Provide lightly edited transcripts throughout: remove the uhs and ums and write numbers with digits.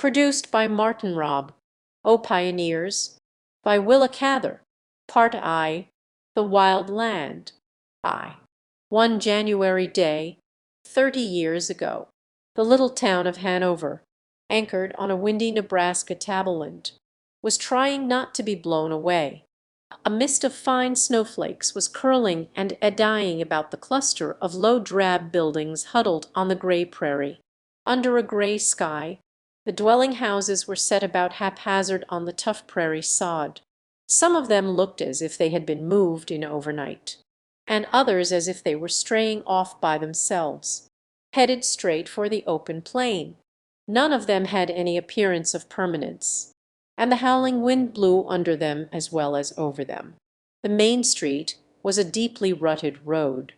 Produced by Martin Robb. O Pioneers! By Willa Cather. Part I. The Wild Land. One January day, 30 years ago, the little town of Hanover, anchored on a windy Nebraska tableland, was trying not to be blown away. A mist of fine snowflakes was curling and eddying about the cluster of low drab buildings huddled on the gray prairie. Under a gray sky, the dwelling houses were set about haphazard on the tough prairie sod. Some of them looked as if they had been moved in overnight, and others as if they were straying off by themselves, headed straight for the open plain. None of them had any appearance of permanence, and the howling wind blew under them as well as over them. The main street was a deeply rutted road,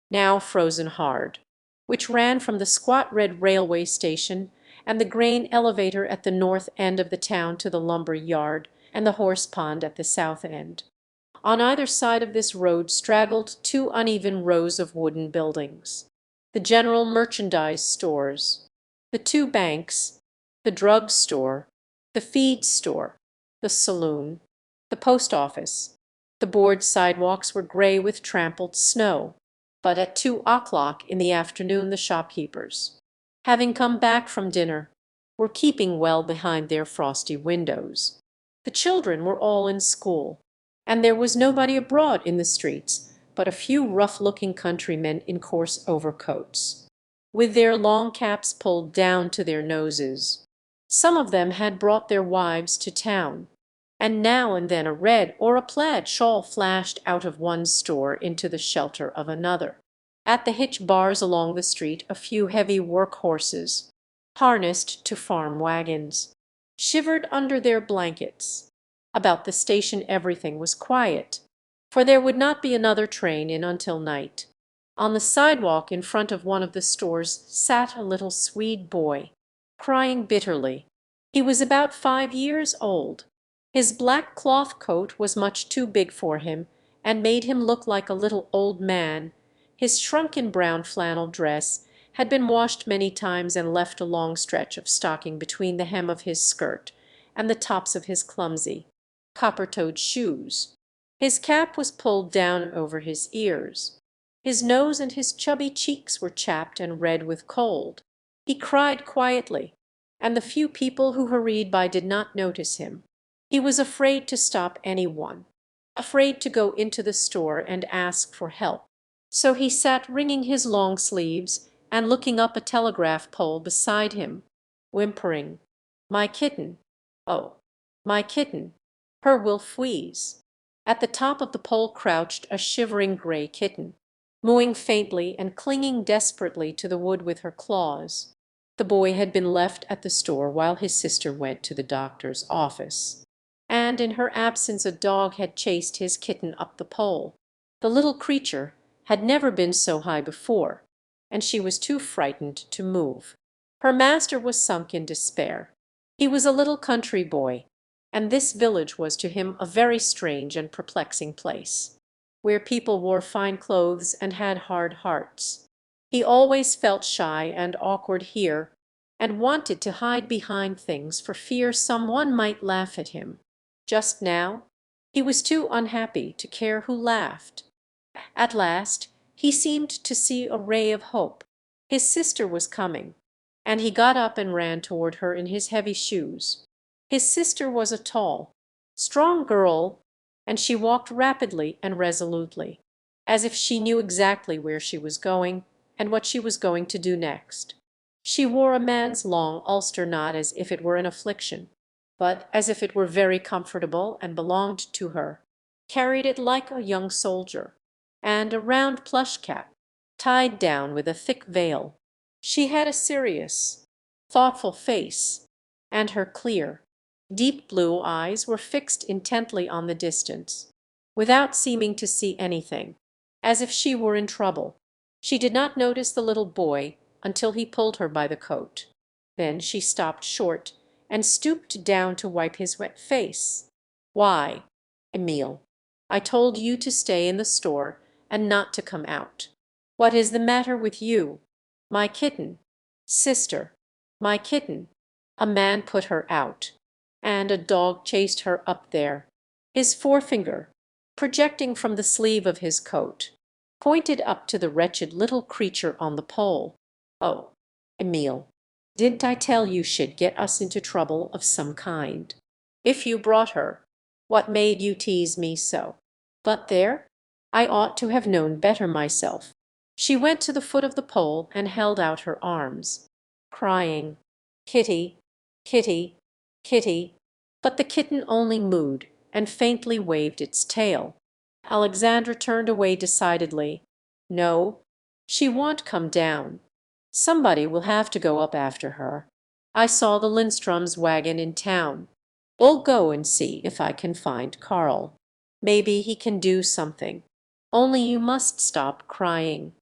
now frozen hard, which ran from the squat red railway station and the grain elevator at the north end of the town to the lumber yard and the horse pond at the south end. On either side of this road straggled two uneven rows of wooden buildings: the general merchandise stores, the two banks, the drug store, the feed store, the saloon, the post office. The board sidewalks were gray with trampled snow, but at 2 o'clock in the afternoon the shopkeepers, having come back from dinner, were keeping well behind their frosty windows. The children were all in school, and there was nobody abroad in the streets but a few rough-looking countrymen in coarse overcoats, with their long caps pulled down to their noses. Some of them had brought their wives to town, and now and then a red or a plaid shawl flashed out of one store into the shelter of another. At the hitch bars along the street a few heavy work horses, harnessed to farm wagons, shivered under their blankets. About the station everything was quiet, for there would not be another train in until night. On the sidewalk in front of one of the stores sat a little Swede boy, crying bitterly. He was about 5 years old. His black cloth coat was much too big for him, and made him look like a little old man. His shrunken brown flannel dress had been washed many times and left a long stretch of stocking between the hem of his skirt and the tops of his clumsy, copper-toed shoes. His cap was pulled down over his ears. His nose and his chubby cheeks were chapped and red with cold. He cried quietly, and the few people who hurried by did not notice him. He was afraid to stop any one, afraid to go into the store and ask for help. So he sat wringing his long sleeves and looking up a telegraph pole beside him, whimpering, "My kitten, oh, my kitten, her will wheeze." At the top of the pole crouched a shivering gray kitten, mooing faintly and clinging desperately to the wood with her claws. The boy had been left at the store while his sister went to the doctor's office, and in her absence a dog had chased his kitten up the pole. The little creature had never been so high before, and she was too frightened to move. Her master was sunk in despair. He was a little country boy, and this village was to him a very strange and perplexing place, where people wore fine clothes and had hard hearts. He always felt shy and awkward here, and wanted to hide behind things for fear some one might laugh at him. Just now he was too unhappy to care who laughed. At last he seemed to see a ray of hope. His sister was coming, and he got up and ran toward her in his heavy shoes. His sister was a tall, strong girl, and she walked rapidly and resolutely, as if she knew exactly where she was going and what she was going to do next. She wore a man's long ulster, not as if it were an affliction, but as if it were very comfortable and belonged to her, carried it like a young soldier, and a round plush cap, tied down with a thick veil. She had a serious, thoughtful face, and her clear, deep blue eyes were fixed intently on the distance, without seeming to see anything, as if she were in trouble. She did not notice the little boy until he pulled her by the coat. Then she stopped short and stooped down to wipe his wet face. "Why, Emile, I told you to stay in the store and not to come out. What is the matter with you? My kitten, sister, my kitten." A man put her out, and a dog chased her up there. His forefinger, projecting from the sleeve of his coat, pointed up to the wretched little creature on the pole. Oh, Emile, didn't I tell you she'd get us into trouble of some kind? If you brought her, what made you tease me so? But there, I ought to have known better myself. She went to the foot of the pole and held out her arms, crying, "Kitty, kitty, kitty," but the kitten only mooed and faintly waved its tail. Alexandra turned away decidedly. "No, she won't come down. Somebody will have to go up after her. I saw the Lindströms' wagon in town. I'll go and see if I can find Karl. Maybe he can do something. Only you must stop crying,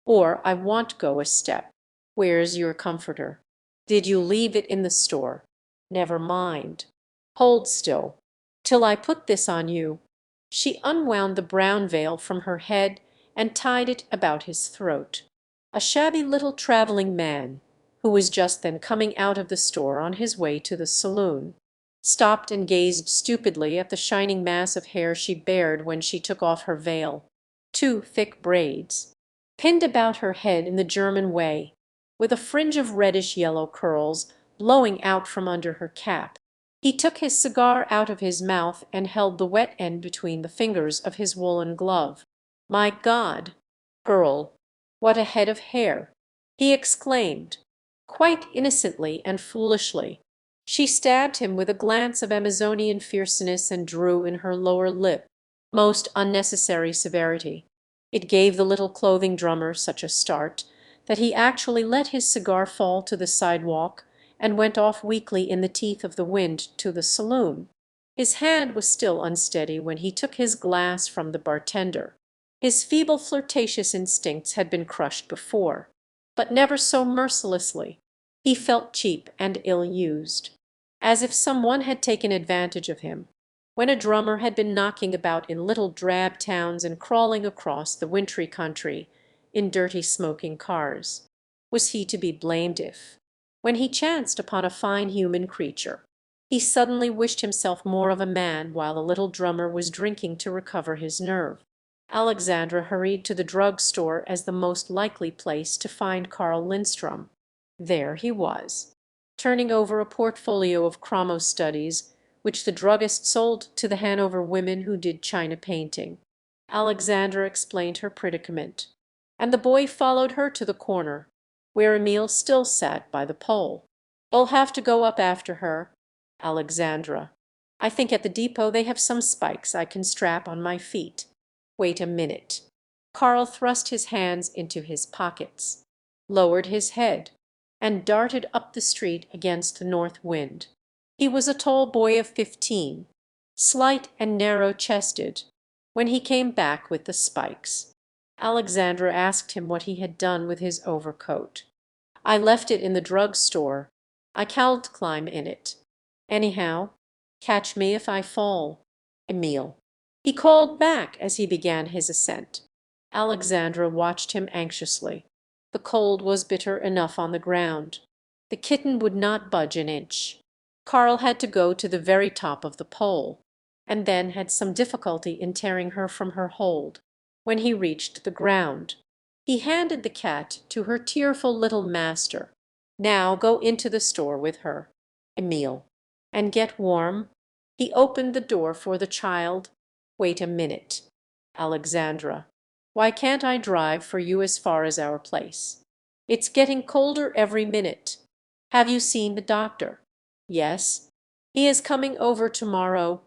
or I won't go a step. Where's your comforter? Did you leave it in the store? Never mind. Hold still, till I put this on you." She unwound the brown veil from her head and tied it about his throat. A shabby little travelling man, who was just then coming out of the store on his way to the saloon, stopped and gazed stupidly at the shining mass of hair she bared when she took off her veil. Two thick braids, pinned about her head in the German way, with a fringe of reddish-yellow curls blowing out from under her cap. He took his cigar out of his mouth and held the wet end between the fingers of his woolen glove. "My God, girl, what a head of hair!" he exclaimed, quite innocently and foolishly. She stabbed him with a glance of Amazonian fierceness and drew in her lower lip. Most unnecessary severity. It gave the little clothing drummer such a start that he actually let his cigar fall to the sidewalk and went off weakly in the teeth of the wind to the saloon. His hand was still unsteady when he took his glass from the bartender. His feeble flirtatious instincts had been crushed before, but never so mercilessly. He felt cheap and ill-used, as if some one had taken advantage of him, when a drummer had been knocking about in little drab towns and crawling across the wintry country in dirty smoking cars. Was he to be blamed if, when he chanced upon a fine human creature, he suddenly wished himself more of a man while the little drummer was drinking to recover his nerve? Alexandra hurried to the drug store as the most likely place to find Karl Lindström. There he was, turning over a portfolio of chromo studies which the druggist sold to the Hanover women who did china painting. Alexandra explained her predicament, and the boy followed her to the corner, where Emile still sat by the pole. "I'll have to go up after her, Alexandra. I think at the depot they have some spikes I can strap on my feet. Wait a minute." Karl thrust his hands into his pockets, lowered his head, and darted up the street against the north wind. He was a tall boy of 15, slight and narrow-chested, when he came back with the spikes. Alexandra asked him what he had done with his overcoat. "I left it in the drug store. I can't climb in it. Anyhow, catch me if I fall, Emile," he called back as he began his ascent. Alexandra watched him anxiously. The cold was bitter enough on the ground. The kitten would not budge an inch. Karl had to go to the very top of the pole, and then had some difficulty in tearing her from her hold. When he reached the ground, he handed the cat to her tearful little master. "Now go into the store with her, Emile, and get warm." He opened the door for the child. "Wait a minute, Alexandra. Why can't I drive for you as far as our place? It's getting colder every minute. Have you seen the doctor?" "Yes. He is coming over tomorrow,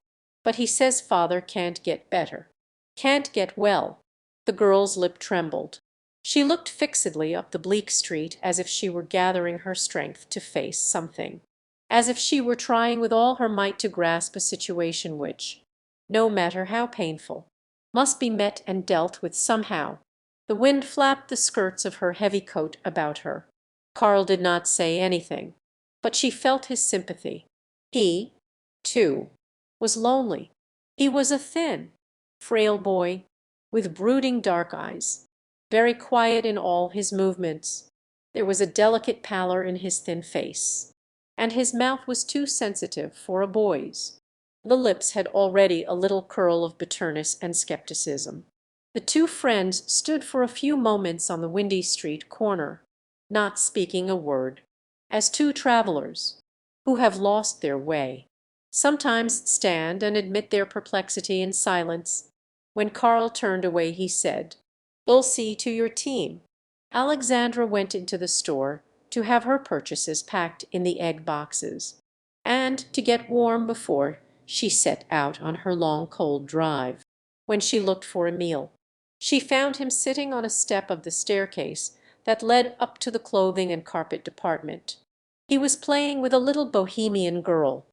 but he says father can't get better." "Can't get well." The girl's lip trembled. She looked fixedly up the bleak street as if she were gathering her strength to face something, as if she were trying with all her might to grasp a situation which, no matter how painful, must be met and dealt with somehow. The wind flapped the skirts of her heavy coat about her. Karl did not say anything, but she felt his sympathy. He, too, was lonely. He was a thin, frail boy, with brooding dark eyes, very quiet in all his movements. There was a delicate pallor in his thin face, and his mouth was too sensitive for a boy's. The lips had already a little curl of bitterness and skepticism. The two friends stood for a few moments on the windy street corner, not speaking a word, as two travelers, who have lost their way, sometimes stand and admit their perplexity in silence. When Karl turned away he said, "You'll see to your team." Alexandra went into the store to have her purchases packed in the egg boxes, and to get warm before she set out on her long cold drive. When she looked for Emil, she found him sitting on a step of the staircase that led up to the clothing and carpet department. He was playing with a little Bohemian girl,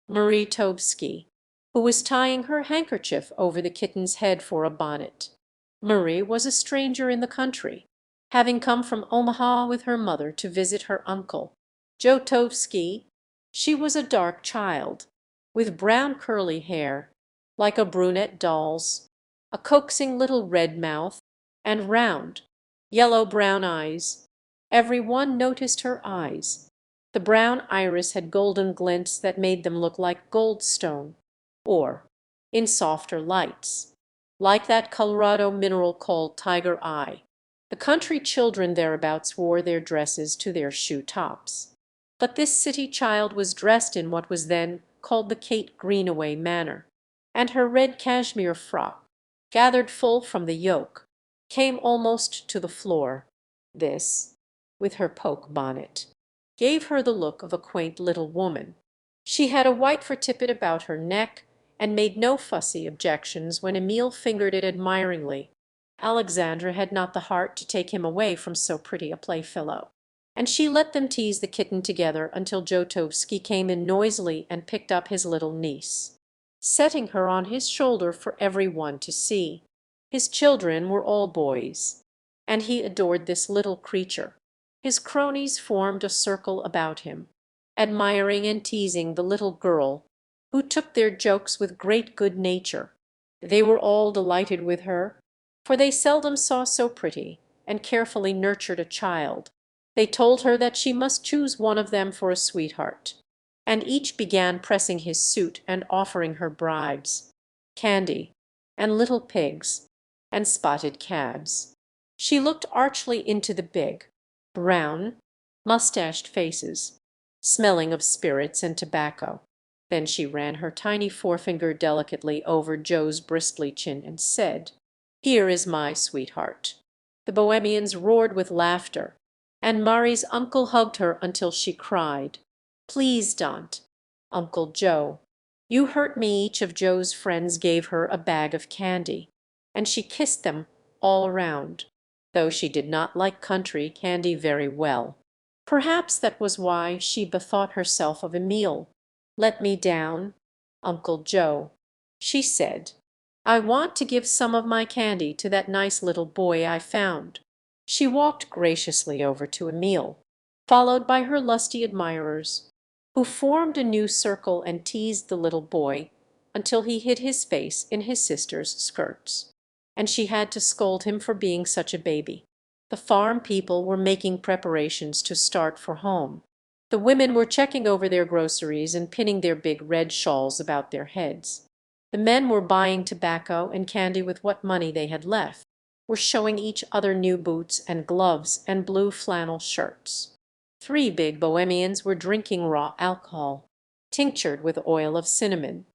Marie Tobsky, who was tying her handkerchief over the kitten's head for a bonnet. Marie was a stranger in the country, having come from Omaha with her mother to visit her uncle, Joe Tobsky. She was a dark child, with brown curly hair, like a brunette doll's, a coaxing little red mouth, and round, yellow-brown eyes. Every one noticed her eyes. The brown iris had golden glints that made them look like goldstone, or, in softer lights, like that Colorado mineral called tiger eye. The country children thereabouts wore their dresses to their shoe tops. But this city child was dressed in what was then called the Kate Greenaway manner, and her red cashmere frock, gathered full from the yoke, came almost to the floor. This, with her poke bonnet, gave her the look of a quaint little woman. She had a white tippet about her neck, and made no fussy objections when Emil fingered it admiringly. Alexandra had not the heart to take him away from so pretty a playfellow, and she let them tease the kitten together until Joe Tobsky came in noisily and picked up his little niece, setting her on his shoulder for every one to see. His children were all boys, and he adored this little creature. His cronies formed a circle about him, admiring and teasing the little girl, who took their jokes with great good nature. They were all delighted with her, for they seldom saw so pretty and carefully nurtured a child. They told her that she must choose one of them for a sweetheart, and each began pressing his suit and offering her bribes, candy, and little pigs, and spotted cabs. She looked archly into the big, brown, mustached faces, smelling of spirits and tobacco. Then she ran her tiny forefinger delicately over Joe's bristly chin and said, "Here is my sweetheart." The Bohemians roared with laughter, and Marie's uncle hugged her until she cried, "Please don't, Uncle Joe. You hurt me." Each of Joe's friends gave her a bag of candy, and she kissed them all around, though she did not like country candy very well. Perhaps that was why she bethought herself of Emil. "Let me down, Uncle Joe," she said. "I want to give some of my candy to that nice little boy I found." She walked graciously over to Emil, followed by her lusty admirers, who formed a new circle and teased the little boy until he hid his face in his sister's skirts, and she had to scold him for being such a baby. The farm people were making preparations to start for home. The women were checking over their groceries and pinning their big red shawls about their heads. The men were buying tobacco and candy with what money they had left, were showing each other new boots and gloves and blue flannel shirts. 3 big Bohemians were drinking raw alcohol, tinctured with oil of cinnamon.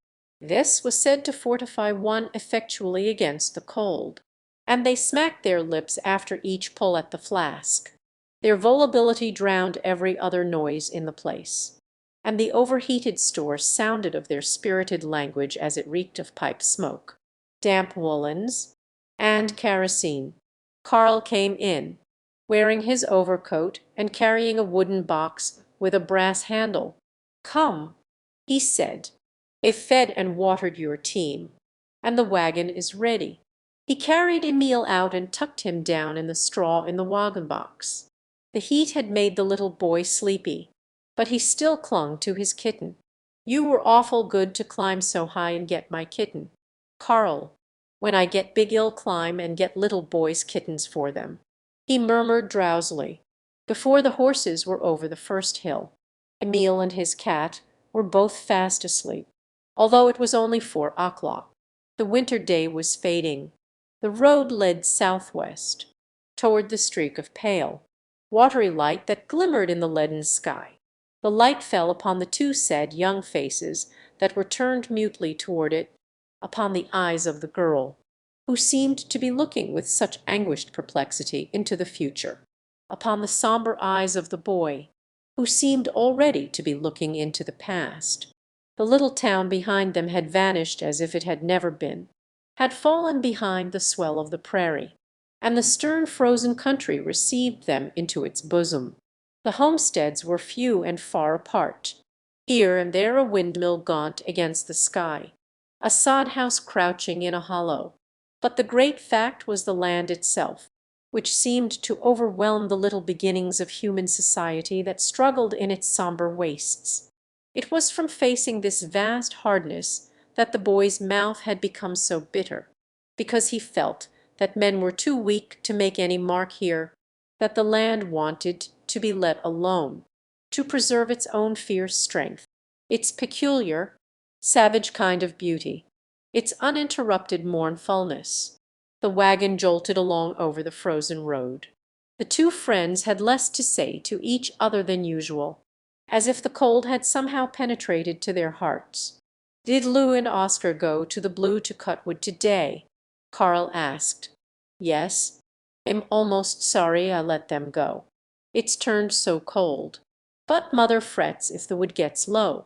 This was said to fortify one effectually against the cold, and they smacked their lips after each pull at the flask. Their volubility drowned every other noise in the place, and the overheated store sounded of their spirited language as it reeked of pipe smoke, damp woolens, and kerosene. Karl came in, wearing his overcoat and carrying a wooden box with a brass handle. "Come," he said. "I've fed and watered your team, and the wagon is ready." He carried Emil out and tucked him down in the straw in the wagon box. The heat had made the little boy sleepy, but he still clung to his kitten. "You were awful good to climb so high and get my kitten, Karl. When I get big I'll climb and get little boys' kittens for them," he murmured drowsily, before the horses were over the first hill. Emil and his cat were both fast asleep, although it was only 4 o'clock. The winter day was fading. The road led southwest, toward the streak of pale, watery light that glimmered in the leaden sky. The light fell upon the two sad young faces that were turned mutely toward it, upon the eyes of the girl, who seemed to be looking with such anguished perplexity into the future, upon the sombre eyes of the boy, who seemed already to be looking into the past. The little town behind them had vanished as if it had never been, had fallen behind the swell of the prairie, and the stern frozen country received them into its bosom. The homesteads were few and far apart, here and there a windmill gaunt against the sky, a sod house crouching in a hollow. But the great fact was the land itself, which seemed to overwhelm the little beginnings of human society that struggled in its sombre wastes. It was from facing this vast hardness that the boy's mouth had become so bitter, because he felt that men were too weak to make any mark here, that the land wanted to be let alone, to preserve its own fierce strength, its peculiar, savage kind of beauty, its uninterrupted mournfulness. The wagon jolted along over the frozen road. The two friends had less to say to each other than usual, as if the cold had somehow penetrated to their hearts. "Did Lou and Oscar go to the Blue to cut wood today?" Karl asked. "Yes. I'm almost sorry I let them go. It's turned so cold. But mother frets if the wood gets low."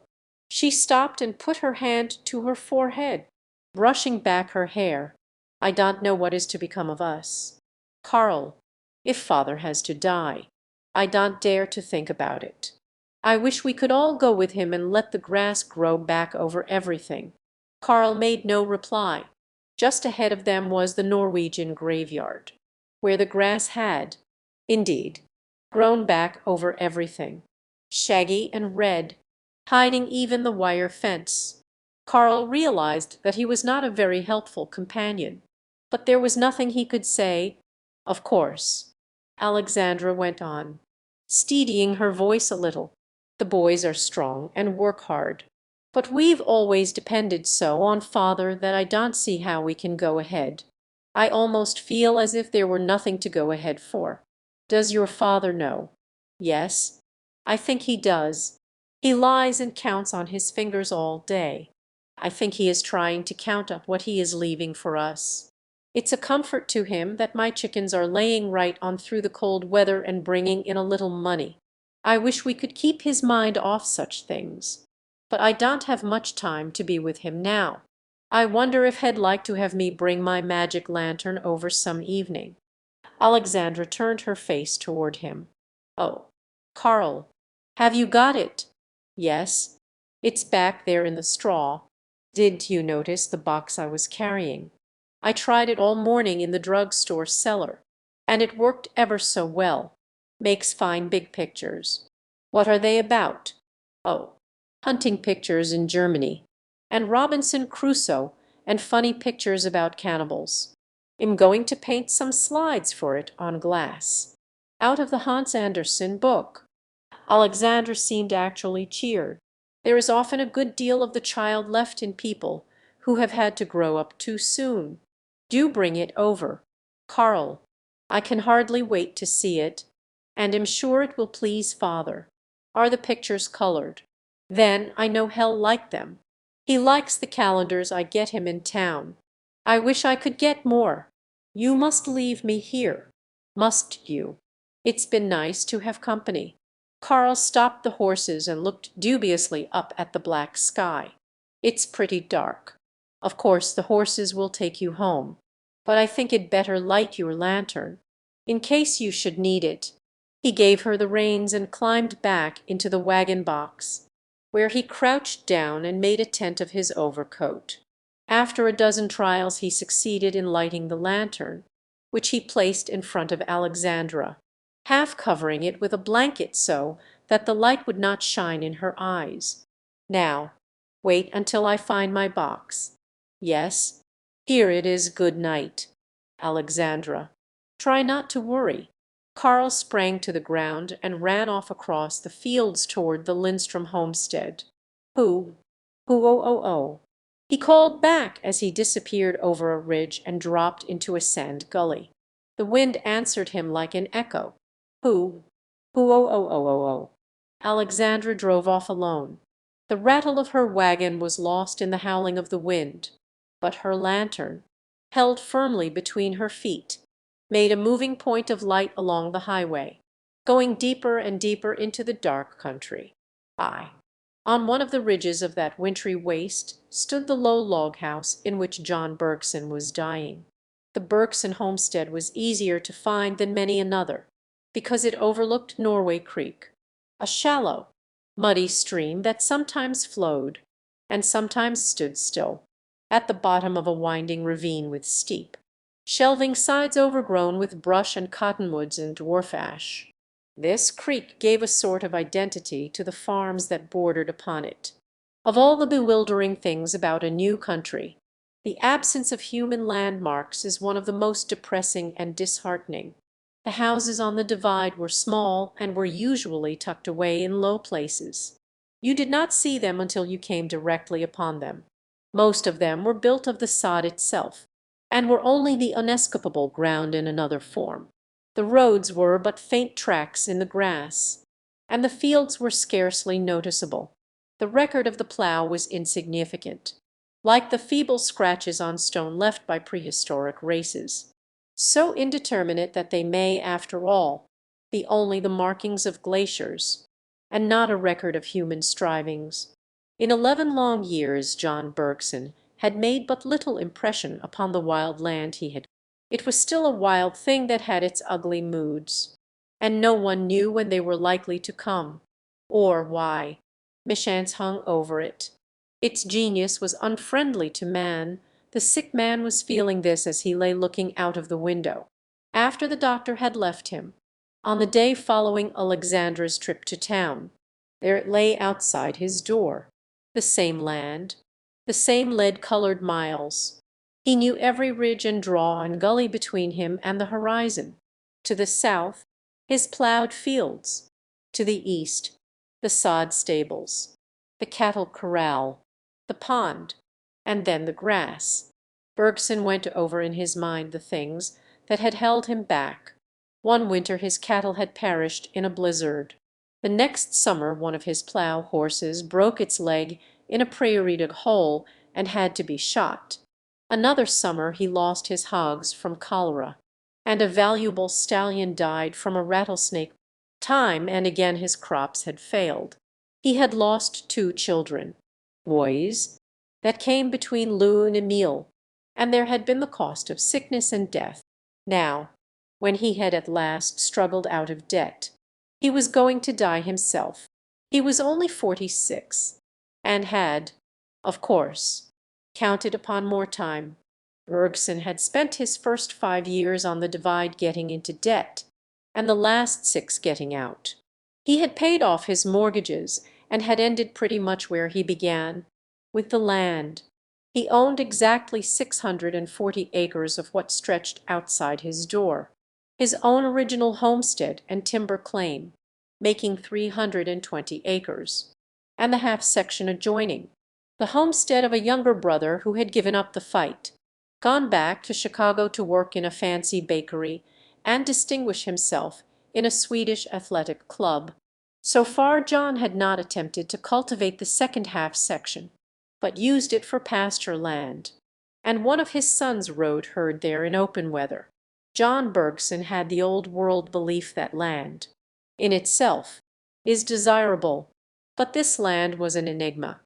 She stopped and put her hand to her forehead, brushing back her hair. "I don't know what is to become of us, Karl, if father has to die. I don't dare to think about it. I wish we could all go with him and let the grass grow back over everything." Karl made no reply. Just ahead of them was the Norwegian graveyard, where the grass had, indeed, grown back over everything, shaggy and red, hiding even the wire fence. Karl realized that he was not a very helpful companion, but there was nothing he could say. "Of course," Alexandra went on, steadying her voice a little, "the boys are strong and work hard. But we've always depended so on father that I don't see how we can go ahead. I almost feel as if there were nothing to go ahead for. Does your father know?" "Yes, I think he does. He lies and counts on his fingers all day. I think he is trying to count up what he is leaving for us. It's a comfort to him that my chickens are laying right on through the cold weather and bringing in a little money. I wish we could keep his mind off such things. But I don't have much time to be with him now. I wonder if he'd like to have me bring my magic lantern over some evening." Alexandra turned her face toward him. "Oh, Karl, have you got it?" "Yes, it's back there in the straw. Did you notice the box I was carrying? I tried it all morning in the drug-store cellar, and it worked ever so well. Makes fine big pictures." "What are they about?" "Oh, hunting pictures in Germany, and Robinson Crusoe, and funny pictures about cannibals. I'm going to paint some slides for it on glass, out of the Hans Andersen book." Alexandra seemed actually cheered. There is often a good deal of the child left in people who have had to grow up too soon. "Do bring it over, Karl. I can hardly wait to see it, and am sure it will please father. Are the pictures colored? Then I know he'll like them. He likes the calendars I get him in town. I wish I could get more. You must leave me here, must you? It's been nice to have company." Karl stopped the horses and looked dubiously up at the black sky. "It's pretty dark. Of course the horses will take you home, but I think it better light your lantern, in case you should need it." He gave her the reins and climbed back into the wagon box, where he crouched down and made a tent of his overcoat. After a dozen trials he succeeded in lighting the lantern, which he placed in front of Alexandra, half covering it with a blanket so that the light would not shine in her eyes. "Now, wait until I find my box. Yes, here it is. Good night, Alexandra. Try not to worry. Karl sprang to the ground and ran off across the fields toward the Lindstrom homestead. "Who? Who? Oh, oh, oh!" he called back as he disappeared over a ridge and dropped into a sand gully. The wind answered him like an echo. "Who? Who? Oh, oh, oh, oh, oh!" Alexandra drove off alone. The rattle of her wagon was lost in the howling of the wind, but her lantern, held firmly between her feet, made a moving point of light along the highway, going deeper and deeper into the dark country. Aye, on one of the ridges of that wintry waste stood the low log house in which John Bergson was dying. The Bergson homestead was easier to find than many another, because it overlooked Norway Creek, a shallow, muddy stream that sometimes flowed, and sometimes stood still, at the bottom of a winding ravine with steep, shelving sides overgrown with brush and cottonwoods and dwarf ash. This creek gave a sort of identity to the farms that bordered upon it. Of all the bewildering things about a new country, the absence of human landmarks is one of the most depressing and disheartening. The houses on the Divide were small and were usually tucked away in low places. You did not see them until you came directly upon them. Most of them were built of the sod itself, and were only the unescapable ground in another form. The roads were but faint tracks in the grass, and the fields were scarcely noticeable. The record of the plough was insignificant, like the feeble scratches on stone left by prehistoric races, so indeterminate that they may, after all, be only the markings of glaciers, and not a record of human strivings. In 11 long years John Bergson had made but little impression upon the wild land he had. It was still a wild thing that had its ugly moods, and no one knew when they were likely to come, or why. Mischance hung over it. Its genius was unfriendly to man. The sick man was feeling this as he lay looking out of the window, after the doctor had left him, on the day following Alexandra's trip to town. There it lay outside his door, the same land, the same lead-colored miles. He knew every ridge and draw and gully between him and the horizon. To the south, his ploughed fields; to the east, the sod stables, the cattle corral, the pond, and then the grass. Bergson went over in his mind the things that had held him back. One winter his cattle had perished in a blizzard. The next summer one of his plough horses broke its leg in a prairie hole and had to be shot. Another summer he lost his hogs from cholera, and a valuable stallion died from a rattlesnake. Time and again his crops had failed. He had lost 2 children, boys, that came between Lou and Emile, and there had been the cost of sickness and death. Now, when he had at last struggled out of debt, he was going to die himself. He was only 46, and had, of course, counted upon more time. Bergson had spent his first 5 years on the Divide getting into debt, and the last 6 getting out. He had paid off his mortgages, and had ended pretty much where he began, with the land. He owned exactly 640 acres of what stretched outside his door, his own original homestead and timber claim, making 320 acres, and the half section adjoining, the homestead of a younger brother who had given up the fight, gone back to Chicago to work in a fancy bakery and distinguish himself in a Swedish athletic club. So far John had not attempted to cultivate the second half section, but used it for pasture land, and one of his sons rode herd there in open weather. John Bergson had the old world belief that land, in itself, is desirable, but this land was an enigma.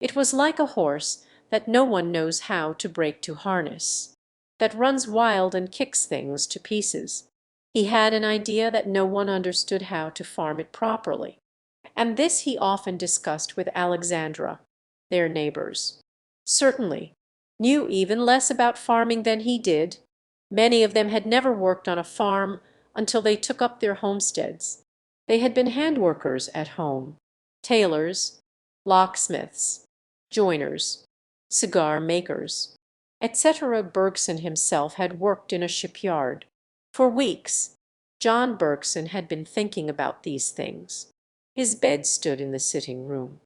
It was like a horse that no one knows how to break to harness, that runs wild and kicks things to pieces. He had an idea that no one understood how to farm it properly, and this he often discussed with Alexandra. Their neighbors, certainly, knew even less about farming than he did. Many of them had never worked on a farm until they took up their homesteads. They had been handworkers at home, tailors, locksmiths, joiners, cigar makers, etc. Bergson himself had worked in a shipyard. For weeks John Bergson had been thinking about these things. His bed stood in the sitting room,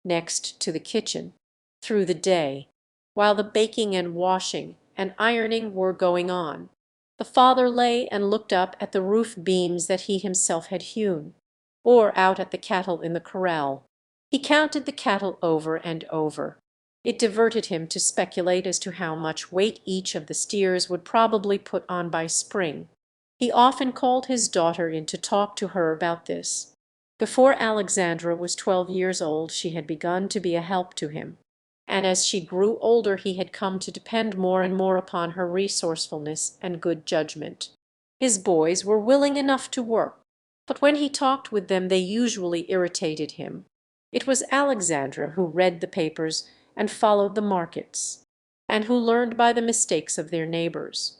next to the kitchen, through the day, while the baking and washing and ironing were going on. The father lay and looked up at the roof beams that he himself had hewn, or out at the cattle in the corral. He counted the cattle over and over. It diverted him to speculate as to how much weight each of the steers would probably put on by spring. He often called his daughter in to talk to her about this. Before Alexandra was 12 years old she had begun to be a help to him, and as she grew older he had come to depend more and more upon her resourcefulness and good judgment. His boys were willing enough to work, but when he talked with them they usually irritated him. It was Alexandra who read the papers and followed the markets, and who learned by the mistakes of their neighbors.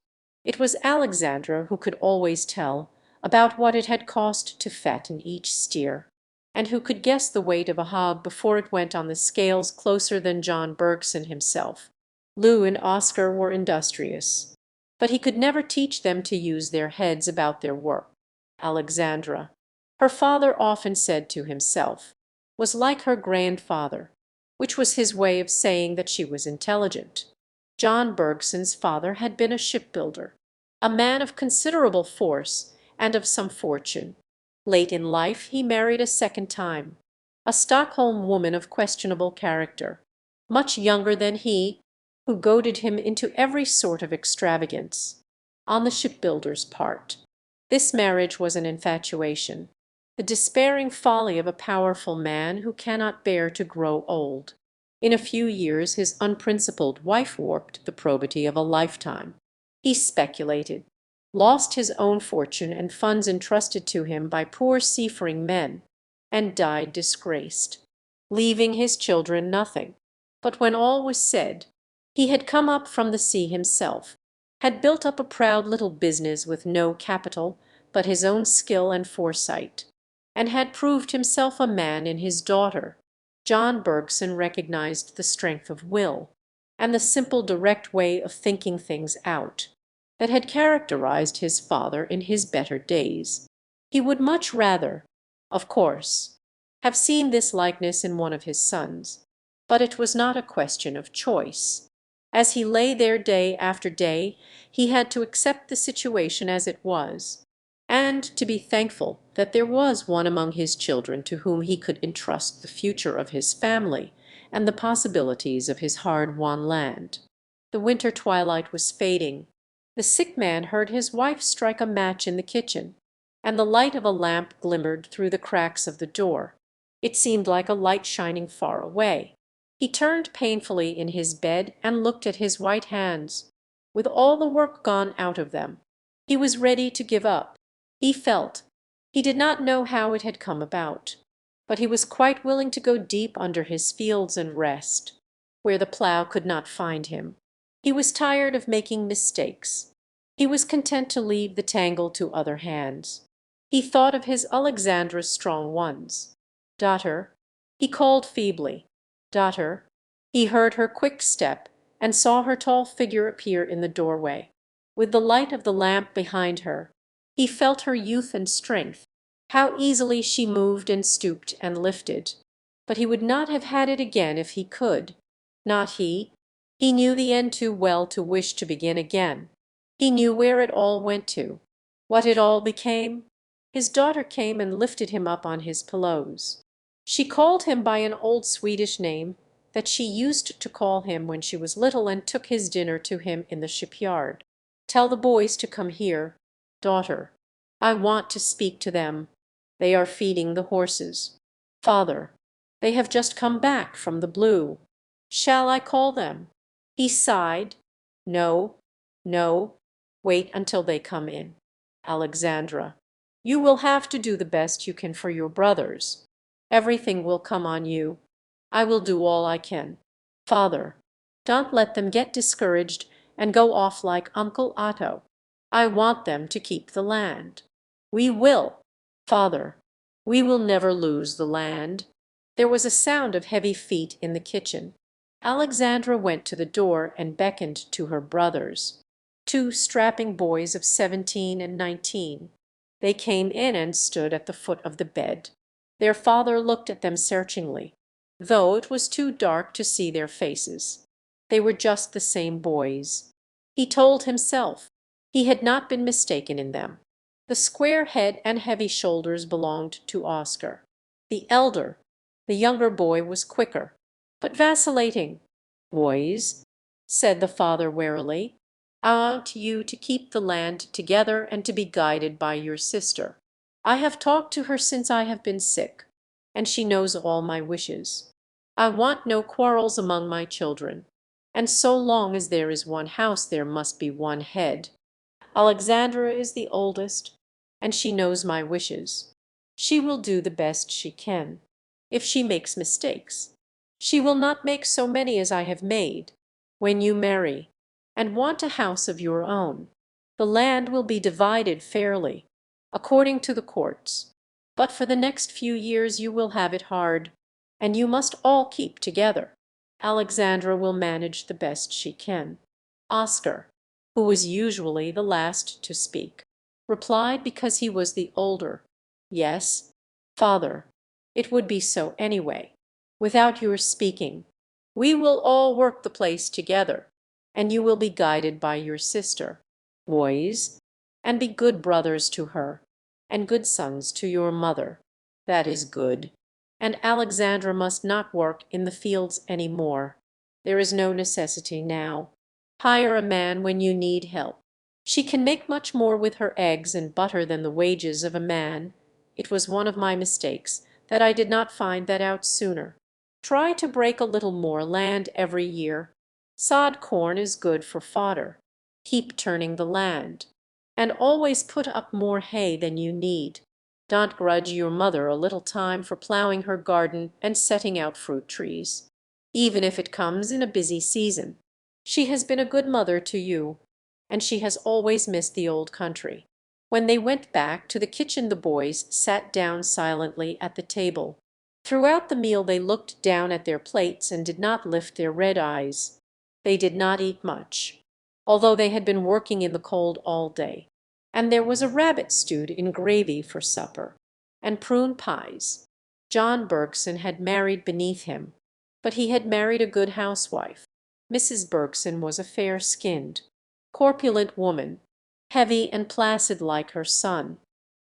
It was Alexandra who could always tell about what it had cost to fatten each steer, and who could guess the weight of a hog before it went on the scales closer than John Bergson himself. Lou and Oscar were industrious, but he could never teach them to use their heads about their work. Alexandra, her father often said to himself, was like her grandfather, which was his way of saying that she was intelligent. John Bergson's father had been a shipbuilder, a man of considerable force and of some fortune. Late in life he married a second time, a Stockholm woman of questionable character, much younger than he, who goaded him into every sort of extravagance. On the shipbuilder's part, this marriage was an infatuation, the despairing folly of a powerful man who cannot bear to grow old. In a few years his unprincipled wife warped the probity of a lifetime. He speculated, lost his own fortune and funds entrusted to him by poor seafaring men, and died disgraced, leaving his children nothing. But when all was said, he had come up from the sea himself, had built up a proud little business with no capital but his own skill and foresight, and had proved himself a man in his daughter. John Bergson recognized the strength of will, and the simple direct way of thinking things out, that had characterized his father in his better days. He would much rather, of course, have seen this likeness in one of his sons, but it was not a question of choice. As he lay there day after day, he had to accept the situation as it was, and to be thankful that there was one among his children to whom he could entrust the future of his family and the possibilities of his hard-won land. The winter twilight was fading. The sick man heard his wife strike a match in the kitchen, and the light of a lamp glimmered through the cracks of the door. It seemed like a light shining far away. He turned painfully in his bed and looked at his white hands, with all the work gone out of them. He was ready to give up. He felt, he did not know how it had come about, but he was quite willing to go deep under his fields and rest, where the plough could not find him. He was tired of making mistakes. He was content to leave the tangle to other hands. He thought of his Alexandra's strong ones. "Daughter," he called feebly. "Daughter." He heard her quick step and saw her tall figure appear in the doorway, with the light of the lamp behind her. He felt her youth and strength, how easily she moved and stooped and lifted. But he would not have had it again if he could. Not he. He knew the end too well to wish to begin again. He knew where it all went to, what it all became. His daughter came and lifted him up on his pillows. She called him by an old Swedish name that she used to call him when she was little, and took his dinner to him in the shipyard. "Tell the boys to come here. Daughter, I want to speak to them. They are feeding the horses. Father, they have just come back from the blue. Shall I call them?" He sighed. "No, no, wait until they come in. Alexandra, you will have to do the best you can for your brothers. Everything will come on you. I will do all I can. Father, don't let them get discouraged and go off like Uncle Otto. I want them to keep the land. We will. Father, we will never lose the land." There was a sound of heavy feet in the kitchen. Alexandra went to the door and beckoned to her brothers, two strapping boys of 17 and 19. They came in and stood at the foot of the bed. Their father looked at them searchingly, though it was too dark to see their faces. They were just the same boys. He told himself he had not been mistaken in them. The square head and heavy shoulders belonged to Oscar. The elder, the younger boy, was quicker, but vacillating. "Boys," said the father warily, "I want you to keep the land together and to be guided by your sister. I have talked to her since I have been sick, and she knows all my wishes. I want no quarrels among my children, and so long as there is one house there must be one head. Alexandra is the oldest, and she knows my wishes. She will do the best she can. If she makes mistakes, she will not make so many as I have made. When you marry, and want a house of your own, the land will be divided fairly, according to the courts. But for the next few years you will have it hard, and you must all keep together. Alexandra will manage the best she can." Oscar, who was usually the last to speak, replied because he was the older, "Yes, father, it would be so anyway, without your speaking. We will all work the place together, and you will be guided by your sister, boys, and be good brothers to her, and good sons to your mother. That is good. And Alexandra must not work in the fields any more. There is no necessity now. Hire a man when you need help. She can make much more with her eggs and butter than the wages of a man. It was one of my mistakes that I did not find that out sooner. Try to break a little more land every year. Sod corn is good for fodder. Keep turning the land, and always put up more hay than you need. Don't grudge your mother a little time for plowing her garden and setting out fruit trees, even if it comes in a busy season. She has been a good mother to you, and she has always missed the old country." When they went back to the kitchen the boys sat down silently at the table. Throughout the meal they looked down at their plates and did not lift their red eyes. They did not eat much, although they had been working in the cold all day, and there was a rabbit stewed in gravy for supper, and prune pies. John Bergson had married beneath him, but he had married a good housewife. Mrs. Bergson was a fair-skinned, corpulent woman, heavy and placid like her son,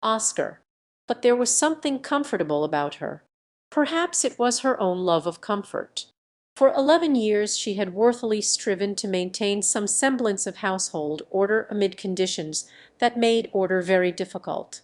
Oscar, but there was something comfortable about her. Perhaps it was her own love of comfort. For 11 years she had worthily striven to maintain some semblance of household order amid conditions that made order very difficult.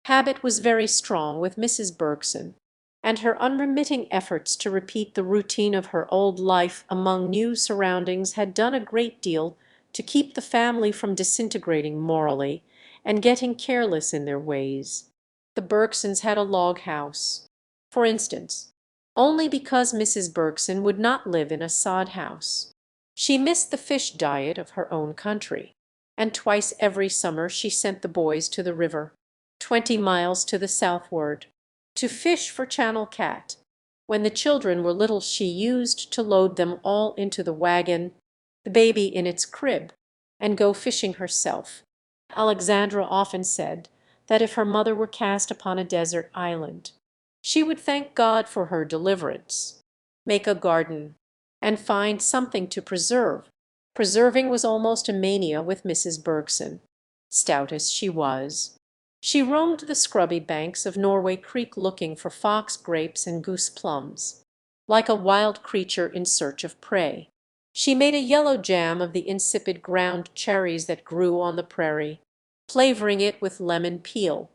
Habit was very strong with Mrs. Bergson, and her unremitting efforts to repeat the routine of her old life among new surroundings had done a great deal to keep the family from disintegrating morally and getting careless in their ways. The Bergsons had a log house, for instance, only because Mrs. Bergson would not live in a sod house. She missed the fish diet of her own country, and twice every summer she sent the boys to the river, 20 miles to the southward, to fish for channel cat. When the children were little she used to load them all into the wagon, the baby in its crib, and go fishing herself. Alexandra often said that if her mother were cast upon a desert island, she would thank God for her deliverance, make a garden, and find something to preserve. Preserving was almost a mania with Mrs. Bergson, stout as she was. She roamed the scrubby banks of Norway Creek looking for fox grapes and goose plums, like a wild creature in search of prey. She made a yellow jam of the insipid ground cherries that grew on the prairie, flavoring it with lemon peel,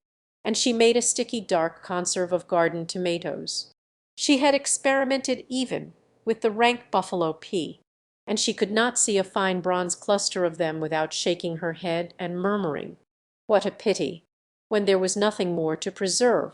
and she made a sticky dark conserve of garden tomatoes. She had experimented even with the rank buffalo pea, and she could not see a fine bronze cluster of them without shaking her head and murmuring, "What a pity!" When there was nothing more to preserve,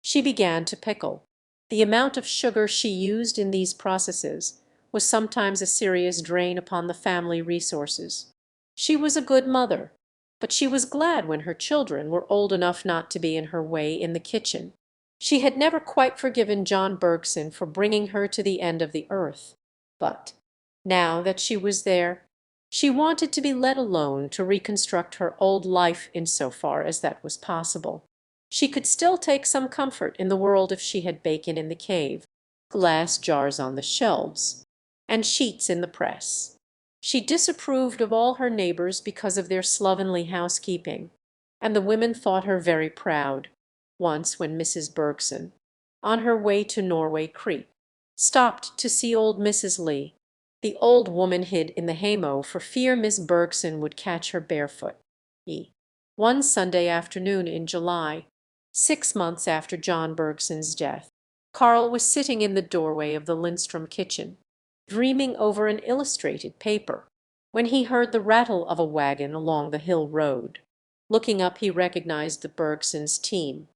she began to pickle. The amount of sugar she used in these processes was sometimes a serious drain upon the family resources. She was a good mother, but she was glad when her children were old enough not to be in her way in the kitchen. She had never quite forgiven John Bergson for bringing her to the end of the earth, but now that she was there, She wanted to be let alone to reconstruct her old life in so far as that was possible. She could still take some comfort in the world if she had bacon in the cave, glass jars on the shelves, and sheets in the press. She disapproved of all her neighbors because of their slovenly housekeeping, and the women thought her very proud. Once when Mrs. Bergson, on her way to Norway Creek, stopped to see old Mrs. Lee, the old woman hid in the haymow for fear Miss Bergson would catch her barefoot. One Sunday afternoon in July, 6 months after John Bergson's death, Karl was sitting in the doorway of the Lindstrom kitchen, dreaming over an illustrated paper, when he heard the rattle of a wagon along the hill road. Looking up, he recognized the Bergsons' team,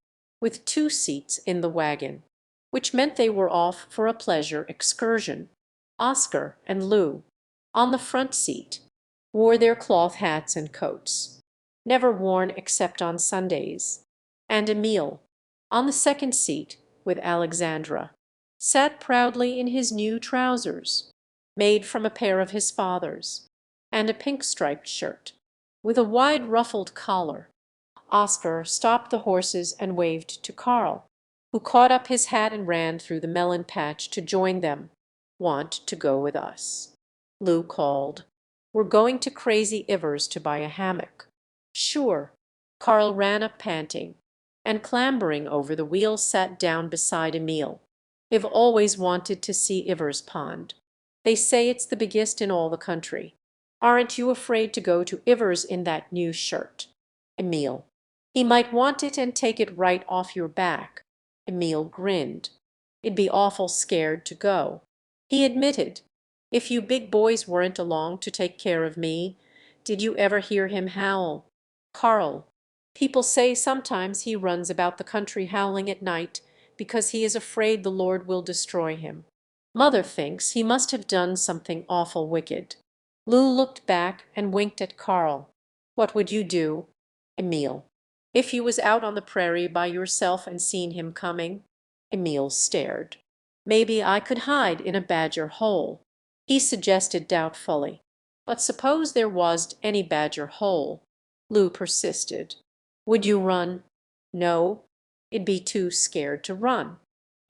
with 2 seats in the wagon, which meant they were off for a pleasure excursion. Oscar and Lou, on the front seat, wore their cloth hats and coats, never worn except on Sundays, and Emil, on the second seat with Alexandra, sat proudly in his new trousers, made from a pair of his father's, and a pink striped shirt, with a wide ruffled collar. Oscar stopped the horses and waved to Karl, who caught up his hat and ran through the melon patch to join them. "Want to go with us?" Lou called. "We're going to Crazy Ivers to buy a hammock." "Sure." Karl ran up panting, and clambering over the wheel sat down beside Emil. "I've always wanted to see Ivers Pond. They say it's the biggest in all the country. Aren't you afraid to go to Ivers in that new shirt?" Emil: "He might want it and take it right off your back." Emil grinned. "I'd be awful scared to go," he admitted, "if you big boys weren't along to take care of me. Did you ever hear him howl?" Karl: "People say sometimes he runs about the country howling at night because he is afraid the Lord will destroy him. Mother thinks he must have done something awful wicked." Lou looked back and winked at Karl. "What would you do?" Emil: "If you was out on the prairie by yourself and seen him coming?" Emil stared. "Maybe I could hide in a badger hole," he suggested doubtfully. "But suppose there wasn't any badger hole?" Lou persisted. "Would you run?" "No, I'd be too scared to run,"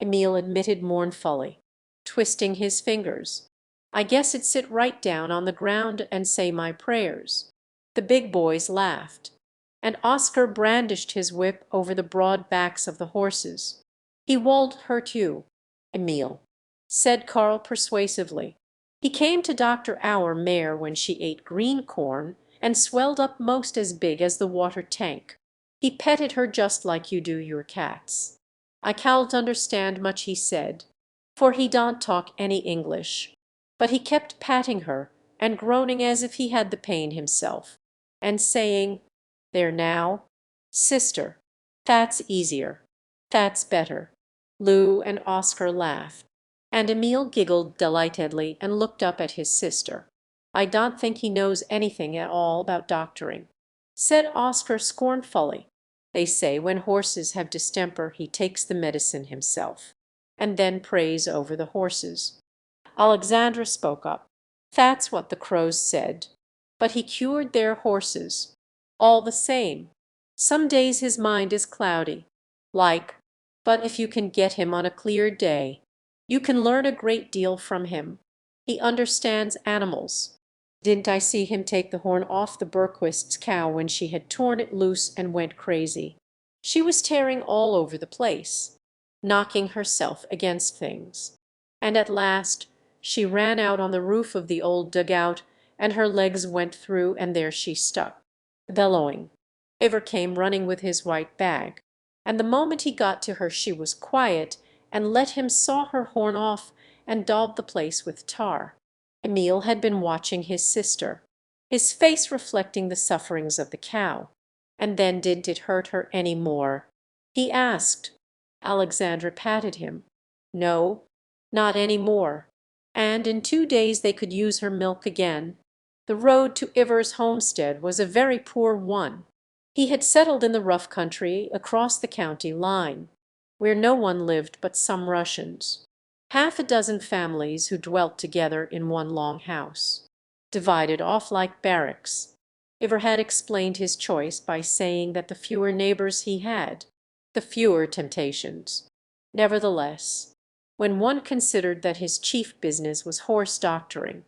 Emil admitted mournfully, twisting his fingers. "I guess I'd sit right down on the ground and say my prayers." The big boys laughed, and Oscar brandished his whip over the broad backs of the horses. "He won't hurt you, Emil," said Karl persuasively. "He came to doctor our mare when she ate green corn and swelled up most as big as the water tank. He petted her just like you do your cats. I can't understand much he said, for he don't talk any English, but he kept patting her and groaning as if he had the pain himself, and saying, 'There now, sister, that's easier, that's better.'" Lou and Oscar laughed, and Emil giggled delightedly and looked up at his sister. "I don't think he knows anything at all about doctoring," said Oscar scornfully. "They say when horses have distemper he takes the medicine himself, and then prays over the horses." Alexandra spoke up. "That's what the crows said, but he cured their horses. All the same, some days his mind is cloudy, like, but if you can get him on a clear day, you can learn a great deal from him. He understands animals. Didn't I see him take the horn off the Berquist's cow when she had torn it loose and went crazy? She was tearing all over the place, knocking herself against things, and at last she ran out on the roof of the old dugout, and her legs went through, and there she stuck, bellowing. Iver came running with his white bag, and the moment he got to her she was quiet, and let him saw her horn off and daubed the place with tar. Emil had been watching his sister, his face reflecting the sufferings of the cow. "And then didn't it hurt her any more?" he asked. Alexandra patted him. "No, not any more," and in 2 days they could use her milk again. The road to Ivers' homestead was a very poor one. He had settled in the rough country across the county line, where no one lived but some Russians, half a dozen families who dwelt together in one long house. divided off like barracks. Iver had explained his choice by saying that the fewer neighbors he had, the fewer temptations. Nevertheless, when one considered that his chief business was horse doctoring,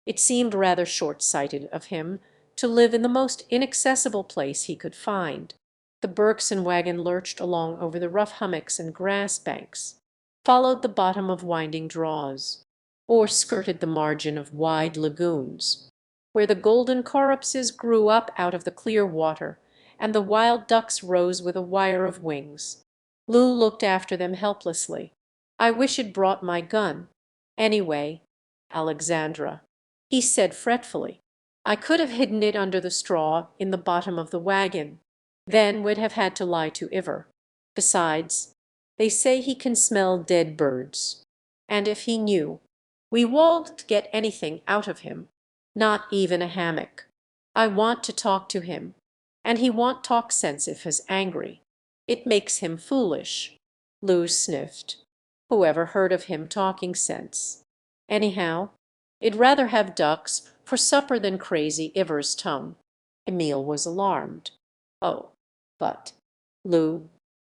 it seemed rather short-sighted of him to live in the most inaccessible place he could find. The Bergson wagon lurched along over the rough hummocks and grass banks, followed the bottom of winding draws, or skirted the margin of wide lagoons, where the golden corpses grew up out of the clear water, and the wild ducks rose with a wire of wings. Lou looked after them helplessly. "I wish it brought my gun. Anyway, Alexandra," he said fretfully, "I could have hidden it under the straw in the bottom of the wagon. Then we'd have had to lie to Iver. Besides, they say he can smell dead birds. And if he knew, we won't get anything out of him, not even a hammock. I want to talk to him, and he won't talk sense if he's angry. It makes him foolish." Lou sniffed. Whoever heard of him talking sense? Anyhow, I'd rather have ducks for supper than crazy Iver's tongue. Emil was alarmed. "Oh, but, Lou,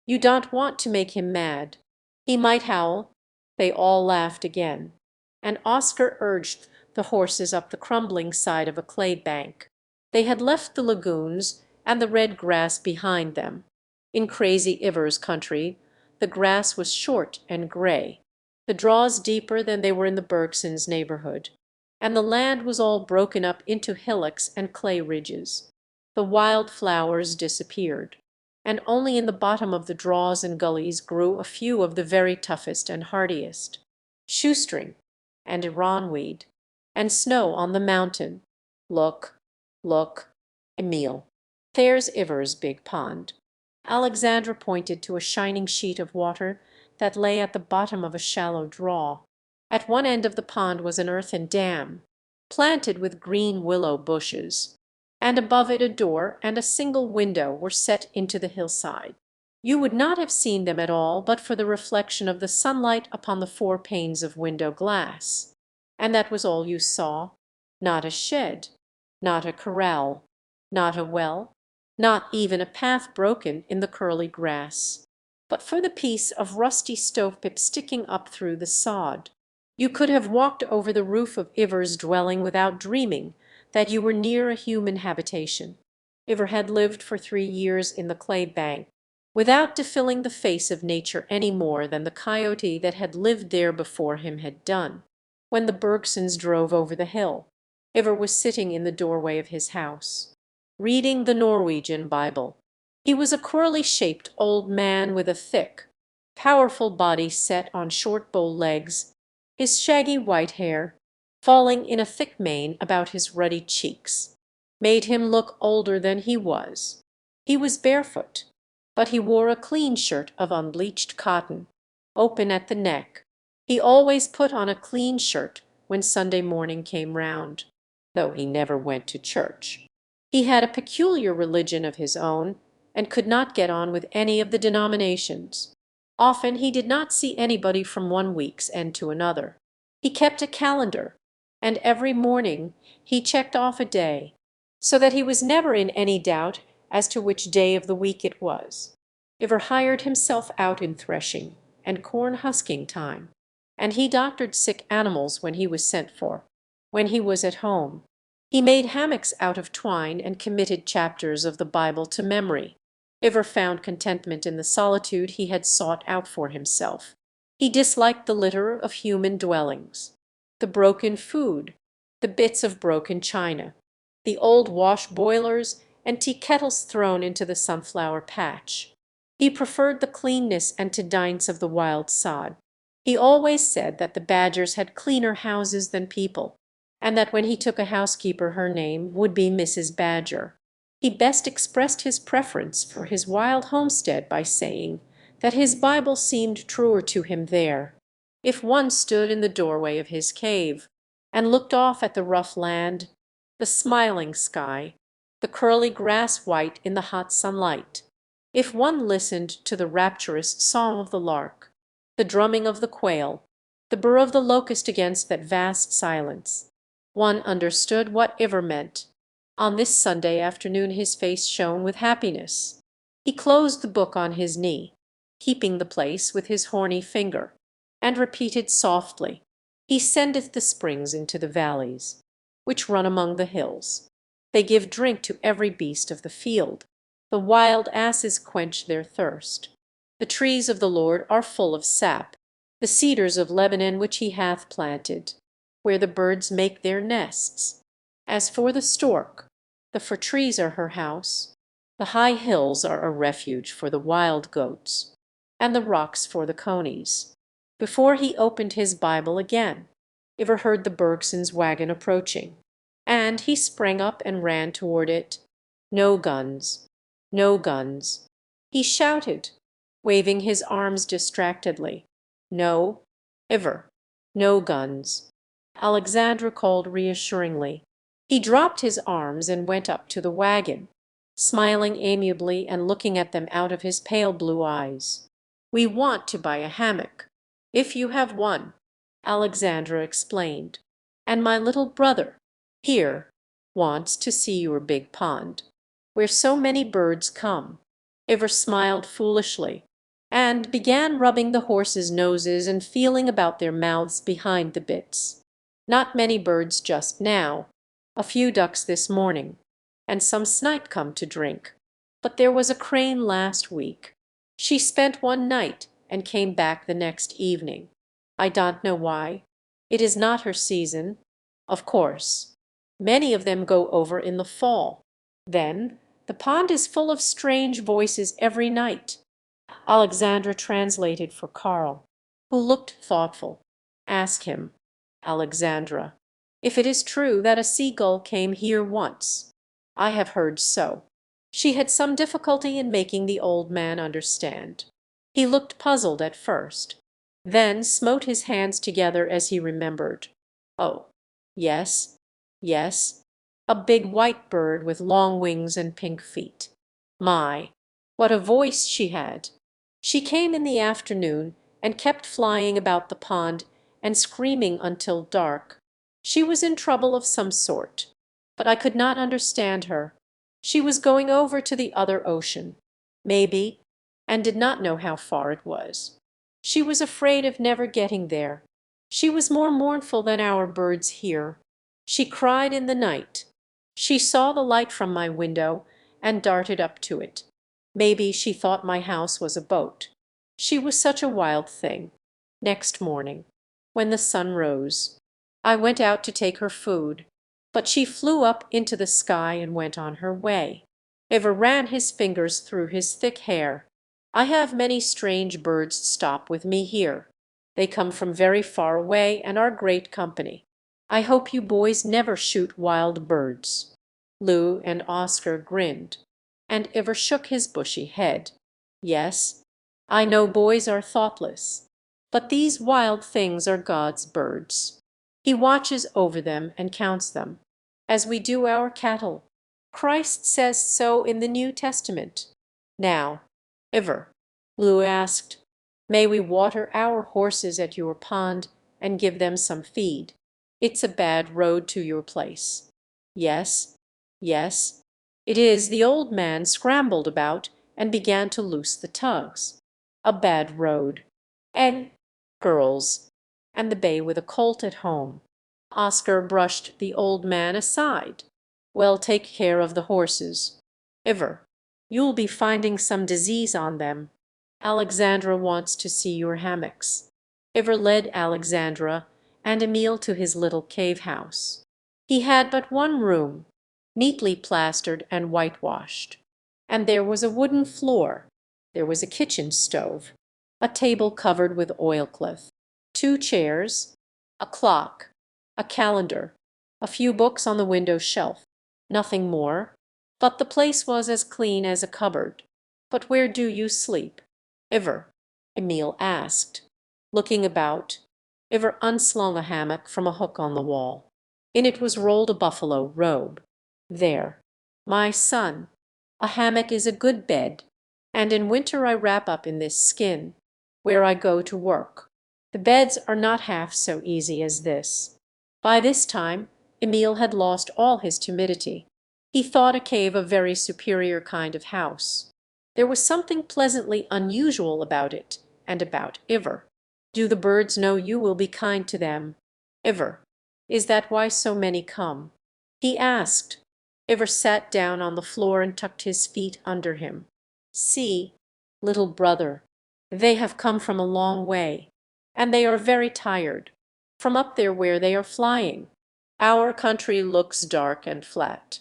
you don't want to make him mad. He might howl." They all laughed again, and Oscar urged the horses up the crumbling side of a clay bank. They had left the lagoons and the red grass behind them. In crazy Iver's country the grass was short and gray, the draws deeper than they were in the Bergsons' neighborhood, and the land was all broken up into hillocks and clay ridges. The wild flowers disappeared, and only in the bottom of the draws and gullies grew a few of the very toughest and hardiest. Shoestring and ironweed and snow on the mountain. Look, look, Emil. There's Iver's big pond. Alexandra pointed to a shining sheet of water that lay at the bottom of a shallow draw. At one end of the pond was an earthen dam, planted with green willow bushes, and above it a door and a single window were set into the hillside. You would not have seen them at all but for the reflection of the sunlight upon the 4 panes of window glass. And that was all you saw. Not a shed, not a corral, not a well, not even a path broken in the curly grass, but for the piece of rusty stove-pipe sticking up through the sod. You could have walked over the roof of Iver's dwelling without dreaming that you were near a human habitation. Iver had lived for 3 years in the clay bank, without defilling the face of nature any more than the coyote that had lived there before him had done. When the Bergsons drove over the hill, Iver was sitting in the doorway of his house, reading the Norwegian Bible. He was a curly-shaped old man with a thick, powerful body set on short bow legs, his shaggy white hair, falling in a thick mane about his ruddy cheeks, made him look older than he was. He was barefoot, but he wore a clean shirt of unbleached cotton, open at the neck. He always put on a clean shirt when Sunday morning came round, though he never went to church. He had a peculiar religion of his own, and could not get on with any of the denominations. Often he did not see anybody from one week's end to another. He kept a calendar, and every morning he checked off a day, so that he was never in any doubt as to which day of the week it was. Iver hired himself out in threshing and corn husking time, and he doctored sick animals when he was sent for. When he was at home, he made hammocks out of twine and committed chapters of the Bible to memory. Iver found contentment in the solitude he had sought out for himself. He disliked the litter of human dwellings, the broken food, the bits of broken china, the old wash boilers and tea kettles thrown into the sunflower patch. He preferred the cleanness and tedience of the wild sod. He always said that the Badgers had cleaner houses than people, and that when he took a housekeeper her name would be Mrs. Badger. He best expressed his preference for his wild homestead by saying that his Bible seemed truer to him there. If one stood in the doorway of his cave and looked off at the rough land, the smiling sky, the curly grass white in the hot sunlight, if one listened to the rapturous song of the lark, the drumming of the quail, the burr of the locust against that vast silence, One understood what Iver meant. On this Sunday afternoon his face shone with happiness. He closed the book on his knee, keeping the place with his horny finger, and repeated softly, "He sendeth the springs into the valleys, which run among the hills. They give drink to every beast of the field. The wild asses quench their thirst. The trees of the Lord are full of sap, the cedars of Lebanon which he hath planted, where the birds make their nests. As for the stork, the fir trees are her house, the high hills are a refuge for the wild goats, and the rocks for the conies." Before he opened his Bible again, Iver heard the Bergsons' wagon approaching, and he sprang up and ran toward it. No guns, no guns. He shouted, waving his arms distractedly. "No, Iver, no guns." Alexandra called reassuringly. He dropped his arms and went up to the wagon, smiling amiably and looking at them out of his pale blue eyes. "We want to buy a hammock, if you have one," Alexandra explained, "and my little brother here wants to see your big pond, where so many birds come." Iver smiled foolishly, and began rubbing the horses' noses and feeling about their mouths behind the bits. Not many birds just now, a few ducks this morning, and some snipe come to drink, but there was a crane last week. She spent one night and came back the next evening. I don't know why. It is not her season, of course. Many of them go over in the fall. Then the pond is full of strange voices every night. Alexandra translated for Karl, who looked thoughtful. "Ask him, Alexandra, if it is true that a seagull came here once. I have heard so." She had some difficulty in making the old man understand. He looked puzzled at first, then smote his hands together as he remembered. "Oh, yes, yes, a big white bird with long wings and pink feet. My, what a voice she had! She came in the afternoon and kept flying about the pond and screaming until dark. She was in trouble of some sort, but I could not understand her. She was going over to the other ocean, maybe, and did not know how far it was. She was afraid of never getting there. She was more mournful than our birds here. She cried in the night. She saw the light from my window and darted up to it. Maybe she thought my house was a boat. She was such a wild thing. Next morning, when the sun rose, I went out to take her food, but she flew up into the sky and went on her way." Iver ran his fingers through his thick hair. "I have many strange birds stop with me here. They come from very far away and are great company. I hope you boys never shoot wild birds." Lou and Oscar grinned, and Iver shook his bushy head. "Yes, I know boys are thoughtless, but these wild things are God's birds. He watches over them and counts them, as we do our cattle. Christ says so in the New Testament. Now, Iver," Lou asked, "may we water our horses at your pond and give them some feed? It's a bad road to your place." "Yes, yes, it is." The old man scrambled about and began to loose the tugs. "A bad road. And girls, and the bay with a colt at home." Oscar brushed the old man aside. "Well, take care of the horses. Iver, you'll be finding some disease on them. Alexandra wants to see your hammocks." Iver led Alexandra and Emil to his little cave house. He had but one room, neatly plastered and whitewashed, and there was a wooden floor. There was a kitchen stove, a table covered with oilcloth, two chairs, a clock, a calendar, a few books on the window shelf. Nothing more, but the place was as clean as a cupboard. "But where do you sleep, Iver?" Emil asked. Looking about, Iver unslung a hammock from a hook on the wall. In it was rolled a buffalo robe. "There, my son, a hammock is a good bed, and in winter I wrap up in this skin, where I go to work. The beds are not half so easy as this. By this time Emil had lost all his timidity. He thought a cave a very superior kind of house. There was something pleasantly unusual about it, and about Iver. Do the birds know you will be kind to them? Iver, is that why so many come? He asked. Iver sat down on the floor and tucked his feet under him. See, little brother, they have come from a long way, and they are very tired, from up there where they are flying. Our country looks dark and flat.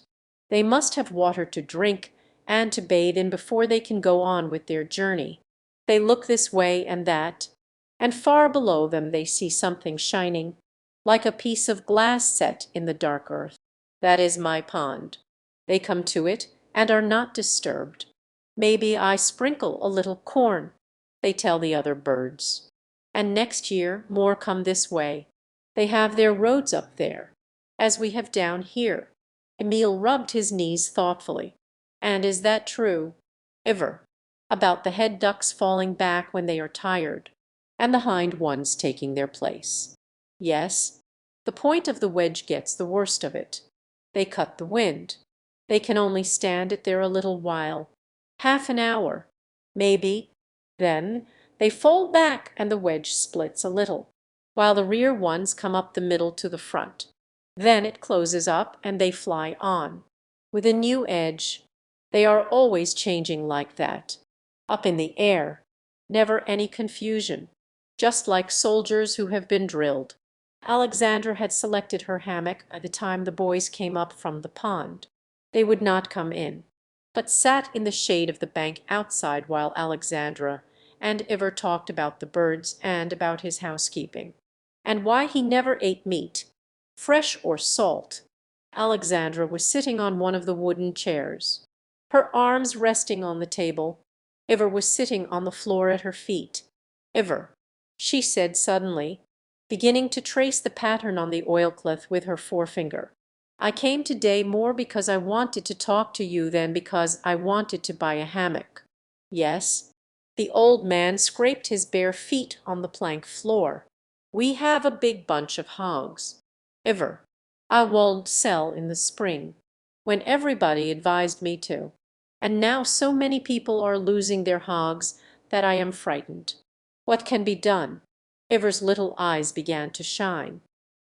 They must have water to drink and to bathe in before they can go on with their journey. They look this way and that, and far below them they see something shining, like a piece of glass set in the dark earth. That is my pond. They come to it and are not disturbed. Maybe I sprinkle a little corn, they tell the other birds. And next year more come this way. They have their roads up there, as we have down here. Emil rubbed his knees thoughtfully. And is that true, Iver, about the head ducks falling back when they are tired, and the hind ones taking their place? Yes, the point of the wedge gets the worst of it. They cut the wind. They can only stand it there a little while, half an hour, maybe. Then they fold back and the wedge splits a little, while the rear ones come up the middle to the front. Then it closes up and they fly on, with a new edge. They are always changing like that, up in the air, never any confusion, just like soldiers who have been drilled. Alexandra had selected her hammock by the time the boys came up from the pond. They would not come in, but sat in the shade of the bank outside while Alexandra and Iver talked about the birds and about his housekeeping, and why he never ate meat, fresh or salt. Alexandra was sitting on one of the wooden chairs, her arms resting on the table. Iver was sitting on the floor at her feet. Iver, she said suddenly, beginning to trace the pattern on the oilcloth with her forefinger, I came today more because I wanted to talk to you than because I wanted to buy a hammock. Yes, the old man scraped his bare feet on the plank floor. We have a big bunch of hogs, Iver. I won't sell in the spring, when everybody advised me to. And now so many people are losing their hogs that I am frightened. What can be done? Iver's little eyes began to shine.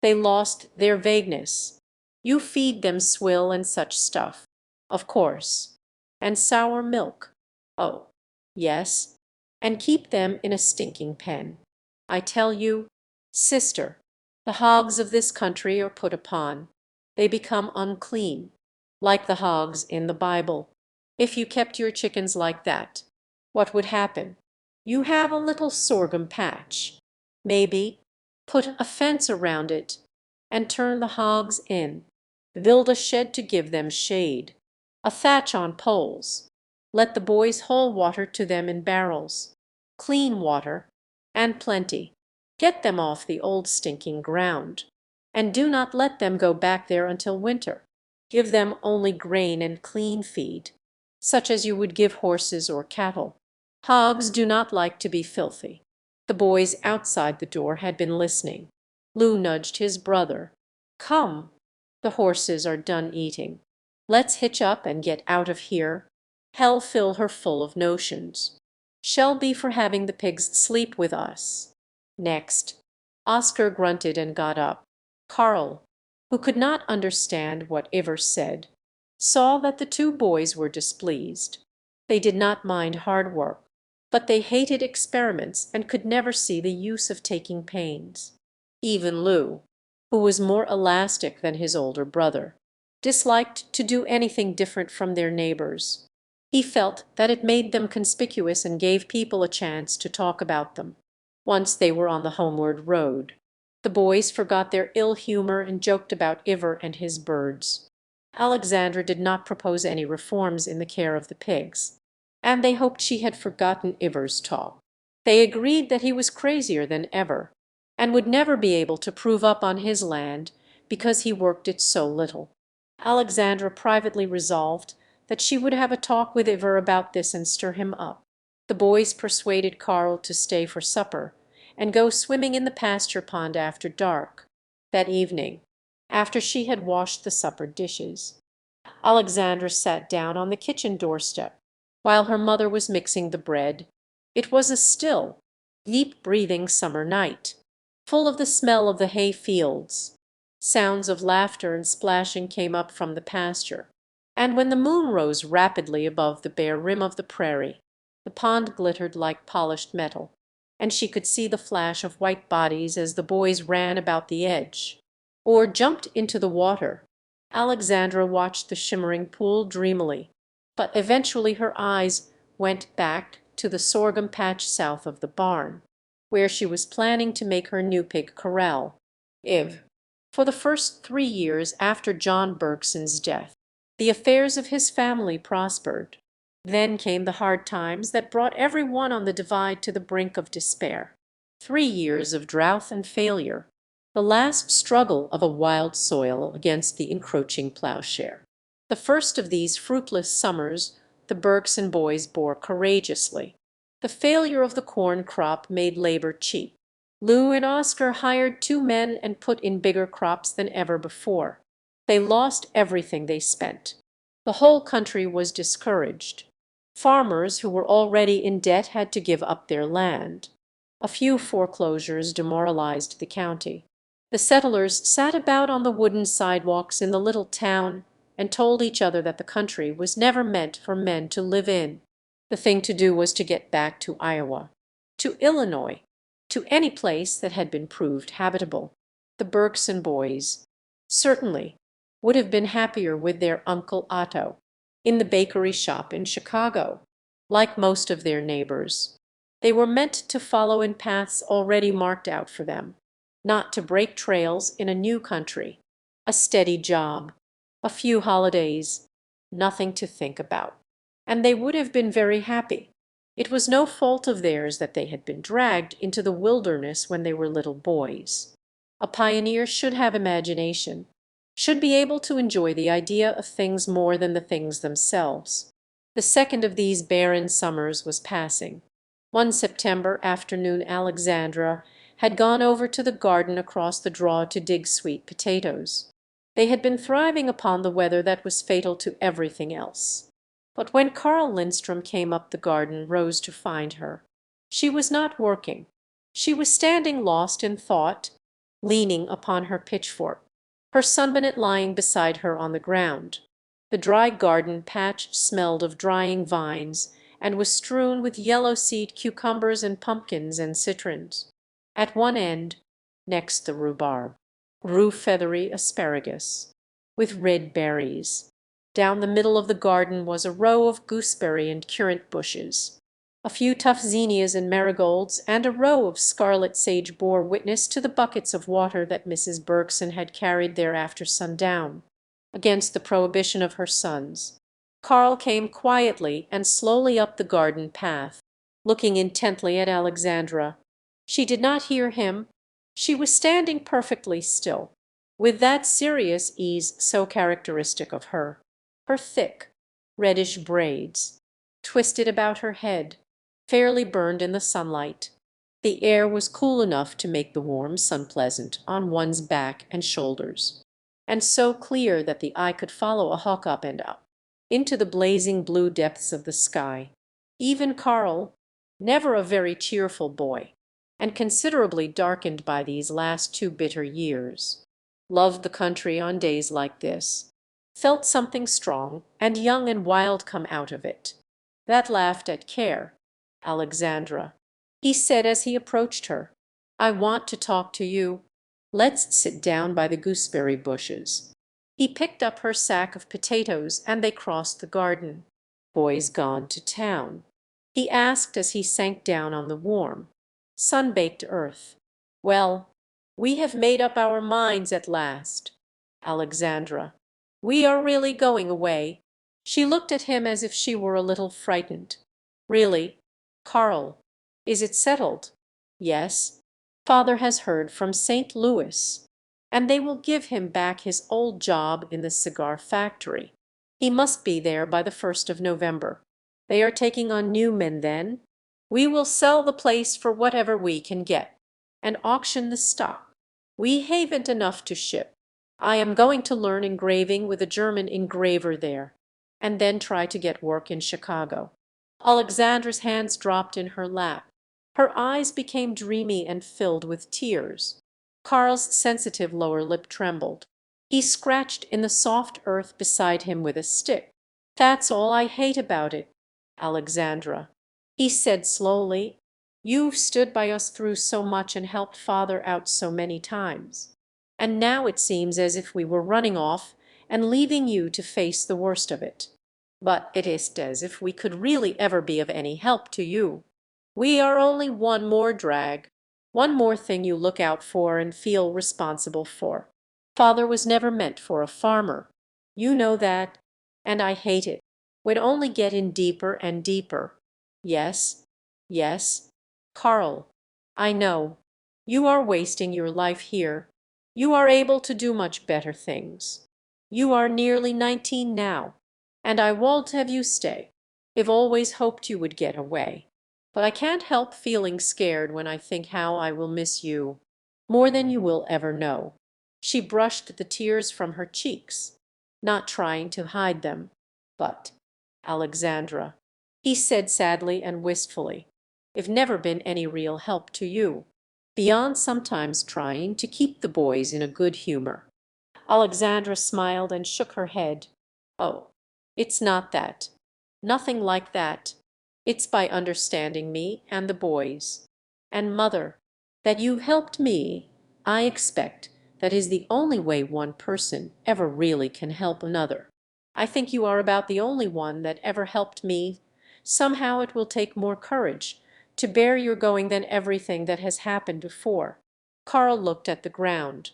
They lost their vagueness. You feed them swill and such stuff, of course, and sour milk. Oh, yes, and keep them in a stinking pen. I tell you, sister, the hogs of this country are put upon. They become unclean, like the hogs in the Bible. If you kept your chickens like that, what would happen? You have a little sorghum patch. Maybe put a fence around it and turn the hogs in. Build a shed to give them shade, a thatch on poles. Let the boys haul water to them in barrels, clean water, and plenty. Get them off the old stinking ground, and do not let them go back there until winter. Give them only grain and clean feed, such as you would give horses or cattle. Hogs do not like to be filthy. The boys outside the door had been listening. Lou nudged his brother. Come, the horses are done eating. Let's hitch up and get out of here. Hell fill her full of notions. Shall be for having the pigs sleep with us. Next, Oscar grunted and got up. Karl, who could not understand what Iver said, saw that the two boys were displeased. They did not mind hard work, but they hated experiments and could never see the use of taking pains. Even Lou, who was more elastic than his older brother, disliked to do anything different from their neighbors. He felt that it made them conspicuous and gave people a chance to talk about them. Once they were on the homeward road, the boys forgot their ill humor and joked about Iver and his birds. Alexandra did not propose any reforms in the care of the pigs, and they hoped she had forgotten Iver's talk. They agreed that he was crazier than ever, and would never be able to prove up on his land because he worked it so little. Alexandra privately resolved that she would have a talk with Iver about this and stir him up. The boys persuaded Karl to stay for supper and go swimming in the pasture pond after dark. That evening after she had washed the supper dishes. Alexandra sat down on the kitchen doorstep while her mother was mixing the bread. It was a still, deep-breathing summer night, full of the smell of the hay fields. Sounds of laughter and splashing came up from the pasture, and when the moon rose rapidly above the bare rim of the prairie, the pond glittered like polished metal, and she could see the flash of white bodies as the boys ran about the edge, or jumped into the water. Alexandra watched the shimmering pool dreamily, but eventually her eyes went back to the sorghum patch south of the barn, where she was planning to make her new pig corral. For the first 3 years after John Bergson's death, the affairs of his family prospered. Then came the hard times that brought every one on the Divide to the brink of despair. 3 years of drought and failure, the last struggle of a wild soil against the encroaching plowshare. The first of these fruitless summers the Bergson boys bore courageously. The failure of the corn crop made labor cheap. Lou and Oscar hired 2 men and put in bigger crops than ever before. They lost everything they spent. The whole country was discouraged. Farmers who were already in debt had to give up their land. A few foreclosures demoralized the county. The settlers sat about on the wooden sidewalks in the little town and told each other that the country was never meant for men to live in. The thing to do was to get back to Iowa, to Illinois, to any place that had been proved habitable. The Bergson boys, certainly, would have been happier with their Uncle Otto, in the bakery shop in Chicago, like most of their neighbors. They were meant to follow in paths already marked out for them, not to break trails in a new country. A steady job, a few holidays, nothing to think about. And they would have been very happy. It was no fault of theirs that they had been dragged into the wilderness when they were little boys. A pioneer should have imagination, should be able to enjoy the idea of things more than the things themselves. The second of these barren summers was passing. One September afternoon Alexandra had gone over to the garden across the draw to dig sweet potatoes. They had been thriving upon the weather that was fatal to everything else. But when Carl Lindstrom came up the garden rows to find her, she was not working. She was standing lost in thought, leaning upon her pitchfork, her sunbonnet lying beside her on the ground. The dry garden patch smelled of drying vines, and was strewn with yellow-seed cucumbers and pumpkins and citrons. At one end, next the rhubarb, grew feathery asparagus, with red berries. Down the middle of the garden was a row of gooseberry and currant bushes. A few tough zinnias and marigolds and a row of scarlet sage bore witness to the buckets of water that Mrs. Bergson had carried there after sundown, against the prohibition of her sons. Carl came quietly and slowly up the garden path, looking intently at Alexandra. She did not hear him. She was standing perfectly still, with that serious ease so characteristic of her. Her thick, reddish braids, twisted about her head, fairly burned in the sunlight. The air was cool enough to make the warm sun pleasant on one's back and shoulders, and so clear that the eye could follow a hawk up and up, into the blazing blue depths of the sky. Even Carl, never a very cheerful boy, and considerably darkened by these last 2 bitter years, loved the country on days like this, felt something strong and young and wild come out of it. That laughed at care. Alexandra, he said as he approached her, I want to talk to you. Let's sit down by the gooseberry bushes. He picked up her sack of potatoes and they crossed the garden. Boys gone to town? He asked as he sank down on the warm, sun-baked earth. Well, we have made up our minds at last. Alexandra, we are really going away. She looked at him as if she were a little frightened. Really, Carl, is it settled? Yes. Father has heard from St. Louis, and they will give him back his old job in the cigar factory. He must be there by the 1st of November. They are taking on new men then. We will sell the place for whatever we can get, and auction the stock. We haven't enough to ship. I am going to learn engraving with a German engraver there, and then try to get work in Chicago." Alexandra's hands dropped in her lap. Her eyes became dreamy and filled with tears. Karl's sensitive lower lip trembled. He scratched in the soft earth beside him with a stick. "That's all I hate about it, Alexandra," he said slowly. "You've stood by us through so much and helped father out so many times. And now it seems as if we were running off and leaving you to face the worst of it. But it isn't as if we could really ever be of any help to you. We are only one more drag, one more thing you look out for and feel responsible for. Father was never meant for a farmer. You know that, and I hate it. We'd only get in deeper and deeper. Yes, yes, Karl, I know. You are wasting your life here. You are able to do much better things. You are nearly 19 now, and I won't have you stay. I've always hoped you would get away. But I can't help feeling scared when I think how I will miss you, more than you will ever know." She brushed the tears from her cheeks, not trying to hide them. "But, Alexandra," he said sadly and wistfully, "I've never been any real help to you, beyond sometimes trying to keep the boys in a good humor." Alexandra smiled and shook her head. "Oh, it's not that. Nothing like that. It's by understanding me and the boys. And mother, that you helped me, I expect that is the only way one person ever really can help another. I think you are about the only one that ever helped me. Somehow it will take more courage to bear your going than everything that has happened before." Karl looked at the ground.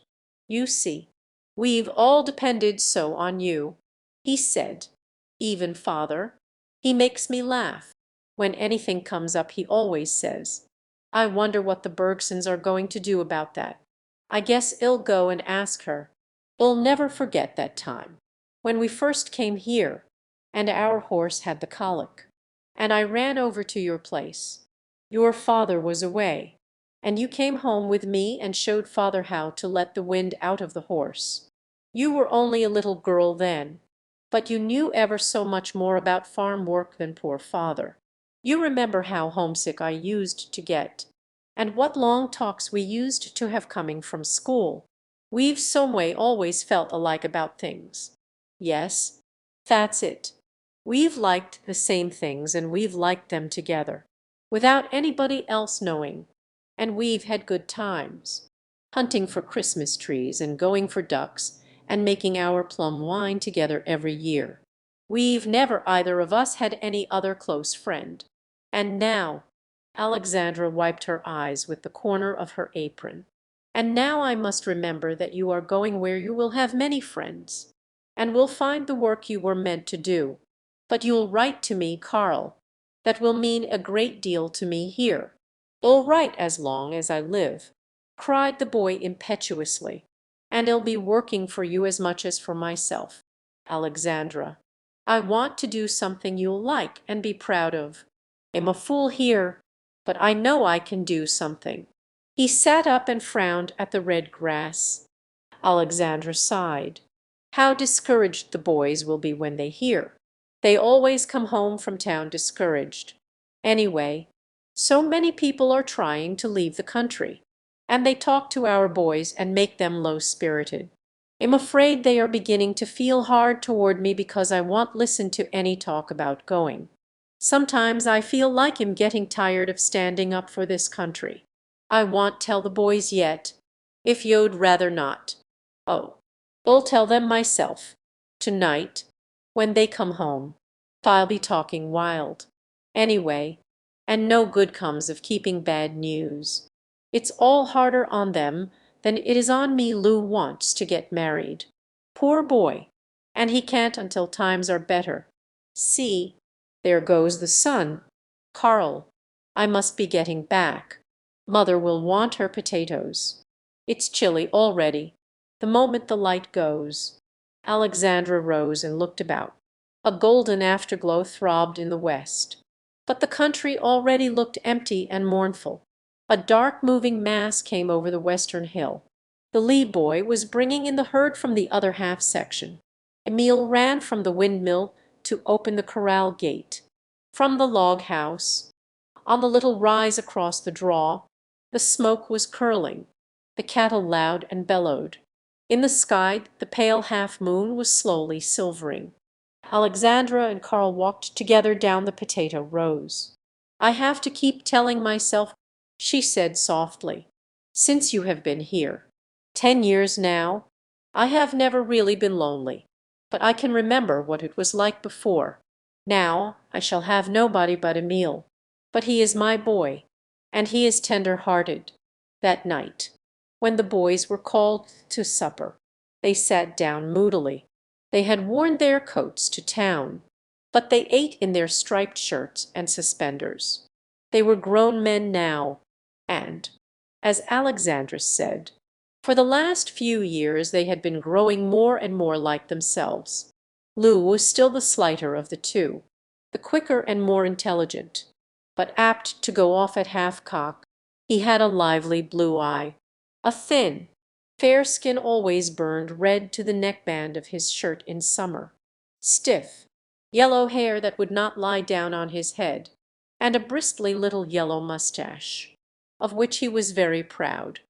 "You see, we've all depended so on you," he said. "Even father. He makes me laugh. When anything comes up he always says, 'I wonder what the Bergsons are going to do about that.' I guess I'll go and ask her. I'll never forget that time, when we first came here, and our horse had the colic, and I ran over to your place. Your father was away, and you came home with me and showed father how to let the wind out of the horse. You were only a little girl then, but you knew ever so much more about farm work than poor father. You remember how homesick I used to get, and what long talks we used to have coming from school. We've some way always felt alike about things. Yes, that's it. We've liked the same things and we've liked them together, without anybody else knowing. And we've had good times, hunting for Christmas trees and going for ducks and making our plum wine together every year. We've never either of us had any other close friend. And now," Alexandra wiped her eyes with the corner of her apron, "and now I must remember that you are going where you will have many friends, and will find the work you were meant to do. But you'll write to me, Karl. That will mean a great deal to me here. I'll write as long as I live," cried the boy impetuously, "and I'll be working for you as much as for myself, Alexandra. I want to do something you'll like and be proud of. I'm a fool here, but I know I can do something." He sat up and frowned at the red grass. Alexandra sighed. How discouraged the boys will be when they hear. They always come home from town discouraged. Anyway, so many people are trying to leave the country, and they talk to our boys and make them low-spirited. I'm afraid they are beginning to feel hard toward me because I won't listen to any talk about going. Sometimes I feel like I'm getting tired of standing up for this country. I won't tell the boys yet, if you'd rather not. Oh, I'll tell them myself, tonight, when they come home. I'll be talking wild, anyway, and no good comes of keeping bad news. It's all harder on them than it is on me. Lou wants to get married. Poor boy, and he can't until times are better. See, there goes the sun. Karl, I must be getting back. Mother will want her potatoes. It's chilly already, the moment the light goes." Alexandra rose and looked about. A golden afterglow throbbed in the west, but the country already looked empty and mournful. A dark moving mass came over the western hill. The Lee boy was bringing in the herd from the other half section. Emil ran from the windmill to open the corral gate. From the log house, on the little rise across the draw, the smoke was curling. The cattle loud and bellowed. In the sky the pale half-moon was slowly silvering. Alexandra and Karl walked together down the potato rows. "I have to keep telling myself," she said softly, "since you have been here. 10 years now. I have never really been lonely, but I can remember what it was like before. Now I shall have nobody but Emil. But he is my boy, and he is tender-hearted." That night, when the boys were called to supper, they sat down moodily. They had worn their coats to town, but they ate in their striped shirts and suspenders. They were grown men now, and, as Alexandra said, for the last few years they had been growing more and more like themselves. Lou was still the slighter of the two, the quicker and more intelligent, but apt to go off at half-cock. He had a lively blue eye, a thin, fair skin always burned red to the neckband of his shirt in summer, stiff, yellow hair that would not lie down on his head, and a bristly little yellow mustache, of which he was very proud.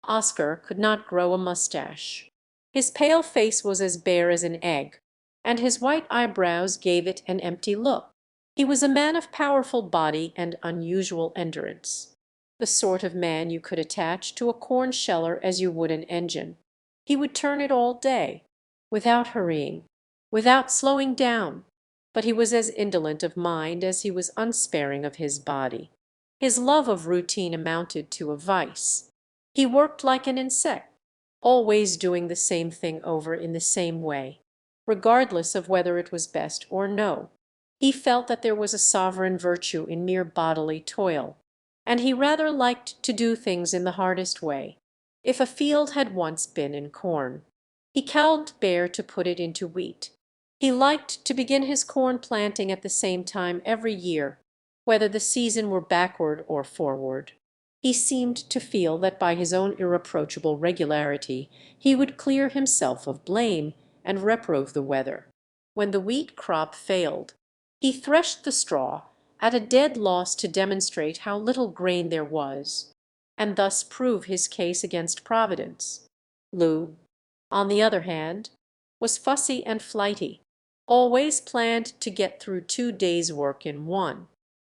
Oscar could not grow a mustache. His pale face was as bare as an egg, and his white eyebrows gave it an empty look. He was a man of powerful body and unusual endurance, the sort of man you could attach to a corn sheller as you would an engine. He would turn it all day, without hurrying, without slowing down, but he was as indolent of mind as he was unsparing of his body. His love of routine amounted to a vice. He worked like an insect, always doing the same thing over in the same way, regardless of whether it was best or no. He felt that there was a sovereign virtue in mere bodily toil, and he rather liked to do things in the hardest way. If a field had once been in corn, he can't bear to put it into wheat. He liked to begin his corn planting at the same time every year, whether the season were backward or forward. He seemed to feel that by his own irreproachable regularity he would clear himself of blame and reprove the weather. When the wheat crop failed, he threshed the straw at a dead loss to demonstrate how little grain there was, and thus prove his case against Providence. Lou, on the other hand, was fussy and flighty, always planned to get through 2 days' work in one,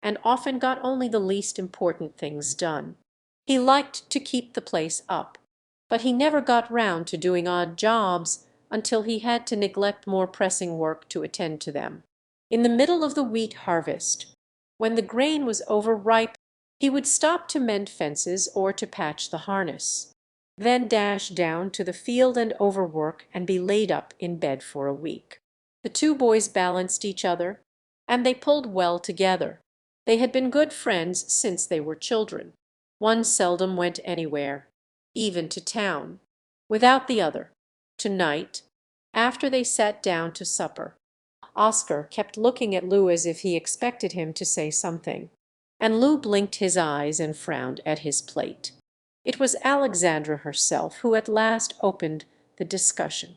and often got only the least important things done. He liked to keep the place up, but he never got round to doing odd jobs until he had to neglect more pressing work to attend to them. In the middle of the wheat harvest, when the grain was overripe, he would stop to mend fences or to patch the harness, then dash down to the field and overwork and be laid up in bed for a week. The two boys balanced each other, and they pulled well together. They had been good friends since they were children. One seldom went anywhere, even to town, without the other. To-night, after they sat down to supper, Oscar kept looking at Lou as if he expected him to say something, and Lou blinked his eyes and frowned at his plate. It was Alexandra herself who at last opened the discussion.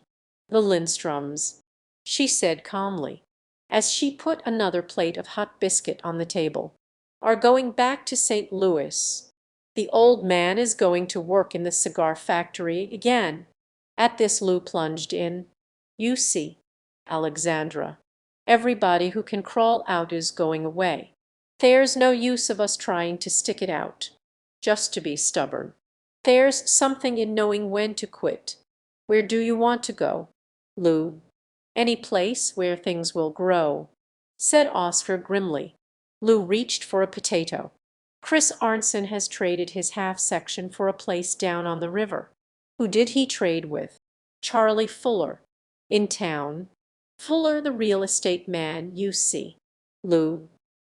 "The Lindstroms," she said calmly, as she put another plate of hot biscuit on the table, "are going back to St. Louis. The old man is going to work in the cigar factory again." At this Lou plunged in. "You see, Alexandra, everybody who can crawl out is going away. There's no use of us trying to stick it out, just to be stubborn. There's something in knowing when to quit. Where do you want to go, Lou?" "Any place where things will grow," said Oscar grimly. Lou reached for a potato. "Chris Arnson has traded his half-section for a place down on the river." "Who did he trade with?" "Charlie Fuller, in town. Fuller, the real estate man, you see, Lou.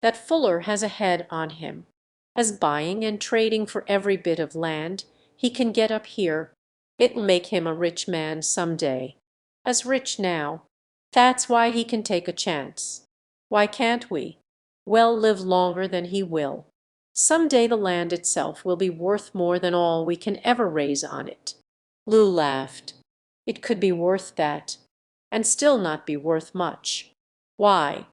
That Fuller has a head on him, as buying and trading for every bit of land he can get up here. It'll make him a rich man some day. As rich now. That's why he can take a chance. Why can't we? Well, live longer than he will. Some day the land itself will be worth more than all we can ever raise on it. Lou laughed. It could be worth that, and still not be worth much. Why,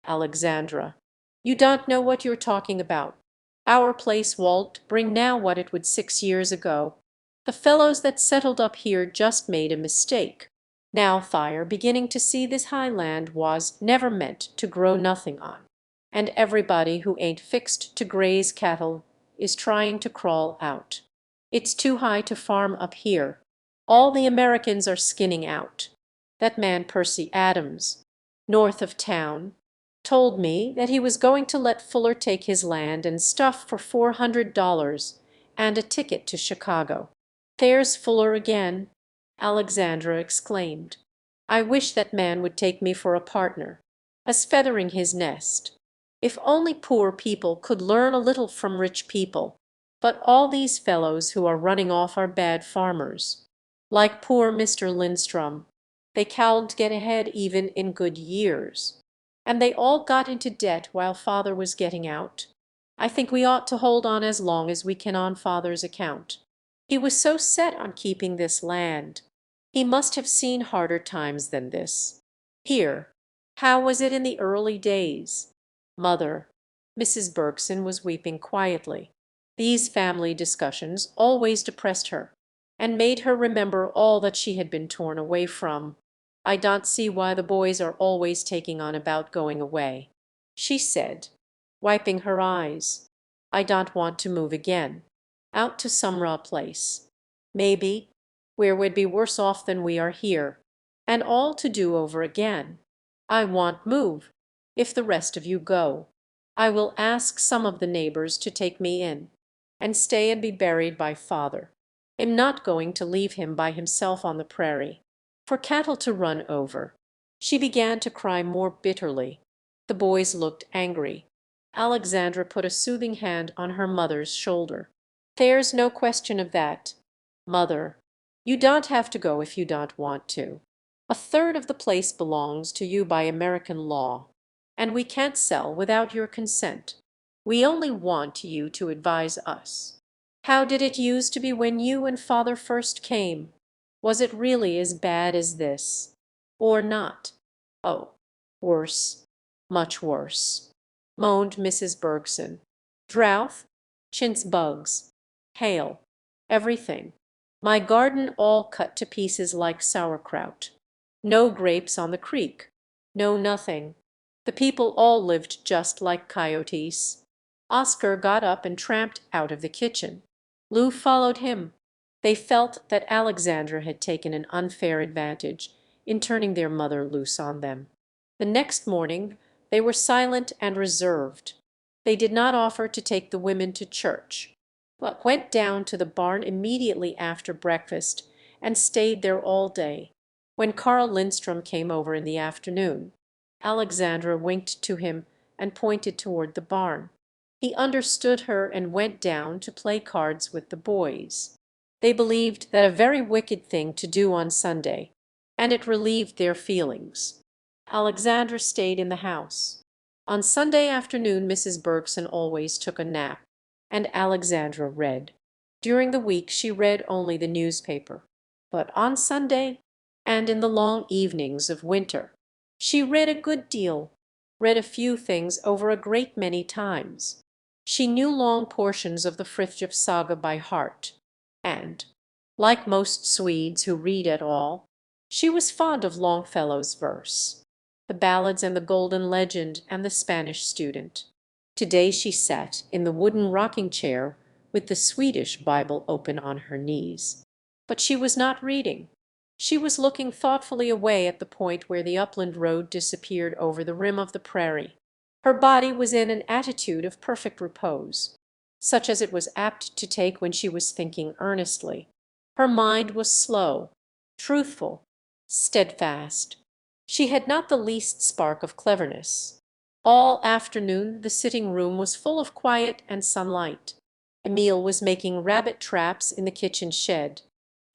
Alexandra, you don't know what you're talking about. Our place won't bring now what it would 6 years ago. The fellows that settled up here just made a mistake. Now they're beginning to see this high land was never meant to grow nothing on, and everybody who ain't fixed to graze cattle is trying to crawl out. It's too high to farm up here. All the Americans are skinning out. That man Percy Adams, north of town, told me that he was going to let Fuller take his land and stuff for $400 and a ticket to Chicago. There's Fuller again, Alexandra exclaimed. I wish that man would take me for a partner, as feathering his nest. If only poor people could learn a little from rich people. But all these fellows who are running off are bad farmers. Like poor Mr. Lindstrom, they can't get ahead even in good years. And they all got into debt while father was getting out. I think we ought to hold on as long as we can on father's account. He was so set on keeping this land. He must have seen harder times than this. Here, how was it in the early days? Mother, Mrs. Bergson was weeping quietly. These family discussions always depressed her, and made her remember all that she had been torn away from. I don't see why the boys are always taking on about going away, she said, wiping her eyes. I don't want to move again, out to some raw place, maybe, where we'd be worse off than we are here, and all to do over again. I want move, if the rest of you go. I will ask some of the neighbors to take me in, and stay and be buried by father. I'm not going to leave him by himself on the prairie, for cattle to run over. She began to cry more bitterly. The boys looked angry. Alexandra put a soothing hand on her mother's shoulder. There's no question of that, mother. You don't have to go if you don't want to. A third of the place belongs to you by American law, and we can't sell without your consent. We only want you to advise us. How did it used to be when you and father first came? Was it really as bad as this? Or not? Oh, worse, much worse, moaned Mrs. Bergson. Drought, chintz bugs, hail, everything. My garden all cut to pieces like sauerkraut. No grapes on the creek. No nothing. The people all lived just like coyotes. Oscar got up and tramped out of the kitchen. Lou followed him. They felt that Alexandra had taken an unfair advantage in turning their mother loose on them. The next morning they were silent and reserved. They did not offer to take the women to church, but went down to the barn immediately after breakfast and stayed there all day. When Carl Lindstrom came over in the afternoon, Alexandra winked to him and pointed toward the barn. He understood her and went down to play cards with the boys. They believed that a very wicked thing to do on Sunday, and it relieved their feelings. Alexandra stayed in the house. On Sunday afternoon Mrs. Bergson always took a nap, and Alexandra read. During the week she read only the newspaper, but on Sunday, and in the long evenings of winter, she read a good deal, read a few things over a great many times. She knew long portions of the Fritjof saga by heart, and, like most Swedes who read at all, she was fond of Longfellow's verse, the ballads and the Golden Legend and the Spanish Student. Today she sat in the wooden rocking chair with the Swedish Bible open on her knees. But she was not reading. She was looking thoughtfully away at the point where the upland road disappeared over the rim of the prairie. Her body was in an attitude of perfect repose, such as it was apt to take when she was thinking earnestly. Her mind was slow, truthful, steadfast. She had not the least spark of cleverness. All afternoon the sitting-room was full of quiet and sunlight. Emil was making rabbit traps in the kitchen shed.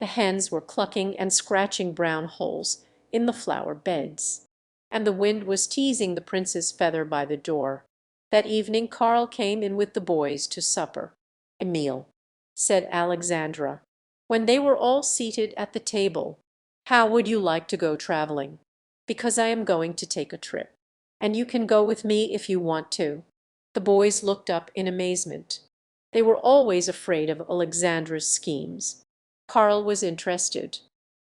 The hens were clucking and scratching brown holes in the flower beds, and the wind was teasing the prince's feather by the door. That evening Karl came in with the boys to supper. "Emil," said Alexandra, When they were all seated at the table, "How would you like to go traveling? Because I am going to take a trip, and you can go with me if you want to." The boys looked up in amazement. They were always afraid of Alexandra's schemes. Karl was interested.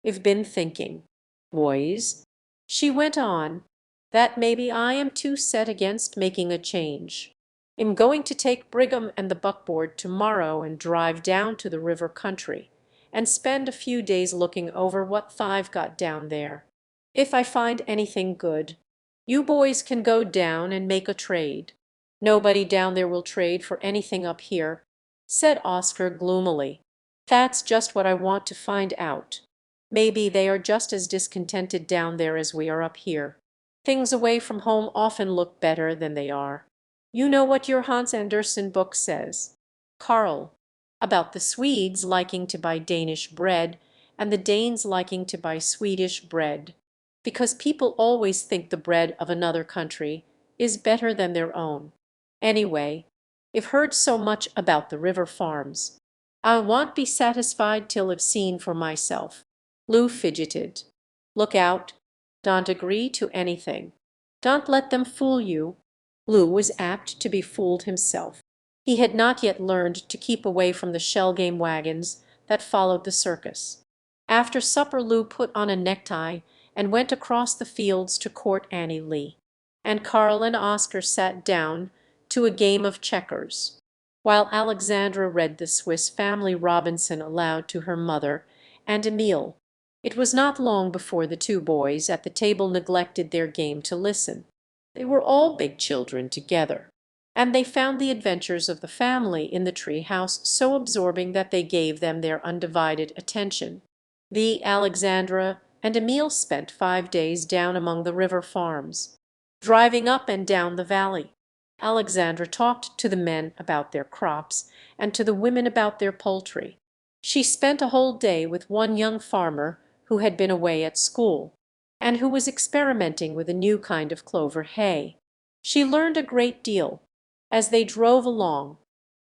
"I've been thinking, boys," she went on, "that maybe I am too set against making a change. I'm going to take Brigham and the buckboard to-morrow and drive down to the river country and spend a few days looking over what I've got down there. If I find anything good, you boys can go down and make a trade." "Nobody down there will trade for anything up here," said Oscar gloomily. "That's just what I want to find out. Maybe they are just as discontented down there as we are up here. Things away from home often look better than they are. You know what your Hans Andersen book says, Karl, about the Swedes liking to buy Danish bread and the Danes liking to buy Swedish bread, because people always think the bread of another country is better than their own. Anyway, I've heard so much about the river farms. I won't be satisfied till I've seen for myself." Lou fidgeted. "Look out. Don't agree to anything. Don't let them fool you." Lou was apt to be fooled himself. He had not yet learned to keep away from the shell game wagons that followed the circus. After supper Lou put on a necktie and went across the fields to court Annie Lee, and Karl and Oscar sat down to a game of checkers, while Alexandra read the Swiss Family Robinson aloud to her mother and Emile. It was not long before the two boys at the table neglected their game to listen. They were all big children together, and they found the adventures of the family in the tree house so absorbing that they gave them their undivided attention. Alexandra and Emile spent 5 days down among the river farms, driving up and down the valley. Alexandra talked to the men about their crops and to the women about their poultry. She spent a whole day with one young farmer who had been away at school, and who was experimenting with a new kind of clover hay. She learned a great deal. As they drove along,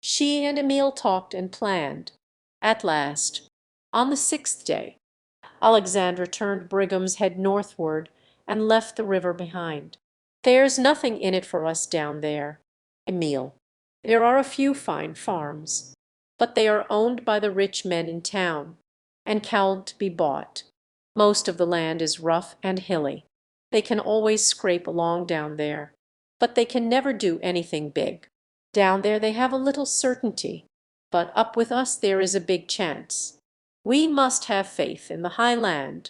she and Emile talked and planned. At last, on the 6th day, Alexandra turned Brigham's head northward and left the river behind. "There's nothing in it for us down there, Emile. There are a few fine farms, but they are owned by the rich men in town, and can't be bought. Most of the land is rough and hilly. They can always scrape along down there, but they can never do anything big. Down there they have a little certainty, but up with us there is a big chance. We must have faith in the high land,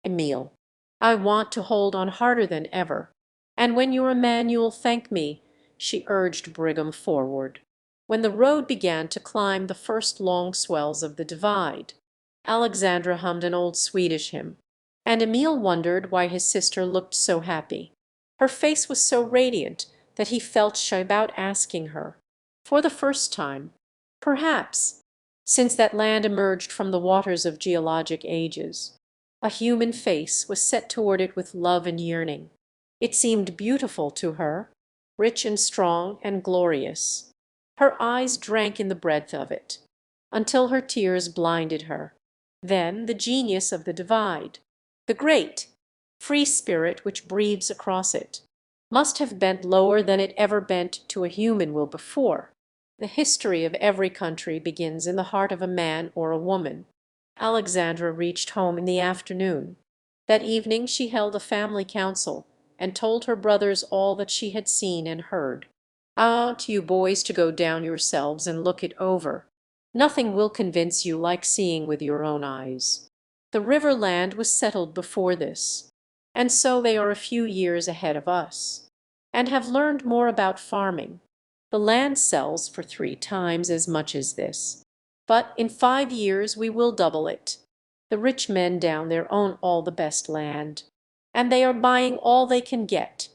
Emile. I want to hold on harder than ever. And when you're a man you'll thank me," she urged Brigham forward. When the road began to climb the first long swells of the divide, Alexandra hummed an old Swedish hymn, and Emile wondered why his sister looked so happy. Her face was so radiant that he felt shy about asking her, for the first time, perhaps, since that land emerged from the waters of geologic ages. A human face was set toward it with love and yearning. It seemed beautiful to her, rich and strong and glorious. Her eyes drank in the breadth of it, until her tears blinded her. Then the genius of the divide, the great, free spirit which breathes across it, must have bent lower than it ever bent to a human will before. The history of every country begins in the heart of a man or a woman. Alexandra reached home in the afternoon. That evening she held a family council, and told her brothers all that she had seen and heard. "I want you boys to go down yourselves and look it over. Nothing will convince you like seeing with your own eyes. The river land was settled before this, and so they are a few years ahead of us, and have learned more about farming. The land sells for 3 times as much as this, but in 5 years we will double it. The rich men down there own all the best land, and they are buying all they can get.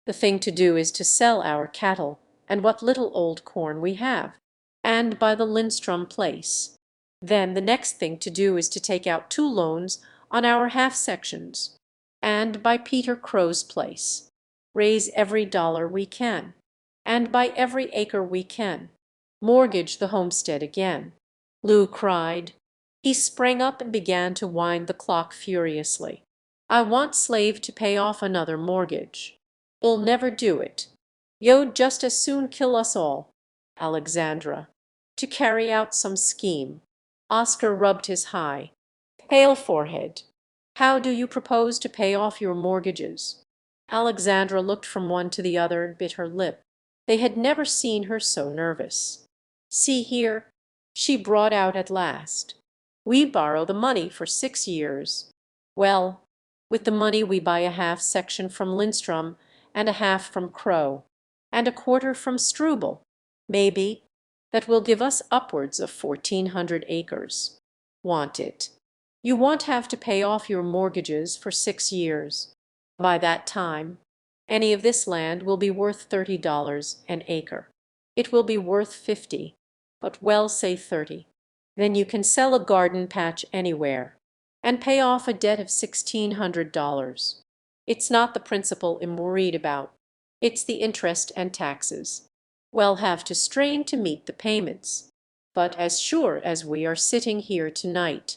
The thing to do is to sell our cattle and what little old corn we have, and buy the Lindstrom place. Then the next thing to do is to take out 2 loans on our half sections, and buy Peter Crow's place. Raise every dollar we can, and buy every acre we can. Mortgage the homestead again." Lou cried, He sprang up and began to wind the clock furiously. "I want Slave to pay off another mortgage. 'Ull never do it. Yo'd just as soon kill us all, Alexandra, to carry out some scheme." Oscar rubbed his high, pale forehead. "How do you propose to pay off your mortgages?" Alexandra looked from one to the other and bit her lip. They had never seen her so nervous. "See here," she brought out at last. "We borrow the money for 6 years. Well, with the money we buy a half section from Lindstrom and a half from Crow, and a quarter from Struble, maybe. That will give us upwards of 1,400 acres. Want it. You won't have to pay off your mortgages for 6 years. By that time, any of this land will be worth $30 an acre. It will be worth 50, but well say 30. Then you can sell a garden patch anywhere, and pay off a debt of $1,600. It's not the principal I'm worried about. It's the interest and taxes. We'll have to strain to meet the payments. But as sure as we are sitting here tonight,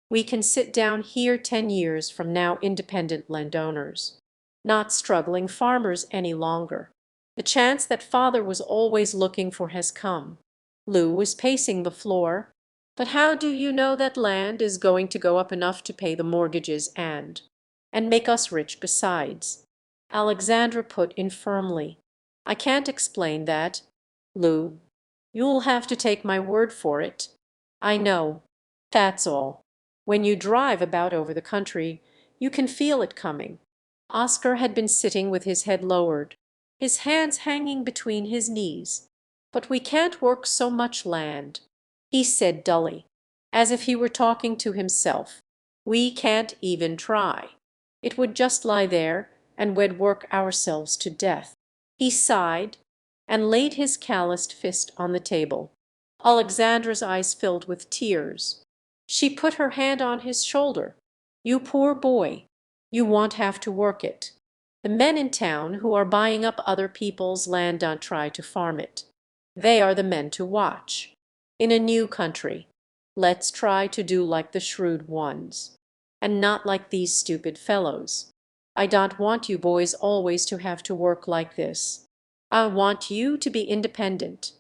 we can sit down here 10 years from now independent landowners, not struggling farmers any longer. The chance that father was always looking for has come." Lou was pacing the floor. "But how do you know that land is going to go up enough to pay the mortgages and make us rich besides?" Alexandra put in firmly. "I can't explain that, Lou. You'll have to take my word for it. I know. That's all. When you drive about over the country, you can feel it coming." Oscar had been sitting with his head lowered, his hands hanging between his knees. "But we can't work so much land," he said dully, as if he were talking to himself. "We can't even try. It would just lie there, and we'd work ourselves to death." He sighed, and laid his calloused fist on the table. Alexandra's eyes filled with tears. She put her hand on his shoulder. "You poor boy, you won't have to work it. The men in town who are buying up other people's land don't try to farm it. They are the men to watch. In a new country, let's try to do like the shrewd ones, and not like these stupid fellows. I don't want you boys always to have to work like this. I want you to be independent,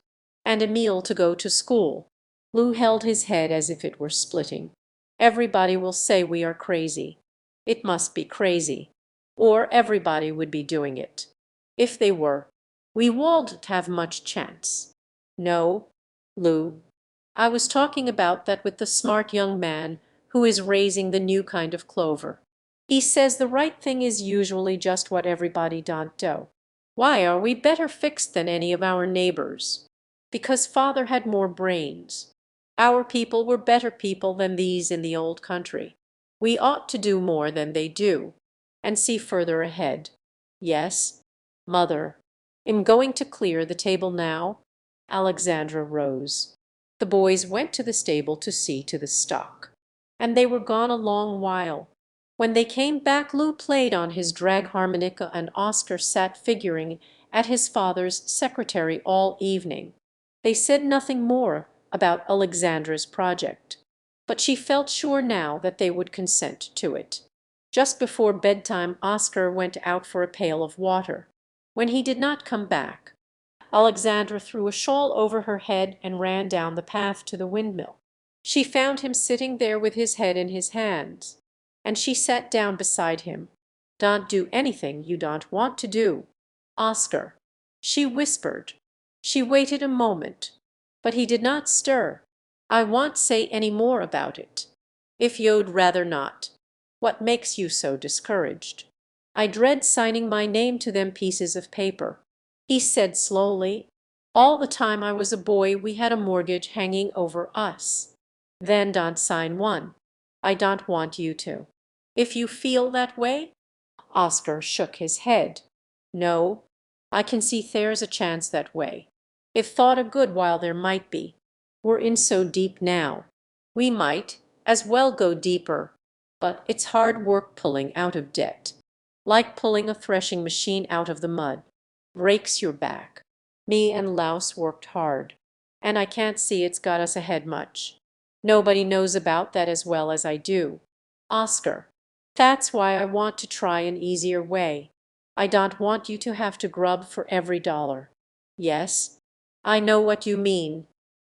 and Emil to go to school." Lou held his head as if it were splitting. "Everybody will say we are crazy. It must be crazy, or everybody would be doing it. If they were, we won't have much chance. No, Lou, I was talking about that with the smart young man who is raising the new kind of clover. He says the right thing is usually just what everybody don't do. Why are we better fixed than any of our neighbors? Because father had more brains. Our people were better people than these in the old country. We ought to do more than they do, and see further ahead. Yes, mother, I'm going to clear the table now." Alexandra rose. The boys went to the stable to see to the stock, and they were gone a long while. When they came back, Lou played on his drag harmonica and Oscar sat figuring at his father's secretary all evening. They said nothing more about Alexandra's project, but she felt sure now that they would consent to it. Just before bedtime Oscar went out for a pail of water. When he did not come back, Alexandra threw a shawl over her head and ran down the path to the windmill. She found him sitting there with his head in his hands, and she sat down beside him. "Don't do anything you don't want to do, Oscar," she whispered. She waited a moment, but he did not stir. "I won't say any more about it, if you'd rather not. What makes you so discouraged?" "I dread signing my name to them pieces of paper," he said slowly. "All the time I was a boy we had a mortgage hanging over us. Then don't sign one. I don't want you to. If you feel that way?" Oscar shook his head. "No, I can see there's a chance that way. If thought a good while there might be. We're in so deep now. We might as well go deeper. But it's hard work pulling out of debt. Like pulling a threshing machine out of the mud. Breaks your back. Me and Louse worked hard, and I can't see it's got us ahead much. Nobody knows about that as well as I do. Oscar. That's why I want to try an easier way. I don't want you to have to grub for every dollar. Yes, I know what you mean.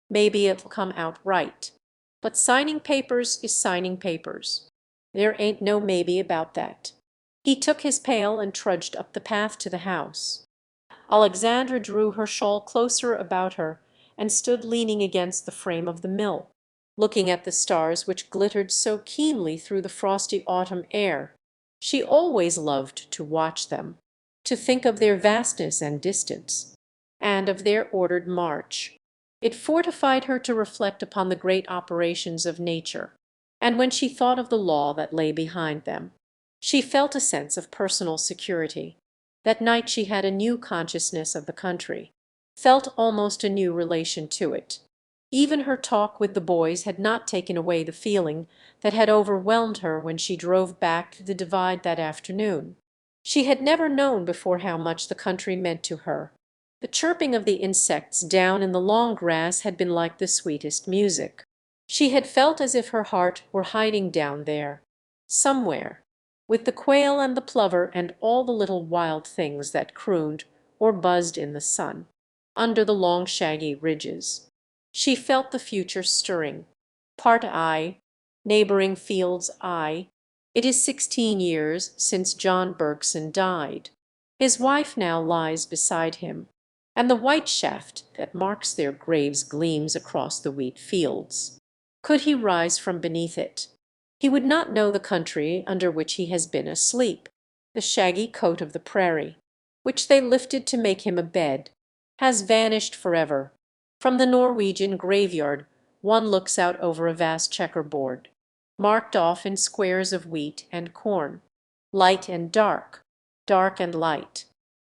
Maybe it'll come out right. But signing papers is signing papers. There ain't no maybe about that. He took his pail and trudged up the path to the house. Alexandra drew her shawl closer about her and stood leaning against the frame of the mill, looking at the stars which glittered so keenly through the frosty autumn air. She always loved to watch them, to think of their vastness and distance, and of their ordered march. It fortified her to reflect upon the great operations of nature, and when she thought of the law that lay behind them, she felt a sense of personal security. That night she had a new consciousness of the country, felt almost a new relation to it. Even her talk with the boys had not taken away the feeling that had overwhelmed her when she drove back to the Divide that afternoon. She had never known before how much the country meant to her. The chirping of the insects down in the long grass had been like the sweetest music. She had felt as if her heart were hiding down there, somewhere, with the quail and the plover and all the little wild things that crooned or buzzed in the sun, under the long shaggy ridges. She felt the future stirring. Part I, Neighboring Fields I. It is 16 years since John Bergson died. His wife now lies beside him, and the white shaft that marks their graves gleams across the wheat fields. Could he rise from beneath it? He would not know the country under which he has been asleep. The shaggy coat of the prairie, which they lifted to make him a bed, has vanished forever. From the Norwegian graveyard one looks out over a vast checkerboard, marked off in squares of wheat and corn, light and dark, dark and light.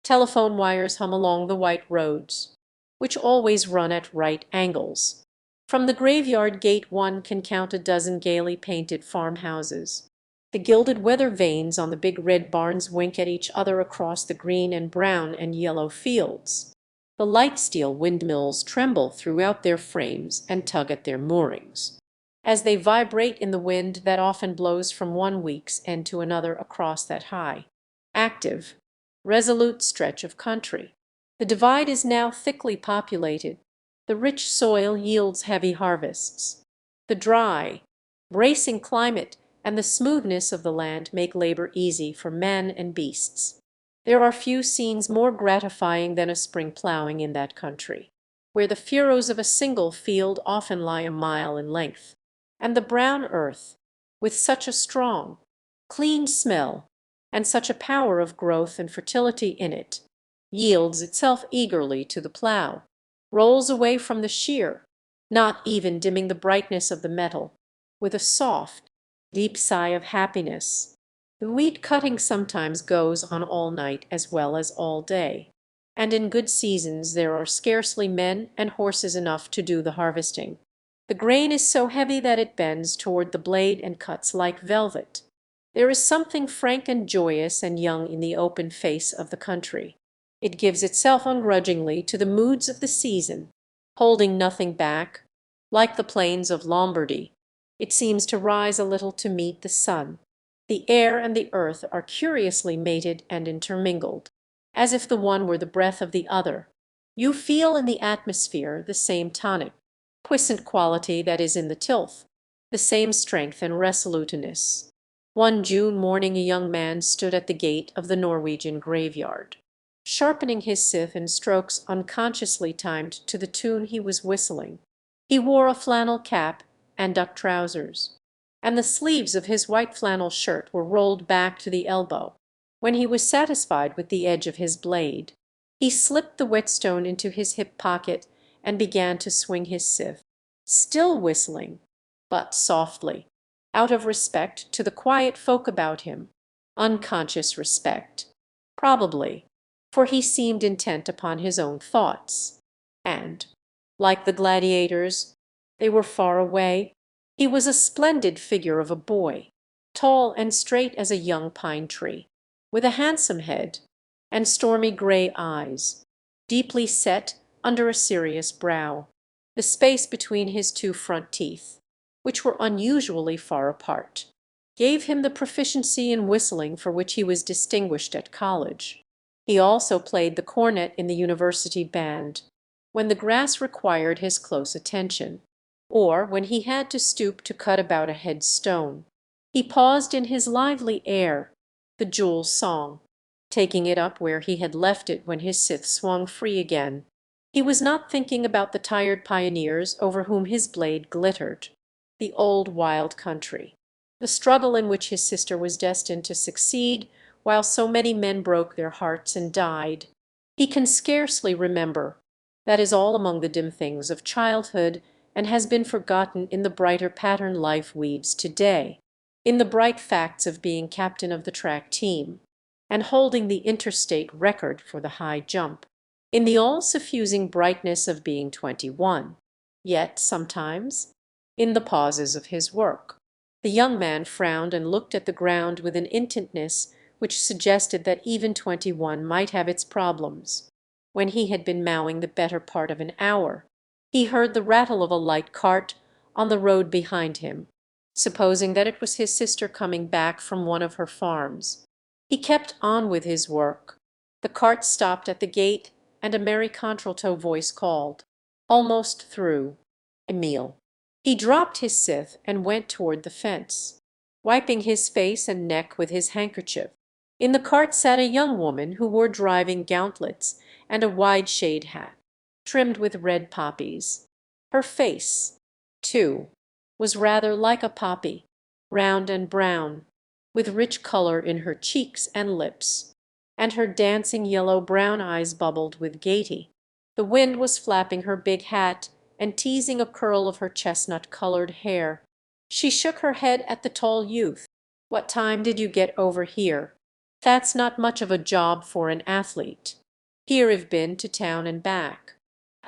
Telephone wires hum along the white roads, which always run at right angles. From the graveyard gate one can count a dozen gaily painted farmhouses. The gilded weather vanes on the big red barns wink at each other across the green and brown and yellow fields. The light steel windmills tremble throughout their frames and tug at their moorings, as they vibrate in the wind that often blows from one week's end to another across that high, active, resolute stretch of country. The Divide is now thickly populated. The rich soil yields heavy harvests. The dry, bracing climate and the smoothness of the land make labor easy for men and beasts. There are few scenes more gratifying than a spring plowing in that country, where the furrows of a single field often lie a mile in length, and the brown earth, with such a strong, clean smell, and such a power of growth and fertility in it, yields itself eagerly to the plow, rolls away from the shear, not even dimming the brightness of the metal, with a soft, deep sigh of happiness. The wheat cutting sometimes goes on all night as well as all day, and in good seasons there are scarcely men and horses enough to do the harvesting. The grain is so heavy that it bends toward the blade and cuts like velvet. There is something frank and joyous and young in the open face of the country. It gives itself ungrudgingly to the moods of the season, holding nothing back. Like the plains of Lombardy, it seems to rise a little to meet the sun. The air and the earth are curiously mated and intermingled, as if the one were the breath of the other. You feel in the atmosphere the same tonic, puissant quality that is in the tilth, the same strength and resoluteness. One June morning a young man stood at the gate of the Norwegian graveyard, sharpening his scythe in strokes unconsciously timed to the tune he was whistling. He wore a flannel cap and duck trousers, and the sleeves of his white flannel shirt were rolled back to the elbow. When he was satisfied with the edge of his blade, he slipped the whetstone into his hip pocket and began to swing his scythe, still whistling, but softly, out of respect to the quiet folk about him, unconscious respect, probably, for he seemed intent upon his own thoughts. And, like the gladiators, they were far away. He was a splendid figure of a boy, tall and straight as a young pine tree, with a handsome head and stormy gray eyes, deeply set under a serious brow, the space between his two front teeth which were unusually far apart, gave him the proficiency in whistling for which he was distinguished at college. He also played the cornet in the university band, when the grass required his close attention, or when he had to stoop to cut about a headstone. He paused in his lively air, the Jewel's Song, taking it up where he had left it when his scythe swung free again. He was not thinking about the tired pioneers over whom his blade glittered, the old wild country, the struggle in which his sister was destined to succeed while so many men broke their hearts and died. He can scarcely remember. That is all among the dim things of childhood, and has been forgotten in the brighter pattern life weaves today, in the bright facts of being captain of the track team, and holding the interstate record for the high jump, in the all-suffusing brightness of being 21, yet sometimes in the pauses of his work. The young man frowned and looked at the ground with an intentness which suggested that even 21 might have its problems. When he had been mowing the better part of an hour, he heard the rattle of a light cart on the road behind him, supposing that it was his sister coming back from one of her farms. He kept on with his work. The cart stopped at the gate, and a merry contralto voice called, almost through, "Emile." He dropped his scythe and went toward the fence, wiping his face and neck with his handkerchief. In the cart sat a young woman who wore driving gauntlets and a wide shade hat, trimmed with red poppies. Her face, too, was rather like a poppy, round and brown, with rich color in her cheeks and lips, and her dancing yellow-brown eyes bubbled with gaiety. The wind was flapping her big hat and teasing a curl of her chestnut-colored hair. She shook her head at the tall youth. "What time did you get over here? That's not much of a job for an athlete. Here I've been to town and back.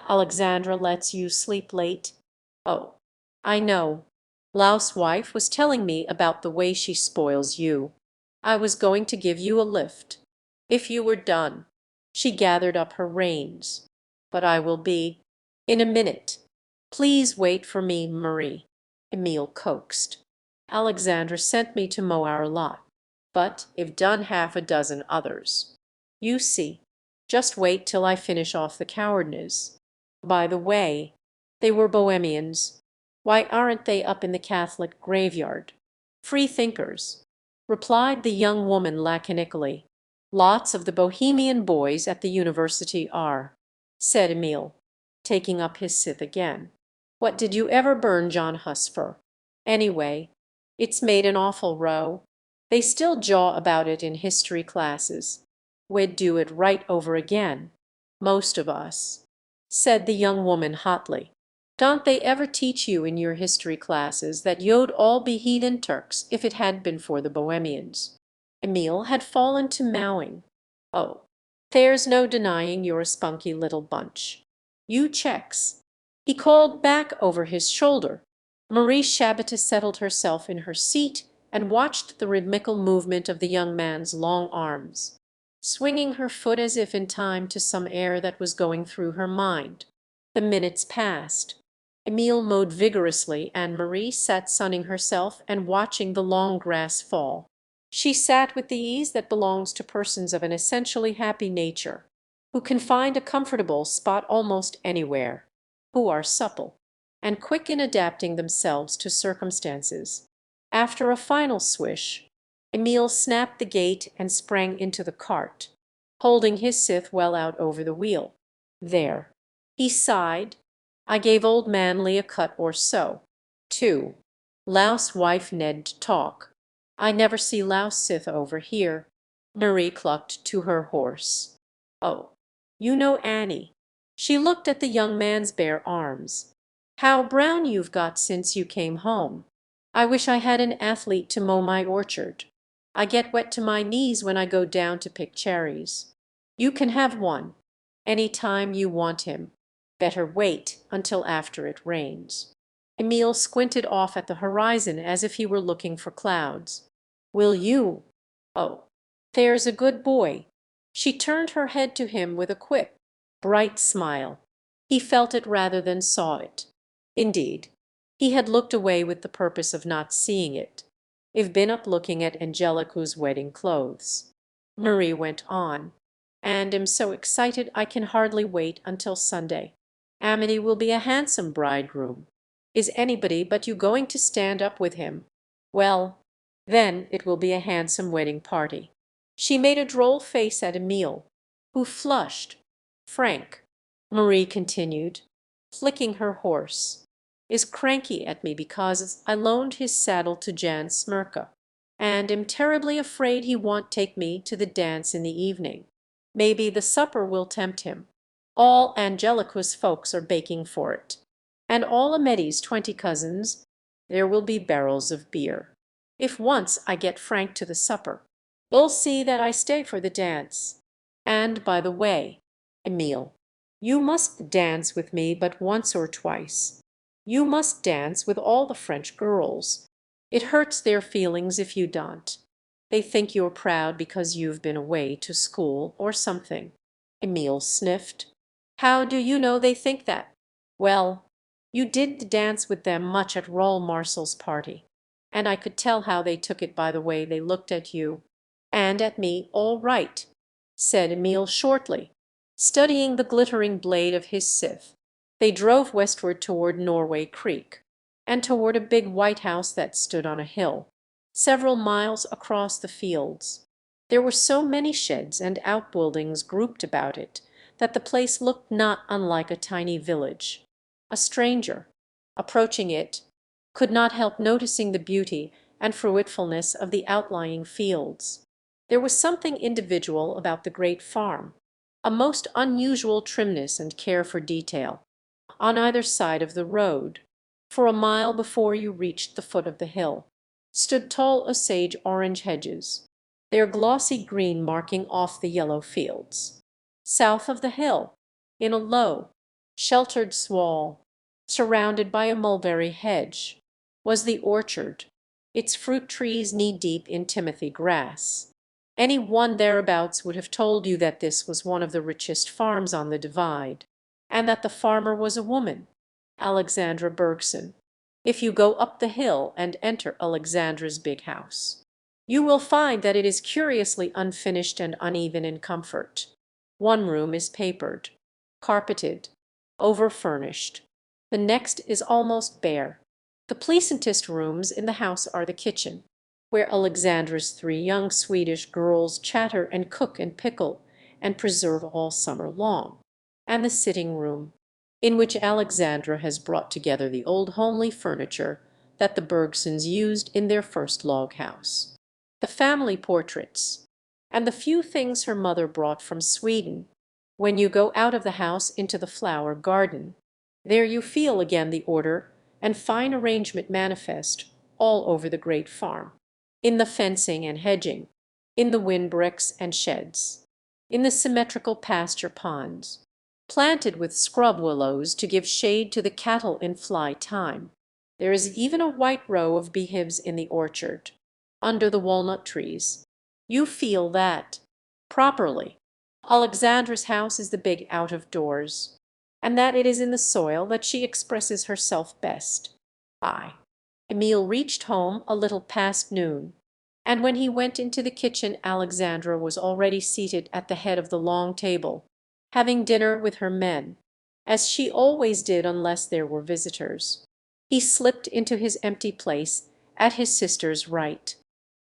Alexandra lets you sleep late. Oh, I know. Laus' wife was telling me about the way she spoils you. I was going to give you a lift, if you were done." She gathered up her reins. "But I will be in a minute. Please wait for me, Marie," Emile coaxed. "Alexandra sent me to mow our lot, but I've done half a dozen others. You see, just wait till I finish off the cowardness. By the way, they were Bohemians. Why aren't they up in the Catholic graveyard?" "Free thinkers," replied the young woman laconically. "Lots of the Bohemian boys at the university are," said Emile, taking up his scythe again. "What did you ever burn John Huss for? Anyway, it's made an awful row. They still jaw about it in history classes. We'd do it right over again, most of us," said the young woman hotly. "Don't they ever teach you in your history classes that you'd all be heathen Turks if it hadn't been for the Bohemians?" Emile had fallen to mowing. "Oh, there's no denying you're a spunky little bunch. You Czechs," he called back over his shoulder. Marie Shabata settled herself in her seat and watched the rhythmical movement of the young man's long arms, swinging her foot as if in time to some air that was going through her mind. The minutes passed. Emile mowed vigorously, and Marie sat sunning herself and watching the long grass fall. She sat with the ease that belongs to persons of an essentially happy nature, who can find a comfortable spot almost anywhere, who are supple and quick in adapting themselves to circumstances. After a final swish, Emile snapped the gate and sprang into the cart, holding his scythe well out over the wheel. "There," he sighed, "I gave old Manley a cut or so, too. Louse wife Ned talk. I never see louse scythe over here." Marie clucked to her horse. "Oh, you know Annie." She looked at the young man's bare arms. "How brown you've got since you came home. I wish I had an athlete to mow my orchard. I get wet to my knees when I go down to pick cherries. You can have one, any time you want him. Better wait until after it rains." Emile squinted off at the horizon as if he were looking for clouds. "Will you? Oh, there's a good boy." She turned her head to him with a quick, bright smile. He felt it rather than saw it. Indeed, He had looked away with the purpose of not seeing it. "I've been up looking at Angelica's wedding clothes," Marie went on, "and am so excited I can hardly wait until Sunday. Amity will be a handsome bridegroom. Is anybody but you going to stand up with him? Well, then it will be a handsome wedding party." She made a droll face at Emile, who flushed. "Frank," Marie continued, flicking her horse, "is cranky at me because I loaned his saddle to Jan Smirka, and am terribly afraid he won't take me to the dance in the evening. Maybe the supper will tempt him. All Angelica's folks are baking for it, and all Amedee's 20 cousins. There will be barrels of beer. If once I get Frank to the supper, you'll see that I stay for the dance. And by the way, Emile, you must dance with me but once or twice. You must dance with all the French girls. It hurts their feelings if you don't. They think you're proud because you've been away to school or something." Emile sniffed. "How do you know they think that?" "Well, you didn't dance with them much at Roll Marcel's party, and I could tell how they took it by the way they looked at you and at me. All right," said Emile shortly, studying the glittering blade of his scythe. They drove westward toward Norway Creek, and toward a big white house that stood on a hill, several miles across the fields. There were so many sheds and outbuildings grouped about it that the place looked not unlike a tiny village. A stranger, approaching it, could not help noticing the beauty and fruitfulness of the outlying fields. There was something individual about the great farm, a most unusual trimness and care for detail. On either side of the road, for a mile before you reached the foot of the hill, stood tall osage orange hedges, their glossy green marking off the yellow fields. South of the hill, in a low, sheltered swale, surrounded by a mulberry hedge, was the orchard, its fruit trees knee-deep in timothy grass. Any one thereabouts would have told you that this was one of the richest farms on the Divide, and that the farmer was a woman, Alexandra Bergson. If you go up the hill and enter Alexandra's big house, you will find that it is curiously unfinished and uneven in comfort. One room is papered, carpeted, over-furnished. The next is almost bare. The pleasantest rooms in the house are the kitchen, where Alexandra's 3 young Swedish girls chatter and cook and pickle and preserve all summer long, and the sitting room, in which Alexandra has brought together the old homely furniture that the Bergsons used in their first log house, the family portraits, and the few things her mother brought from Sweden. When you go out of the house into the flower garden, there you feel again the order and fine arrangement manifest all over the great farm, in the fencing and hedging, in the windbricks and sheds, in the symmetrical pasture ponds, planted with scrub willows to give shade to the cattle in fly time. There is even a white row of beehives in the orchard, under the walnut trees. You feel that, properly, Alexandra's house is the big out of doors, and that it is in the soil that she expresses herself best. Ay, Emile reached home a little past noon, and when he went into the kitchen Alexandra was already seated at the head of the long table, having dinner with her men, as she always did unless there were visitors. He slipped into his empty place at his sister's right.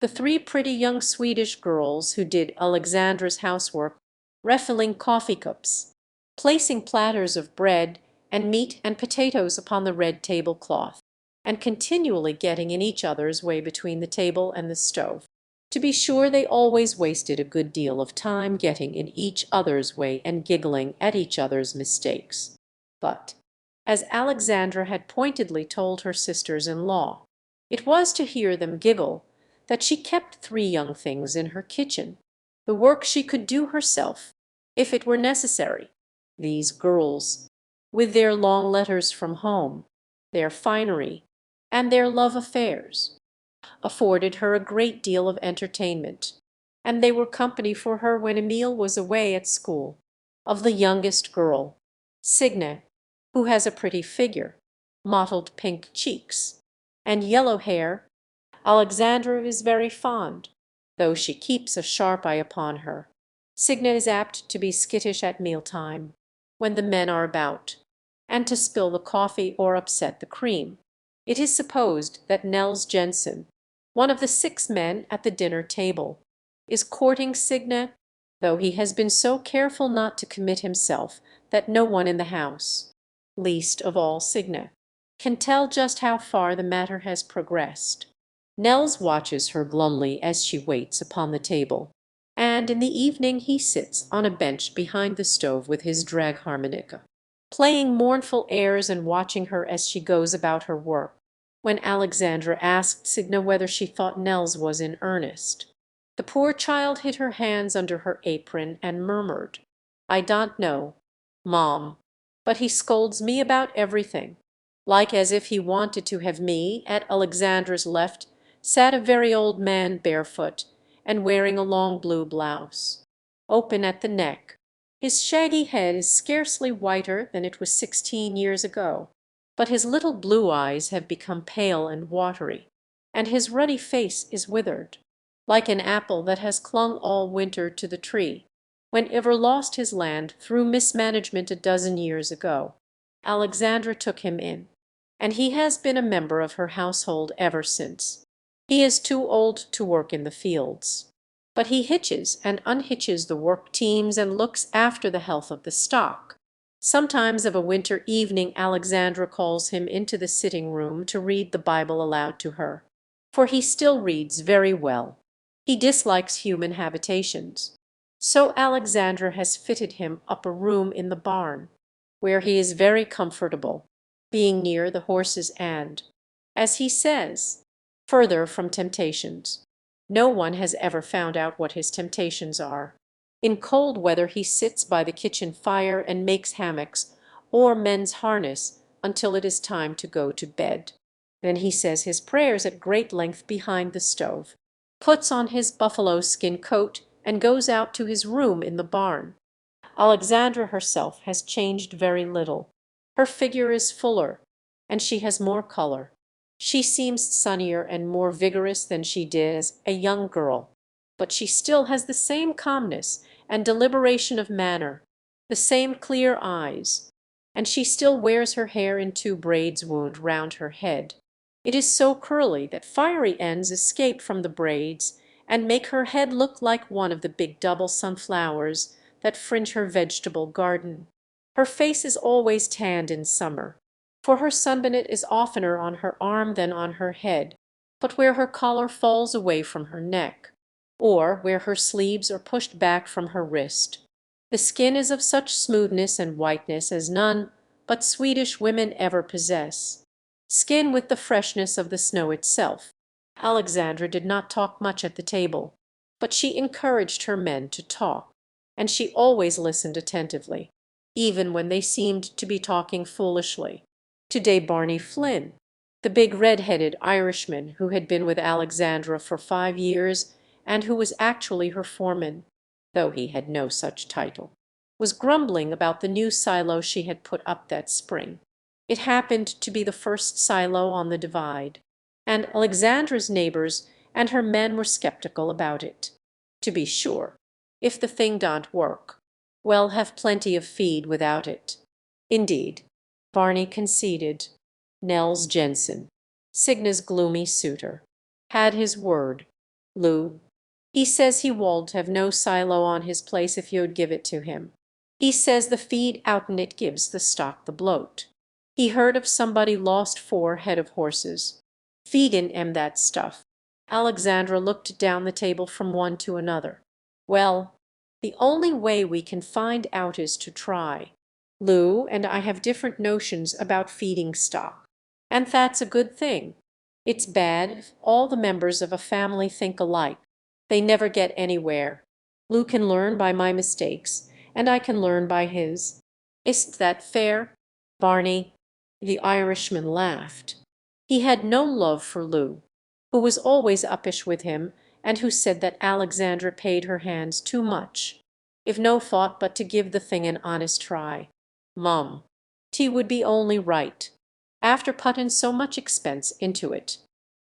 The 3 pretty young Swedish girls who did Alexandra's housework refilling coffee cups, placing platters of bread and meat and potatoes upon the red tablecloth, and continually getting in each other's way between the table and the stove. To be sure, they always wasted a good deal of time getting in each other's way and giggling at each other's mistakes. But, as Alexandra had pointedly told her sisters-in-law, it was to hear them giggle that she kept 3 young things in her kitchen, the work she could do herself, if it were necessary. These girls, with their long letters from home, their finery, and their love affairs, afforded her a great deal of entertainment, and they were company for her when Emile was away at school. Of the youngest girl, Signe, who has a pretty figure, mottled pink cheeks, and yellow hair. Alexandra is very fond, though she keeps a sharp eye upon her. Signa is apt to be skittish at mealtime, when the men are about, and to spill the coffee or upset the cream. It is supposed that Nels Jensen, one of the 6 men at the dinner table, is courting Signa, though he has been so careful not to commit himself that no one in the house, least of all Signa, can tell just how far the matter has progressed. Nels watches her glumly as she waits upon the table, and in the evening he sits on a bench behind the stove with his drag harmonica, playing mournful airs and watching her as she goes about her work. When Alexandra asked Signa whether she thought Nels was in earnest, the poor child hid her hands under her apron and murmured, "I don't know, Mom, but he scolds me about everything," like as if he wanted to have me. At Alexandra's left sat a very old man barefoot and wearing a long blue blouse, open at the neck. His shaggy head is scarcely whiter than it was 16 years ago, but his little blue eyes have become pale and watery, and his ruddy face is withered, like an apple that has clung all winter to the tree, when Iver lost his land through mismanagement a dozen years ago. Alexandra took him in, and he has been a member of her household ever since. He is too old to work in the fields, but he hitches and unhitches the work teams and looks after the health of the stock. Sometimes of a winter evening Alexandra calls him into the sitting room to read the Bible aloud to her, for he still reads very well. He dislikes human habitations, so Alexandra has fitted him up a room in the barn, where he is very comfortable, being near the horses and, as he says, further from temptations. No one has ever found out what his temptations are. In cold weather he sits by the kitchen fire and makes hammocks or mends harness until it is time to go to bed. Then he says his prayers at great length behind the stove, puts on his buffalo skin coat, and goes out to his room in the barn. Alexandra herself has changed very little. Her figure is fuller, and she has more color. She seems sunnier and more vigorous than she did as a young girl, but she still has the same calmness and deliberation of manner, the same clear eyes, and she still wears her hair in 2 braids wound round her head. It is so curly that fiery ends escape from the braids and make her head look like one of the big double sunflowers that fringe her vegetable garden. Her face is always tanned in summer, for her sunbonnet is oftener on her arm than on her head, but where her collar falls away from her neck, or where her sleeves are pushed back from her wrist. The skin is of such smoothness and whiteness as none but Swedish women ever possess, skin with the freshness of the snow itself. Alexandra did not talk much at the table, but she encouraged her men to talk, and she always listened attentively, even when they seemed to be talking foolishly. Today Barney Flynn, the big red-headed Irishman who had been with Alexandra for 5 years and who was actually her foreman, though he had no such title, was grumbling about the new silo she had put up that spring. It happened to be the first silo on the divide, and Alexandra's neighbors and her men were skeptical about it. To be sure, if the thing don't work, we'll have plenty of feed without it. Indeed, Barney conceded. Nels Jensen, Signa's gloomy suitor, had his word. Lou, he says he won't have no silo on his place if you'd give it to him. He says the feed out'n it gives the stock the bloat. He heard of somebody lost 4 head of horses, feedin' 'em that stuff. Alexandra looked down the table from one to another. Well, the only way we can find out is to try. Lou and I have different notions about feeding stock, and that's a good thing. It's bad if all the members of a family think alike. They never get anywhere. Lou can learn by my mistakes, and I can learn by his. Isn't that fair, Barney? The Irishman laughed. He had no love for Lou, who was always uppish with him, and who said that Alexandra paid her hands too much, if no thought but to give the thing an honest try. Mum, 'T would be only right. after puttin' so much expense into it.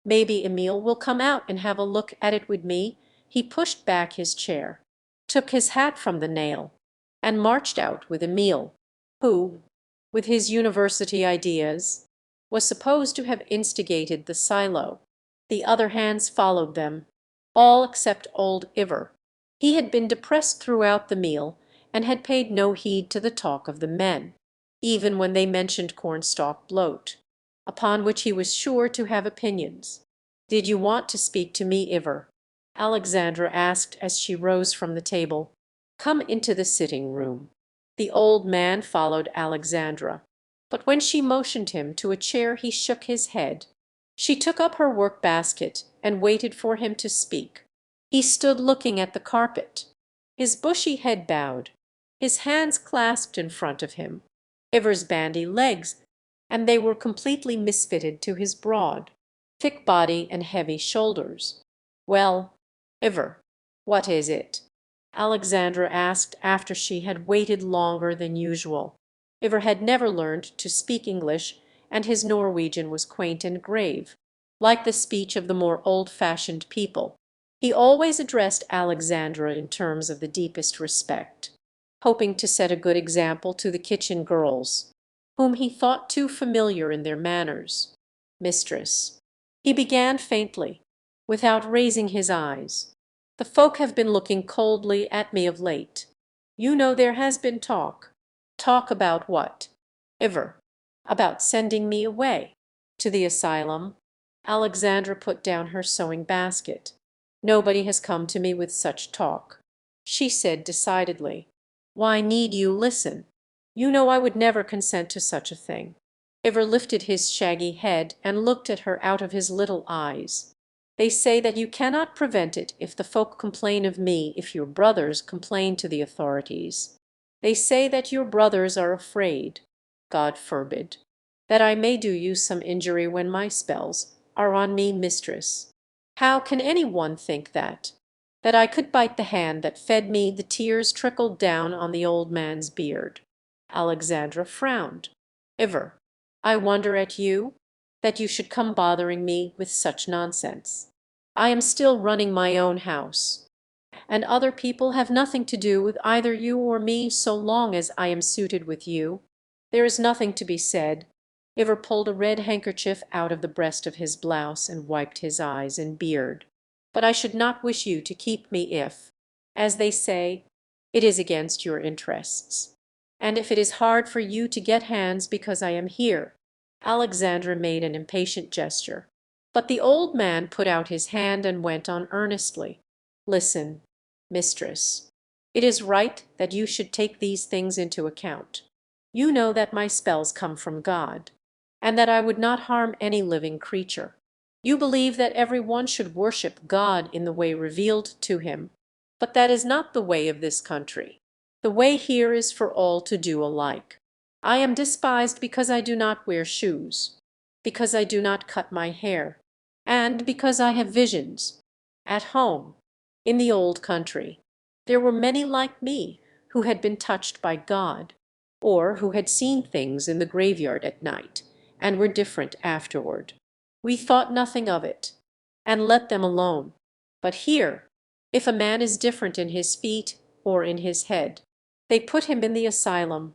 Maybe Emil will come out and have a look at it with me." He pushed back his chair, took his hat from the nail, and marched out with Emil, who, with his university ideas, was supposed to have instigated the silo. The other hands followed them, all except old Iver. He had been depressed throughout the meal, and had paid no heed to the talk of the men, even when they mentioned cornstalk bloat, upon which he was sure to have opinions. "Did you want to speak to me, Iver?" Alexandra asked as she rose from the table. "Come into the sitting-room." The old man followed Alexandra, but when she motioned him to a chair he shook his head. She took up her work-basket and waited for him to speak. He stood looking at the carpet, his bushy head bowed, his hands clasped in front of him, Iver's bandy legs, and they were completely misfitted to his broad, thick body and heavy shoulders. "Well, Iver, what is it?" Alexandra asked after she had waited longer than usual. Iver had never learned to speak English, and his Norwegian was quaint and grave, like the speech of the more old-fashioned people. He always addressed Alexandra in terms of the deepest respect, hoping to set a good example to the kitchen girls, whom he thought too familiar in their manners. "Mistress," he began faintly, without raising his eyes, "the folk have been looking coldly at me of late. You know there has been talk." "Talk about what?" "Iver, about sending me away." "To the asylum?" Alexandra put down her sewing-basket. "Nobody has come to me with such talk," she said decidedly. "Why need you listen? You know I would never consent to such a thing." Iver lifted his shaggy head and looked at her out of his little eyes. "They say that you cannot prevent it if the folk complain of me, if your brothers complain to the authorities. They say that your brothers are afraid, God forbid, that I may do you some injury when my spells are on me, mistress. How can any one think that? That I could bite the hand that fed me?" The tears trickled down on the old man's beard. Alexandra frowned. "Iver, I wonder at you, that you should come bothering me with such nonsense. I am still running my own house, and other people have nothing to do with either you or me so long as I am suited with you. There is nothing to be said." Iver pulled a red handkerchief out of the breast of his blouse and wiped his eyes and beard. "But I should not wish you to keep me if, as they say, it is against your interests. And if it is hard for you to get hands because I am here." Alexandra made an impatient gesture, but the old man put out his hand and went on earnestly. "Listen, mistress. It is right that you should take these things into account. You know that my spells come from God, and that I would not harm any living creature. You believe that every one should worship God in the way revealed to him, but that is not the way of this country. The way here is for all to do alike. I am despised because I do not wear shoes, because I do not cut my hair, and because I have visions. At home, in the old country, there were many like me who had been touched by God, or who had seen things in the graveyard at night, and were different afterward. We thought nothing of it, and let them alone. But here, if a man is different in his feet or in his head, they put him in the asylum.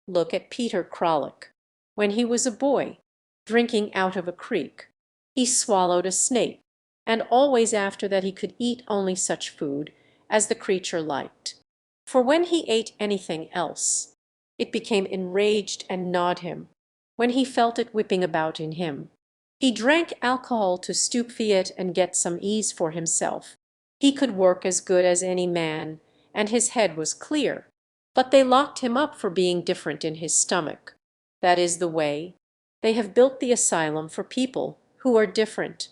Look at Peter Kralik. When he was a boy, drinking out of a creek, he swallowed a snake, and always after that he could eat only such food as the creature liked. For when he ate anything else, it became enraged and gnawed him, when he felt it whipping about in him. He drank alcohol to stupefy and get some ease for himself. He could work as good as any man, and his head was clear. But they locked him up for being different in his stomach. That is the way. They have built the asylum for people who are different,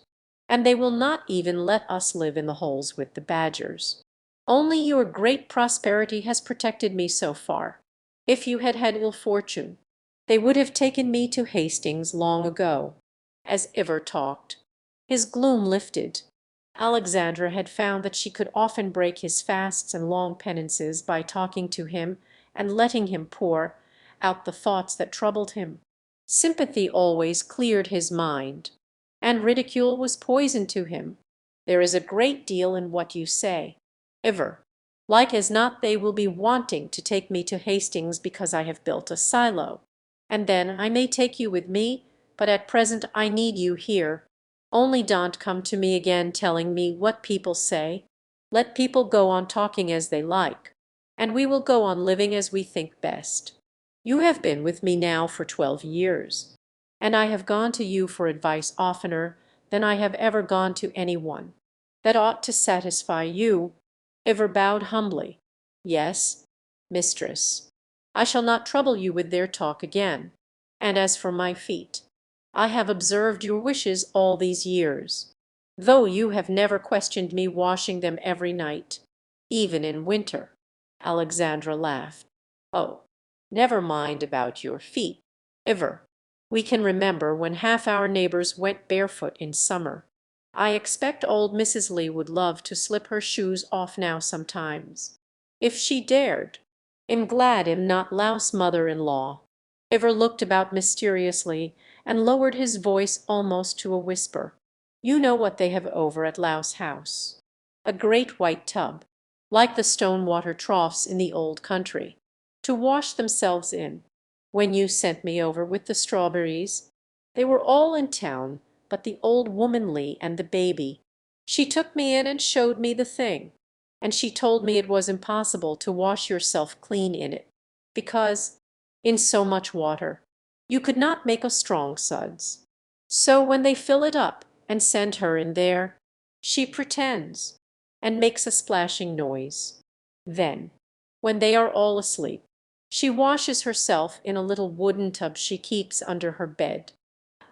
and they will not even let us live in the holes with the badgers. Only your great prosperity has protected me so far. If you had had ill fortune, they would have taken me to Hastings long ago." As Iver talked, his gloom lifted. Alexandra had found that she could often break his fasts and long penances by talking to him and letting him pour out the thoughts that troubled him. Sympathy always cleared his mind, and ridicule was poison to him. There is a great deal in what you say. Ever, like as not they will be wanting to take me to Hastings because I have built a silo. And then I may take you with me, but at present I need you here. Only don't come to me again telling me what people say. Let people go on talking as they like, and we will go on living as we think best. You have been with me now for 12 years, and I have gone to you for advice oftener than I have ever gone to any one. That ought to satisfy you. Ever bowed humbly. Yes, mistress. I shall not trouble you with their talk again. And as for my feet, I have observed your wishes all these years, though you have never questioned me washing them every night, even in winter. Alexandra laughed. Oh, never mind about your feet, Ever. We can remember when half our neighbors went barefoot in summer. I expect old Mrs. Lee would love to slip her shoes off now sometimes, if she dared. Am glad am not louse mother-in-law. Ever looked about mysteriously and lowered his voice almost to a whisper. You know what they have over at Louse House. A great white tub, like the stone water troughs in the old country, to wash themselves in. When you sent me over with the strawberries, they were all in town but the old woman Lee and the baby. She took me in and showed me the thing, and she told me it was impossible to wash yourself clean in it, because, in so much water, you could not make a strong suds. So when they fill it up and send her in there, she pretends, and makes a splashing noise. Then, when they are all asleep, she washes herself in a little wooden tub she keeps under her bed.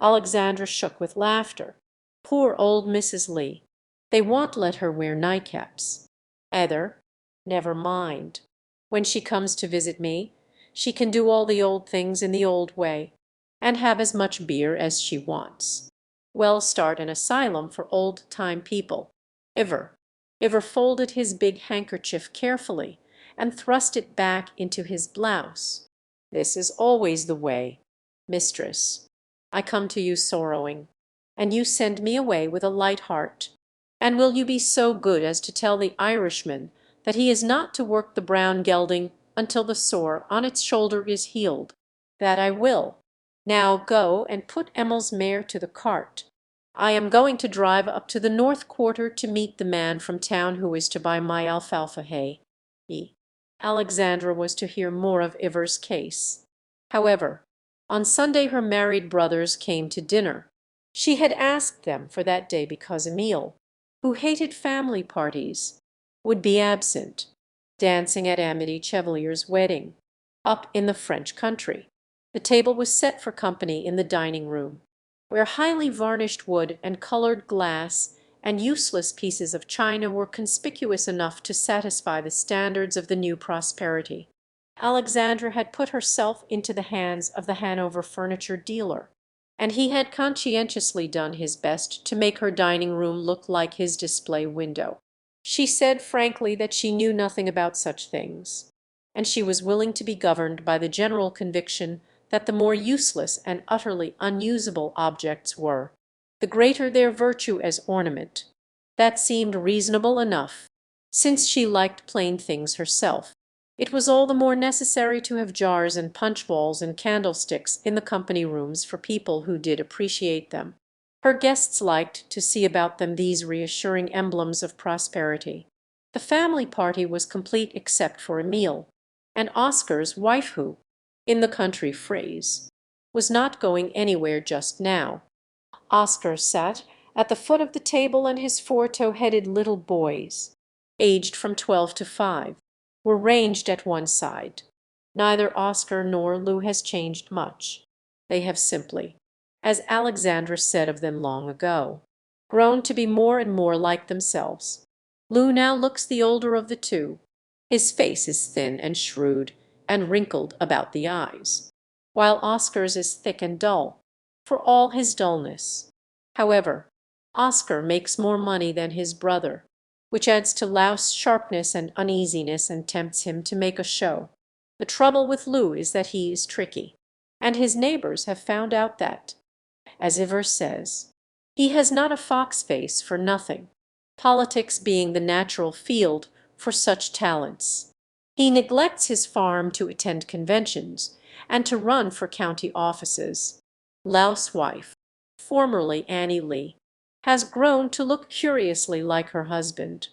Alexandra shook with laughter. Poor old Mrs. Lee. They won't let her wear nightcaps. Either, never mind. When she comes to visit me, she can do all the old things in the old way, and have as much beer as she wants. Well, start an asylum for old-time people. Ever folded his big handkerchief carefully and thrust it back into his blouse. This is always the way, mistress. I come to you sorrowing, and you send me away with a light heart. And will you be so good as to tell the Irishman that he is not to work the brown gelding until the sore on its shoulder is healed? That I will. Now go and put Emil's mare to the cart. I am going to drive up to the north quarter to meet the man from town who is to buy my alfalfa hay. Alexandra was to hear more of Ivar's case. However, on Sunday her married brothers came to dinner. She had asked them for that day because Emile, who hated family parties, would be absent, dancing at Amity Chevalier's wedding, up in the French country. The table was set for company in the dining-room, where highly varnished wood and colored glass and useless pieces of china were conspicuous enough to satisfy the standards of the new prosperity. Alexandra had put herself into the hands of the Hanover furniture dealer, and he had conscientiously done his best to make her dining-room look like his display window. She said frankly that she knew nothing about such things, and she was willing to be governed by the general conviction that the more useless and utterly unusable objects were, the greater their virtue as ornament. That seemed reasonable enough, since she liked plain things herself. It was all the more necessary to have jars and punch bowls and candlesticks in the company rooms for people who did appreciate them. Her guests liked to see about them these reassuring emblems of prosperity. The family party was complete except for Emile, and Oscar's wife who, in the country phrase, was not going anywhere just now. Oscar sat at the foot of the table, and his four tow-headed little boys, aged from 12 to 5, were ranged at one side. Neither Oscar nor Lou has changed much. They have simply, as Alexandra said of them long ago, grown to be more and more like themselves. Lou now looks the older of the two. His face is thin and shrewd and wrinkled about the eyes, while Oscar's is thick and dull, for all his dullness. However, Oscar makes more money than his brother, which adds to Lou's sharpness and uneasiness and tempts him to make a show. The trouble with Lou is that he is tricky, and his neighbors have found out that, as Iver says, he has not a fox face for nothing, politics being the natural field for such talents. He neglects his farm to attend conventions and to run for county offices. Louse wife, formerly Annie Lee, has grown to look curiously like her husband.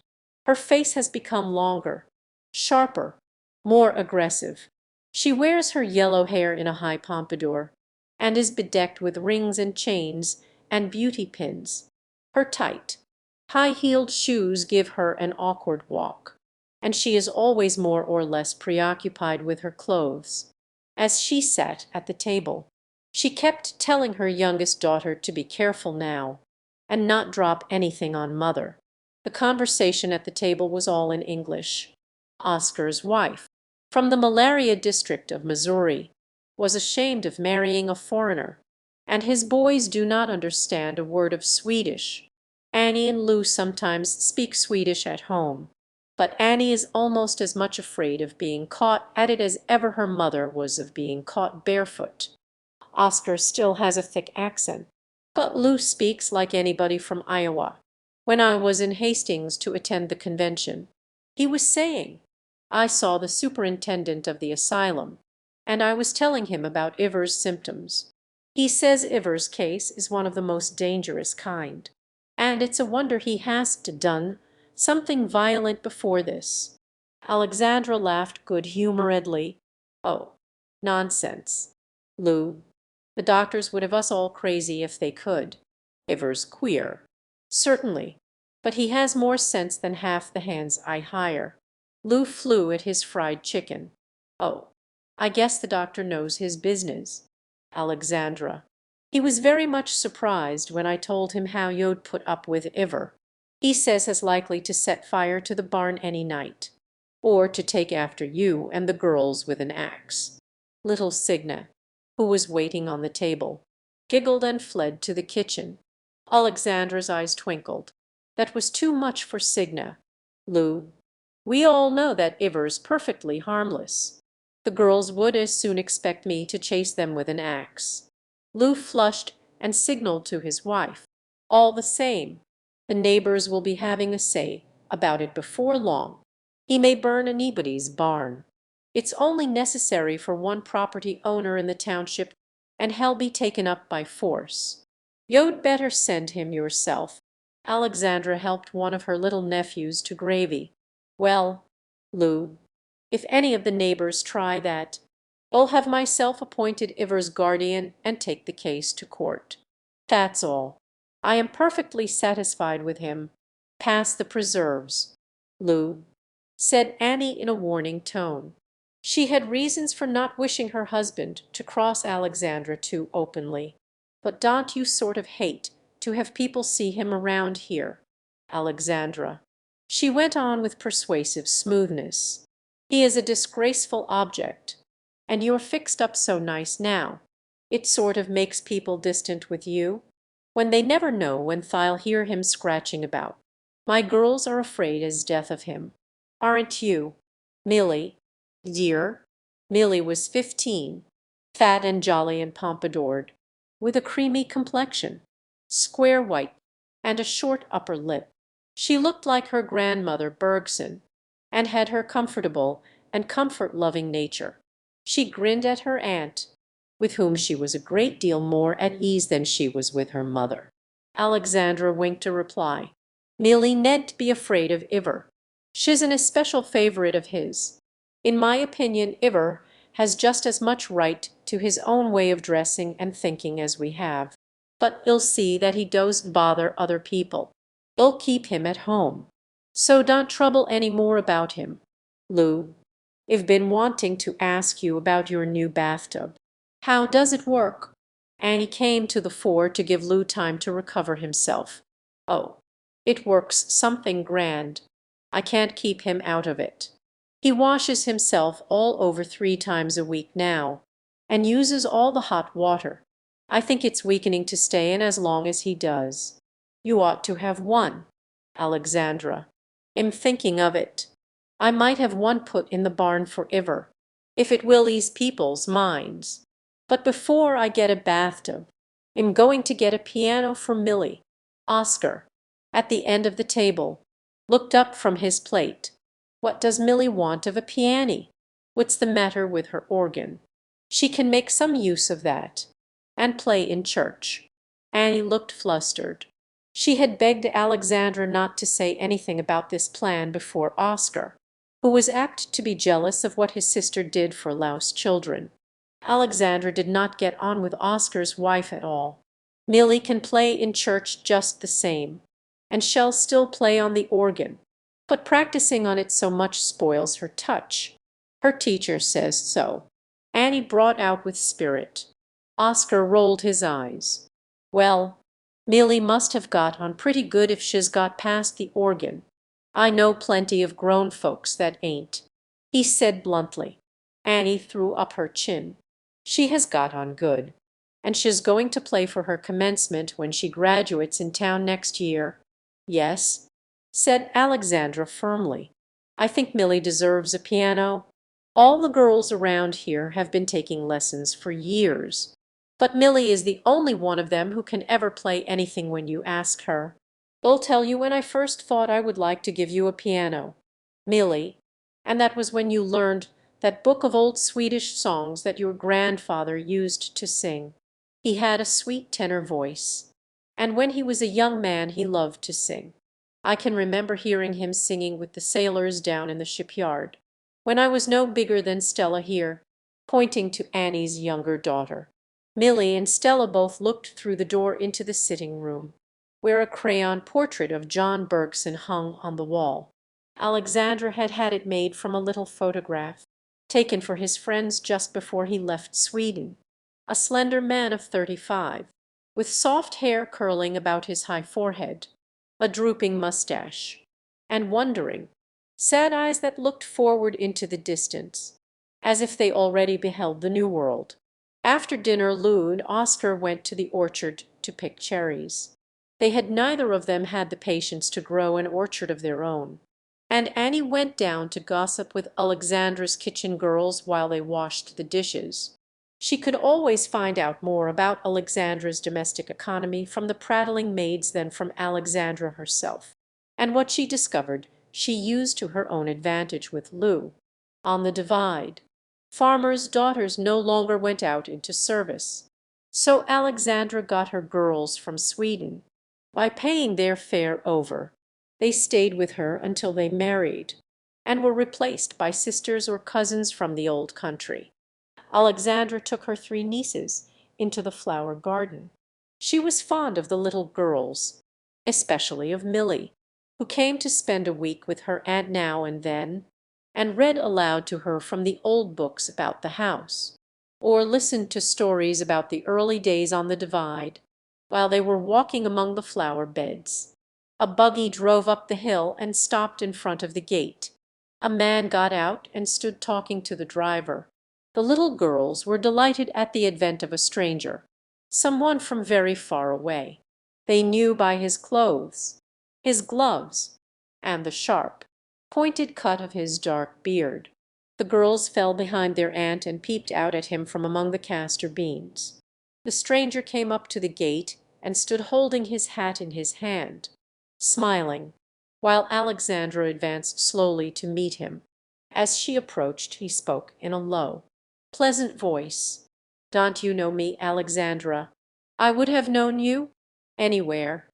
Her face has become longer, sharper, more aggressive. She wears her yellow hair in a high pompadour, and is bedecked with rings and chains and beauty pins. Her tight, high-heeled shoes give her an awkward walk, and she is always more or less preoccupied with her clothes. As she sat at the table, she kept telling her youngest daughter to be careful now, and not drop anything on mother. The conversation at the table was all in English. Oscar's wife, from the malaria district of Missouri, was ashamed of marrying a foreigner, and his boys do not understand a word of Swedish. Annie and Lou sometimes speak Swedish at home, but Annie is almost as much afraid of being caught at it as ever her mother was of being caught barefoot. Oscar still has a thick accent, but Lou speaks like anybody from Iowa. When I was in Hastings to attend the convention, he was saying, I saw the superintendent of the asylum, and I was telling him about Iver's symptoms. He says Iver's case is one of the most dangerous kind, and it's a wonder he hasn't done something violent before this. Alexandra laughed good-humoredly. Oh, nonsense, Lou. The doctors would have us all crazy if they could. Iver's queer. Certainly, but he has more sense than half the hands I hire. Lou flew at his fried chicken. Oh, I guess the doctor knows his business. Alexandra. He was very much surprised when I told him how you'd put up with Iver. He says he's likely to set fire to the barn any night, or to take after you and the girls with an axe. Little Signa, who was waiting on the table, giggled and fled to the kitchen. Alexandra's eyes twinkled. That was too much for Signa. Lou, we all know that Iver's perfectly harmless. The girls would as soon expect me to chase them with an axe. Lou flushed and signaled to his wife. All the same, the neighbors will be having a say about it before long. He may burn anybody's barn. It's only necessary for one property owner in the township, and he'll be taken up by force. You'd better send him yourself. Alexandra helped one of her little nephews to gravy. Well, Lou, if any of the neighbors try that, I'll have myself appointed Iver's guardian and take the case to court. That's all. I am perfectly satisfied with him. Pass the preserves, Lou, said Annie in a warning tone. She had reasons for not wishing her husband to cross Alexandra too openly. But don't you sort of hate to have people see him around here, Alexandra? She went on with persuasive smoothness. He is a disgraceful object, and you're fixed up so nice now. It sort of makes people distant with you, when they never know when they'll hear him scratching about. My girls are afraid as death of him. Aren't you, Milly, dear? Milly was 15, fat and jolly and pompadoured, with a creamy complexion, square white, and a short upper lip. She looked like her grandmother Bergson, and had her comfortable and comfort-loving nature. She grinned at her aunt, with whom she was a great deal more at ease than she was with her mother. Alexandra winked a reply. Milly nedn't be afraid of Iver. She's an especial favourite of his. In my opinion, Iver has just as much right to his own way of dressing and thinking as we have. But you'll see that he doesn't bother other people. You'll keep him at home. So don't trouble any more about him. Lou, I've been wanting to ask you about your new bathtub. How does it work? Annie came to the fore to give Lou time to recover himself. Oh, it works something grand. I can't keep him out of it. He washes himself all over 3 times a week now, and uses all the hot water. I think it's weakening to stay in as long as he does. You ought to have one, Alexandra. I'm thinking of it. I might have one put in the barn for Iver, if it will ease people's minds. But before I get a bathtub, I'm going to get a piano for Milly." Oscar, at the end of the table, looked up from his plate. "What does Milly want of a piany? What's the matter with her organ? She can make some use of that, and play in church." Annie looked flustered. She had begged Alexandra not to say anything about this plan before Oscar, who was apt to be jealous of what his sister did for louse children. Alexandra did not get on with Oscar's wife at all. "Milly can play in church just the same, and shall still play on the organ, but practicing on it so much spoils her touch. Her teacher says so." Annie brought out with spirit. Oscar rolled his eyes. "Well, Milly must have got on pretty good if she's got past the organ. I know plenty of grown folks that ain't," he said bluntly. Annie threw up her chin. "She has got on good, and she's going to play for her commencement when she graduates in town next year." "Yes," said Alexandra firmly. "I think Milly deserves a piano. All the girls around here have been taking lessons for years, but Milly is the only one of them who can ever play anything when you ask her. I'll tell you when I first thought I would like to give you a piano, Milly, and that was when you learned that book of old Swedish songs that your grandfather used to sing. He had a sweet tenor voice, and when he was a young man he loved to sing. I can remember hearing him singing with the sailors down in the shipyard, when I was no bigger than Stella here," pointing to Annie's younger daughter. Milly and Stella both looked through the door into the sitting room, where a crayon portrait of John Bergson hung on the wall. Alexandra had had it made from a little photograph, taken for his friends just before he left Sweden. A slender man of 35, with soft hair curling about his high forehead, a drooping mustache, and wondering, sad eyes that looked forward into the distance, as if they already beheld the New World. After dinner Lou and Oscar went to the orchard to pick cherries. They had neither of them had the patience to grow an orchard of their own, and Annie went down to gossip with Alexandra's kitchen girls while they washed the dishes. She could always find out more about Alexandra's domestic economy from the prattling maids than from Alexandra herself, and what she discovered she used to her own advantage with Lou. On the Divide, farmers' daughters no longer went out into service, so Alexandra got her girls from Sweden. By paying their fare over, they stayed with her until they married, and were replaced by sisters or cousins from the old country. Alexandra took her 3 nieces into the flower garden. She was fond of the little girls, especially of Milly, who came to spend a week with her aunt now and then, and read aloud to her from the old books about the house, or listened to stories about the early days on the Divide while they were walking among the flower beds. A buggy drove up the hill and stopped in front of the gate. A man got out and stood talking to the driver. The little girls were delighted at the advent of a stranger, someone from very far away. They knew by his clothes, his gloves, and the sharp, pointed cut of his dark beard. The girls fell behind their aunt and peeped out at him from among the castor beans. The stranger came up to the gate and stood holding his hat in his hand, smiling, while Alexandra advanced slowly to meet him. As she approached, he spoke in a low, pleasant voice. "Don't you know me, Alexandra? I would have known you anywhere."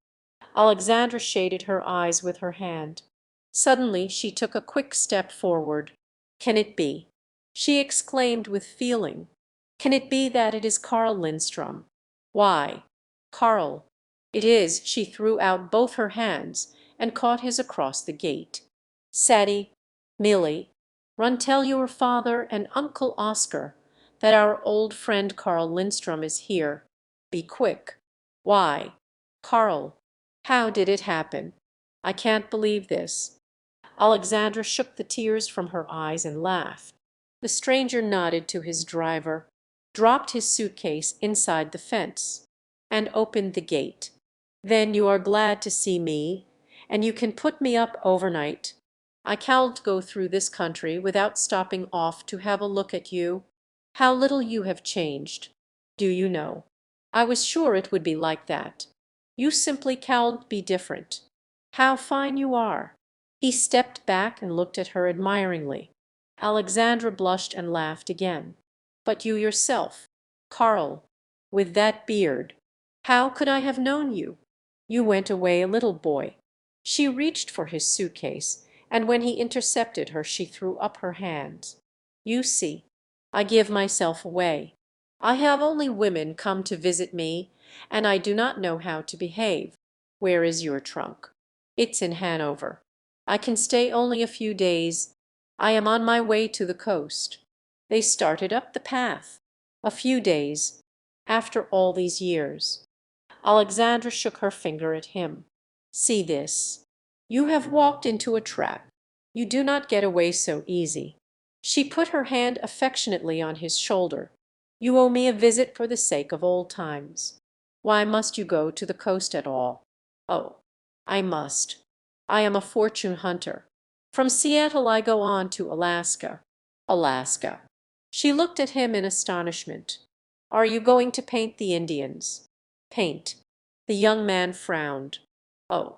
Alexandra shaded her eyes with her hand. Suddenly she took a quick step forward. "Can it be?" she exclaimed with feeling. "Can it be that it is Karl Lindstrom? Why, Karl, it is." She threw out both her hands and caught his across the gate. "Sadie, Milly, run tell your father and Uncle Oscar that our old friend Karl Lindstrom is here. Be quick. Why, Karl, how did it happen? I can't believe this." Alexandra shook the tears from her eyes and laughed. The stranger nodded to his driver, dropped his suitcase inside the fence, and opened the gate. "Then you are glad to see me, and you can put me up overnight. I can't go through this country without stopping off to have a look at you. How little you have changed! Do you know? I was sure it would be like that. You simply can't be different. How fine you are!" He stepped back and looked at her admiringly. Alexandra blushed and laughed again. "But you yourself, Karl, with that beard, how could I have known you? You went away a little boy." She reached for his suitcase, and when he intercepted her she threw up her hands. "You see, I give myself away. I have only women come to visit me, and I do not know how to behave. Where is your trunk?" "It's in Hanover. I can stay only a few days. I am on my way to the coast." They started up the path. A few days. After all these years. Alexandra shook her finger at him. "See this. You have walked into a trap. You do not get away so easy." She put her hand affectionately on his shoulder. "You owe me a visit for the sake of old times. Why must you go to the coast at all?" "Oh, I must. I am a fortune hunter. From Seattle I go on to Alaska." "Alaska." She looked at him in astonishment. "Are you going to paint the Indians?" "Paint." The young man frowned. "Oh,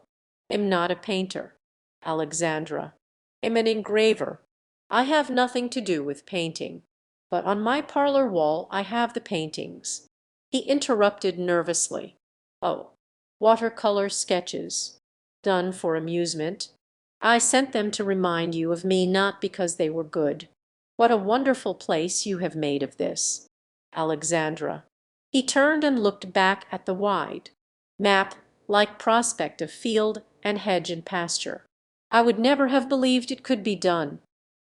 am not a painter, Alexandra. Am an engraver. I have nothing to do with painting. But on my parlor wall I have the paintings." He interrupted nervously. "Oh, watercolor sketches. Done for amusement. I sent them to remind you of me, not because they were good. What a wonderful place you have made of this, Alexandra." He turned and looked back at the wide, map-like prospect of field and hedge and pasture. "I would never have believed it could be done.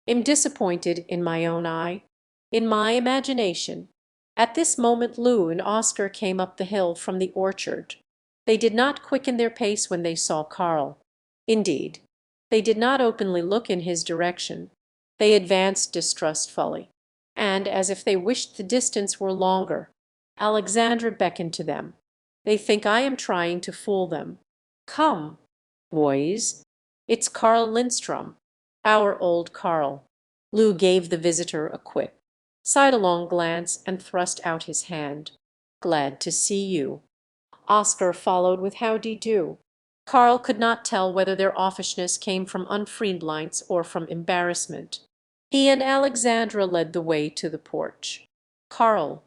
Am disappointed in my own eye, in my imagination." At this moment Lou and Oscar came up the hill from the orchard. They did not quicken their pace when they saw Karl. Indeed, they did not openly look in his direction. They advanced distrustfully, and as if they wished the distance were longer. Alexandra beckoned to them. "They think I am trying to fool them. Come, boys. It's Karl Lindstrom, our old Karl." Lou gave the visitor a quick, sidelong glance and thrust out his hand. "Glad to see you." Oscar followed with "How-de-do." Karl could not tell whether their offishness came from unfriendliness or from embarrassment. He and Alexandra led the way to the porch. "Karl,"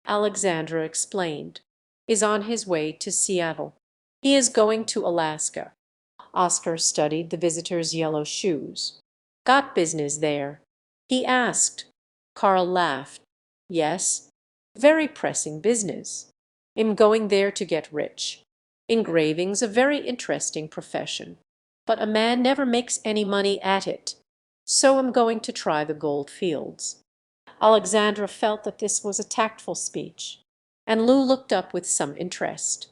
Alexandra explained, "is on his way to Seattle. He is going to Alaska." Oscar studied the visitor's yellow shoes. "Got business there?" he asked. Karl laughed. "Yes, very pressing business. Am going there to get rich. Engraving's a very interesting profession, but a man never makes any money at it. So am going to try the gold fields." Alexandra felt that this was a tactful speech, and Lou looked up with some interest.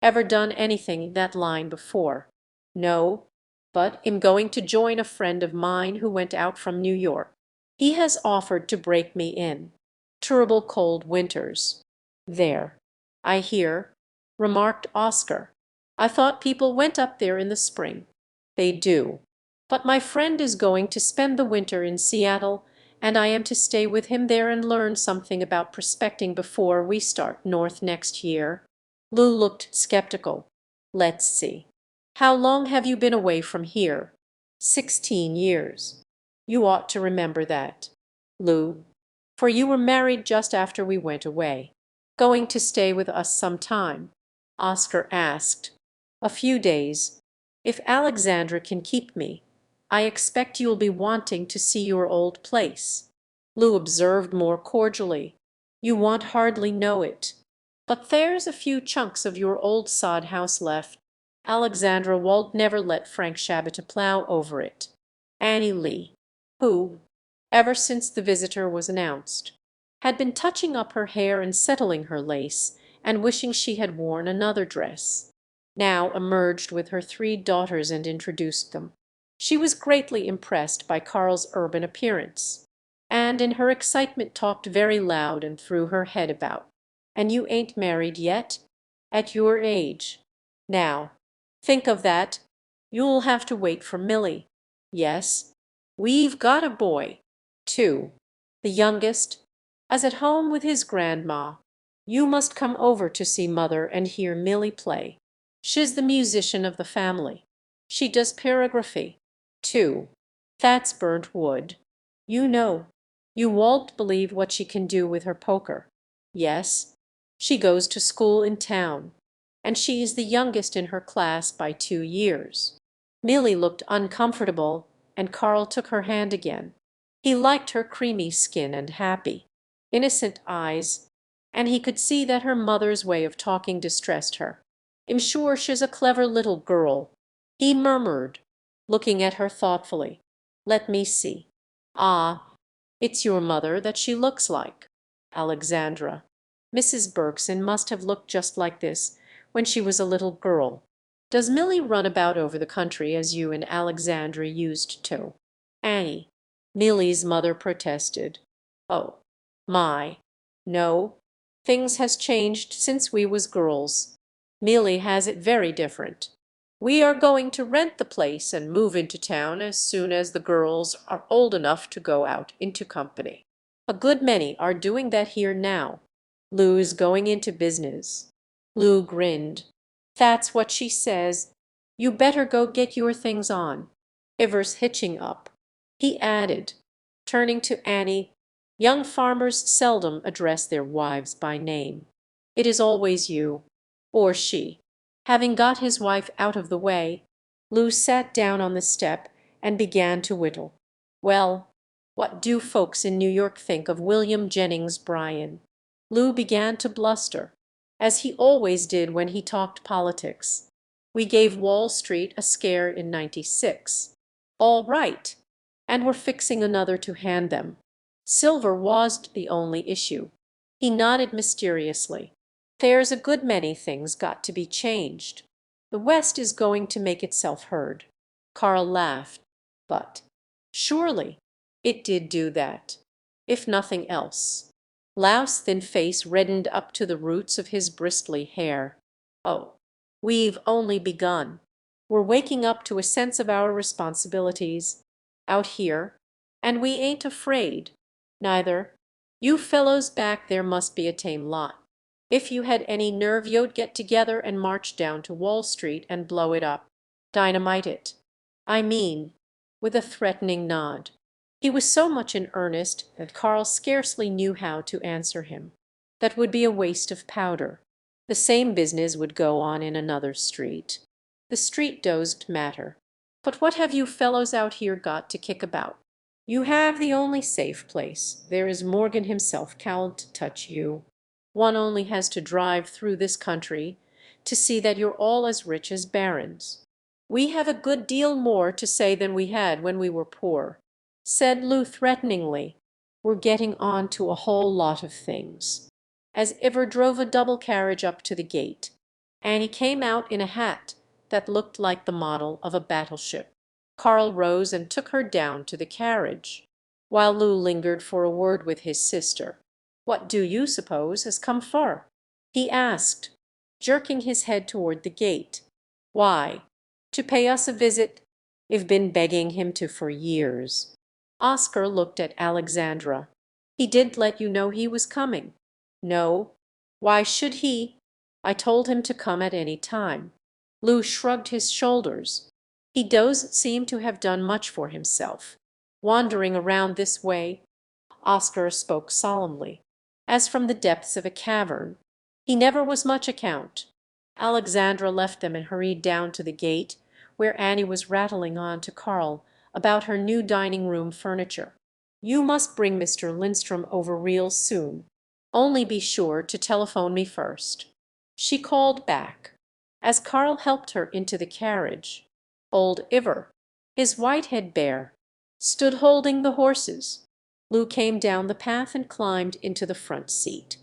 "Ever done anything in that line before?" "No, but am going to join a friend of mine who went out from New York. He has offered to break me in. Terrible cold winters." "There, I hear," remarked Oscar. "I thought people went up there in the spring." "They do. But my friend is going to spend the winter in Seattle, and I am to stay with him there and learn something about prospecting before we start north next year." Lou looked skeptical. "Let's see. How long have you been away from here?" 16 years. You ought to remember that, Lou, for you were married just after we went away. Going to stay with us some time?" Oscar asked. "A few days. If Alexandra can keep me. I expect you'll be wanting to see your old place." Lou observed more cordially. "You won't hardly know it. But there's a few chunks of your old sod house left. Alexandra won't never let Frank Shabata plow over it." Annie Lee, who, ever since the visitor was announced, had been touching up her hair and settling her lace, and wishing she had worn another dress, now emerged with her 3 daughters and introduced them. She was greatly impressed by Karl's urban appearance, and in her excitement talked very loud and threw her head about. "And you ain't married yet? At your age? Now, think of that. You'll have to wait for Millie." "Yes, we've got a boy, too. The youngest is at home with his grandma. You must come over to see mother and hear Milly play. She's the musician of the family. She does pyrography, too. That's burnt wood. You know. You won't believe what she can do with her poker. Yes, she goes to school in town, and she is the youngest in her class by 2 years. Milly looked uncomfortable, and Karl took her hand again. He liked her creamy skin and happy, innocent eyes, and he could see that her mother's way of talking distressed her. "I'm sure she's a clever little girl," he murmured, looking at her thoughtfully. "Let me see. Ah, it's your mother that she looks like. Alexandra. Mrs. Bergson must have looked just like this when she was a little girl. Does Milly run about over the country as you and Alexandra used to?" Annie. Milly's mother protested. "Oh, my, no. Things has changed since we was girls. Milly has it very different. We are going to rent the place and move into town as soon as the girls are old enough to go out into company. A good many are doing that here now. Lou is going into business." Lou grinned. "That's what she says. You better go get your things on. Iver's hitching up." He added, turning to Annie, "Young farmers seldom address their wives by name. It is always you, or she." Having got his wife out of the way, Lou sat down on the step and began to whittle. "Well, what do folks in New York think of William Jennings Bryan?" Lou began to bluster, as he always did when he talked politics. "We gave Wall Street a scare in '96. All right, and we're fixing another to hand them. Silver wasn't the only issue." He nodded mysteriously. "There's a good many things got to be changed. The West is going to make itself heard." Karl laughed. "But surely it did do that, if nothing else." Lau's thin face reddened up to the roots of his bristly hair. "Oh, we've only begun. We're waking up to a sense of our responsibilities out here, and we ain't afraid, neither. You fellows back there must be a tame lot. If you had any nerve you'd get together and march down to Wall Street and blow it up. Dynamite it, I mean," with a threatening nod. He was so much in earnest that Karl scarcely knew how to answer him. That would be a waste of powder. The same business would go on in another street. The street doesn't matter. But what have you fellows out here got to kick about? You have the only safe place. There is Morgan himself can't touch you. One only has to drive through this country to see that you're all as rich as barons." "We have a good deal more to say than we had when we were poor," said Lou threateningly. "We're getting on to a whole lot of things." As Iver drove a double carriage up to the gate, Annie came out in a hat that looked like the model of a battleship. Karl rose and took her down to the carriage, while Lou lingered for a word with his sister. "What do you suppose has come for?" he asked, jerking his head toward the gate. "Why, to pay us a visit. I've been begging him to for years." Oscar looked at Alexandra. "He didn't let you know he was coming?" "No. Why should he? I told him to come at any time." Lou shrugged his shoulders. "He doesn't seem to have done much for himself, wandering around this way." Oscar spoke solemnly, as from the depths of a cavern. "He never was much account." Alexandra left them and hurried down to the gate, where Annie was rattling on to Karl about her new dining room furniture. "You must bring Mr. Lindstrom over real soon. Only be sure to telephone me first," she called back, as Karl helped her into the carriage. Old Iver, his white head bare, stood holding the horses. Lou came down the path and climbed into the front seat,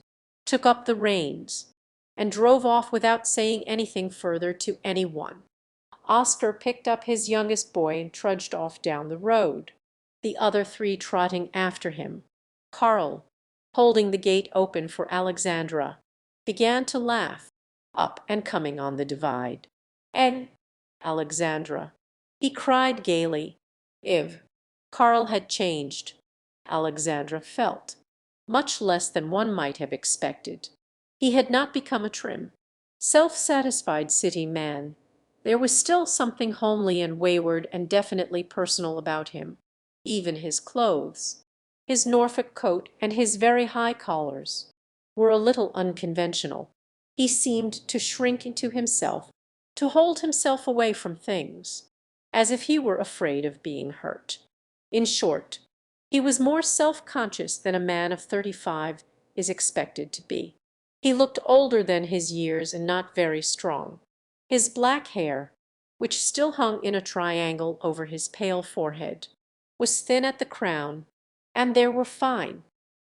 took up the reins, and drove off without saying anything further to any one. Oscar picked up his youngest boy and trudged off down the road, the other three trotting after him. Karl, holding the gate open for Alexandra, began to laugh, up and coming on the divide. "And Alexandra," he cried gaily. "Iv." Karl had changed, Alexandra felt, much less than one might have expected. He had not become a trim, self-satisfied city man. There was still something homely and wayward and definitely personal about him. Even his clothes, his Norfolk coat and his very high collars, were a little unconventional. He seemed to shrink into himself, to hold himself away from things, as if he were afraid of being hurt. In short, he was more self-conscious than a man of 35 is expected to be. He looked older than his years and not very strong. His black hair, which still hung in a triangle over his pale forehead, was thin at the crown, and there were fine,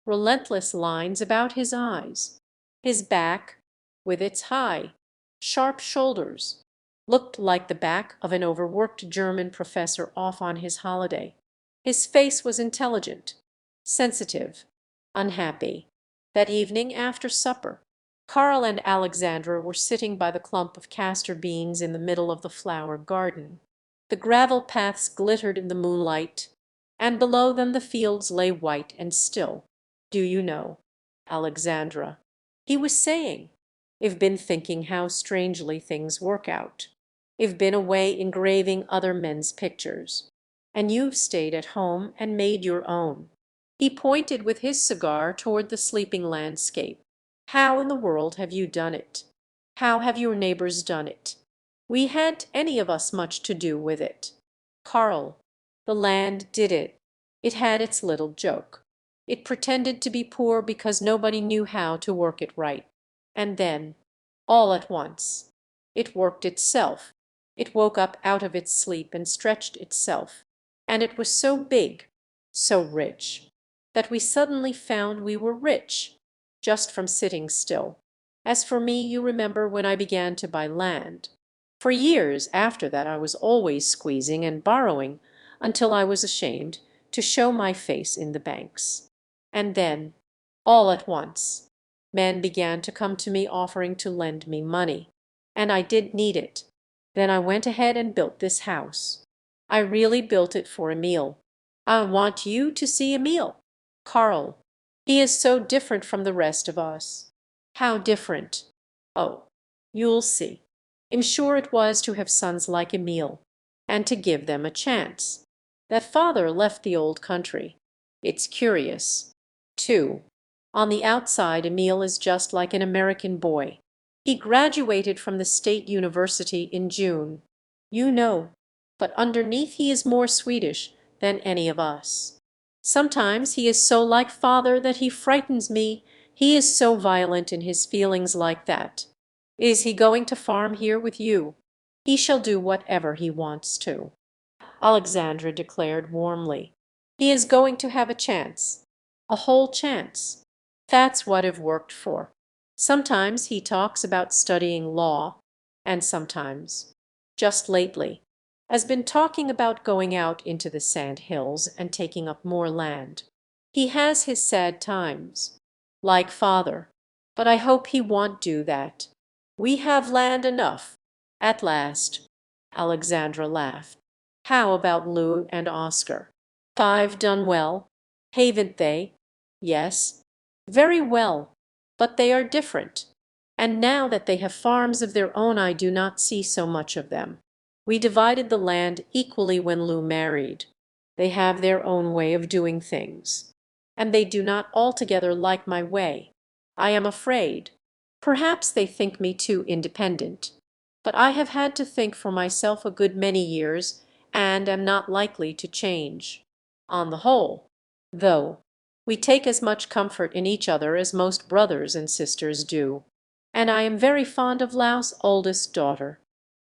relentless lines about his eyes. His back, with its high, sharp shoulders, looked like the back of an overworked German professor off on his holiday. His face was intelligent, sensitive, unhappy. That evening after supper, Karl and Alexandra were sitting by the clump of castor beans in the middle of the flower garden. The gravel paths glittered in the moonlight, and below them the fields lay white and still. "Do you know, Alexandra," he was saying, "I've been thinking how strangely things work out. I've been away engraving other men's pictures, and you've stayed at home and made your own." He pointed with his cigar toward the sleeping landscape. "How in the world have you done it? How have your neighbors done it? We hadn't any of us much to do with it. Karl, the land did it. It had its little joke. It pretended to be poor because nobody knew how to work it right. And then, all at once, it worked itself. It woke up out of its sleep and stretched itself. And it was so big, so rich, that we suddenly found we were rich, just from sitting still. As for me, you remember when I began to buy land. For years after that I was always squeezing and borrowing until I was ashamed to show my face in the banks. And then, all at once, men began to come to me offering to lend me money, and I did need it. Then I went ahead and built this house. I really built it for Emil. I want you to see Emil. Karl, he is so different from the rest of us." "How different?" "Oh, you'll see. I'm sure it was to have sons like Emil, and to give them a chance, that father left the old country. It's curious, too. On the outside Emil is just like an American boy. He graduated from the State University in June, you know, but underneath he is more Swedish than any of us. Sometimes he is so like father that he frightens me. He is so violent in his feelings like that. Is he going to farm here with you? He shall do whatever he wants to," Alexandra declared warmly. "He is going to have a chance, a whole chance. That's what I've worked for. Sometimes he talks about studying law, and sometimes, just lately, has been talking about going out into the sand hills and taking up more land. He has his sad times, like father, but I hope he won't do that. We have land enough, at last." Alexandra laughed. "How about Lou and Oscar? I've done well, haven't they?" "Yes, very well, but they are different, and now that they have farms of their own I do not see so much of them. We divided the land equally when Lou married. They have their own way of doing things, and they do not altogether like my way, I am afraid. Perhaps they think me too independent, but I have had to think for myself a good many years, and am not likely to change. On the whole, though, we take as much comfort in each other as most brothers and sisters do. And I am very fond of Lau's oldest daughter.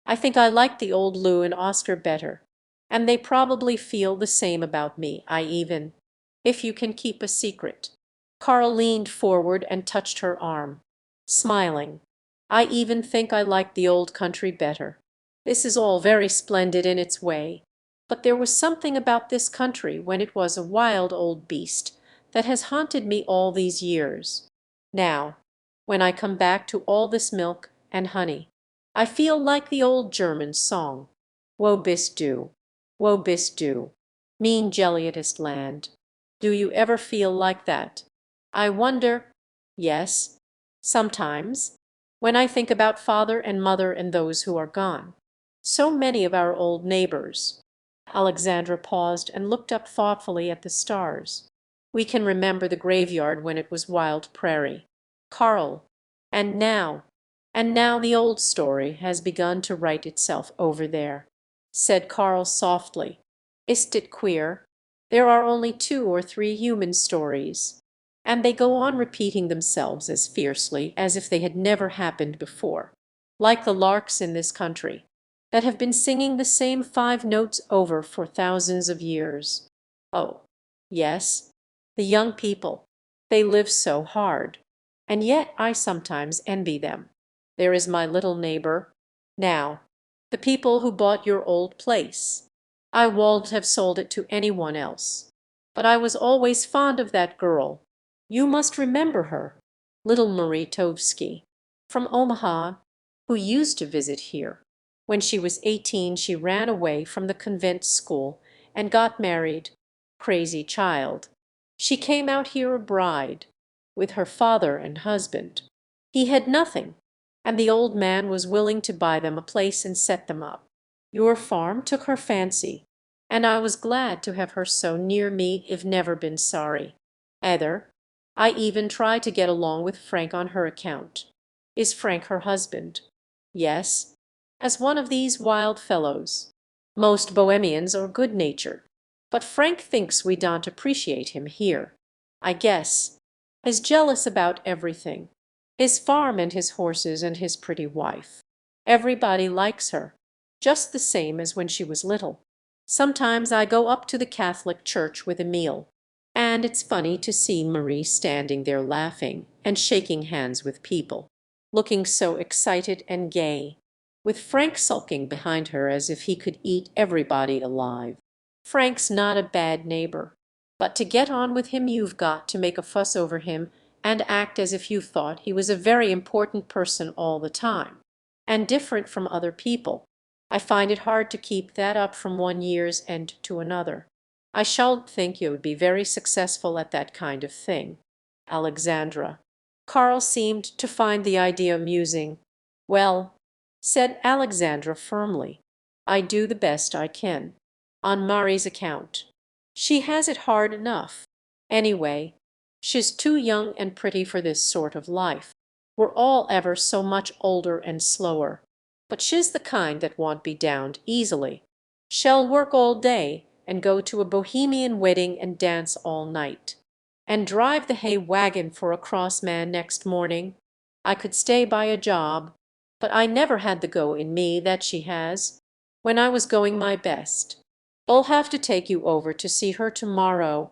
I think I like the old Lou and Oscar better, and they probably feel the same about me. If you can keep a secret." Karl leaned forward and touched her arm, smiling. "I even think I like the old country better. This is all very splendid in its way, but there was something about this country when it was a wild old beast that has haunted me all these years. Now, when I come back to all this milk and honey, I feel like the old German song, 'Wo bist du? Wo bist du? Mein geliebtes Land.' Do you ever feel like that? I wonder—" "Yes," Sometimes, when I think about father and mother and those who are gone. So many of our old neighbors. Alexandra paused and looked up thoughtfully at the stars. We can remember the graveyard when it was wild prairie. Karl. And now, and now the old story has begun to write itself over there, said Karl softly. Isn't it queer? There are only 2 or 3 human stories, and they go on repeating themselves as fiercely as if they had never happened before, like the larks in this country, that have been singing the same 5 notes over for thousands of years. Oh, yes, the young people, they live so hard, and yet I sometimes envy them. There is my little neighbor. Now, the people who bought your old place. I wouldn't have sold it to any one else. But I was always fond of that girl. You must remember her, little Marie Tovsky, from Omaha, who used to visit here. When she was 18 she ran away from the convent school and got married. Crazy child. She came out here a bride, with her father and husband. He had nothing, and the old man was willing to buy them a place and set them up. Your farm took her fancy, and I was glad to have her so near me. I've never been sorry. Either. I even try to get along with Frank on her account. Is Frank her husband? Yes, as one of these wild fellows. Most Bohemians are good-natured, but Frank thinks we don't appreciate him here. I guess. Is jealous about everything. His farm and his horses and his pretty wife. Everybody likes her, just the same as when she was little. Sometimes I go up to the Catholic church with Emile, and it's funny to see Marie standing there laughing and shaking hands with people, looking so excited and gay, with Frank sulking behind her as if he could eat everybody alive. Frank's not a bad neighbor, but to get on with him you've got to make a fuss over him and act as if you thought he was a very important person all the time, and different from other people. I find it hard to keep that up from one year's end to another. I shall think you would be very successful at that kind of thing. Alexandra. Karl seemed to find the idea amusing. Well, said Alexandra firmly, I do the best I can, on Marie's account. She has it hard enough. Anyway, she's too young and pretty for this sort of life. We're all ever so much older and slower. But she's the kind that won't be downed easily. She'll work all day and go to a Bohemian wedding and dance all night, and drive the hay wagon for a cross man next morning. I could stay by a job, but I never had the go in me that she has, when I was going my best. I'll have to take you over to see her tomorrow.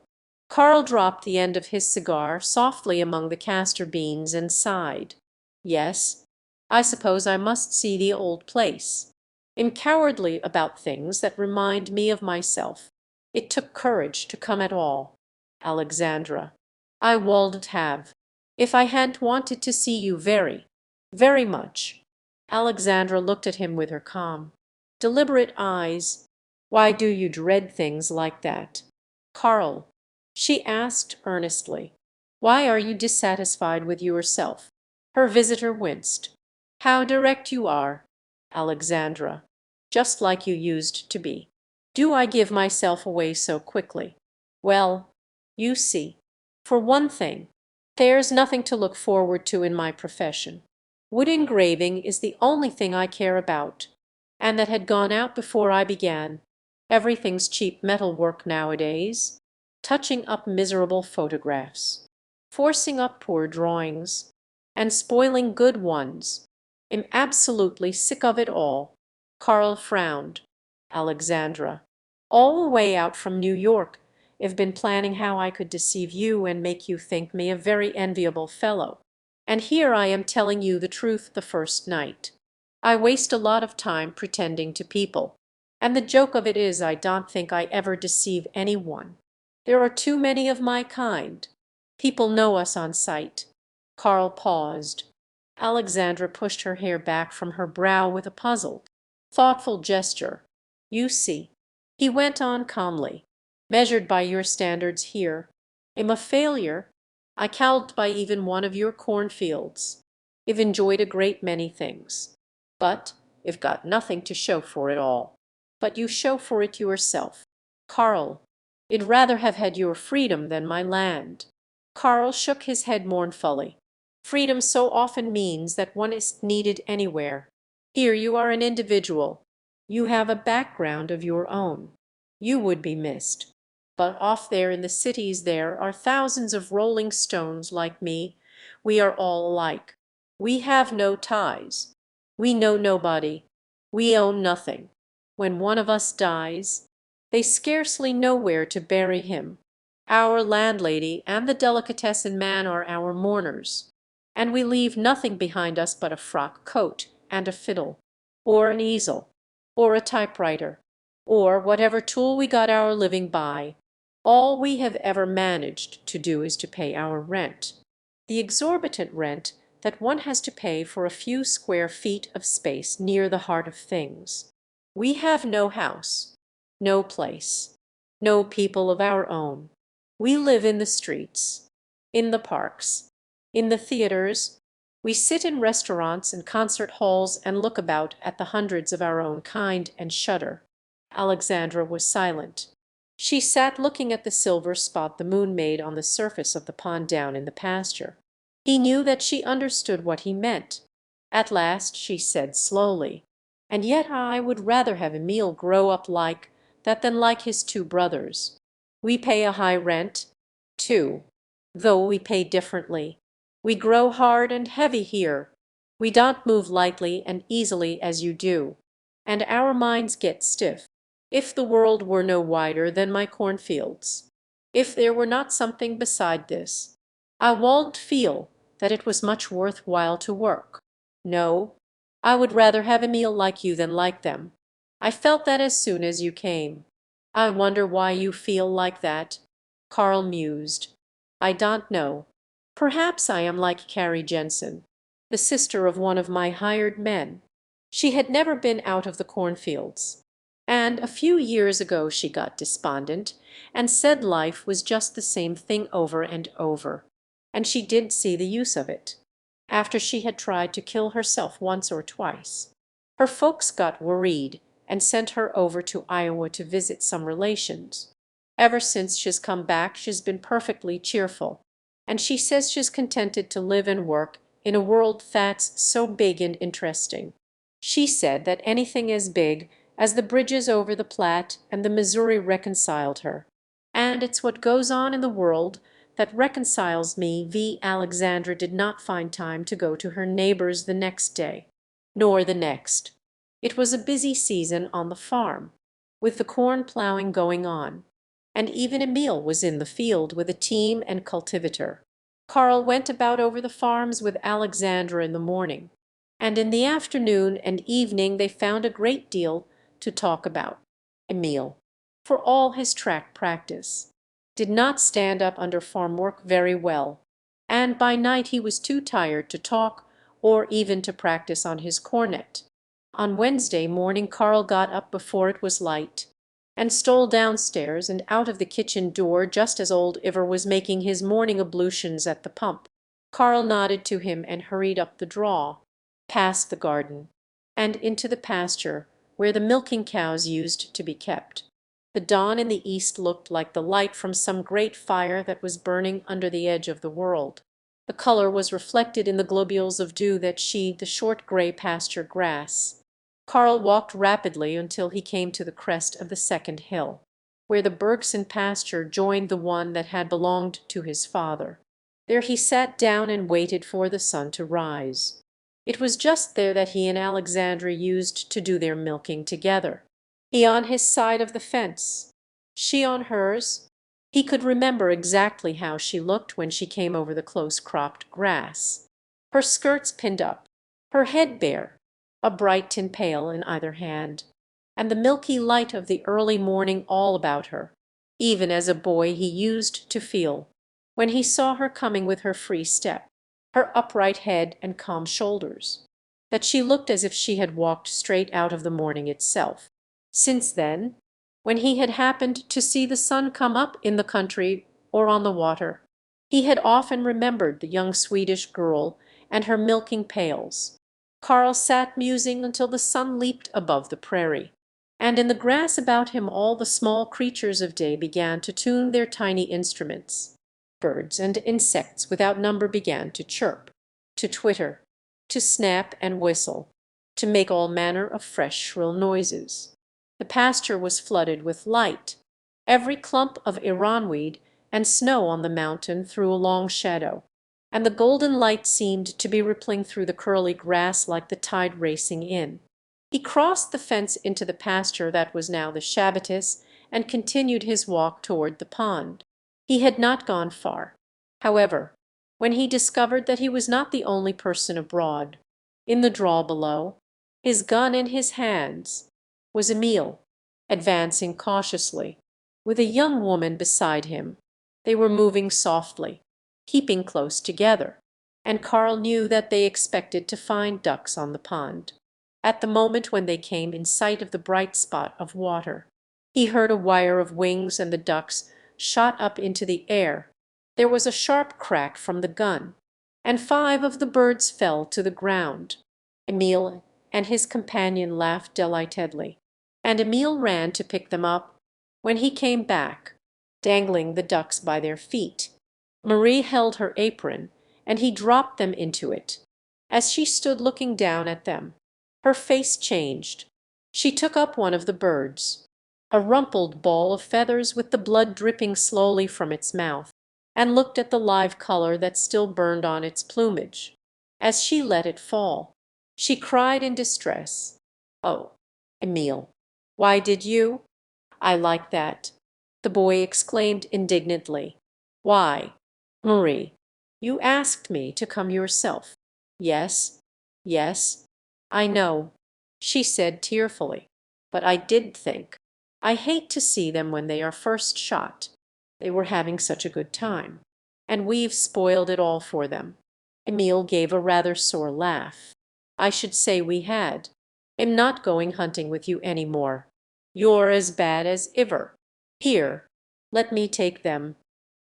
Karl dropped the end of his cigar softly among the castor beans and sighed. Yes, I suppose I must see the old place. I'm cowardly about things that remind me of myself. It took courage to come at all. Alexandra. I wouldn't have, if I hadn't wanted to see you very, very much. Alexandra looked at him with her calm, deliberate eyes. Why do you dread things like that? Karl, she asked earnestly, why are you dissatisfied with yourself? Her visitor winced. How direct you are, Alexandra, just like you used to be. Do I give myself away so quickly? Well, you see, for one thing, there's nothing to look forward to in my profession. Wood engraving is the only thing I care about, and that had gone out before I began. Everything's cheap metal work nowadays, touching up miserable photographs, forcing up poor drawings, and spoiling good ones. I'm absolutely sick of it all. Karl frowned. Alexandra. All the way out from New York I've been planning how I could deceive you and make you think me a very enviable fellow. And here I am telling you the truth the first night. I waste a lot of time pretending to people, and the joke of it is I don't think I ever deceive any one. There are too many of my kind. People know us on sight. Karl paused. Alexandra pushed her hair back from her brow with a puzzled, thoughtful gesture. You see, he went on calmly, measured by your standards here, I'm a failure. I can't buy even one of your cornfields. I've enjoyed a great many things, but I've got nothing to show for it all. But you show for it yourself. Karl, I'd rather have had your freedom than my land." Karl shook his head mournfully. "Freedom so often means that one is needed anywhere. Here you are an individual. You have a background of your own. You would be missed. But off there in the cities there are thousands of rolling stones like me. We are all alike. We have no ties. We know nobody. We own nothing. When one of us dies, they scarcely know where to bury him. Our landlady and the delicatessen man are our mourners, and we leave nothing behind us but a frock coat and a fiddle, or an easel, or a typewriter, or whatever tool we got our living by. All we have ever managed to do is to pay our rent, the exorbitant rent that one has to pay for a few square feet of space near the heart of things. We have no house, no place, no people of our own. We live in the streets, in the parks, in the theaters. We sit in restaurants and concert halls and look about at the hundreds of our own kind and shudder." Alexandra was silent. She sat looking at the silver spot the moon made on the surface of the pond down in the pasture. He knew that she understood what he meant. At last she said slowly, "And yet I would rather have Emile grow up like that than like his two brothers. We pay a high rent, too, though we pay differently. We grow hard and heavy here. We don't move lightly and easily as you do, and our minds get stiff. If the world were no wider than my cornfields, if there were not something beside this, I won't feel that it was much worth while to work. No, I would rather have Emile like you than like them. I felt that as soon as you came. I wonder why you feel like that." Karl mused. "I don't know. Perhaps I am like Carrie Jensen, the sister of one of my hired men. She had never been out of the cornfields, and a few years ago she got despondent and said life was just the same thing over and over, and she didn't see the use of it. After she had tried to kill herself once or twice, her folks got worried and sent her over to Iowa to visit some relations. Ever since she's come back she's been perfectly cheerful, and she says she's contented to live and work in a world that's so big and interesting. She said that anything as big as the bridges over the Platte and the Missouri reconciled her. And it's what goes on in the world that reconciles me." Alexandra did not find time to go to her neighbors the next day, nor the next. It was a busy season on the farm, with the corn plowing going on, and even Emile was in the field with a team and cultivator. Karl went about over the farms with Alexandra in the morning, and in the afternoon and evening they found a great deal to talk about. Emile, for all his track practice, did not stand up under farm work very well, and by night he was too tired to talk or even to practice on his cornet. On Wednesday morning Karl got up before it was light, and stole downstairs and out of the kitchen door just as old Ivar was making his morning ablutions at the pump. Karl nodded to him and hurried up the draw, past the garden, and into the pasture where the milking cows used to be kept. The dawn in the east looked like the light from some great fire that was burning under the edge of the world. The color was reflected in the globules of dew that sheathed the short gray pasture grass. Karl walked rapidly until he came to the crest of the second hill, where the Bergson pasture joined the one that had belonged to his father. There he sat down and waited for the sun to rise. It was just there that he and Alexandra used to do their milking together, he on his side of the fence, she on hers. He could remember exactly how she looked when she came over the close-cropped grass, her skirts pinned up, her head bare, a bright tin pail in either hand, and the milky light of the early morning all about her, even as a boy he used to feel when he saw her coming with her free step, her upright head and calm shoulders, that she looked as if she had walked straight out of the morning itself. Since then, when he had happened to see the sun come up in the country or on the water, he had often remembered the young Swedish girl and her milking pails. Karl sat musing until the sun leaped above the prairie, and in the grass about him all the small creatures of day began to tune their tiny instruments. Birds and insects without number began to chirp, to twitter, to snap and whistle, to make all manner of fresh shrill noises. The pasture was flooded with light. Every clump of ironweed and snow on the mountain threw a long shadow, and the golden light seemed to be rippling through the curly grass like the tide racing in. He crossed the fence into the pasture that was now the Shabbatis, and continued his walk toward the pond. He had not gone far, however, when he discovered that he was not the only person abroad. In the draw below, his gun in his hands, was Emile, advancing cautiously, with a young woman beside him. They were moving softly, keeping close together, and Karl knew that they expected to find ducks on the pond. At the moment when they came in sight of the bright spot of water, he heard a wire of wings and the ducks shot up into the air. There was a sharp crack from the gun, and 5 of the birds fell to the ground. Emile and his companion laughed delightedly, and Emile ran to pick them up. When he came back, dangling the ducks by their feet, Marie held her apron, and he dropped them into it. As she stood looking down at them, her face changed. She took up one of the birds, a rumpled ball of feathers with the blood dripping slowly from its mouth, and looked at the live color that still burned on its plumage. As she let it fall, she cried in distress, "Oh, Emile, why did you?" "I like that," the boy exclaimed indignantly. "Why, Marie, you asked me to come yourself." "Yes, yes, I know," she said tearfully, "but I did think. I hate to see them when they are first shot. They were having such a good time, and we've spoiled it all for them." Emile gave a rather sore laugh. "I should say we had. I'm not going hunting with you any more. You're as bad as ever. Here, let me take them."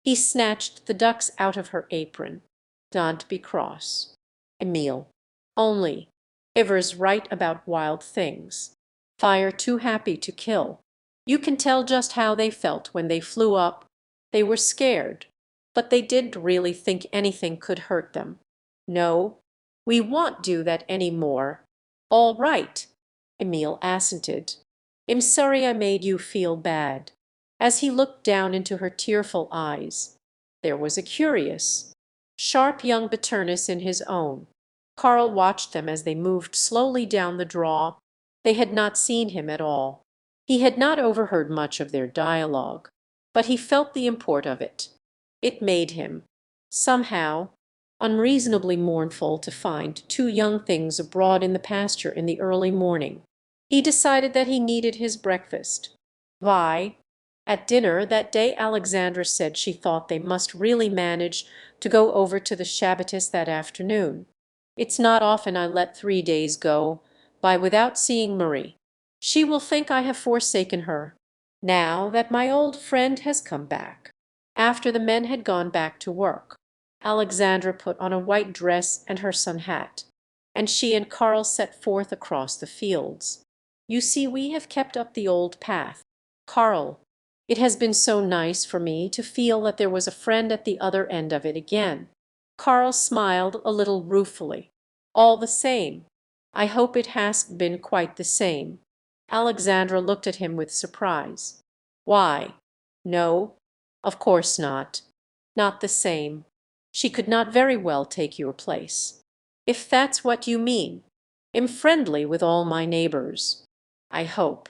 He snatched the ducks out of her apron. "Don't be cross, Emile. Only, Ever's right about wild things. Fire too happy to kill. You can tell just how they felt when they flew up. They were scared, but they didn't really think anything could hurt them. No, we won't do that any more." "All right," Emile assented. "I'm sorry I made you feel bad." As he looked down into her tearful eyes, there was a curious, sharp young bitterness in his own. Karl watched them as they moved slowly down the draw. They had not seen him at all. He had not overheard much of their dialogue, but he felt the import of it. It made him, somehow, unreasonably mournful to find 2 young things abroad in the pasture in the early morning. He decided that he needed his breakfast. Why, at dinner that day Alexandra said she thought they must really manage to go over to the Shabbatis that afternoon. "It's not often I let 3 days go by without seeing Marie. She will think I have forsaken her, now that my old friend has come back." After the men had gone back to work, Alexandra put on a white dress and her sun hat, and she and Karl set forth across the fields. "You see, we have kept up the old path, Karl. It has been so nice for me to feel that there was a friend at the other end of it again." Karl smiled a little ruefully. "All the same, I hope it hasn't been quite the same." Alexandra looked at him with surprise. "Why, no, of course not. Not the same. She could not very well take your place." "If that's what you mean. I'm friendly with all my neighbors, I hope.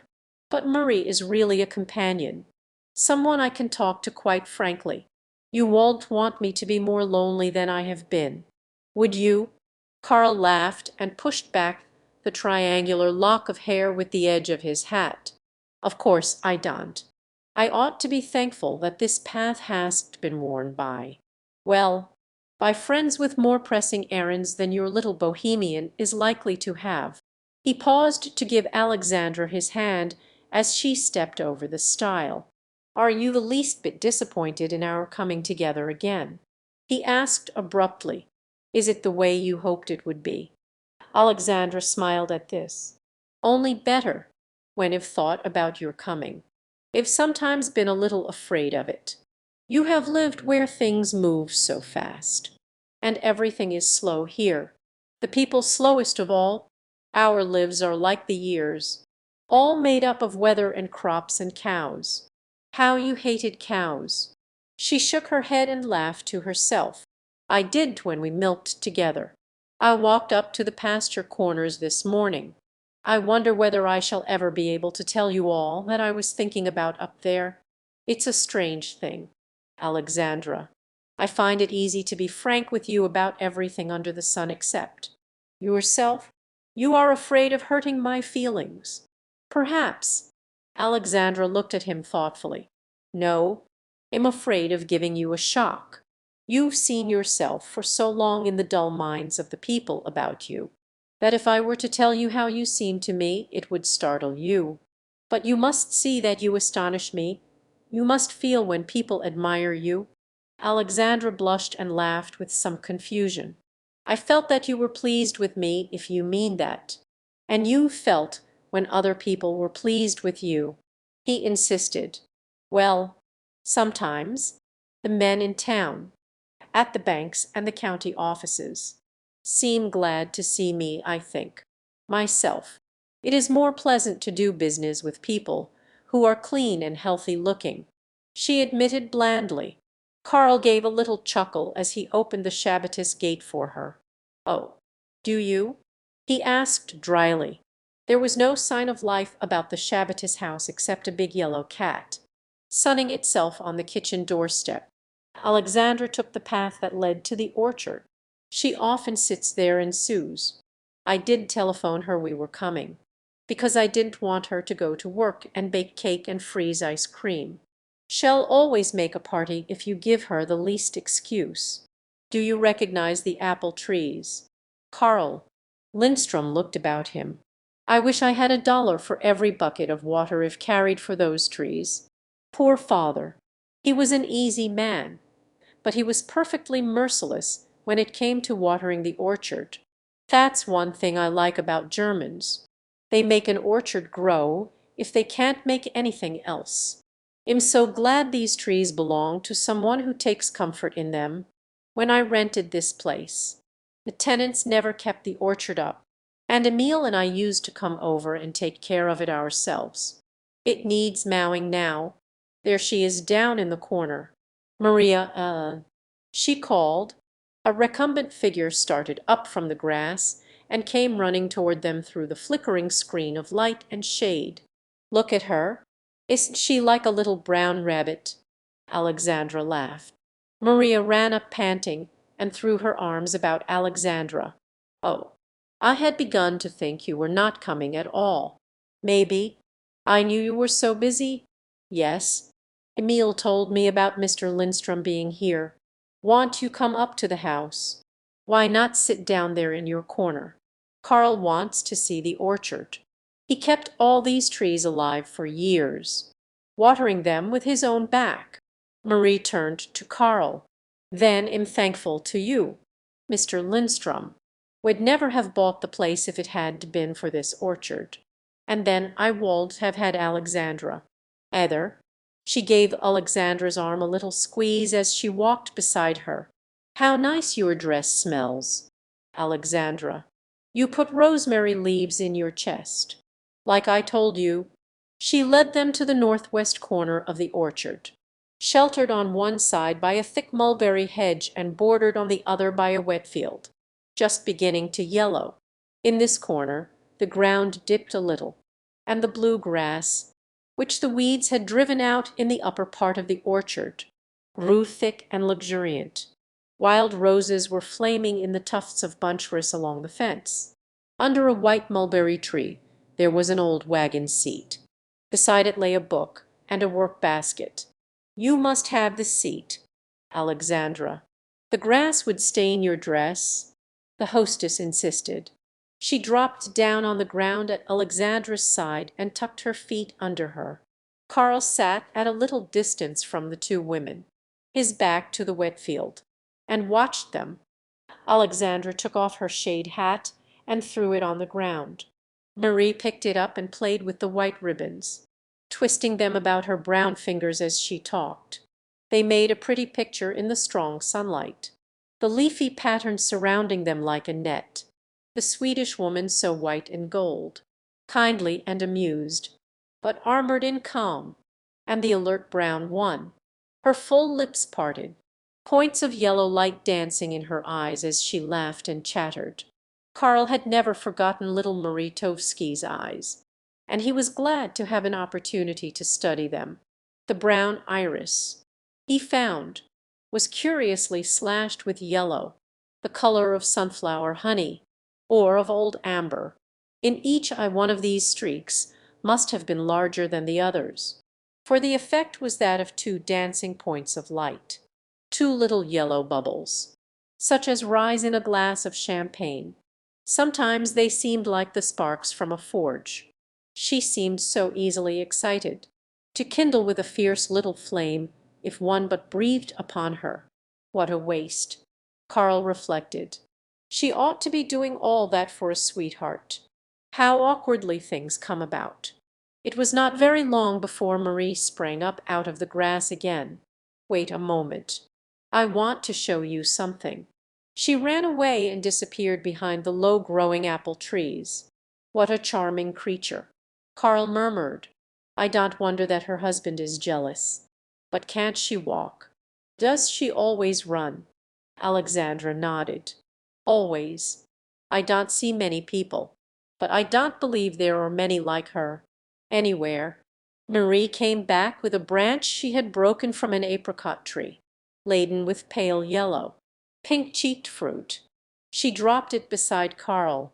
But Marie is really a companion, someone I can talk to quite frankly. You won't want me to be more lonely than I have been, would you?" Karl laughed and pushed back the triangular lock of hair with the edge of his hat. "Of course I don't. I ought to be thankful that this path hasn't been worn by, well, by friends with more pressing errands than your little bohemian is likely to have." He paused to give Alexandra his hand as she stepped over the stile. "Are you the least bit disappointed in our coming together again?" he asked abruptly. Is it the way you hoped it would be?" Alexandra smiled at this. "Only better, when I've thought about your coming. I've sometimes been a little afraid of it. You have lived where things move so fast. And everything is slow here. The people slowest of all. Our lives are like the years, all made up of weather and crops and cows. How you hated cows!" She shook her head and laughed to herself. "I did when we milked together. I walked up to the pasture corners this morning. I wonder whether I shall ever be able to tell you all that I was thinking about up there. It's a strange thing, Alexandra. I find it easy to be frank with you about everything under the sun except yourself. You are afraid of hurting my feelings. Perhaps." Alexandra looked at him thoughtfully. "No, I'm afraid of giving you a shock. You've seen yourself for so long in the dull minds of the people about you, that if I were to tell you how you seem to me, it would startle you. But you must see that you astonish me. You must feel when people admire you." Alexandra blushed and laughed with some confusion. "I felt that you were pleased with me, if you mean that." "And you felt when other people were pleased with you?" he insisted. "Well, sometimes. The men in town, at the banks and the county offices, seem glad to see me, I think. Myself, it is more pleasant to do business with people who are clean and healthy looking," she admitted blandly. Karl gave a little chuckle as he opened the Shabbatus gate for her. "Oh, do you?" he asked dryly. There was no sign of life about the Shabbatus house except a big yellow cat, sunning itself on the kitchen doorstep. Alexandra took the path that led to the orchard. "She often sits there and sews. I did telephone her we were coming, because I didn't want her to go to work and bake cake and freeze ice cream. She'll always make a party if you give her the least excuse. Do you recognize the apple trees?" Karl Lindstrom looked about him. "I wish I had $1 for every bucket of water if carried for those trees. Poor father! He was an easy man, but he was perfectly merciless when it came to watering the orchard. That's one thing I like about Germans. They make an orchard grow if they can't make anything else. I'm so glad these trees belong to someone who takes comfort in them. When I rented this place, the tenants never kept the orchard up, and Emile and I used to come over and take care of it ourselves. It needs mowing now. There she is down in the corner. Maria, she called. A recumbent figure started up from the grass and came running toward them through the flickering screen of light and shade. "Look at her. Isn't she like a little brown rabbit?" Alexandra laughed. Maria ran up panting and threw her arms about Alexandra. "Oh, I had begun to think you were not coming at all. Maybe. I knew you were so busy. Yes. Emile told me about Mr. Lindstrom being here. Want you come up to the house. Why not sit down there in your corner? Karl wants to see the orchard. He kept all these trees alive for years, watering them with his own back." Marie turned to Karl. "Then I'm thankful to you. Mr. Lindstrom would never have bought the place if it hadn't been for this orchard. And then I would have had Alexandra. Either." She gave Alexandra's arm a little squeeze as she walked beside her. "How nice your dress smells, Alexandra. You put rosemary leaves in your chest. Like I told you." She led them to the northwest corner of the orchard, sheltered on one side by a thick mulberry hedge and bordered on the other by a wheat field, just beginning to yellow. In this corner the ground dipped a little, and the blue grass, which the weeds had driven out in the upper part of the orchard, grew thick and luxuriant. Wild roses were flaming in the tufts of bunchgrass along the fence. Under a white mulberry tree there was an old wagon seat. Beside it lay a book and a work basket. "You must have the seat, Alexandra. The grass would stain your dress," the hostess insisted. She dropped down on the ground at Alexandra's side and tucked her feet under her. Karl sat at a little distance from the two women, his back to the wheat field, and watched them. Alexandra took off her shade hat and threw it on the ground. Marie picked it up and played with the white ribbons, twisting them about her brown fingers as she talked. They made a pretty picture in the strong sunlight, the leafy pattern surrounding them like a net, the Swedish woman so white and gold, kindly and amused, but armored in calm, and the alert brown one, her full lips parted, points of yellow light dancing in her eyes as she laughed and chattered. Karl had never forgotten little Marie Tovsky's eyes, and he was glad to have an opportunity to study them. The brown iris, he found, was curiously slashed with yellow, the color of sunflower honey, or of old amber. In each eye one of these streaks must have been larger than the others, for the effect was that of two dancing points of light, two little yellow bubbles, such as rise in a glass of champagne. Sometimes they seemed like the sparks from a forge. She seemed so easily excited, to kindle with a fierce little flame if one but breathed upon her. What a waste, Karl reflected. She ought to be doing all that for a sweetheart. How awkwardly things come about. It was not very long before Marie sprang up out of the grass again. Wait a moment. I want to show you something. She ran away and disappeared behind the low-growing apple trees. What a charming creature, Karl murmured. I don't wonder that her husband is jealous. But can't she walk? Does she always run? Alexandra nodded. Always. I don't see many people, but I don't believe there are many like her, anywhere. Marie came back with a branch she had broken from an apricot tree, laden with pale yellow, pink-cheeked fruit. She dropped it beside Karl.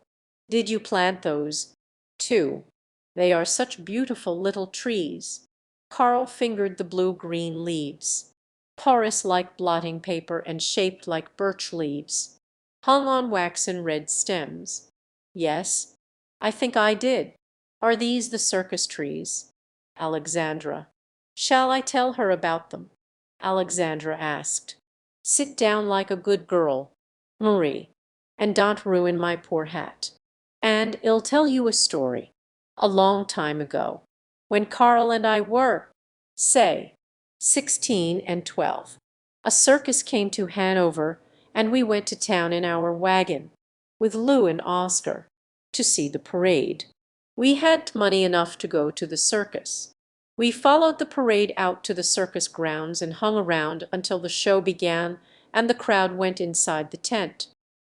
Did you plant those, too? They are such beautiful little trees. Karl fingered the blue-green leaves, porous like blotting paper and shaped like birch leaves, hung on waxen red stems. Yes, I think I did. Are these the circus trees? Alexandra. Shall I tell her about them? Alexandra asked. Sit down like a good girl, Marie, and don't ruin my poor hat. And I'll tell you a story. A long time ago, when Karl and I were, say, 16 and 12, a circus came to Hanover, and we went to town in our wagon, with Lou and Oscar, to see the parade. We had money enough to go to the circus. We followed the parade out to the circus grounds and hung around until the show began and the crowd went inside the tent.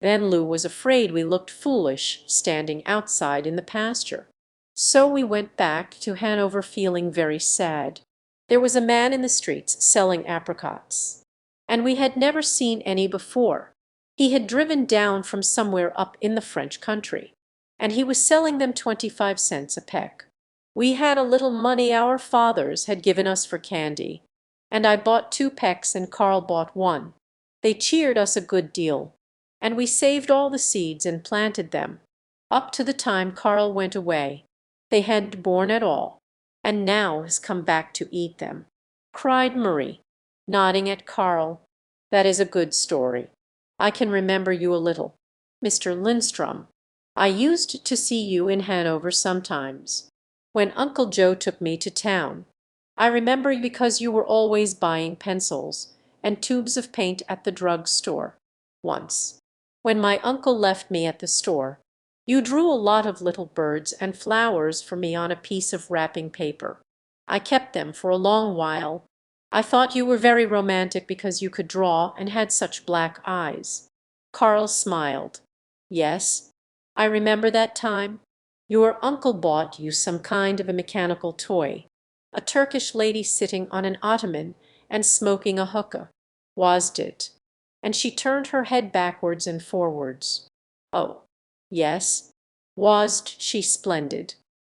Then Lou was afraid we looked foolish standing outside in the pasture. So we went back to Hanover feeling very sad. There was a man in the streets selling apricots, and we had never seen any before. He had driven down from somewhere up in the French country, and he was selling them 25 cents a peck. We had a little money our fathers had given us for candy, and I bought 2 pecks and Karl bought 1. They cheered us a good deal, and we saved all the seeds and planted them, up to the time Karl went away. They hadn't borne at all, and now has come back to eat them, cried Marie, nodding at Karl. That is a good story. I can remember you a little. Mr. Lindstrom, I used to see you in Hanover sometimes, when Uncle Joe took me to town. I remember you because you were always buying pencils and tubes of paint at the drug store. Once, when my uncle left me at the store, you drew a lot of little birds and flowers for me on a piece of wrapping paper. I kept them for a long while. I thought you were very romantic because you could draw and had such black eyes. Karl smiled. Yes, I remember that time. Your uncle bought you some kind of a mechanical toy, a Turkish lady sitting on an ottoman and smoking a hookah, wasn't it? And she turned her head backwards and forwards. Oh, yes, wasn't she splendid?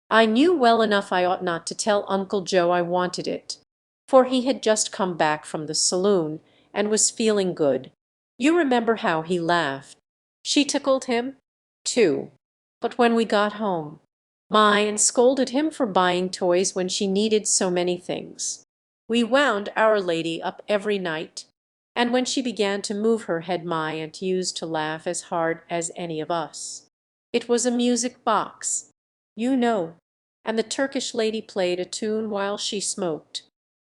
I knew well enough I ought not to tell Uncle Joe I wanted it, for he had just come back from the saloon and was feeling good. You remember how he laughed. She tickled him, too. But when we got home, and scolded him for buying toys when she needed so many things. We wound Our Lady up every night. and when she began to move her head my aunt used to laugh as hard as any of us. It was a music box, you know, and the Turkish lady played a tune while she smoked.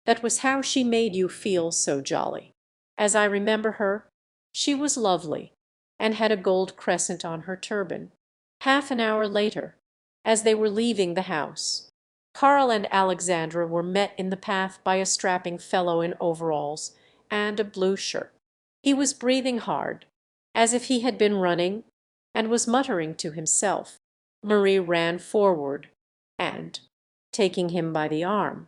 That was how she made you feel so jolly. As I remember her, she was lovely, and had a gold crescent on her turban. Half an hour later, as they were leaving the house, Karl and Alexandra were met in the path by a strapping fellow in overalls and a blue shirt. He was breathing hard, as if he had been running, and was muttering to himself. Marie ran forward, and, taking him by the arm,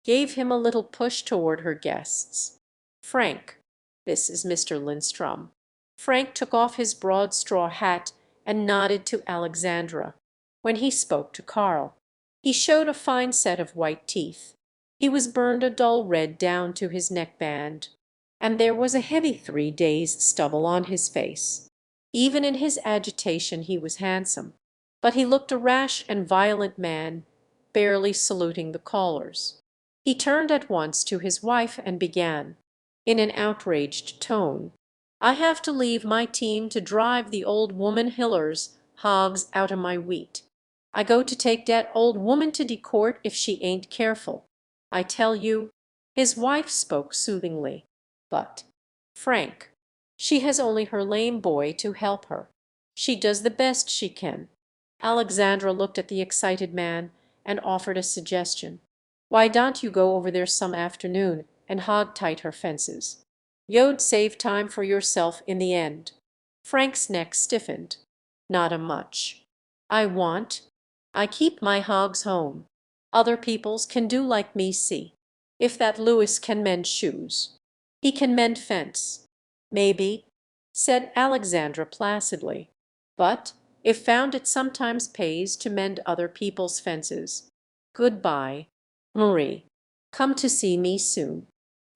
gave him a little push toward her guests. "Frank, this is Mr. Lindstrom." Frank took off his broad straw hat and nodded to Alexandra. When he spoke to Karl, he showed a fine set of white teeth. He was burned a dull red down to his neckband, and there was a heavy 3 days' stubble on his face. Even in his agitation he was handsome, but he looked a rash and violent man, barely saluting the callers. He turned at once to his wife and began, in an outraged tone, "I have to leave my team to drive the old woman Hiller's hogs out of my wheat. I go to take dat old woman to de court if she ain't careful. I tell you," his wife spoke soothingly, "but, Frank, she has only her lame boy to help her. She does the best she can." Alexandra looked at the excited man and offered a suggestion. "Why don't you go over there some afternoon and hog-tight her fences? You'd save time for yourself in the end." Frank's neck stiffened. "Not a much. I keep my hogs home. Other people's can do like me see. If that Lewis can mend shoes, he can mend fence." "Maybe," said Alexandra placidly. "But if found it sometimes pays to mend other people's fences. Good-bye, Marie. Come to see me soon."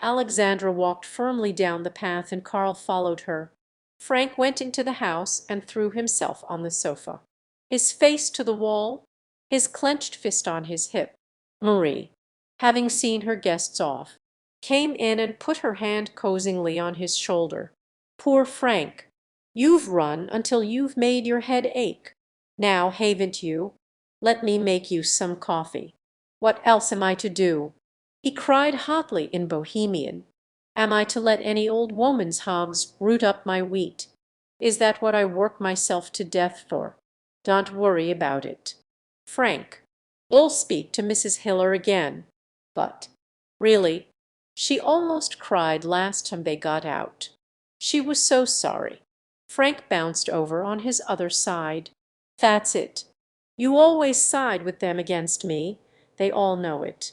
Alexandra walked firmly down the path and Karl followed her. Frank went into the house and threw himself on the sofa, his face to the wall, his clenched fist on his hip. Marie, having seen her guests off, came in and put her hand coaxingly on his shoulder. "Poor Frank, you've run until you've made your head ache. Now, haven't you? Let me make you some coffee. What else am I to do?" He cried hotly in Bohemian. "Am I to let any old woman's hogs root up my wheat? Is that what I work myself to death for? Don't worry about it, Frank. We'll speak to Mrs. Hiller again. But, really," she almost cried last time they got out. She was so sorry. Frank bounced over on his other side. "That's it. You always side with them against me. They all know it.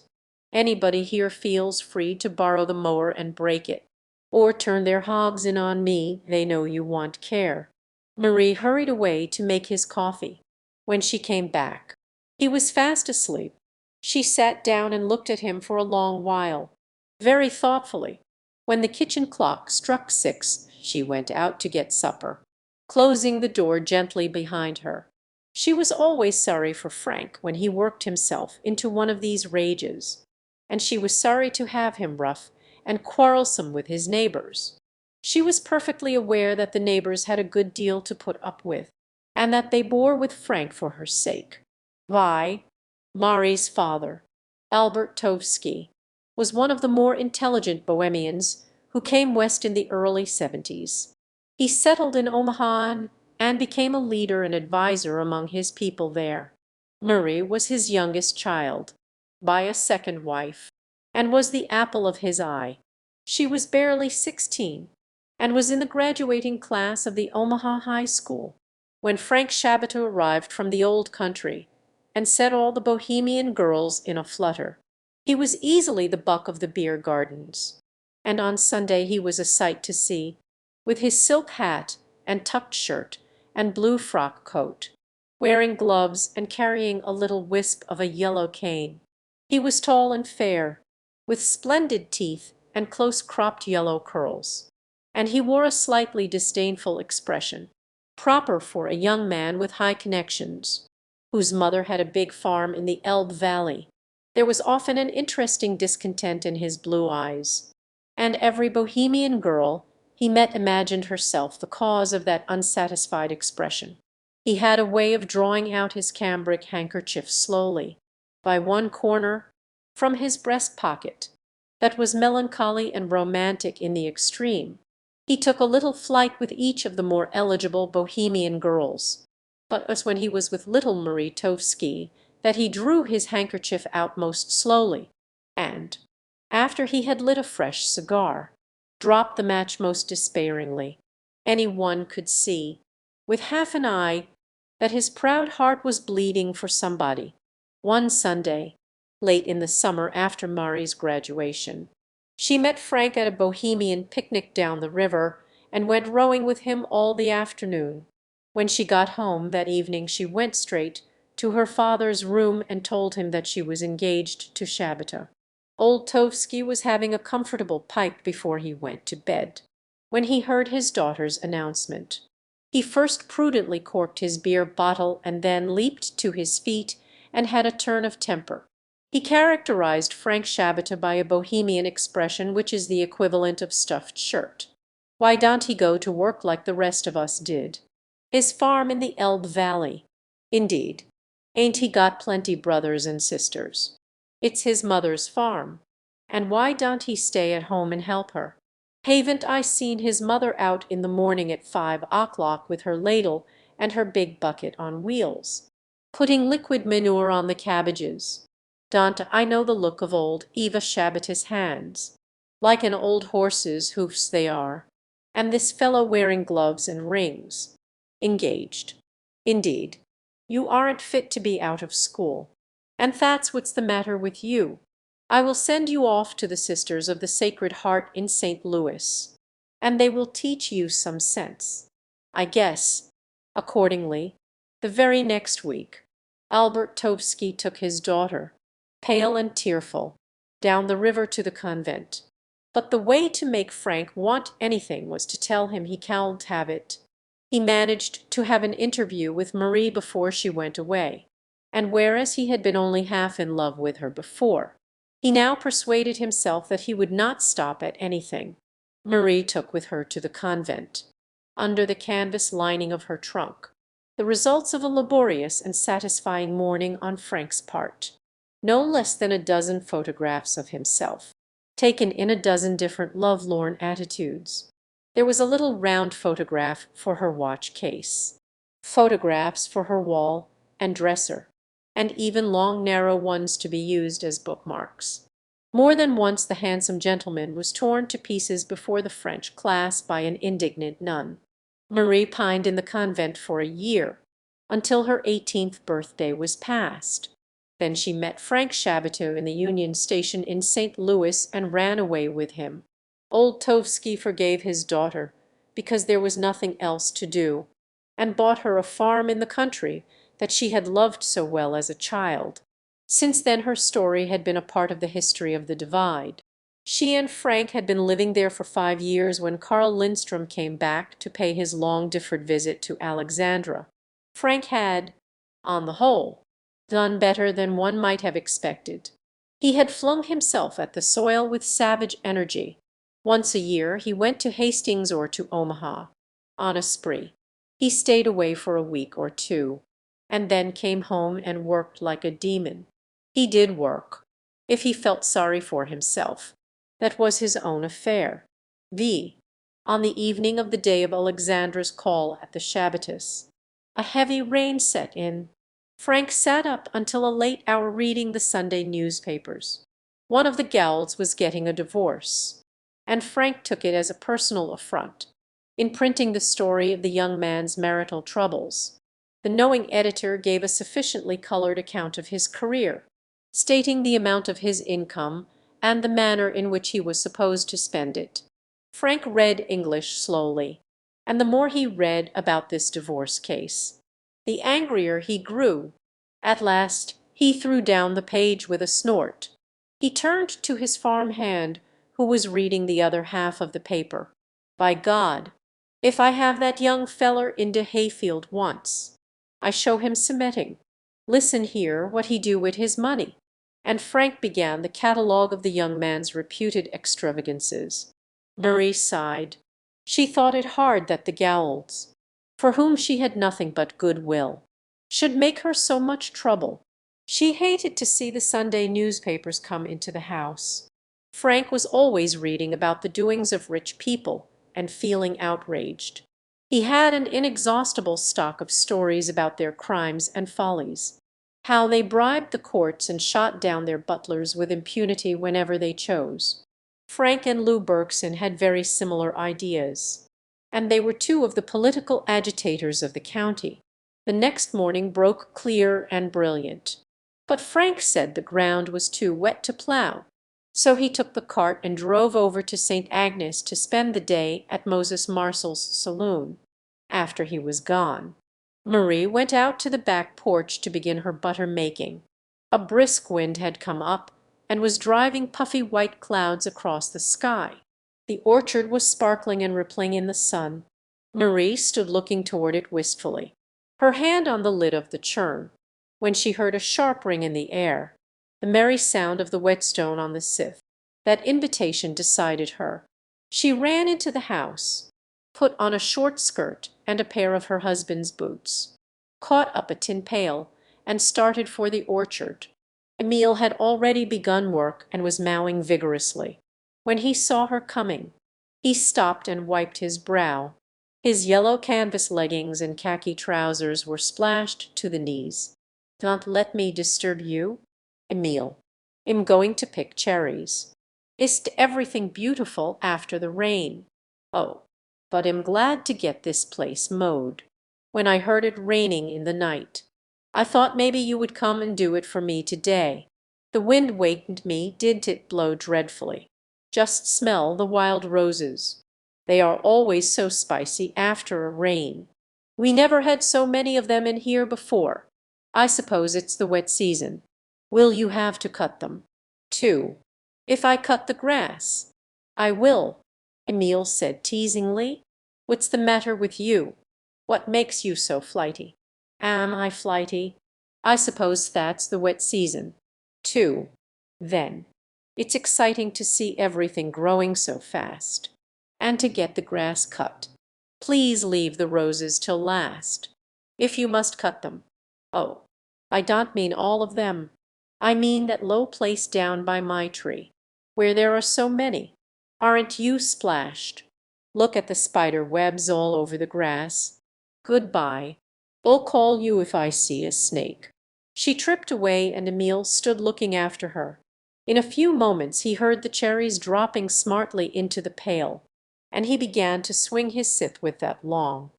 Anybody here feels free to borrow the mower and break it, or turn their hogs in on me, they know you want care." Marie hurried away to make his coffee. When she came back, he was fast asleep. She sat down and looked at him for a long while, very thoughtfully. When the kitchen clock struck 6, she went out to get supper, closing the door gently behind her. She was always sorry for Frank when he worked himself into one of these rages, and she was sorry to have him rough and quarrelsome with his neighbors. She was perfectly aware that the neighbors had a good deal to put up with, and that they bore with Frank for her sake. Vi, Marie's father, Albert Tovsky, was one of the more intelligent Bohemians who came west in the early 70s. He settled in Omaha and became a leader and adviser among his people there. Marie was his youngest child, by a second wife, and was the apple of his eye. She was barely 16, and was in the graduating class of the Omaha High School, when Frank Shabbat arrived from the old country, and set all the Bohemian girls in a flutter. He was easily the buck of the beer gardens, and on Sunday he was a sight to see, with his silk hat and tucked shirt and blue frock coat, wearing gloves and carrying a little wisp of a yellow cane. He was tall and fair, with splendid teeth and close-cropped yellow curls, and he wore a slightly disdainful expression, proper for a young man with high connections, whose mother had a big farm in the Elbe Valley. There was often an interesting discontent in his blue eyes. and every Bohemian girl he met imagined herself the cause of that unsatisfied expression. He had a way of drawing out his cambric handkerchief slowly, by one corner, from his breast pocket, that was melancholy and romantic in the extreme. He took a little flight with each of the more eligible Bohemian girls, but it was when he was with little Marie Tovsky that he drew his handkerchief out most slowly, and, after he had lit a fresh cigar, dropped the match most despairingly. Any one could see, with half an eye, that his proud heart was bleeding for somebody. One Sunday, late in the summer after Marie's graduation, she met Frank at a Bohemian picnic down the river, and went rowing with him all the afternoon. When she got home that evening she went straight to her father's room and told him that she was engaged to Shabata. Old Tovsky was having a comfortable pipe before he went to bed, when he heard his daughter's announcement. He first prudently corked his beer bottle and then leaped to his feet and had a turn of temper. He characterized Frank Shabata by a Bohemian expression which is the equivalent of stuffed shirt. Why don't he go to work like the rest of us did? His farm in the Elbe Valley. Indeed, ain't he got plenty brothers and sisters? It's his mother's farm. And why don't he stay at home and help her? Haven't I seen his mother out in the morning at 5 o'clock with her ladle and her big bucket on wheels, putting liquid manure on the cabbages? Don't I know the look of old Eva Shabata's hands? Like an old horse's hoofs they are. And this fellow wearing gloves and rings. Engaged. Indeed, you aren't fit to be out of school. And that's what's the matter with you. I will send you off to the Sisters of the Sacred Heart in St. Louis, and they will teach you some sense. I guess, accordingly, the very next week, Albert Tovsky took his daughter, pale and tearful, down the river to the convent. But the way to make Frank want anything was to tell him he can't have it. He managed to have an interview with Marie before she went away, and whereas he had been only half in love with her before, he now persuaded himself that he would not stop at anything. Marie took with her to the convent, under the canvas lining of her trunk, the results of a laborious and satisfying morning on Frank's part. No less than a dozen photographs of himself, taken in a dozen different lovelorn attitudes. There was a little round photograph for her watch case, photographs for her wall and dresser, and even long narrow ones to be used as bookmarks. More than once the handsome gentleman was torn to pieces before the French class by an indignant nun. Marie pined in the convent for a year, until her 18th birthday was past. Then she met Frank Shabata in the Union Station in St. Louis and ran away with him. Old Tovsky forgave his daughter, because there was nothing else to do, and bought her a farm in the country that she had loved so well as a child. Since then her story had been a part of the history of the Divide. She and Frank had been living there for 5 years when Carl Lindstrom came back to pay his long-deferred visit to Alexandra. Frank had, on the whole, done better than one might have expected. He had flung himself at the soil with savage energy. Once a year he went to Hastings or to Omaha, on a spree. He stayed away for a week or two, and then came home and worked like a demon. He did work. If he felt sorry for himself, that was his own affair. On the evening of the day of Alexandra's call at the Shabatas, a heavy rain set in. Frank sat up until a late hour reading the Sunday newspapers. One of the Goulds was getting a divorce, and Frank took it as a personal affront, in printing the story of the young man's marital troubles. The knowing editor gave a sufficiently colored account of his career, stating the amount of his income and the manner in which he was supposed to spend it. Frank read English slowly, and the more he read about this divorce case, the angrier he grew. At last he threw down the page with a snort. He turned to his farm hand, who was reading the other half of the paper. "By God, if I have that young feller into hayfield once, I show him cementing. Listen here what he do with his money." and Frank began the catalogue of the young man's reputed extravagances. Marie sighed. She thought it hard that the Gowls, for whom she had nothing but good-will, should make her so much trouble. She hated to see the Sunday newspapers come into the house. Frank was always reading about the doings of rich people and feeling outraged. He had an inexhaustible stock of stories about their crimes and follies, how they bribed the courts and shot down their butlers with impunity whenever they chose. Frank and Lou Bergson had very similar ideas, and they were two of the political agitators of the county. The next morning broke clear and brilliant, but Frank said the ground was too wet to plough, so he took the cart and drove over to St. Agnes to spend the day at Moses Marcel's saloon. After he was gone, Marie went out to the back porch to begin her butter making. A brisk wind had come up and was driving puffy white clouds across the sky. The orchard was sparkling and rippling in the sun. Marie stood looking toward it wistfully, her hand on the lid of the churn, when she heard a sharp ring in the air, the merry sound of the whetstone on the scythe. That invitation decided her. She ran into the house, put on a short skirt and a pair of her husband's boots, caught up a tin pail, and started for the orchard. Emile had already begun work and was mowing vigorously. When he saw her coming, he stopped and wiped his brow. His yellow canvas leggings and khaki trousers were splashed to the knees. "Don't let me disturb you, Emile. I'm going to pick cherries. Ist everything beautiful after the rain? Oh, but I'm glad to get this place mowed. When I heard it raining in the night, I thought maybe you would come and do it for me today. The wind wakened me, didn't it blow dreadfully? Just smell the wild roses. They are always so spicy after a rain. We never had so many of them in here before. I suppose it's the wet season. Will you have to cut them, too, if I cut the grass?" "I will," Emile said teasingly. "What's the matter with you? What makes you so flighty?" "Am I flighty? I suppose that's the wet season, too, then. It's exciting to see everything growing so fast, and to get the grass cut. Please leave the roses till last, if you must cut them. Oh, I don't mean all of them. I mean that low place down by my tree, where there are so many. Aren't you splashed? Look at the spider webs all over the grass. Goodbye. I'll call you if I see a snake." She tripped away, and Emile stood looking after her. In a few moments he heard the cherries dropping smartly into the pail, and he began to swing his scythe with that long,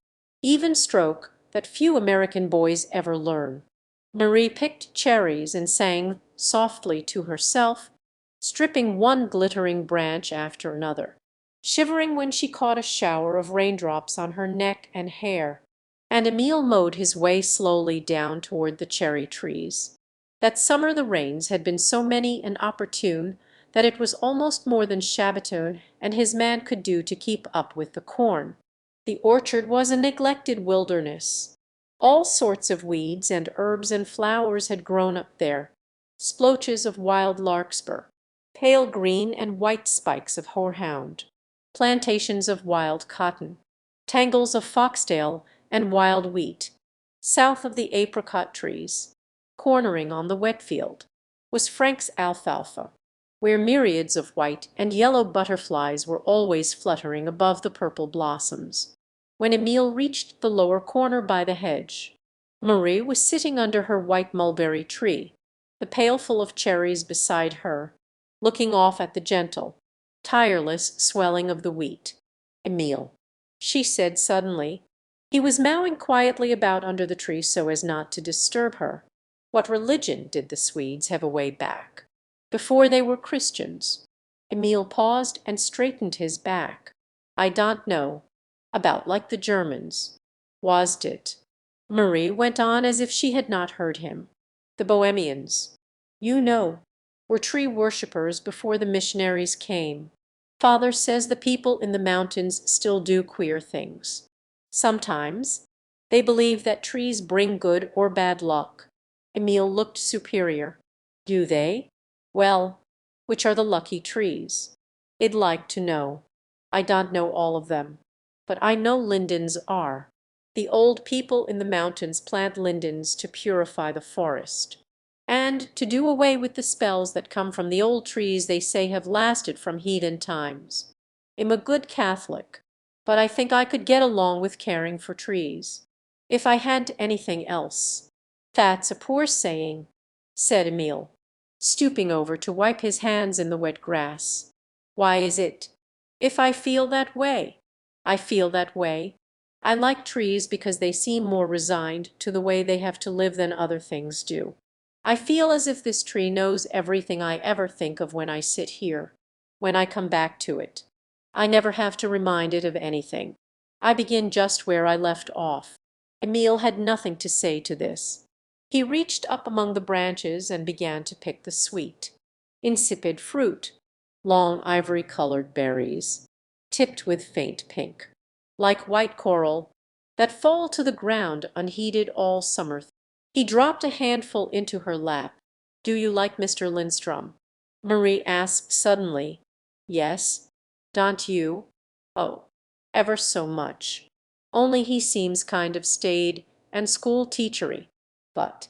even stroke that few American boys ever learn. Marie picked cherries and sang softly to herself, stripping one glittering branch after another, shivering when she caught a shower of raindrops on her neck and hair. And Emile mowed his way slowly down toward the cherry trees. That summer the rains had been so many and opportune that it was almost more than Chabaton and his man could do to keep up with the corn. The orchard was a neglected wilderness. All sorts of weeds and herbs and flowers had grown up there, splotches of wild larkspur, pale green and white spikes of horehound, plantations of wild cotton, tangles of foxtail and wild wheat. South of the apricot trees, cornering on the wet field, was Frank's alfalfa, where myriads of white and yellow butterflies were always fluttering above the purple blossoms. When Emile reached the lower corner by the hedge, Marie was sitting under her white mulberry tree, the pailful of cherries beside her, looking off at the gentle, tireless swelling of the wheat. "Emile," she said suddenly. He was mowing quietly about under the tree so as not to disturb her. "What religion did the Swedes have away back, before they were Christians?" Emile paused and straightened his back. "I don't know. About like the Germans, wasn't it?" Marie went on as if she had not heard him. "The Bohemians, you know, were tree worshippers before the missionaries came. Father says the people in the mountains still do queer things. Sometimes they believe that trees bring good or bad luck." Emile looked superior. "Do they?" Well, which are the lucky trees? I'd like to know. I don't know all of them, but I know lindens are. The old people in the mountains plant lindens to purify the forest, and to do away with the spells that come from the old trees they say have lasted from heathen times. I'm a good Catholic, but I think I could get along with caring for trees, if I hadn't anything else. That's a poor saying, said Emile, stooping over to wipe his hands in the wet grass. Why is it? If I feel that way. I feel that way. I like trees because they seem more resigned to the way they have to live than other things do. I feel as if this tree knows everything I ever think of when I sit here, when I come back to it. I never have to remind it of anything. I begin just where I left off. Emile had nothing to say to this. He reached up among the branches and began to pick the sweet, insipid fruit, long ivory-colored berries, tipped with faint pink, like white coral, that fall to the ground unheeded all summer. He dropped a handful into her lap. "Do you like Mr. Lindstrom?" Marie asked suddenly. "Yes. Don't you?" "Oh, ever so much. Only he seems kind of staid and school-teachery. But,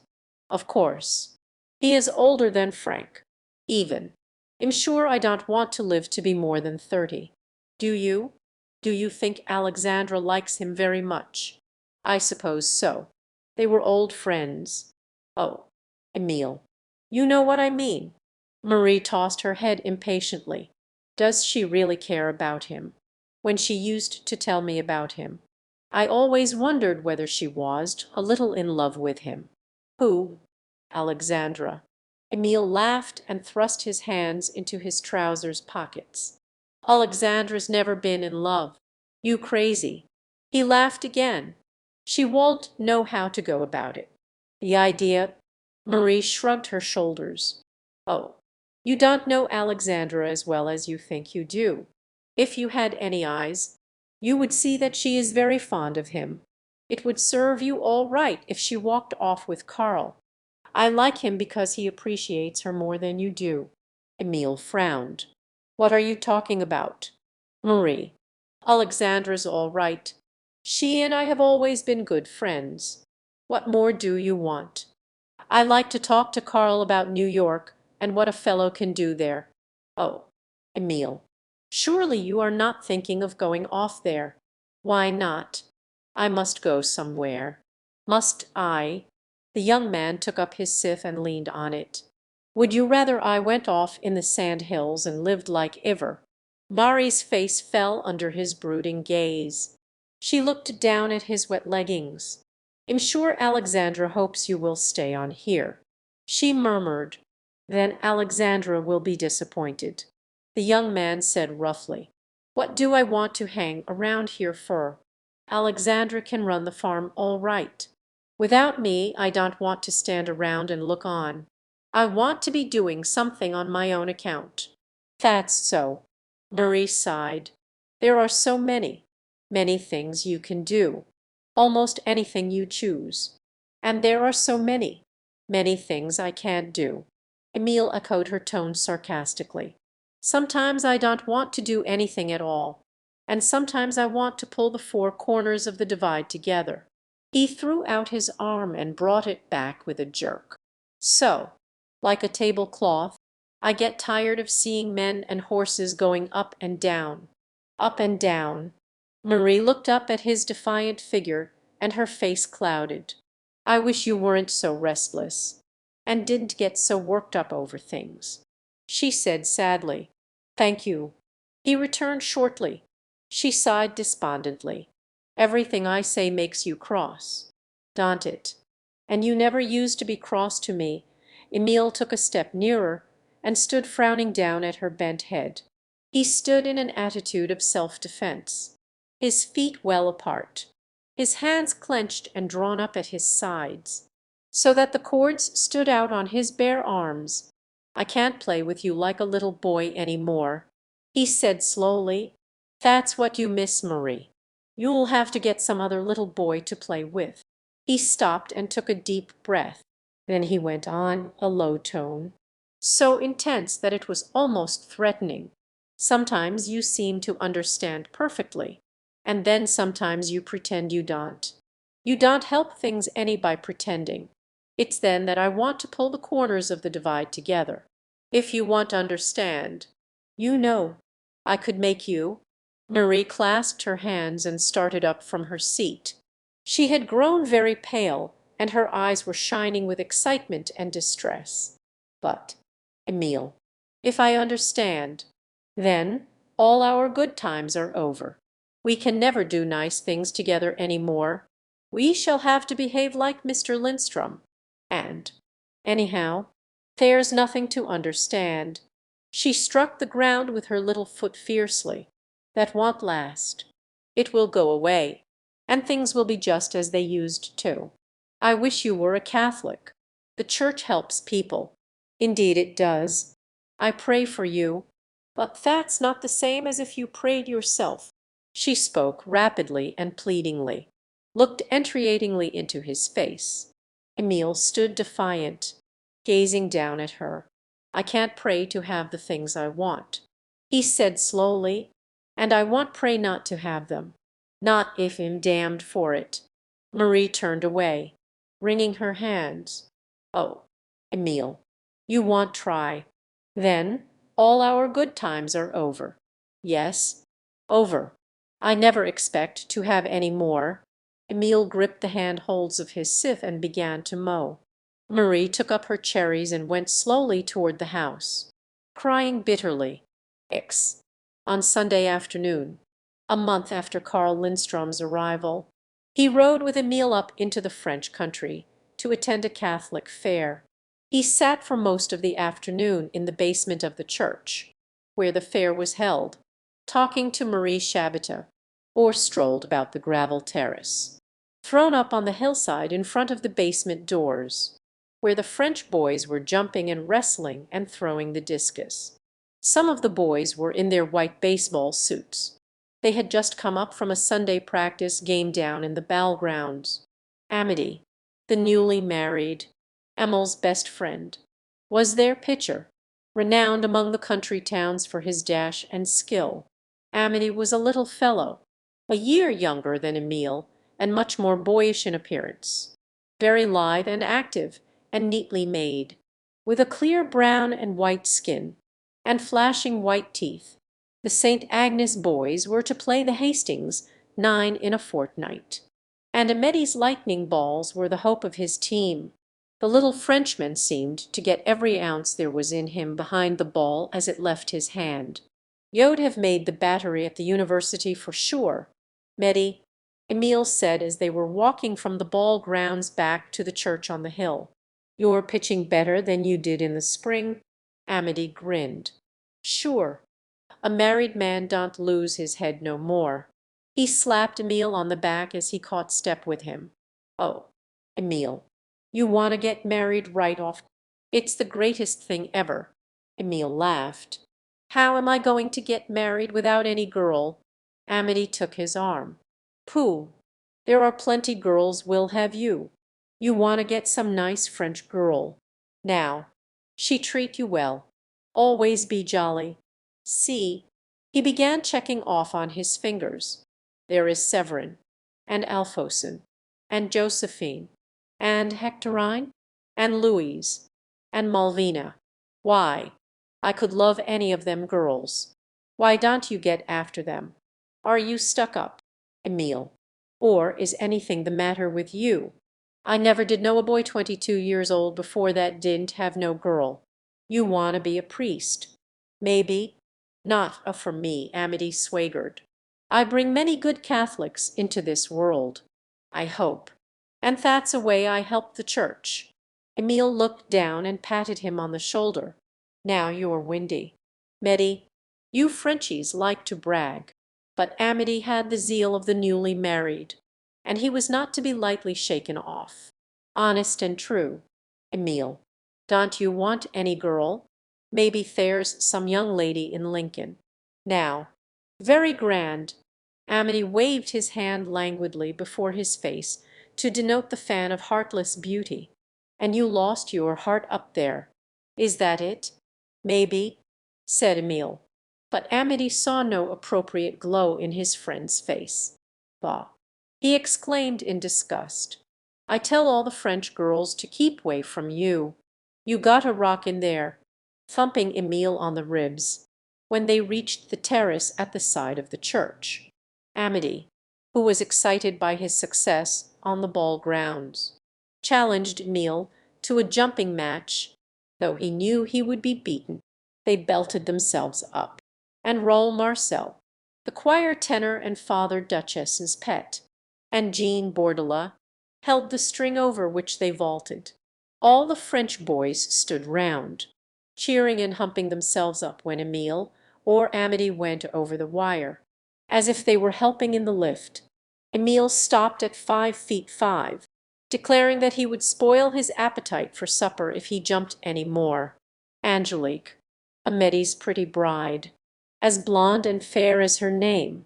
of course, he is older than Frank, even. I'm sure I don't want to live to be more than 30. Do you? Do you think Alexandra likes him very much?" "I suppose so. They were old friends." "Oh, Emile, you know what I mean." Marie tossed her head impatiently. "Does she really care about him? When she used to tell me about him, I always wondered whether she was a little in love with him." "Who?" "Alexandra." Emile laughed and thrust his hands into his trousers pockets. "Alexandra's never been in love. You crazy." He laughed again. "She won't know how to go about it. The idea—" Marie shrugged her shoulders. "Oh, you don't know Alexandra as well as you think you do. If you had any eyes, you would see that she is very fond of him. It would serve you all right if she walked off with Karl. I like him because he appreciates her more than you do." Emile frowned. "What are you talking about?" "Marie, Alexandra's all right. She and I have always been good friends. What more do you want? I like to talk to Karl about New York and what a fellow can do there." "Oh, Emile, surely you are not thinking of going off there." "Why not? I must go somewhere." "Must I?" The young man took up his scythe and leaned on it. "Would you rather I went off in the sand hills and lived like Iver?" Marie's face fell under his brooding gaze. She looked down at his wet leggings. "I'm sure Alexandra hopes you will stay on here," she murmured. "Then Alexandra will be disappointed," the young man said roughly. "What do I want to hang around here for? Alexandra can run the farm all right. Without me, I don't want to stand around and look on. I want to be doing something on my own account." "That's so." Marie sighed. "There are so many things you can do, almost anything you choose. And there are so many things I can't do." Emile echoed her tone sarcastically. "Sometimes I don't want to do anything at all, and sometimes I want to pull the four corners of the divide together." He threw out his arm and brought it back with a jerk. "So, like a tablecloth, I get tired of seeing men and horses going up and down, up and down." Marie looked up at his defiant figure, and her face clouded. "I wish you weren't so restless, and didn't get so worked up over things," she said sadly. "Thank you," he returned shortly. She sighed despondently. "Everything I say makes you cross, don't it? And you never used to be cross to me." Emile took a step nearer and stood frowning down at her bent head. He stood in an attitude of self-defense, his feet well apart, his hands clenched and drawn up at his sides, so that the cords stood out on his bare arms. "I can't play with you like a little boy any more," he said slowly. "That's what you miss, Marie. You'll have to get some other little boy to play with." He stopped and took a deep breath. Then he went on, a low tone. so intense that it was almost threatening. Sometimes you seem to understand perfectly, and then sometimes you pretend you don't. You don't help things any by pretending. It's then that I want to pull the corners of the divide together. If you want to understand, you know, I could make you. Marie clasped her hands and started up from her seat. She had grown very pale, and her eyes were shining with excitement and distress. But, Emile, if I understand, then all our good times are over. We can never do nice things together any more. We shall have to behave like Mr. Lindstrom. And, anyhow, there's nothing to understand. She struck the ground with her little foot fiercely. That won't last. It will go away, and things will be just as they used to. I wish you were a Catholic. The Church helps people. Indeed it does. I pray for you. But that's not the same as if you prayed yourself. She spoke rapidly and pleadingly, looked entreatingly into his face. Emile stood defiant, gazing down at her. I can't pray to have the things I want, he said slowly, and I won't pray not to have them. Not if I'm damned for it. Marie turned away, wringing her hands. Oh, Emile, you won't try. Then all our good times are over. Yes, over. I never expect to have any more. Emile gripped the handholds of his scythe and began to mow. Marie took up her cherries and went slowly toward the house, crying bitterly. X. On Sunday afternoon, a month after Karl Lindstrom's arrival, he rode with Emile up into the French country to attend a Catholic fair. He sat for most of the afternoon in the basement of the church, where the fair was held, talking to Marie Shabata, or strolled about the gravel terrace, thrown up on the hillside in front of the basement doors, where the French boys were jumping and wrestling and throwing the discus. Some of the boys were in their white baseball suits. They had just come up from a Sunday practice game down in the ball grounds. Amity, the newly married, Emil's best friend, was their pitcher, renowned among the country towns for his dash and skill. Amity was a little fellow, a year younger than Emile, and much more boyish in appearance, very lithe and active, and neatly made, with a clear brown and white skin, and flashing white teeth. The St. Agnes boys were to play the Hastings 9 in a fortnight, and Amedee's lightning balls were the hope of his team. The little Frenchman seemed to get every ounce there was in him behind the ball as it left his hand. "You'd have made the battery at the university for sure, Meddy," Emile said as they were walking from the ball grounds back to the church on the hill. "You're pitching better than you did in the spring." Amity grinned. "Sure. A married man don't lose his head no more." He slapped Emile on the back as he caught step with him. "Oh, Emile, you want to get married right off? It's the greatest thing ever." Emile laughed. "How am I going to get married without any girl?" Amity took his arm. "Pooh, there are plenty girls will have you. You want to get some nice French girl. Now, she treat you well. Always be jolly. See," he began checking off on his fingers. "There is Severin, and Alphonsine, and Josephine, and Hectorine, and Louise, and Malvina. Why, I could love any of them girls. Why don't you get after them? Are you stuck up, Emile? Or is anything the matter with you? I never did know a boy 22 years old before that didn't have no girl. You want to be a priest. Maybe. Not a for me," Amity swaggered. "I bring many good Catholics into this world, I hope, and that's a way I help the church." Emile looked down and patted him on the shoulder. "Now you're windy. Meddy, you Frenchies like to brag." But Amity had the zeal of the newly married, and he was not to be lightly shaken off. "Honest and true, Emile, don't you want any girl? Maybe there's some young lady in Lincoln. Now, very grand." Amity waved his hand languidly before his face to denote the fan of heartless beauty. "And you lost your heart up there. Is that it? Maybe, said Emile. But Amity saw no appropriate glow in his friend's face. Bah! He exclaimed in disgust. I tell all the French girls to keep way from you. You got a rock in there, thumping Emile on the ribs, when they reached the terrace at the side of the church. Amity, who was excited by his success on the ball grounds, challenged Emile to a jumping match, though he knew he would be beaten. They belted themselves up, and Raoul Marcel, the choir tenor and Father Duchess's pet, and Jean Bordelais held the string over which they vaulted. All the French boys stood round, cheering and humping themselves up when Emile or Amity went over the wire, as if they were helping in the lift. Emile stopped at 5 feet 5, declaring that he would spoil his appetite for supper if he jumped any more. Angelique, Amédée's pretty bride, as blonde and fair as her name,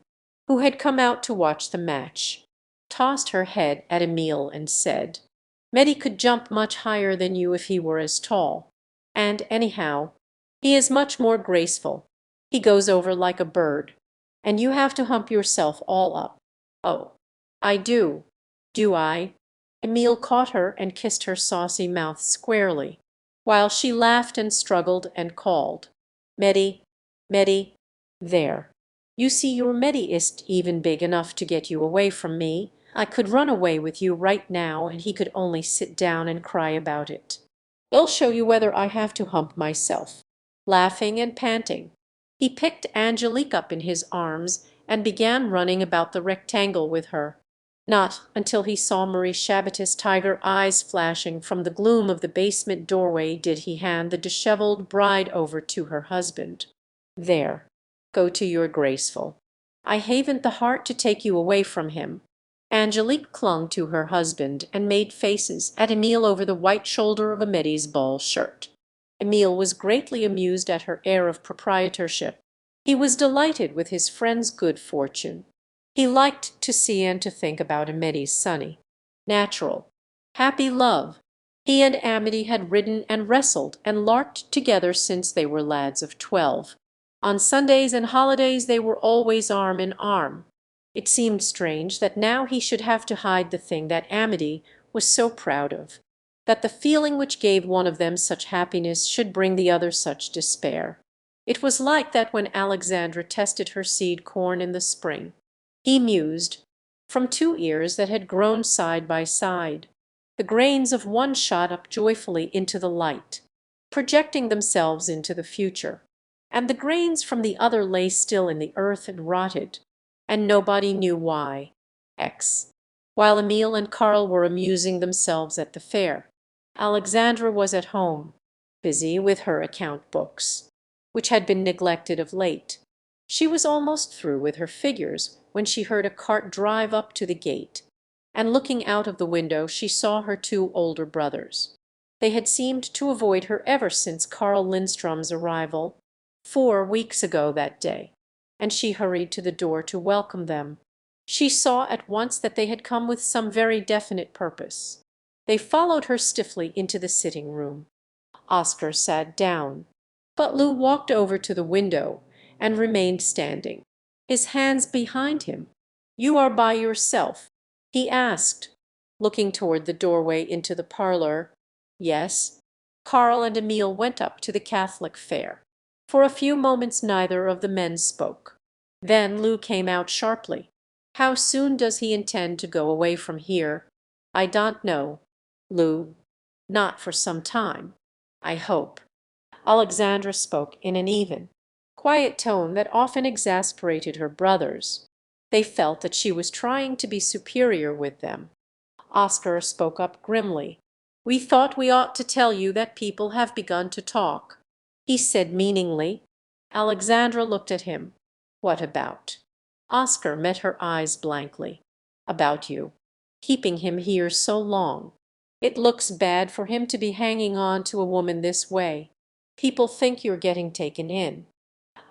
who had come out to watch the match, tossed her head at Emile and said, "Mehdi could jump much higher than you if he were as tall. And, anyhow, he is much more graceful. He goes over like a bird, and you have to hump yourself all up." "Oh, I do. Do I?" Emile caught her and kissed her saucy mouth squarely, while she laughed and struggled and called, "Mehdi, Mehdi, there. You see your Mehdi isn't even big enough to get you away from me. I could run away with you right now, and he could only sit down and cry about it. I'll show you whether I have to hump myself." Laughing and panting, he picked Angelique up in his arms and began running about the rectangle with her. Not until he saw Marie Chabatis's tiger eyes flashing from the gloom of the basement doorway did he hand the dishevelled bride over to her husband. "There, go to your graceful. I haven't the heart to take you away from him." Angelique clung to her husband and made faces at Emile over the white shoulder of Amédée's ball shirt. Emile was greatly amused at her air of proprietorship. He was delighted with his friend's good fortune. He liked to see and to think about Amédée's sunny, natural, happy love. He and Amity had ridden and wrestled and larked together since they were lads of 12. On Sundays and holidays they were always arm in arm. It seemed strange that now he should have to hide the thing that Amity was so proud of, that the feeling which gave one of them such happiness should bring the other such despair. It was like that when Alexandra tested her seed corn in the spring. He mused, from two ears that had grown side by side. The grains of one shot up joyfully into the light, projecting themselves into the future, and the grains from the other lay still in the earth and rotted, and nobody knew why. While Emile and Karl were amusing themselves at the fair, Alexandra was at home, busy with her account books, which had been neglected of late. She was almost through with her figures when she heard a cart drive up to the gate, and looking out of the window she saw her two older brothers. They had seemed to avoid her ever since Karl Lindström's arrival 4 weeks ago that day, and she hurried to the door to welcome them. She saw at once that they had come with some very definite purpose. They followed her stiffly into the sitting-room. Oscar sat down, but Lou walked over to the window and remained standing, his hands behind him. "You are by yourself?" he asked, looking toward the doorway into the parlor. "Yes." Karl and Emile went up to the Catholic fair. For a few moments neither of the men spoke. Then Lou came out sharply. "How soon does he intend to go away from here?" "I don't know, Lou. Not for some time, I hope." Alexandra spoke in an even, quiet tone that often exasperated her brothers. They felt that she was trying to be superior with them. Oscar spoke up grimly. "We thought we ought to tell you that people have begun to talk," he said meaningly. Alexandra looked at him. "What about?" Oscar met her eyes blankly. "About you. Keeping him here so long. It looks bad for him to be hanging on to a woman this way. People think you're getting taken in."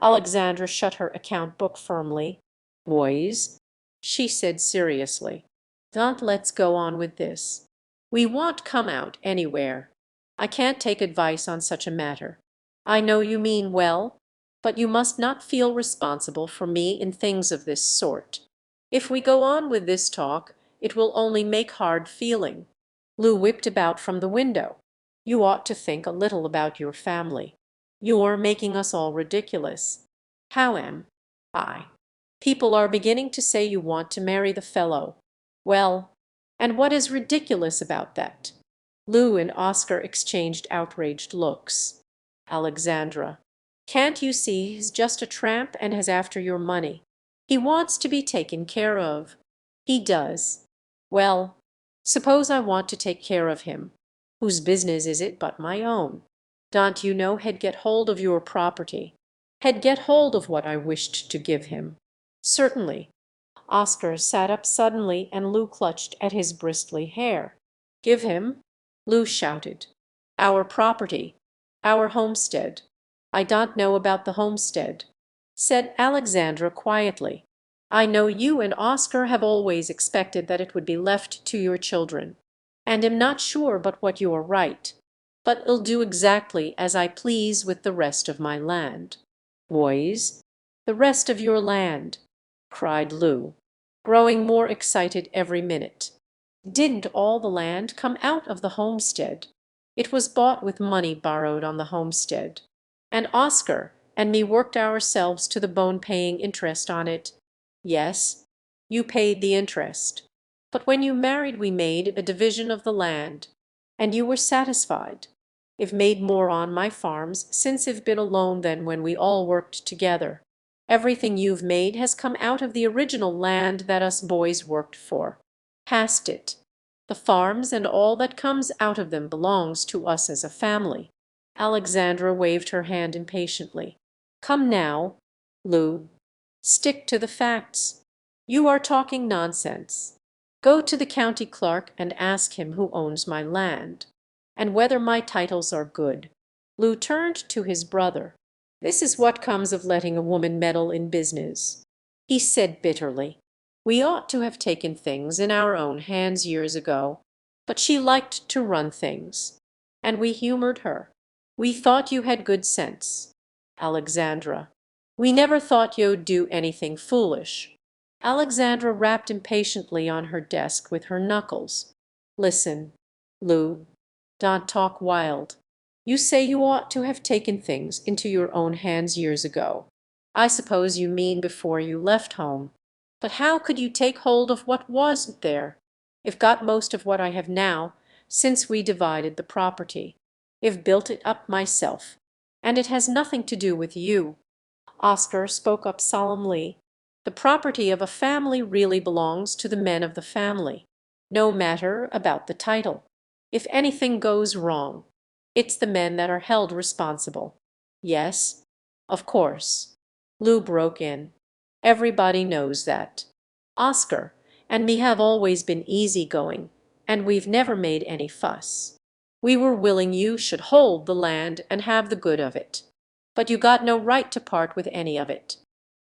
Alexandra shut her account book firmly. "Boys," she said seriously, "don't let's go on with this. We won't come out anywhere. I can't take advice on such a matter. I know you mean well, but you must not feel responsible for me in things of this sort. If we go on with this talk, it will only make hard feeling." Lou whipped about from the window. "You ought to think a little about your family. You're making us all ridiculous." "How am I?" "People are beginning to say you want to marry the fellow." "Well, and what is ridiculous about that?" Lou and Oscar exchanged outraged looks. "Alexandra, can't you see he's just a tramp and has after your money? He wants to be taken care of." "He does." "Well, suppose I want to take care of him. Whose business is it but my own? Don't you know he'd get hold of your property? He'd get hold of what I wished to give him." "Certainly." Oscar sat up suddenly and Lou clutched at his bristly hair. "Give him?" Lou shouted. "Our property, our homestead." "I don't know about the homestead," said Alexandra quietly. "I know you and Oscar have always expected that it would be left to your children, and am not sure but what you are right. But I'll do exactly as I please with the rest of my land." "Boys, the rest of your land!" cried Lou, growing more excited every minute. "Didn't all the land come out of the homestead? It was bought with money borrowed on the homestead. And Oscar and me worked ourselves to the bone paying interest on it." "Yes, you paid the interest. But when you married we made a division of the land, and you were satisfied. I've made more on my farms since I've been alone than when we all worked together. Everything you've made has come out of the original land that us boys worked for. Hast it? The farms and all that comes out of them belongs to us as a family." Alexandra waved her hand impatiently. "Come now, Lou, stick to the facts. You are talking nonsense. Go to the county clerk and ask him who owns my land, and whether my titles are good." Lou turned to his brother. "This is what comes of letting a woman meddle in business," he said bitterly. "We ought to have taken things in our own hands years ago, but she liked to run things, and we humored her. We thought you had good sense, Alexandra. We never thought you'd do anything foolish." Alexandra rapped impatiently on her desk with her knuckles. "Listen, Lou, don't talk wild. You say you ought to have taken things into your own hands years ago. I suppose you mean before you left home. But how could you take hold of what wasn't there? I've got most of what I have now since we divided the property. I've built it up myself, and it has nothing to do with you." Oscar spoke up solemnly. "The property of a family really belongs to the men of the family. No matter about the title. If anything goes wrong, it's the men that are held responsible." "Yes, of course," Lou broke in. "Everybody knows that. Oscar and me have always been easy-going, and we've never made any fuss. We were willing you should hold the land and have the good of it. But you got no right to part with any of it.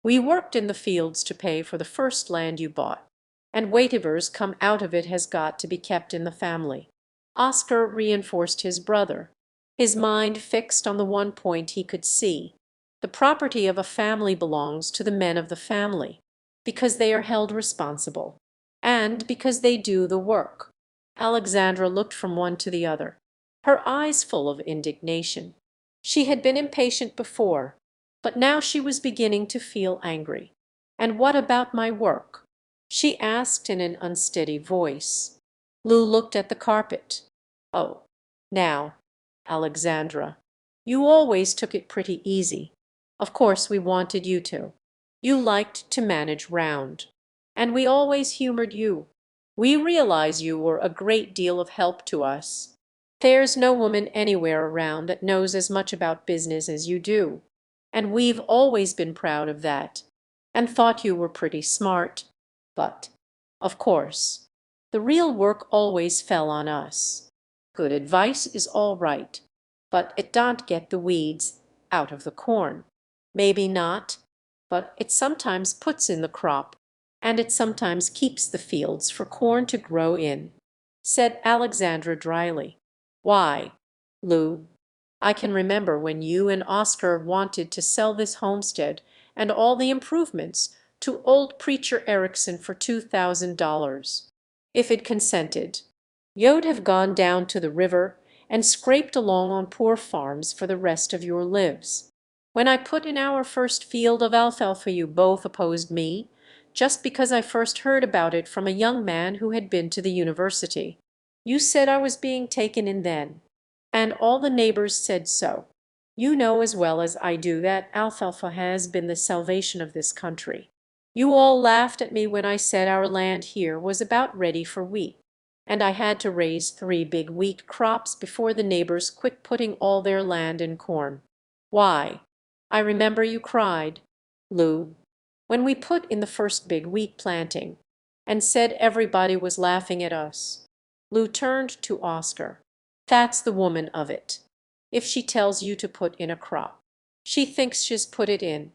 We worked in the fields to pay for the first land you bought, and whatever's come out of it has got to be kept in the family." Oscar reinforced his brother, his mind fixed on the one point he could see. The property of a family belongs to the men of the family, because they are held responsible, and because they do the work. Alexandra looked from one to the other, her eyes full of indignation. She had been impatient before, but now she was beginning to feel angry. "And what about my work?" she asked in an unsteady voice. Lou looked at the carpet. "Oh, now, Alexandra, you always took it pretty easy. Of course we wanted you to. You liked to manage round. And we always humored you. We realize you were a great deal of help to us. There's no woman anywhere around that knows as much about business as you do, and we've always been proud of that, and thought you were pretty smart. But, of course, the real work always fell on us. Good advice is all right, but it don't get the weeds out of the corn. Maybe not, but it sometimes puts in the crop, and it sometimes keeps the fields for corn to grow in," said Alexandra dryly. "Why, Lou, I can remember when you and Oscar wanted to sell this homestead and all the improvements to old preacher Erickson for $2,000. If it consented, you'd have gone down to the river and scraped along on poor farms for the rest of your lives. When I put in our first field of alfalfa you both opposed me, just because I first heard about it from a young man who had been to the university. You said I was being taken in then, and all the neighbors said so. You know as well as I do that alfalfa has been the salvation of this country. You all laughed at me when I said our land here was about ready for wheat, and I had to raise 3 big wheat crops before the neighbors quit putting all their land in corn. Why, I remember you cried, Lou, when we put in the first big wheat planting, and said everybody was laughing at us. Lou turned to Oscar. That's the woman of it. If she tells you to put in a crop, she thinks she's put it in.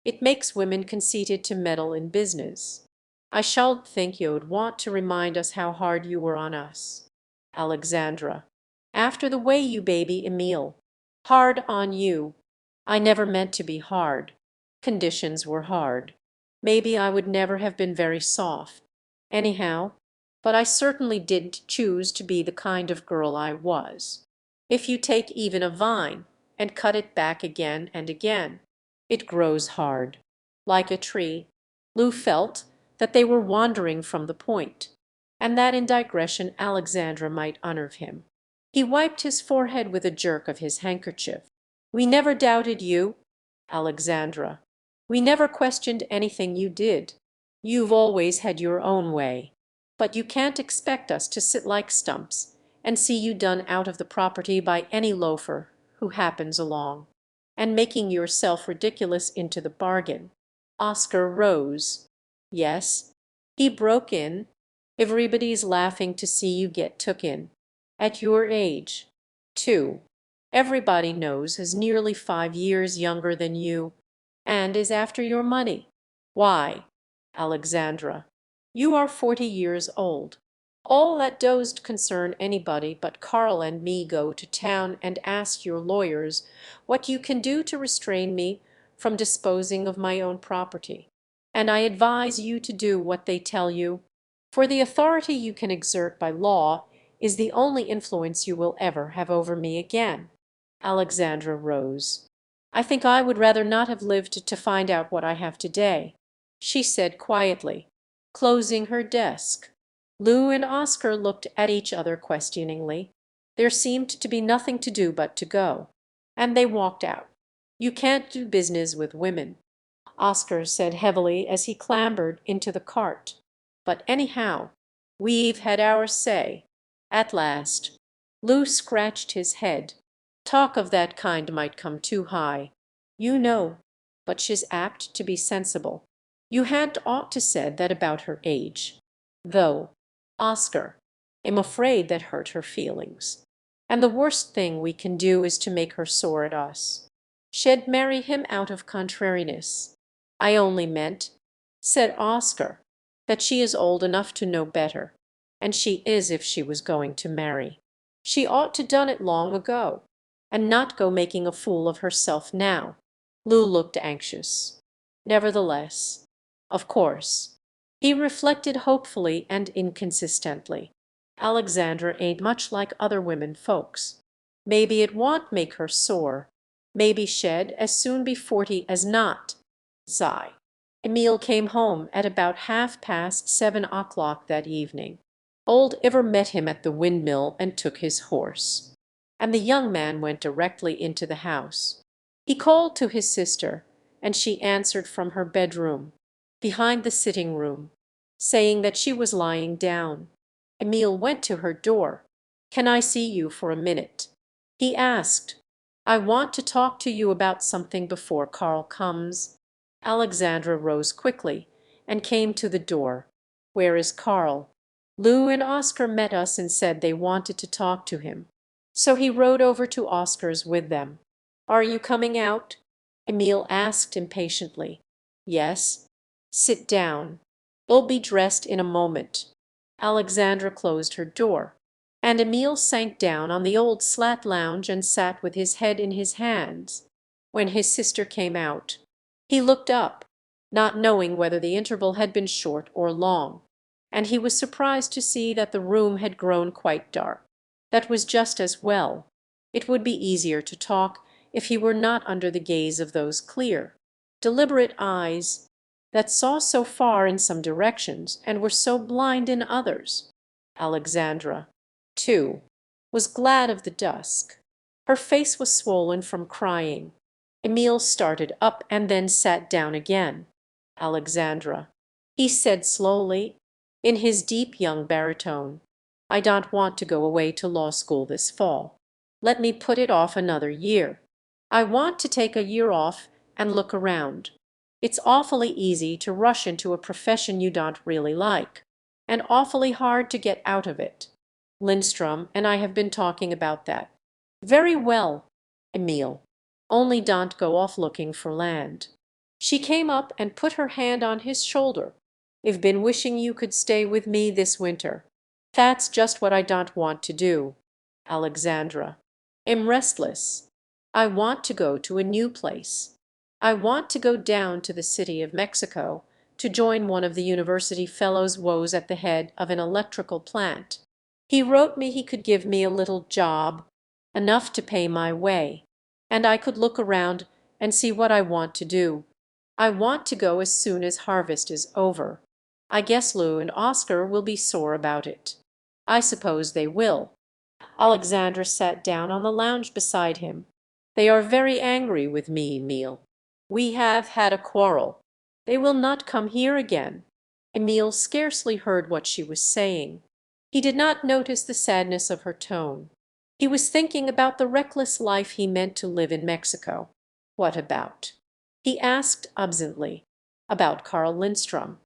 It makes women conceited to meddle in business. I shall think you'd want to remind us how hard you were on us. Alexandra. After the way you baby Emile. Hard on you. I never meant to be hard. Conditions were hard. Maybe I would never have been very soft. Anyhow, but I certainly didn't choose to be the kind of girl I was. If you take even a vine and cut it back again and again, it grows hard, like a tree. Lou felt that they were wandering from the point, and that in digression Alexandra might unnerve him. He wiped his forehead with a jerk of his handkerchief. We never doubted you, Alexandra. We never questioned anything you did. You've always had your own way. But you can't expect us to sit like stumps and see you done out of the property by any loafer who happens along, and making yourself ridiculous into the bargain. Oscar rose. Yes, he broke in. Everybody's laughing to see you get took in. At your age, too. Everybody knows is nearly 5 years younger than you, and is after your money. Why, Alexandra, you are 40 years old. All that doesn't concern anybody but Carl and me. Go to town and ask your lawyers what you can do to restrain me from disposing of my own property. And I advise you to do what they tell you, for the authority you can exert by law is the only influence you will ever have over me again. Alexandra rose. I think I would rather not have lived to find out what I have today, she said quietly, closing her desk. Lou and Oscar looked at each other questioningly. There seemed to be nothing to do but to go, and they walked out. You can't do business with women, Oscar said heavily as he clambered into the cart. But anyhow, we've had our say. At last. Lou scratched his head. Talk of that kind might come too high. You know, but she's apt to be sensible. You hadn't ought to said that about her age. Though, Oscar, I'm afraid that hurt her feelings. And the worst thing we can do is to make her sore at us. She'd marry him out of contrariness. I only meant, said Oscar, that she is old enough to know better, and she is if she was going to marry. She ought to done it long ago, and not go making a fool of herself now. Lou looked anxious. Nevertheless, of course, he reflected hopefully and inconsistently. Alexandra ain't much like other women folks. Maybe it won't make her sore. Maybe she'd as soon be 40 as not. Sigh. Emile came home at about 7:30 that evening. Old Iver met him at the windmill and took his horse, and the young man went directly into the house. He called to his sister, and she answered from her bedroom, behind the sitting-room, saying that she was lying down. Emile went to her door. "Can I see you for a minute?" he asked. "I want to talk to you about something before Karl comes." Alexandra rose quickly and came to the door. "Where is Karl?" "Lou and Oscar met us and said they wanted to talk to him. So he rode over to Oscar's with them." "Are you coming out?" Emile asked impatiently. "Yes." "Sit down. You'll be dressed in a moment." Alexandra closed her door, and Emile sank down on the old slat lounge and sat with his head in his hands. When his sister came out, he looked up, not knowing whether the interval had been short or long, and he was surprised to see that the room had grown quite dark. That was just as well. It would be easier to talk if he were not under the gaze of those clear, deliberate eyes that saw so far in some directions and were so blind in others. Alexandra, too, was glad of the dusk. Her face was swollen from crying. Emile started up and then sat down again. Alexandra, he said slowly, in his deep young baritone, I don't want to go away to law school this fall. Let me put it off another year. I want to take a year off and look around. It's awfully easy to rush into a profession you don't really like, and awfully hard to get out of it. Lindstrom and I have been talking about that. Very well, Emile. Only don't go off looking for land. She came up and put her hand on his shoulder. I've been wishing you could stay with me this winter. That's just what I don't want to do. Alexandra, I'm restless. I want to go to a new place. I want to go down to the city of Mexico to join one of the university fellows woes at the head of an electrical plant. He wrote me he could give me a little job, enough to pay my way, and I could look around and see what I want to do. I want to go as soon as harvest is over. I guess Lou and Oscar will be sore about it. I suppose they will. Alexandra sat down on the lounge beside him. They are very angry with me, Emile. We have had a quarrel. They will not come here again. Emile scarcely heard what she was saying. He did not notice the sadness of her tone. He was thinking about the reckless life he meant to live in Mexico. What about? He asked absently. About Carl Lindstrom.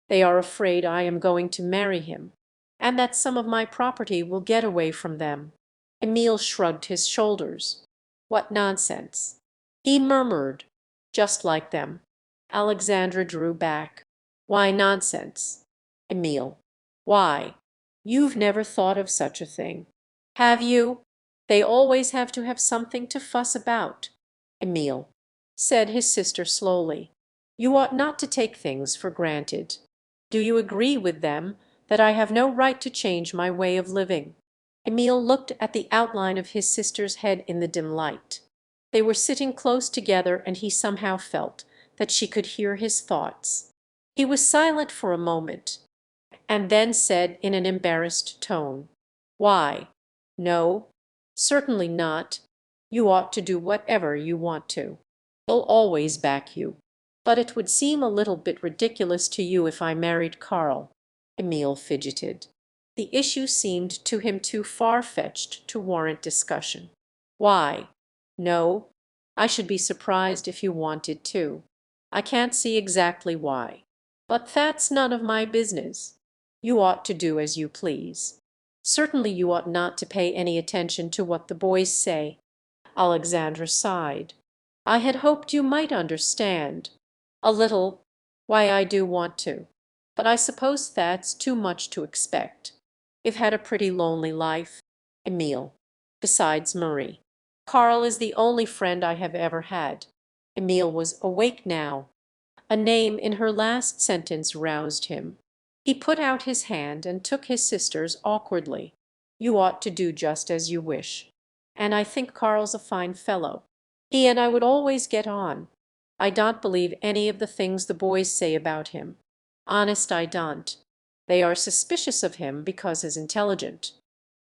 They are afraid I am going to marry him, and that some of my property will get away from them. Emile shrugged his shoulders. What nonsense! He murmured, just like them. Alexandra drew back. Why nonsense? Emile. Why? You've never thought of such a thing. Have you? They always have to have something to fuss about. Emile, said his sister slowly, you ought not to take things for granted. Do you agree with them that I have no right to change my way of living? Emile looked at the outline of his sister's head in the dim light. They were sitting close together, and he somehow felt that she could hear his thoughts. He was silent for a moment, and then said in an embarrassed tone, Why? No, certainly not. You ought to do whatever you want to. I'll always back you. But it would seem a little bit ridiculous to you if I married Carl. Emile fidgeted. The issue seemed to him too far-fetched to warrant discussion. Why? No, I should be surprised if you wanted to. I can't see exactly why. But that's none of my business. You ought to do as you please. Certainly you ought not to pay any attention to what the boys say. Alexandra sighed. I had hoped you might understand. A little. Why, I do want to. But I suppose that's too much to expect. I've had a pretty lonely life. Emile. Besides Marie. Carl is the only friend I have ever had. Emile was awake now. A name in her last sentence roused him. He put out his hand and took his sister's awkwardly. You ought to do just as you wish. And I think Carl's a fine fellow. He and I would always get on. I don't believe any of the things the boys say about him. Honest, I don't. They are suspicious of him because he's intelligent.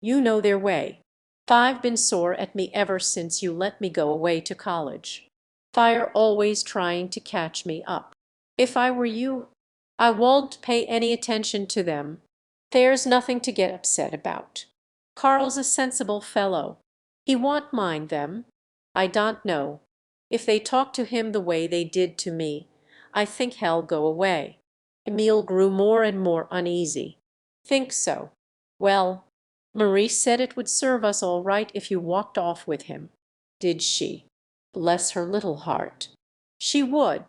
You know their way. They've been sore at me ever since you let me go away to college. They're always trying to catch me up. If I were you, I won't pay any attention to them. There's nothing to get upset about. Carl's a sensible fellow. He won't mind them. I don't know. If they talk to him the way they did to me, I think he'll go away. Emile grew more and more uneasy. Think so? Well, Marie said it would serve us all right if you walked off with him. Did she? Bless her little heart. She would.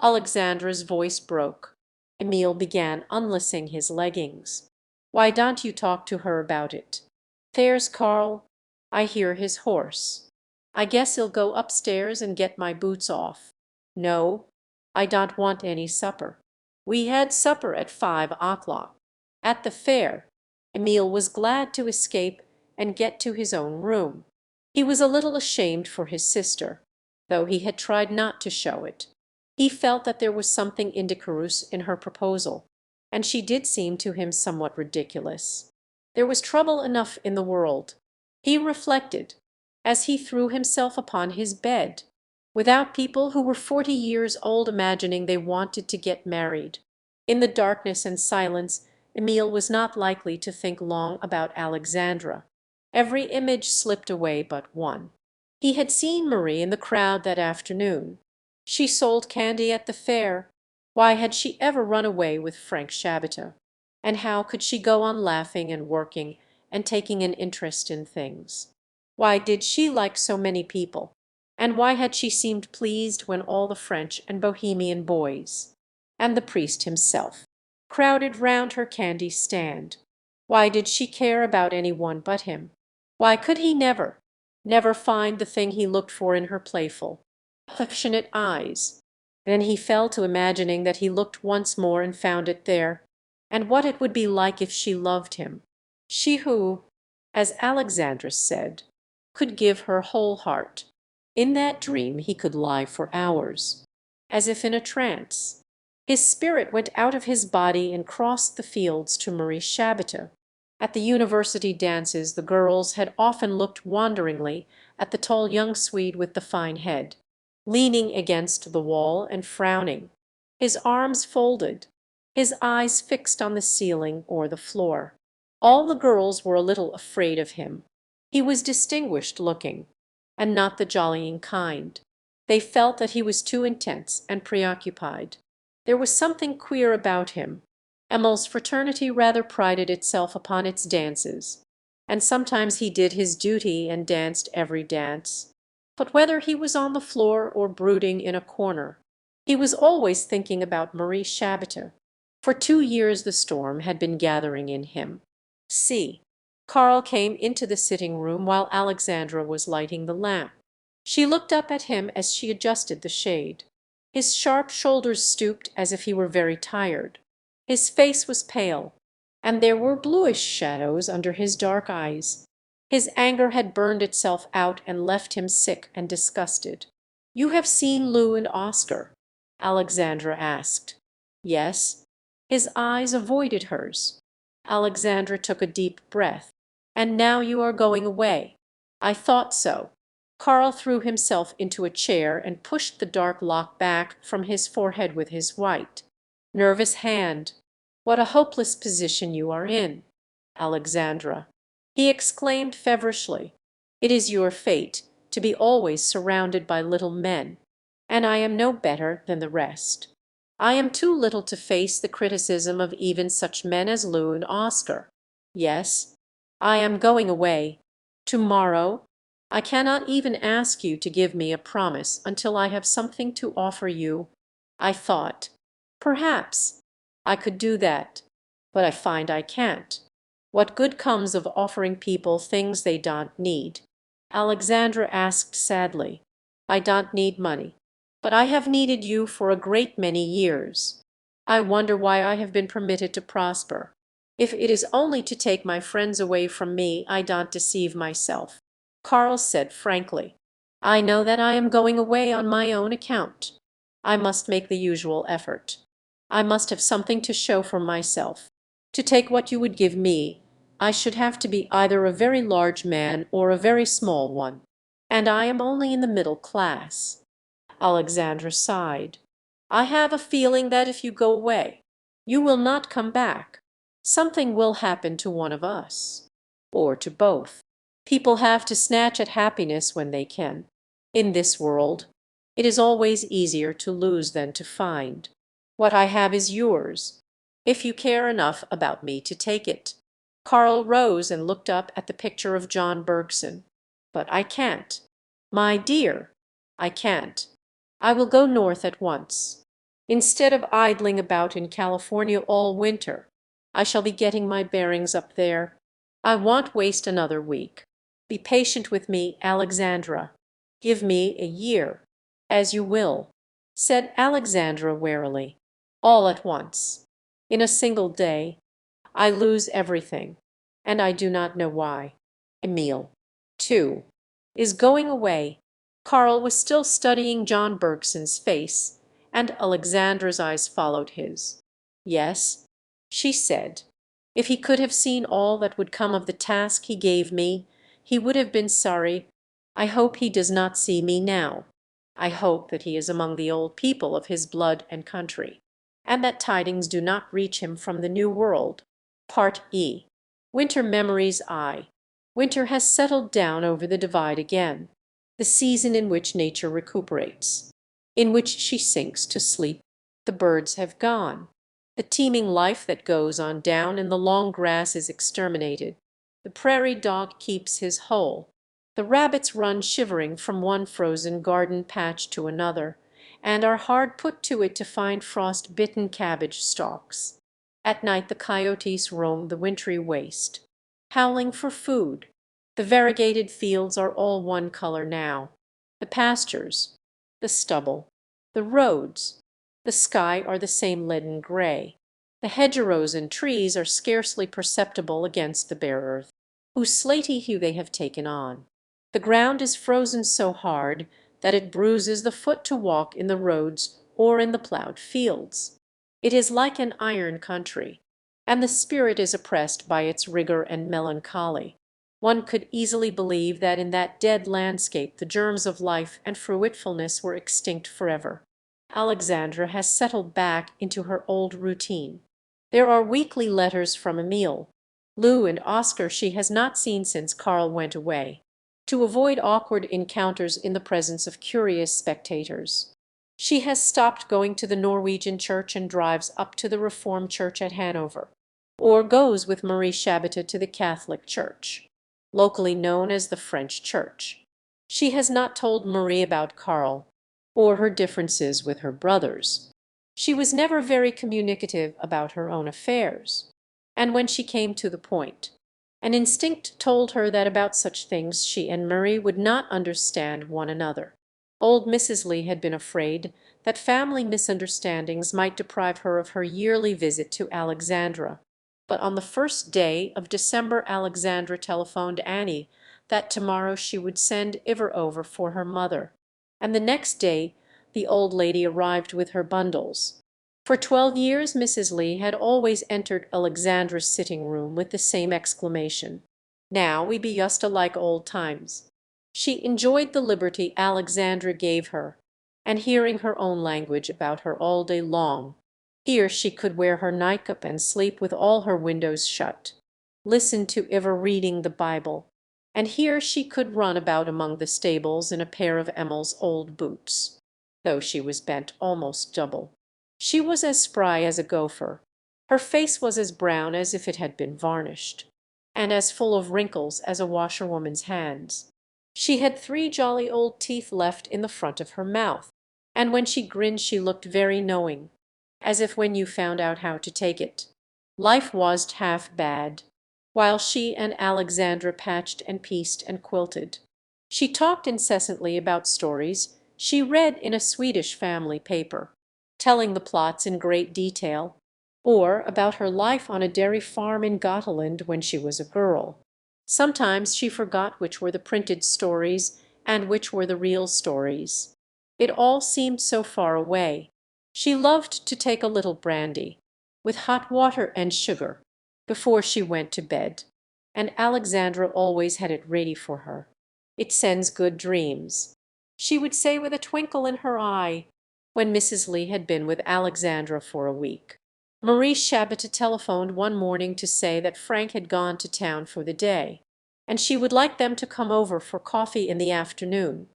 Alexandra's voice broke. Emile began unlacing his leggings. Why don't you talk to her about it? There's Karl. I hear his horse. I guess he'll go upstairs and get my boots off. No, I don't want any supper. We had supper at 5 o'clock. At the fair. Emil was glad to escape and get to his own room. He was a little ashamed for his sister, though he had tried not to show it. He felt that there was something indecorous in her proposal, and she did seem to him somewhat ridiculous. There was trouble enough in the world, he reflected, as he threw himself upon his bed, without people who were 40 years old imagining they wanted to get married. In the darkness and silence Emil was not likely to think long about Alexandra. Every image slipped away but one. He had seen Marie in the crowd that afternoon. She sold candy at the fair. Why had she ever run away with Frank Shabata? And how could she go on laughing and working and taking an interest in things? Why did she like so many people? And why had she seemed pleased when all the French and Bohemian boys, and the priest himself, crowded round her candy stand? Why did she care about any one but him? Why could he never find the thing he looked for in her playful, affectionate eyes? Then he fell to imagining that he looked once more and found it there, and what it would be like if she loved him, she who, as Alexandra said, could give her whole heart. In that dream he could lie for hours, as if in a trance. His spirit went out of his body and crossed the fields to Marie Shabata. At the university dances the girls had often looked wonderingly at the tall young Swede with the fine head, leaning against the wall and frowning, his arms folded, his eyes fixed on the ceiling or the floor. All the girls were a little afraid of him. He was distinguished looking, and not the jollying kind. They felt that he was too intense and preoccupied. There was something queer about him. Emil's fraternity rather prided itself upon its dances, and sometimes he did his duty and danced every dance. But whether he was on the floor or brooding in a corner, he was always thinking about Marie Shabata. For 2 years the storm had been gathering in him. See, Karl came into the sitting room while Alexandra was lighting the lamp. She looked up at him as she adjusted the shade. His sharp shoulders stooped as if he were very tired. His face was pale, and there were bluish shadows under his dark eyes. His anger had burned itself out and left him sick and disgusted. "You have seen Lou and Oscar?" Alexandra asked. Yes. His eyes avoided hers. Alexandra took a deep breath. "And now you are going away." "I thought so." Karl threw himself into a chair and pushed the dark lock back from his forehead with his white, nervous hand. "What a hopeless position you are in, Alexandra!" he exclaimed feverishly. "It is your fate to be always surrounded by little men, and I am no better than the rest. I am too little to face the criticism of even such men as Lou and Oscar. Yes, I am going away. To-morrow. I cannot even ask you to give me a promise until I have something to offer you. I thought, perhaps, I could do that, but I find I can't. What good comes of offering people things they don't need?" Alexandra asked sadly. "I don't need money, but I have needed you for a great many years. I wonder why I have been permitted to prosper. If it is only to take my friends away from me, I don't deceive myself." Karl said frankly, "I know that I am going away on my own account. I must make the usual effort. I must have something to show for myself. To take what you would give me, I should have to be either a very large man or a very small one, and I am only in the middle class." Alexandra sighed. "I have a feeling that if you go away, you will not come back. Something will happen to one of us, or to both. People have to snatch at happiness when they can. In this world, it is always easier to lose than to find. What I have is yours, if you care enough about me to take it." Karl rose and looked up at the picture of John Bergson. "But I can't. My dear, I can't. I will go north at once. Instead of idling about in California all winter, I shall be getting my bearings up there. I won't waste another week. Be patient with me, Alexandra. Give me a year, as you will," said Alexandra wearily. "All at once. In a single day. I lose everything, and I do not know why. Emil, too, is going away." Karl was still studying John Bergson's face, and Alexandra's eyes followed his. "Yes," she said, "if he could have seen all that would come of the task he gave me, he would have been sorry. I hope he does not see me now. I hope that he is among the old people of his blood and country, and that tidings do not reach him from the New World. Part E. Winter memories I. Winter has settled down over the divide again, the season in which nature recuperates, in which she sinks to sleep. The birds have gone. The teeming life that goes on down in the long grass is exterminated. The prairie dog keeps his hole. The rabbits run shivering from one frozen garden patch to another, and are hard put to it to find frost-bitten cabbage stalks. At night the coyotes roam the wintry waste, howling for food. The variegated fields are all one color now. The pastures, the stubble, the roads, the sky are the same leaden gray. The hedgerows and trees are scarcely perceptible against the bare earth, whose slaty hue they have taken on. The ground is frozen so hard that it bruises the foot to walk in the roads or in the plowed fields. It is like an iron country, and the spirit is oppressed by its rigor and melancholy. One could easily believe that in that dead landscape the germs of life and fruitfulness were extinct forever. Alexandra has settled back into her old routine. There are weekly letters from Emil. Lou and Oscar she has not seen since Karl went away, to avoid awkward encounters in the presence of curious spectators. She has stopped going to the Norwegian church and drives up to the Reformed church at Hanover, or goes with Marie Shabata to the Catholic church, locally known as the French church. She has not told Marie about Karl, or her differences with her brothers. She was never very communicative about her own affairs, and when she came to the point, an instinct told her that about such things she and Marie would not understand one another. Old Mrs. Lee had been afraid that family misunderstandings might deprive her of her yearly visit to Alexandra, but on the first day of December Alexandra telephoned Annie that tomorrow she would send Iver over for her mother, and the next day the old lady arrived with her bundles. For 12 years Mrs. Lee had always entered Alexandra's sitting room with the same exclamation, "Now we be just like old times." She enjoyed the liberty Alexandra gave her, and hearing her own language about her all day long. Here she could wear her nightcap and sleep with all her windows shut, listen to Iver reading the Bible, and here she could run about among the stables in a pair of Emil's old boots, though she was bent almost double. She was as spry as a gopher. Her face was as brown as if it had been varnished, and as full of wrinkles as a washerwoman's hands. She had 3 jolly old teeth left in the front of her mouth, and when she grinned she looked very knowing, as if when you found out how to take it. Life wasn't half bad, while she and Alexandra patched and pieced and quilted. She talked incessantly about stories she read in a Swedish family paper, telling the plots in great detail, or about her life on a dairy farm in Gottland when she was a girl. Sometimes she forgot which were the printed stories and which were the real stories. It all seemed so far away. She loved to take a little brandy, with hot water and sugar, before she went to bed, and Alexandra always had it ready for her. "It sends good dreams," she would say with a twinkle in her eye, when Mrs. Lee had been with Alexandra for a week. Marie Shabata telephoned one morning to say that Frank had gone to town for the day, and she would like them to come over for coffee in the afternoon.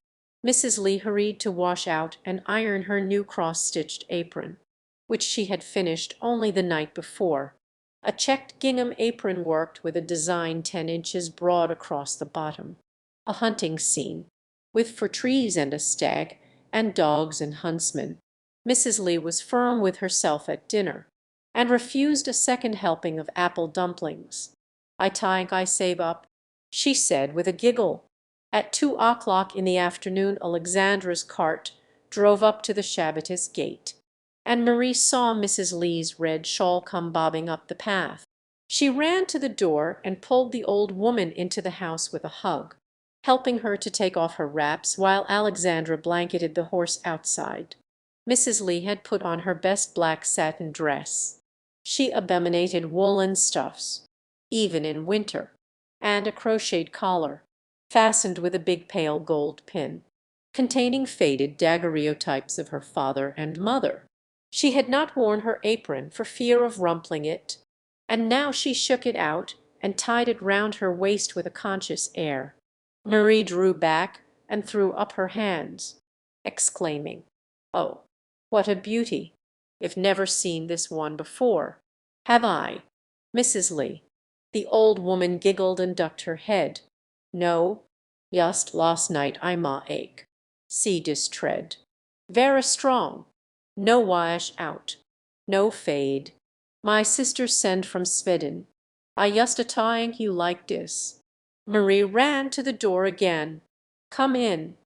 Mrs. Lee hurried to wash out and iron her new cross-stitched apron, which she had finished only the night before, a checked gingham apron worked with a design 10 inches broad across the bottom, a hunting scene, with for trees and a stag, and dogs and huntsmen. Mrs. Lee was firm with herself at dinner, and refused a second helping of apple dumplings. I think I save up," she said with a giggle. At 2 o'clock in the afternoon Alexandra's cart drove up to the Shabbatis gate, and Marie saw Mrs. Lee's red shawl come bobbing up the path. She ran to the door and pulled the old woman into the house with a hug, helping her to take off her wraps while Alexandra blanketed the horse outside. Mrs. Lee had put on her best black satin dress. She abominated woolen stuffs, even in winter, and a crocheted collar, fastened with a big pale gold pin, containing faded daguerreotypes of her father and mother. She had not worn her apron for fear of rumpling it, and now she shook it out and tied it round her waist with a conscious air. Marie drew back and threw up her hands, exclaiming, "Oh, what a beauty! I've never seen this one before. Have I, Mrs. Lee?" The old woman giggled and ducked her head. "No, just last night I ma ache. See dis tread. Vera strong. No wash out. No fade. My sister send from Sweden. I just a tying you like dis." Marie ran to the door again. "Come in,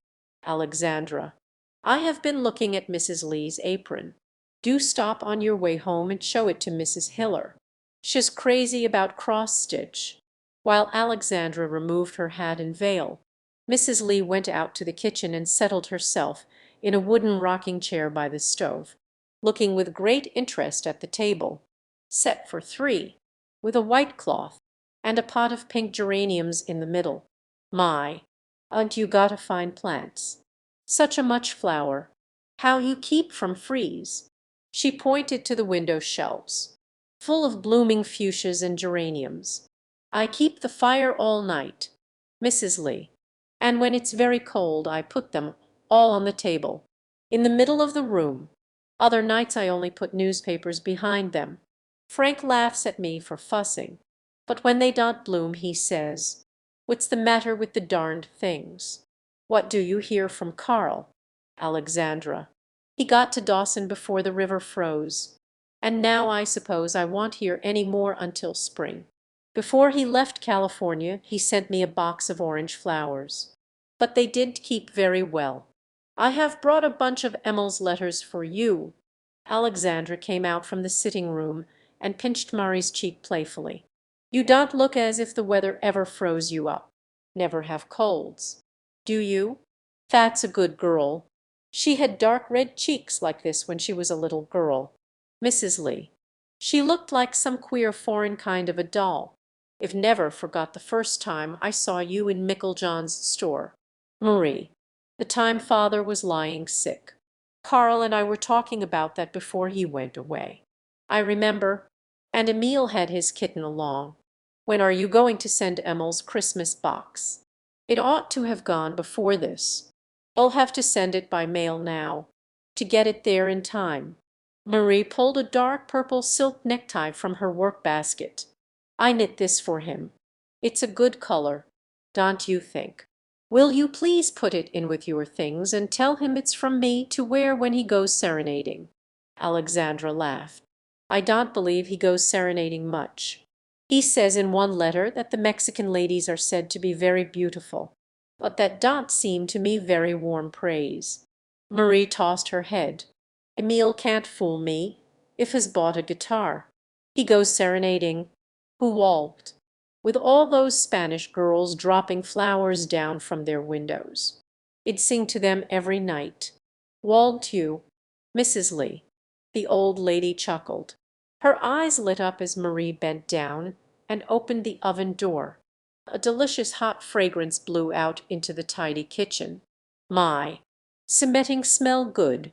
Alexandra. I have been looking at Mrs. Lee's apron. Do stop on your way home and show it to Mrs. Hiller. She's crazy about cross-stitch." While Alexandra removed her hat and veil, Mrs. Lee went out to the kitchen and settled herself in a wooden rocking chair by the stove, looking with great interest at the table, set for three, with a white cloth and a pot of pink geraniums in the middle. "My, ain't you got a fine plants? Such a much flower. How you keep from freeze?" She pointed to the window shelves, full of blooming fuchsias and geraniums. "I keep the fire all night, Mrs. Lee, and when it's very cold I put them all on the table, in the middle of the room. Other nights I only put newspapers behind them. Frank laughs at me for fussing, but when they don't bloom he says, 'What's the matter with the darned things?'" "What do you hear from Karl, Alexandra?" "He got to Dawson before the river froze, and now I suppose I won't hear any more until spring. Before he left California he sent me a box of orange flowers, but they did keep very well. I have brought a bunch of Emil's letters for you." Alexandra came out from the sitting room and pinched Marie's cheek playfully. "You don't look as if the weather ever froze you up. Never have colds, do you? That's a good girl." She had dark red cheeks like this when she was a little girl, Mrs. Lee. She looked like some queer foreign kind of a doll. "I've never forgot the first time I saw you in Micklejohn's store, Marie, the time father was lying sick. Karl and I were talking about that before he went away. I remember, and Emil had his kitten along. When are you going to send Emil's Christmas box? It ought to have gone before this. I'll have to send it by mail now, to get it there in time." Marie pulled a dark purple silk necktie from her work basket. "I knit this for him. It's a good color, don't you think? Will you please put it in with your things and tell him it's from me to wear when he goes serenading?" Alexandra laughed. "I don't believe he goes serenading much. He says in one letter that the Mexican ladies are said to be very beautiful, but that don't seem to me very warm praise." Marie tossed her head. "Emil can't fool me if he's bought a guitar. He goes serenading, who walked, with all those Spanish girls dropping flowers down from their windows. I'd sing to them every night. Won't you, Mrs. Lee?" The old lady chuckled. Her eyes lit up as Marie bent down and opened the oven door. A delicious hot fragrance blew out into the tidy kitchen. "My, cementing smell good."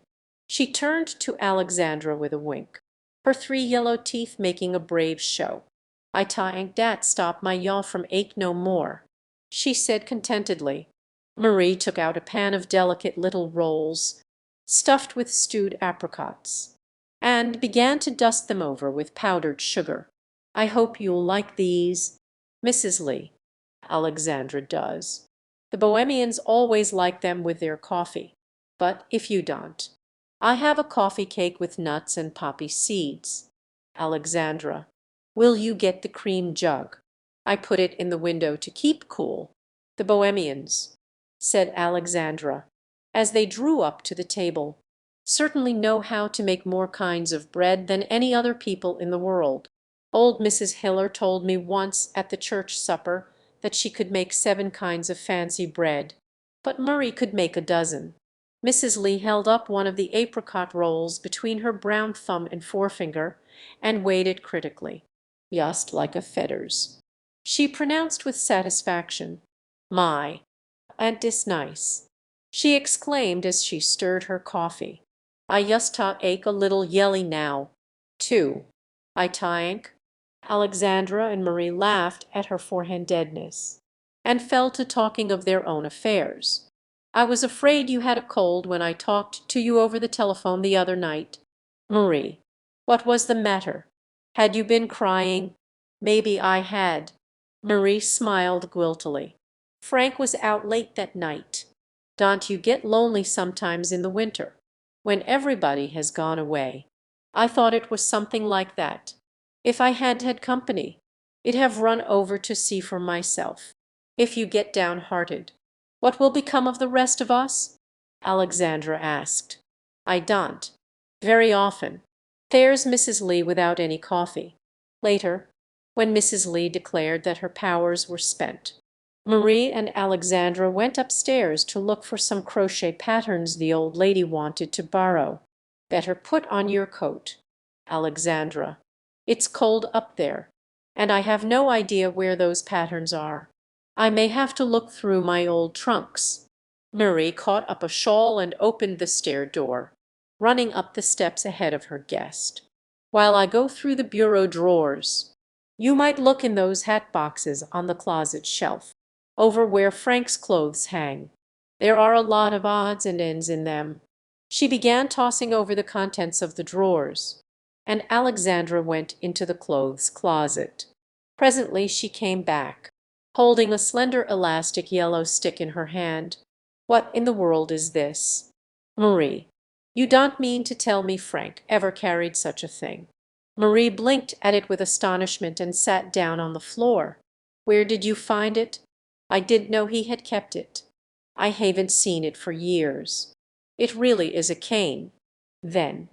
She turned to Alexandra with a wink, her three yellow teeth making a brave show. "I think dat stop my yaw from ache no more," she said contentedly. Marie took out a pan of delicate little rolls, stuffed with stewed apricots, and began to dust them over with powdered sugar. "I hope you'll like these, Mrs. Lee." "Alexandra does. The Bohemians always like them with their coffee, but if you don't, I have a coffee cake with nuts and poppy seeds. Alexandra, will you get the cream jug? I put it in the window to keep cool. The Bohemians," said Alexandra, as they drew up to the table, "certainly know how to make more kinds of bread than any other people in the world. Old Mrs. Hiller told me once at the church supper that she could make 7 kinds of fancy bread, but Murray could make a dozen." Mrs. Lee held up one of the apricot rolls between her brown thumb and forefinger and weighed it critically. "Just like a Fedders," she pronounced with satisfaction. "My, ain't dis nice!" she exclaimed as she stirred her coffee. "I yust ta ache a little yelly now, too, I tank." Alexandra and Marie laughed at her forehandedness, and fell to talking of their own affairs. "I was afraid you had a cold when I talked to you over the telephone the other night. Marie, what was the matter? Had you been crying?" "Maybe I had." Marie smiled guiltily. "Frank was out late that night. Don't you get lonely sometimes in the winter, when everybody has gone away? I thought it was something like that. If I hadn't had company, I'd have run over to see for myself. If you get downhearted, what will become of the rest of us?" Alexandra asked. "I don't. Very often. There's Mrs. Lee without any coffee." Later, when Mrs. Lee declared that her powers were spent, Marie and Alexandra went upstairs to look for some crochet patterns the old lady wanted to borrow. "Better put on your coat, Alexandra. It's cold up there, and I have no idea where those patterns are. I may have to look through my old trunks." Marie caught up a shawl and opened the stair door, running up the steps ahead of her guest. "While I go through the bureau drawers, you might look in those hat boxes on the closet shelf, over where Frank's clothes hang. There are a lot of odds and ends in them." She began tossing over the contents of the drawers, and Alexandra went into the clothes closet. Presently she came back, holding a slender elastic yellow stick in her hand. "What in the world is this?" "Marie, you don't mean to tell me Frank ever carried such a thing?" Marie blinked at it with astonishment and sat down on the floor. "Where did you find it?" "I didn't know he had kept it. I haven't seen it for years." "It really is a cane, then?"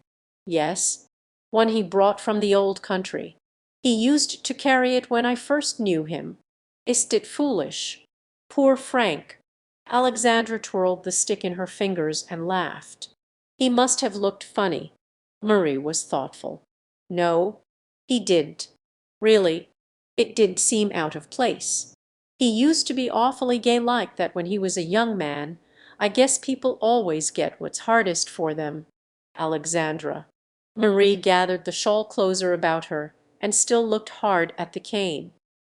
"Yes, one he brought from the old country. He used to carry it when I first knew him. Isn't it foolish? Poor Frank!" Alexandra twirled the stick in her fingers and laughed. "He must have looked funny." Marie was thoughtful. "No, he didn't. Really, it did seem out of place. He used to be awfully gay like that when he was a young man. I guess people always get what's hardest for them, Alexandra." Marie gathered the shawl closer about her and still looked hard at the cane.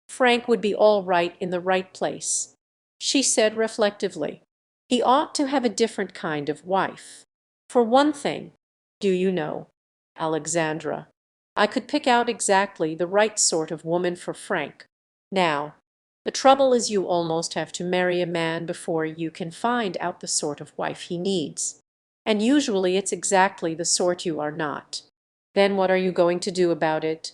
"Frank would be all right in the right place," she said reflectively. "He ought to have a different kind of wife. For one thing, do you know, Alexandra, I could pick out exactly the right sort of woman for Frank. Now, the trouble is you almost have to marry a man before you can find out the sort of wife he needs. And usually it's exactly the sort you are not. Then what are you going to do about it?"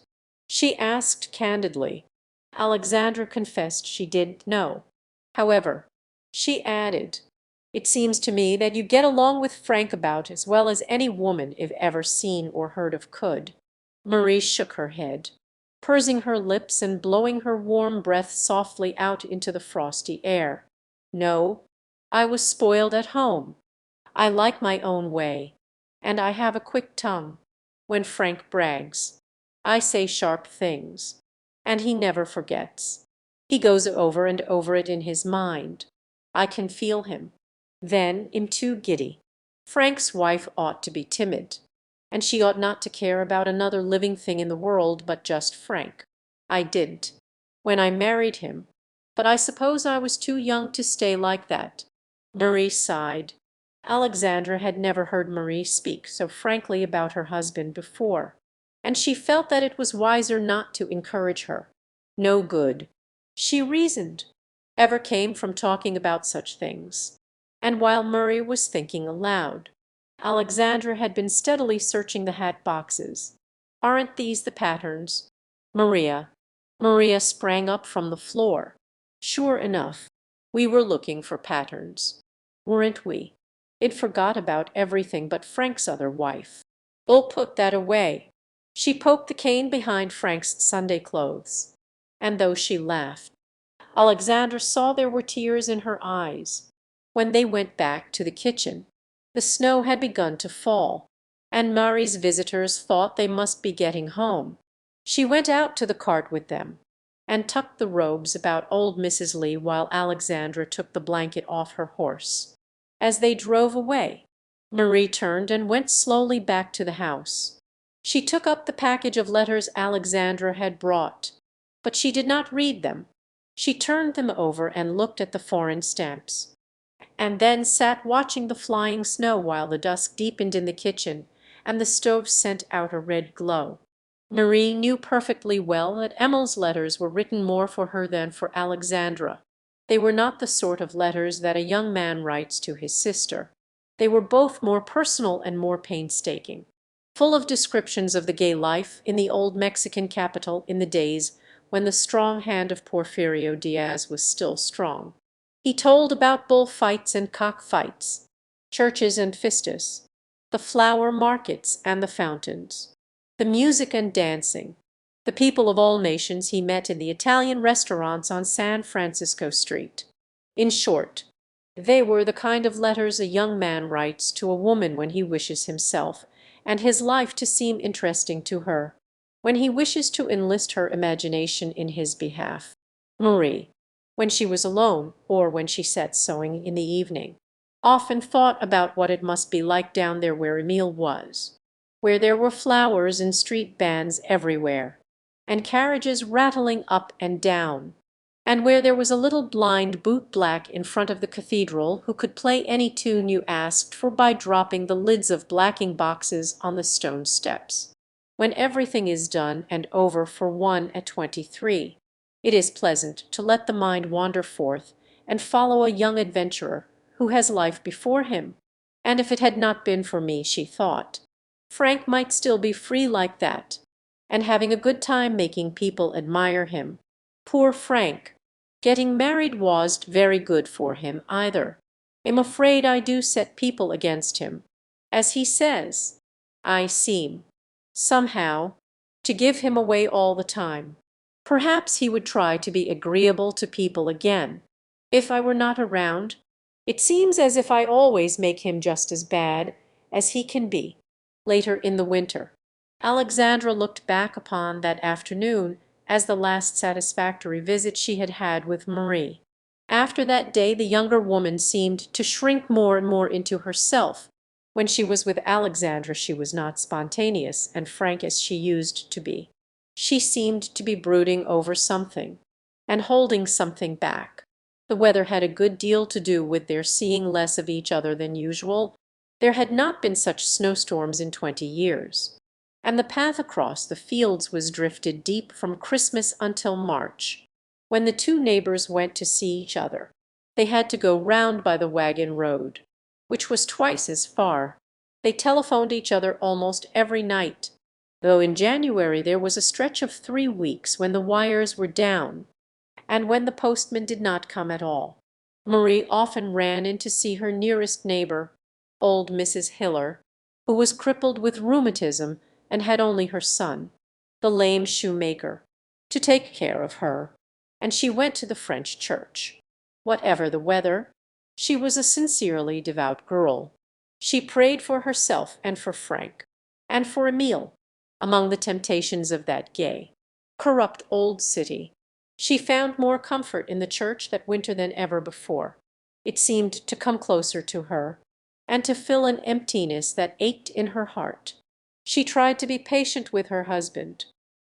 she asked candidly. Alexandra confessed she didn't know. However, she added, "It seems to me that you get along with Frank about as well as any woman I've ever seen or heard of could." Marie shook her head, pursing her lips and blowing her warm breath softly out into the frosty air. "No, I was spoiled at home. I like my own way, and I have a quick tongue. When Frank brags, I say sharp things, and he never forgets. He goes over and over it in his mind. I can feel him. Then I'm too giddy. Frank's wife ought to be timid, and she ought not to care about another living thing in the world but just Frank. I didn't, when I married him, but I suppose I was too young to stay like that." Marie sighed. Alexandra had never heard Marie speak so frankly about her husband before, and she felt that it was wiser not to encourage her. No good, she reasoned, ever came from talking about such things. And while Murray was thinking aloud, Alexandra had been steadily searching the hat boxes. "Aren't these the patterns? Maria, Maria sprang up from the floor. Sure enough, we were looking for patterns, weren't we? It forgot about everything but Frank's other wife. We'll put that away. She poked the cane behind Frank's Sunday clothes. And though she laughed, Alexandra saw there were tears in her eyes. When they went back to the kitchen, the snow had begun to fall, and Marie's visitors thought they must be getting home. She went out to the cart with them, and tucked the robes about old Mrs. Lee while Alexandra took the blanket off her horse. As they drove away, Marie turned and went slowly back to the house. She took up the package of letters Alexandra had brought, but she did not read them. She turned them over and looked at the foreign stamps, and then sat watching the flying snow while the dusk deepened in the kitchen and the stove sent out a red glow. Marie knew perfectly well that Emil's letters were written more for her than for Alexandra. They were not the sort of letters that a young man writes to his sister. They were both more personal and more painstaking, full of descriptions of the gay life in the old Mexican capital in the days when the strong hand of Porfirio Diaz was still strong. He told about bullfights and cockfights, churches and fistus, the flower markets and the fountains, the music and dancing, the people of all nations he met in the Italian restaurants on San Francisco Street. In short, they were the kind of letters a young man writes to a woman when he wishes himself and his life to seem interesting to her, when he wishes to enlist her imagination in his behalf. Marie, when she was alone or when she sat sewing in the evening, often thought about what it must be like down there where Emile was, where there were flowers and street bands everywhere, and carriages rattling up and down, and where there was a little blind bootblack in front of the cathedral who could play any tune you asked for by dropping the lids of blacking boxes on the stone steps. When everything is done and over for one at 23, it is pleasant to let the mind wander forth and follow a young adventurer who has life before him. And if it had not been for me, she thought, Frank might still be free like that, and having a good time making people admire him. Poor Frank! Getting married wasn't very good for him either. I'm afraid I do set people against him. As he says, I seem, somehow, to give him away all the time. Perhaps he would try to be agreeable to people again, if I were not around. It seems as if I always make him just as bad as he can be. Later in the winter, Alexandra looked back upon that afternoon as the last satisfactory visit she had had with Marie. After that day the younger woman seemed to shrink more and more into herself. When she was with Alexandra she was not spontaneous and frank as she used to be. She seemed to be brooding over something, and holding something back. The weather had a good deal to do with their seeing less of each other than usual. There had not been such snowstorms in 20 years, and the path across the fields was drifted deep from Christmas until March. When the two neighbors went to see each other, they had to go round by the wagon road, which was twice as far. They telephoned each other almost every night, though in January there was a stretch of 3 weeks when the wires were down, and when the postman did not come at all. Marie often ran in to see her nearest neighbor, old Mrs. Hiller, who was crippled with rheumatism and had only her son, the lame shoemaker, to take care of her, and she went to the French church. Whatever the weather, she was a sincerely devout girl. She prayed for herself and for Frank, and for Emile. Among the temptations of that gay, corrupt old city, she found more comfort in the church that winter than ever before. It seemed to come closer to her, and to fill an emptiness that ached in her heart. She tried to be patient with her husband.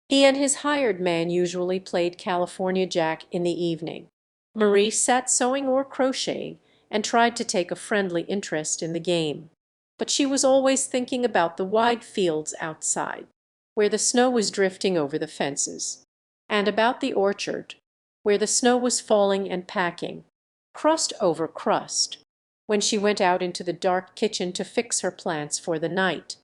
He and his hired man usually played California Jack in the evening. Marie sat sewing or crocheting and tried to take a friendly interest in the game. But she was always thinking about the wide fields outside, where the snow was drifting over the fences, and about the orchard, where the snow was falling and packing, crust over crust. When she went out into the dark kitchen to fix her plants for the night,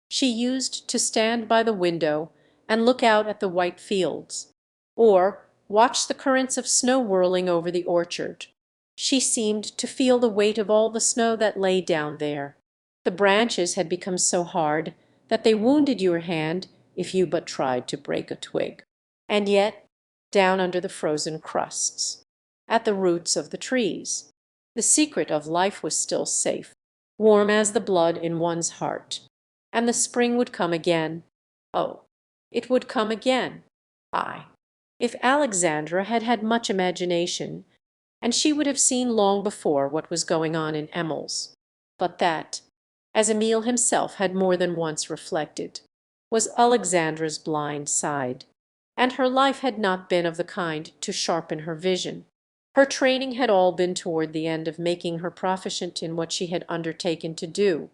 she used to stand by the window and look out at the white fields. or watch the currents of snow whirling over the orchard. She seemed to feel the weight of all the snow that lay down there. The branches had become so hard that they wounded your hand if you but tried to break a twig. And yet, down under the frozen crusts, at the roots of the trees, the secret of life was still safe, warm as the blood in one's heart. And the spring would come again. Oh, it would come again. Ay, if Alexandra had had much imagination, and she would have seen long before what was going on in Emil's. But that, as Emil himself had more than once reflected, was Alexandra's blind side, and her life had not been of the kind to sharpen her vision. Her training had all been toward the end of making her proficient in what she had undertaken to do.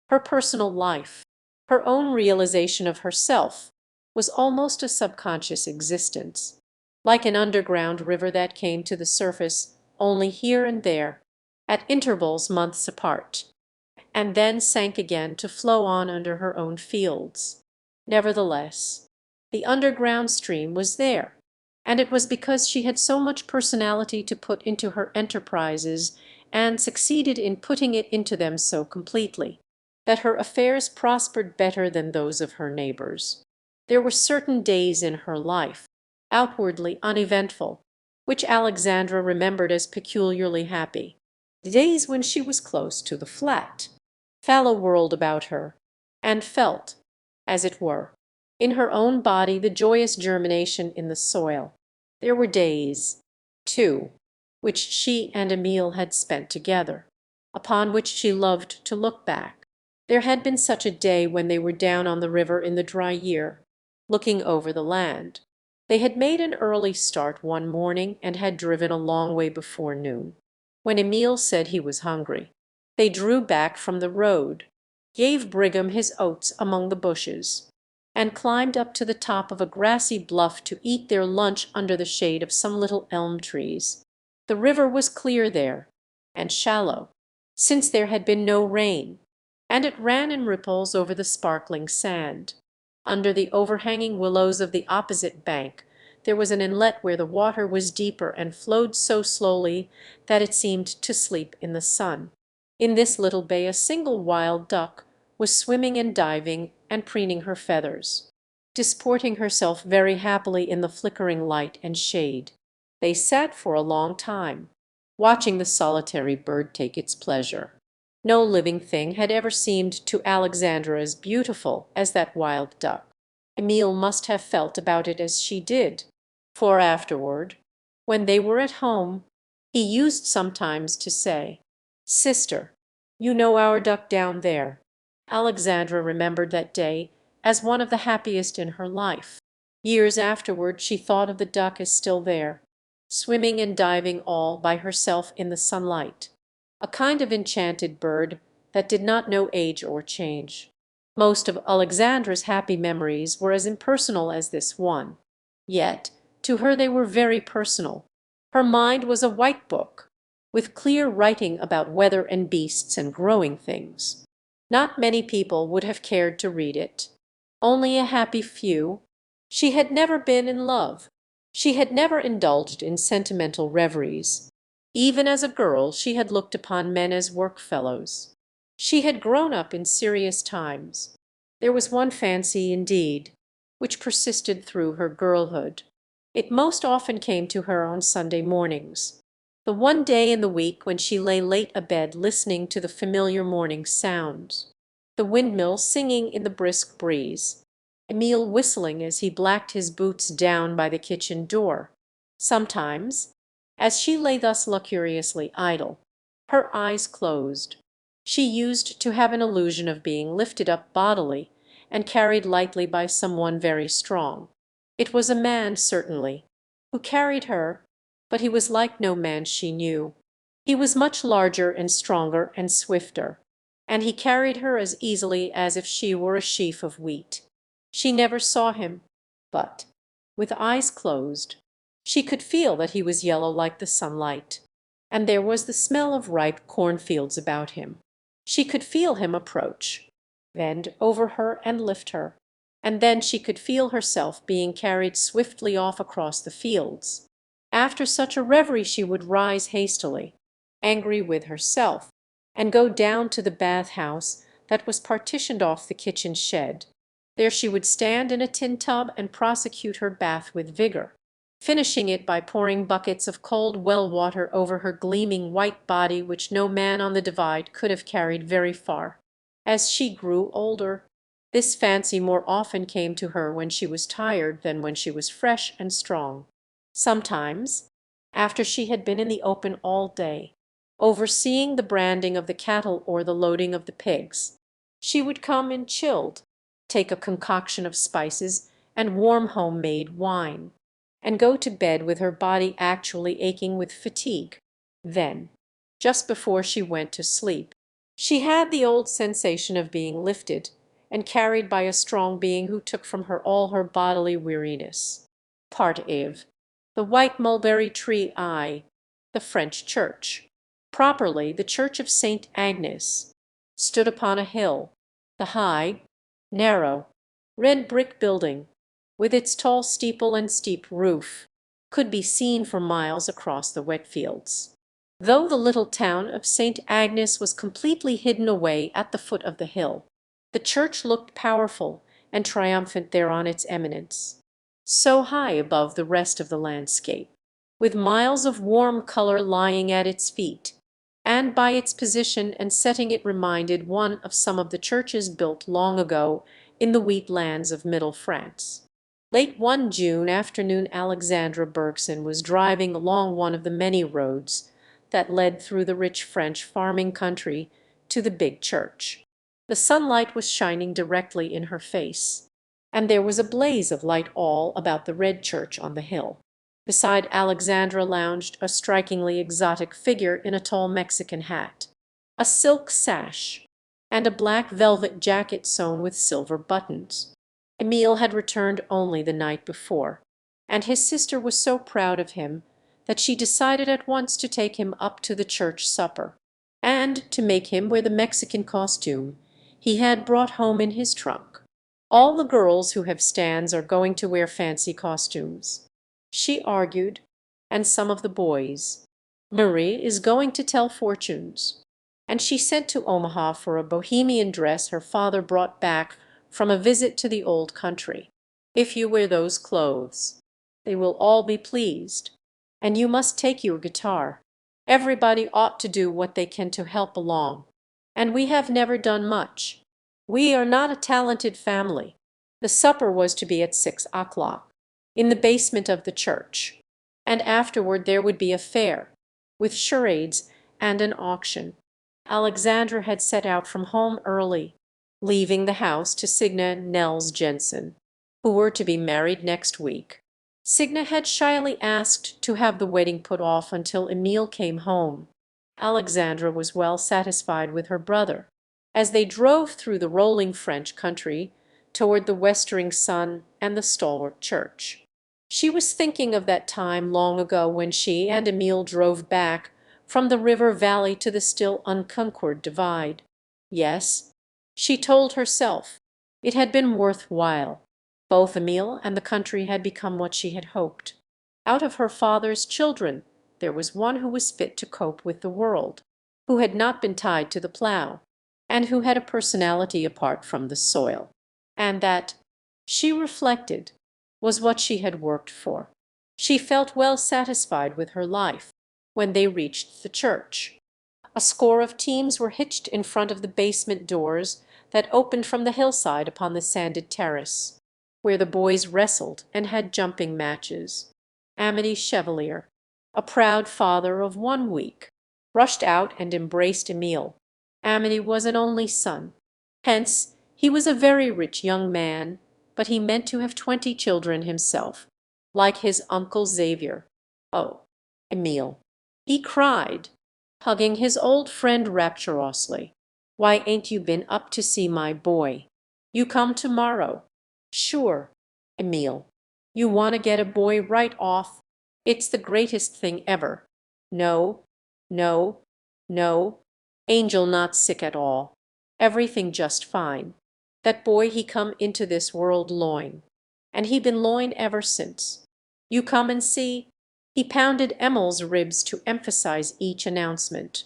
Her personal life, her own realization of herself, was almost a subconscious existence, like an underground river that came to the surface only here and there, at intervals months apart, and then sank again to flow on under her own fields. Nevertheless, the underground stream was there, and it was because she had so much personality to put into her enterprises, and succeeded in putting it into them so completely, that her affairs prospered better than those of her neighbors. There were certain days in her life, outwardly uneventful, which Alexandra remembered as peculiarly happy, the days when she was close to the flat, fallow world about her, and felt, as it were, in her own body the joyous germination in the soil. There were days, too, which she and Emil had spent together, upon which she loved to look back. There had been such a day when they were down on the river in the dry year, looking over the land. They had made an early start one morning and had driven a long way before noon. When Emil said he was hungry, they drew back from the road, gave Brigham his oats among the bushes, and climbed up to the top of a grassy bluff to eat their lunch under the shade of some little elm trees. The river was clear there, and shallow, since there had been no rain, and it ran in ripples over the sparkling sand. Under the overhanging willows of the opposite bank there was an inlet where the water was deeper and flowed so slowly that it seemed to sleep in the sun. In this little bay a single wild duck was swimming and diving and preening her feathers, disporting herself very happily in the flickering light and shade. They sat for a long time, watching the solitary bird take its pleasure. No living thing had ever seemed to Alexandra as beautiful as that wild duck. Emil must have felt about it as she did, for afterward, when they were at home, he used sometimes to say, "Sister, you know our duck down there." Alexandra remembered that day as one of the happiest in her life. Years afterward she thought of the duck as still there, swimming and diving all by herself in the sunlight, a kind of enchanted bird that did not know age or change. Most of Alexandra's happy memories were as impersonal as this one, yet to her they were very personal. Her mind was a white book, with clear writing about weather and beasts and growing things. Not many people would have cared to read it, only a happy few. She had never been in love. She had never indulged in sentimental reveries. Even as a girl she had looked upon men as work-fellows. She had grown up in serious times. There was one fancy, indeed, which persisted through her girlhood. It most often came to her on Sunday mornings, the one day in the week when she lay late abed listening to the familiar morning sounds, the windmill singing in the brisk breeze, Emil whistling as he blacked his boots down by the kitchen door. Sometimes, as she lay thus luxuriously idle, her eyes closed, she used to have an illusion of being lifted up bodily and carried lightly by some one very strong. It was a man, certainly, who carried her, but he was like no man she knew. He was much larger and stronger and swifter, and he carried her as easily as if she were a sheaf of wheat. She never saw him, but, with eyes closed, she could feel that he was yellow like the sunlight, and there was the smell of ripe cornfields about him. She could feel him approach, bend over her and lift her, and then she could feel herself being carried swiftly off across the fields. After such a reverie she would rise hastily, angry with herself, and go down to the bath-house that was partitioned off the kitchen shed. There she would stand in a tin tub and prosecute her bath with vigor, finishing it by pouring buckets of cold well water over her gleaming white body which no man on the Divide could have carried very far. As she grew older, this fancy more often came to her when she was tired than when she was fresh and strong. Sometimes, after she had been in the open all day, overseeing the branding of the cattle or the loading of the pigs, she would come in chilled, take a concoction of spices and warm home-made wine, and go to bed with her body actually aching with fatigue. Then, just before she went to sleep, she had the old sensation of being lifted and carried by a strong being who took from her all her bodily weariness. Part of the white mulberry tree the French church, properly the Church of St. Agnes, stood upon a hill. The high, narrow, red brick building, with its tall steeple and steep roof, could be seen for miles across the wet fields. Though the little town of St. Agnes was completely hidden away at the foot of the hill, the church looked powerful and triumphant there on its eminence, so high above the rest of the landscape, with miles of warm color lying at its feet, and by its position and setting it reminded one of some of the churches built long ago in the wheat lands of Middle France. Late one June afternoon Alexandra Bergson was driving along one of the many roads that led through the rich French farming country to the big church. The sunlight was shining directly in her face, and there was a blaze of light all about the red church on the hill. Beside Alexandra lounged a strikingly exotic figure in a tall Mexican hat, a silk sash, and a black velvet jacket sewn with silver buttons. Emile had returned only the night before, and his sister was so proud of him that she decided at once to take him up to the church supper, and to make him wear the Mexican costume he had brought home in his trunk. All the girls who have stands are going to wear fancy costumes, she argued, and some of the boys. Marie is going to tell fortunes, and she sent to Omaha for a bohemian dress her father brought back from a visit to the old country. If you wear those clothes, they will all be pleased, and you must take your guitar. Everybody ought to do what they can to help along, and we have never done much. We are not a talented family. The supper was to be at 6 o'clock, in the basement of the church, and afterward there would be a fair, with charades and an auction. Alexandra had set out from home early, leaving the house to Signa and Nels Jensen, who were to be married next week. Signa had shyly asked to have the wedding put off until Emile came home. Alexandra was well satisfied with her brother. As they drove through the rolling French country toward the westering sun and the stalwart church, she was thinking of that time long ago when she and Emile drove back from the river valley to the still unconquered Divide. Yes, she told herself, it had been worth while. Both Emile and the country had become what she had hoped. Out of her father's children there was one who was fit to cope with the world, who had not been tied to the plough, and who had a personality apart from the soil. And that, she reflected, was what she had worked for. She felt well satisfied with her life when they reached the church. A score of teams were hitched in front of the basement doors that opened from the hillside upon the sanded terrace, where the boys wrestled and had jumping matches. Amity Chevalier, a proud father of 1 week, rushed out and embraced Emile. Amity was an only son. Hence he was a very rich young man, but he meant to have 20 children himself, like his uncle Xavier. Oh, Emile, he cried, hugging his old friend rapturously. Why ain't you been up to see my boy? You come tomorrow. Sure, Emile, you want to get a boy right off. It's the greatest thing ever. No, no, no. Angel not sick at all. Everything just fine. That boy he come into this world loin, and he been loin ever since. You come and see." He pounded Emil's ribs to emphasize each announcement.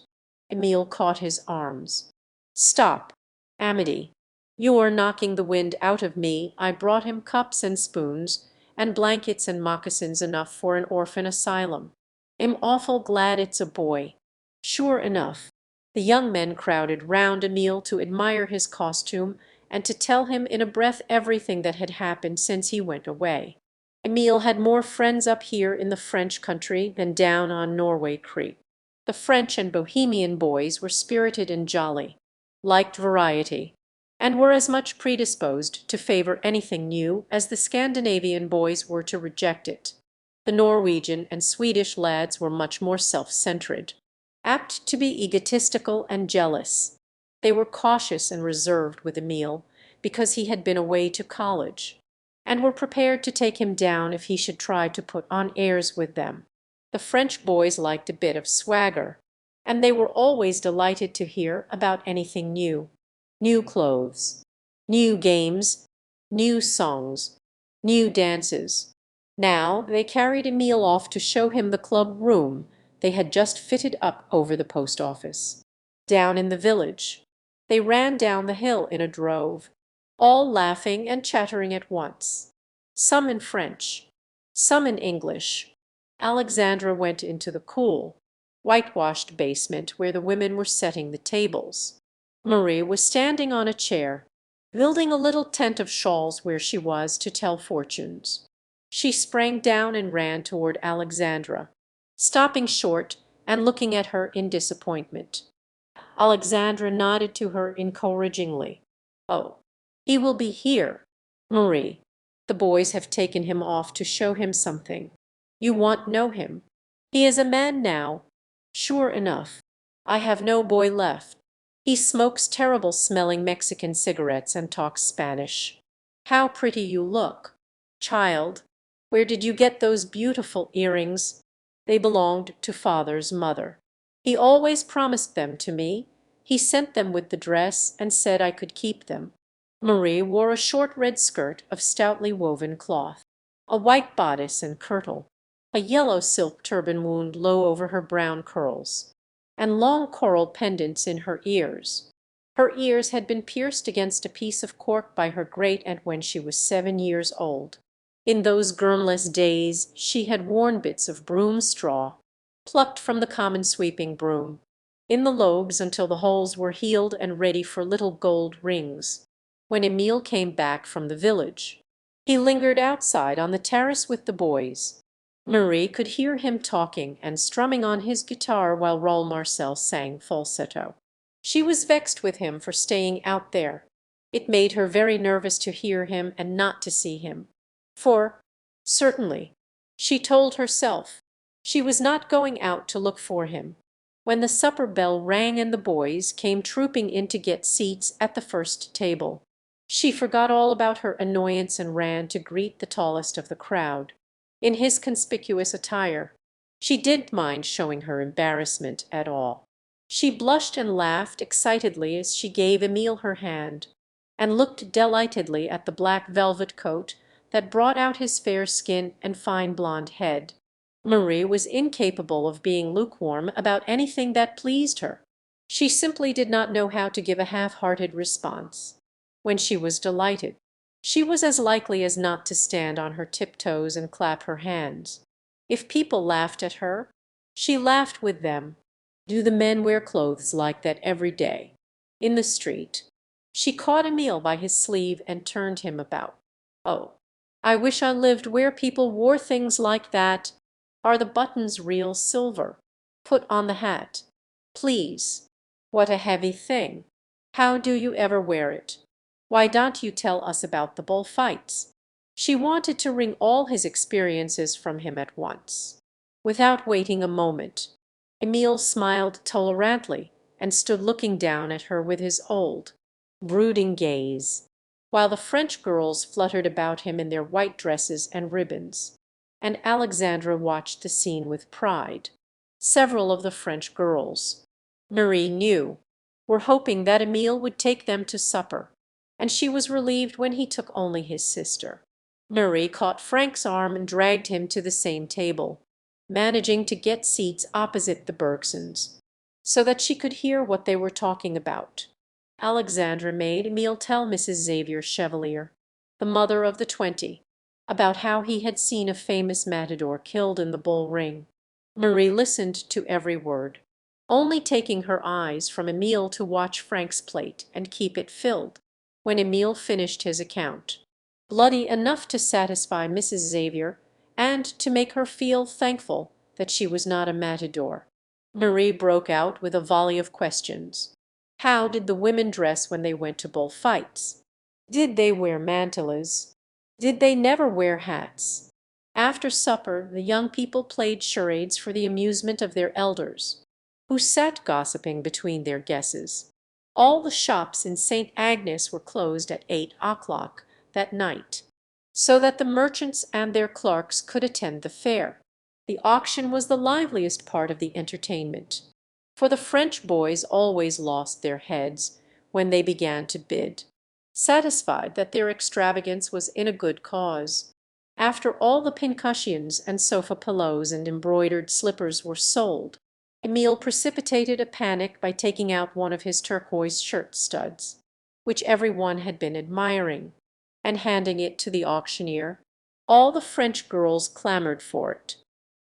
Emil caught his arms. "Stop, Amity. You are knocking the wind out of me. I brought him cups and spoons, and blankets and moccasins enough for an orphan asylum. I'm awful glad it's a boy. Sure enough." The young men crowded round Emil to admire his costume and to tell him in a breath everything that had happened since he went away. Emil had more friends up here in the French country than down on Norway Creek. The French and Bohemian boys were spirited and jolly, liked variety, and were as much predisposed to favor anything new as the Scandinavian boys were to reject it. The Norwegian and Swedish lads were much more self-centered, apt to be egotistical and jealous. They were cautious and reserved with Emil because he had been away to college, and were prepared to take him down if he should try to put on airs with them. The French boys liked a bit of swagger, and they were always delighted to hear about anything new. New clothes, new games, new songs, new dances. Now they carried Emil off to show him the club room they had just fitted up over the post office. Down in the village, they ran down the hill in a drove, all laughing and chattering at once, some in French, some in English. Alexandra went into the cool, whitewashed basement where the women were setting the tables. Marie was standing on a chair, building a little tent of shawls where she was to tell fortunes. She sprang down and ran toward Alexandra, stopping short and looking at her in disappointment. Alexandra nodded to her encouragingly. "Oh, he will be here, Marie. The boys have taken him off to show him something. You won't know him. He is a man now. Sure enough, I have no boy left. He smokes terrible smelling Mexican cigarettes and talks Spanish. How pretty you look. Child, where did you get those beautiful earrings? They belonged to father's mother. He always promised them to me. He sent them with the dress and said I could keep them." Marie wore a short red skirt of stoutly woven cloth, a white bodice and kirtle, a yellow silk turban wound low over her brown curls, and long coral pendants in her ears. Her ears had been pierced against a piece of cork by her great-aunt when she was 7 years old. In those germless days she had worn bits of broom straw, plucked from the common sweeping broom, in the lobes until the holes were healed and ready for little gold rings. When Emil came back from the village, he lingered outside on the terrace with the boys. Marie could hear him talking and strumming on his guitar while Raoul Marcel sang falsetto. She was vexed with him for staying out there. It made her very nervous to hear him and not to see him. For, certainly, she told herself, she was not going out to look for him. When the supper bell rang and the boys came trooping in to get seats at the first table, she forgot all about her annoyance and ran to greet the tallest of the crowd. In his conspicuous attire, she didn't mind showing her embarrassment at all. She blushed and laughed excitedly as she gave Emil her hand, and looked delightedly at the black velvet coat that brought out his fair skin and fine blonde head. Marie was incapable of being lukewarm about anything that pleased her. She simply did not know how to give a half-hearted response. When she was delighted, she was as likely as not to stand on her tiptoes and clap her hands. If people laughed at her, she laughed with them. Do the men wear clothes like that every day? In the street, she caught Emil by his sleeve and turned him about. "Oh, I wish I lived where people wore things like that. Are the buttons real silver? Put on the hat, please. What a heavy thing. How do you ever wear it? Why don't you tell us about the bullfights?" She wanted to wring all his experiences from him at once. Without waiting a moment, Emil smiled tolerantly and stood looking down at her with his old, brooding gaze, while the French girls fluttered about him in their white dresses and ribbons, and Alexandra watched the scene with pride. Several of the French girls, Marie knew, were hoping that Emil would take them to supper. and she was relieved when he took only his sister. Marie caught Frank's arm and dragged him to the same table, managing to get seats opposite the Bergsons, so that she could hear what they were talking about. Alexandra made Emile tell Mrs. Xavier Chevalier, the mother of the 20, about how he had seen a famous matador killed in the bull ring. Marie listened to every word, only taking her eyes from Emile to watch Frank's plate and keep it filled. When Emile finished his account, bloody enough to satisfy Mrs. Xavier and to make her feel thankful that she was not a matador, Marie broke out with a volley of questions. How did the women dress when they went to bull fights? Did they wear mantillas? Did they never wear hats? After supper the young people played charades for the amusement of their elders, who sat gossiping between their guesses. All the shops in St. Agnes were closed at 8 o'clock that night, so that the merchants and their clerks could attend the fair. The auction was the liveliest part of the entertainment, for the French boys always lost their heads when they began to bid, satisfied that their extravagance was in a good cause. After all the pincushions and sofa pillows and embroidered slippers were sold, Emile precipitated a panic by taking out one of his turquoise shirt studs, which every one had been admiring, and handing it to the auctioneer. All the French girls clamored for it,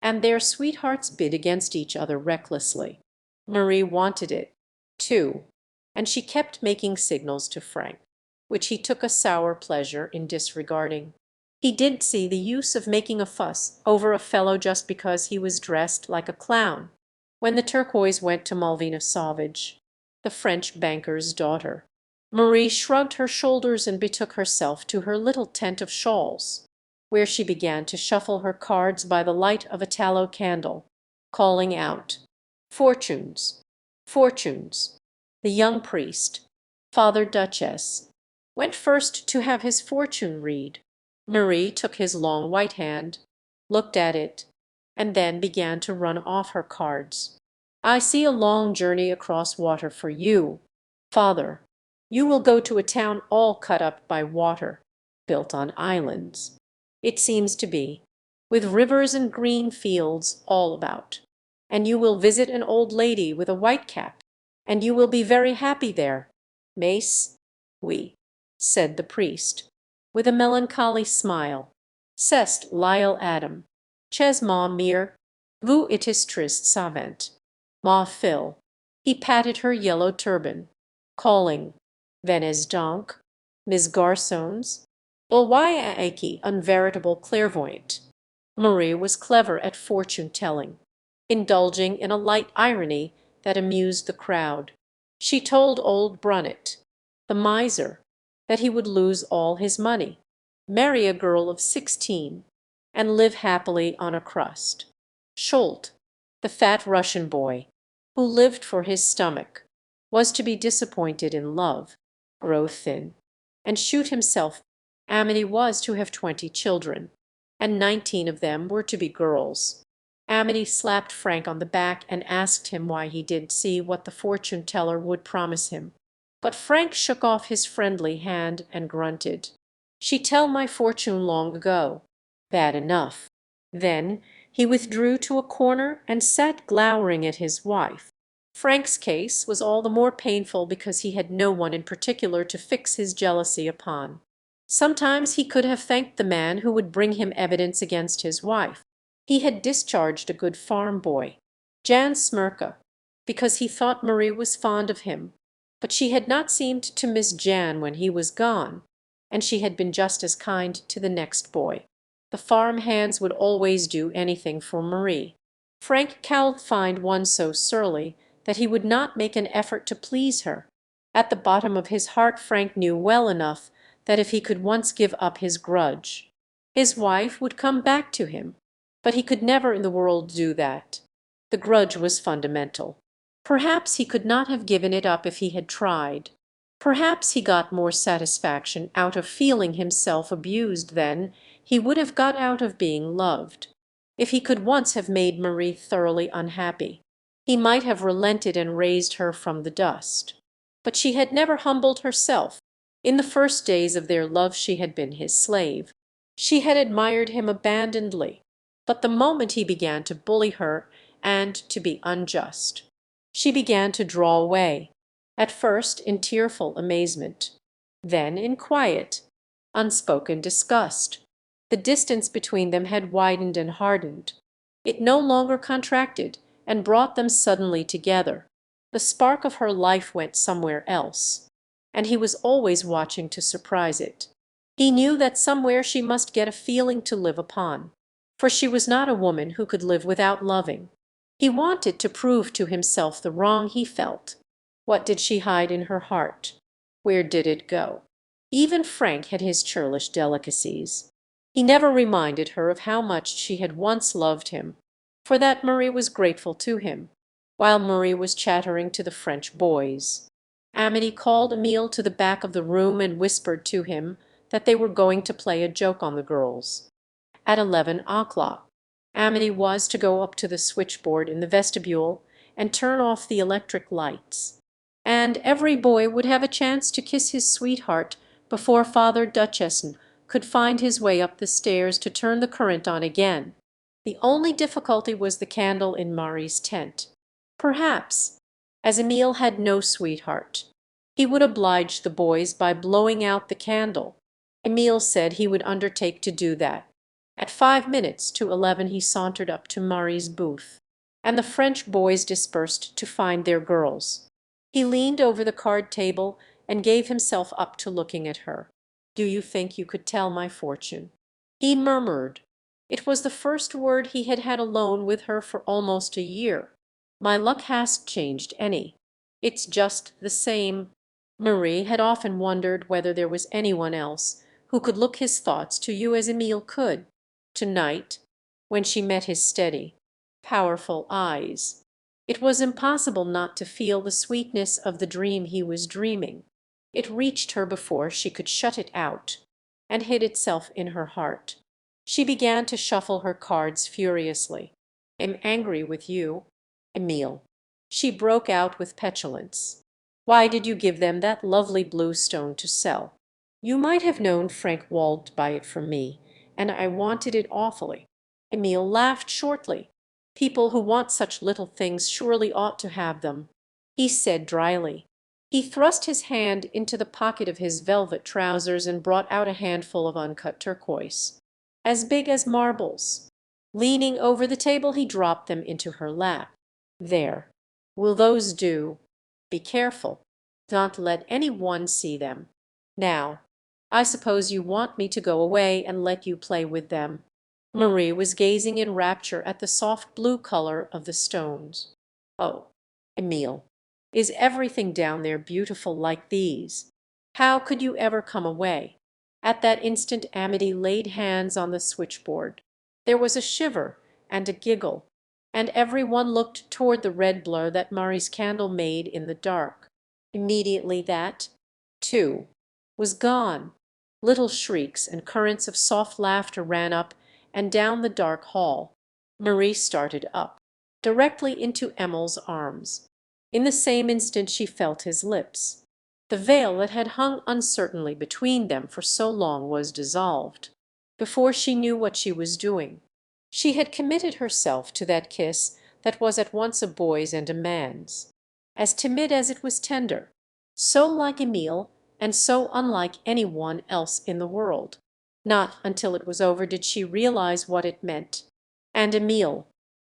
and their sweethearts bid against each other recklessly. Marie wanted it, too, and she kept making signals to Frank, which he took a sour pleasure in disregarding. He did see the use of making a fuss over a fellow just because he was dressed like a clown. When the turquoise went to Malvina Sauvage, the French banker's daughter, Marie shrugged her shoulders and betook herself to her little tent of shawls, where she began to shuffle her cards by the light of a tallow candle, calling out, "Fortunes, fortunes." The young priest, Father Duchess, went first to have his fortune read. Marie took his long white hand, looked at it, and then began to run off her cards. "I see a long journey across water for you, father. You will go to a town all cut up by water, built on islands, it seems to be, with rivers and green fields all about. And you will visit an old lady with a white cap, and you will be very happy there. Mais, oui," said the priest, with a melancholy smile. "C'est Lyle Adam. Chez ma mère, vous étiez triste savant. Ma fille." He patted her yellow turban, calling, "Venez donc, Miss Garçons. Ulwaya Aki, unveritable clairvoyant." Marie was clever at fortune-telling, indulging in a light irony that amused the crowd. She told old Brunnet, the miser, that he would lose all his money, marry a girl of 16, and live happily on a crust. Scholt, the fat Russian boy, who lived for his stomach, was to be disappointed in love, grow thin, and shoot himself. Amity was to have 20 children, and 19 of them were to be girls. Amity slapped Frank on the back and asked him why he didn't see what the fortune-teller would promise him. But Frank shook off his friendly hand and grunted, "She tell my fortune long ago. Bad enough." Then he withdrew to a corner and sat glowering at his wife. Frank's case was all the more painful because he had no one in particular to fix his jealousy upon. Sometimes he could have thanked the man who would bring him evidence against his wife. He had discharged a good farm boy, Jan Smirka, because he thought Marie was fond of him, but she had not seemed to miss Jan when he was gone, and she had been just as kind to the next boy. The farm hands would always do anything for Marie. Frank cowled find one so surly that he would not make an effort to please her. At the bottom of his heart Frank knew well enough that if he could once give up his grudge, his wife would come back to him. But he could never in the world do that. The grudge was fundamental. Perhaps he could not have given it up if he had tried. Perhaps he got more satisfaction out of feeling himself abused than he would have got out of being loved. If he could once have made Marie thoroughly unhappy, he might have relented and raised her from the dust. But she had never humbled herself, In the first days of their love she had been his slave. She had admired him abandonedly. But the moment he began to bully her and to be unjust, she began to draw away, at first in tearful amazement, then in quiet, unspoken disgust. The distance between them had widened and hardened. It no longer contracted and brought them suddenly together. The spark of her life went somewhere else, and he was always watching to surprise it. He knew that somewhere she must get a feeling to live upon, for she was not a woman who could live without loving. He wanted to prove to himself the wrong he felt. What did she hide in her heart? Where did it go? Even Frank had his churlish delicacies. He never reminded her of how much she had once loved him. For that Marie was grateful to him, while Marie was chattering to the French boys. Amity called Emile to the back of the room and whispered to him that they were going to play a joke on the girls. At 11 o'clock, Amity was to go up to the switchboard in the vestibule and turn off the electric lights, and every boy would have a chance to kiss his sweetheart before Father Duchesne could find his way up the stairs to turn the current on again. The only difficulty was the candle in Marie's tent. Perhaps, as Emile had no sweetheart, he would oblige the boys by blowing out the candle. Emile said he would undertake to do that. At 5 minutes to 11 he sauntered up to Marie's booth, and the French boys dispersed to find their girls. He leaned over the card table and gave himself up to looking at her. "Do you think you could tell my fortune?" he murmured. It was the first word he had had alone with her for almost a year. "My luck hasn't changed any. It's just the same." Marie had often wondered whether there was anyone else who could look his thoughts to you as Emile could. To-night, when she met his steady, powerful eyes, it was impossible not to feel the sweetness of the dream he was dreaming. It reached her before she could shut it out, and hid itself in her heart. She began to shuffle her cards furiously. "I'm angry with you, Emile," she broke out with petulance. "Why did you give them that lovely blue stone to sell? You might have known Frank walled by it from me, and I wanted it awfully." Emile laughed shortly. "People who want such little things surely ought to have them," he said dryly. He thrust his hand into the pocket of his velvet trousers and brought out a handful of uncut turquoise, as big as marbles. Leaning over the table he dropped them into her lap. "There. Will those do? Be careful. Don't let any one see them. Now, I suppose you want me to go away and let you play with them." Marie was gazing in rapture at the soft blue color of the stones. "Oh, Emile, is everything down there beautiful like these? How could you ever come away?" At that instant Amity laid hands on the switchboard. There was a shiver and a giggle, and every one looked toward the red blur that Marie's candle made in the dark. Immediately that, too, was gone. Little shrieks and currents of soft laughter ran up and down the dark hall. Marie started up, directly into Emile's arms. In the same instant she felt his lips. The veil that had hung uncertainly between them for so long was dissolved. Before she knew what she was doing, she had committed herself to that kiss that was at once a boy's and a man's, as timid as it was tender, so like Emile and so unlike any one else in the world. Not until it was over did she realize what it meant. And Emile,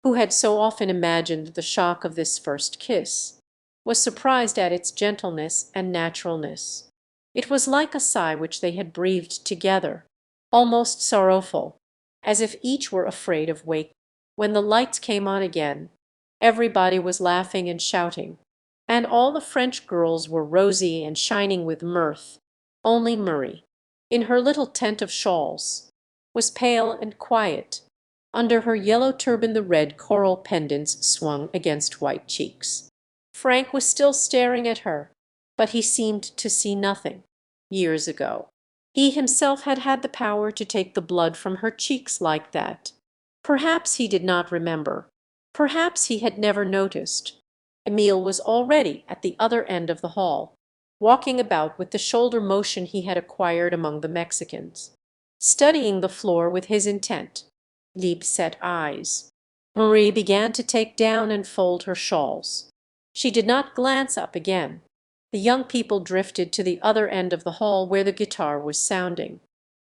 who had so often imagined the shock of this first kiss, was surprised at its gentleness and naturalness. It was like a sigh which they had breathed together, almost sorrowful, as if each were afraid of waking. When the lights came on again, everybody was laughing and shouting, and all the French girls were rosy and shining with mirth. Only Marie, in her little tent of shawls, was pale and quiet. Under her yellow turban the red coral pendants swung against white cheeks. Frank was still staring at her, but he seemed to see nothing. Years ago, he himself had had the power to take the blood from her cheeks like that. Perhaps he did not remember. Perhaps he had never noticed. Emile was already at the other end of the hall. walking about with the shoulder motion he had acquired among the Mexicans, studying the floor with his intent, deep-set eyes. Marie began to take down and fold her shawls. She did not glance up again. The young people drifted to the other end of the hall where the guitar was sounding.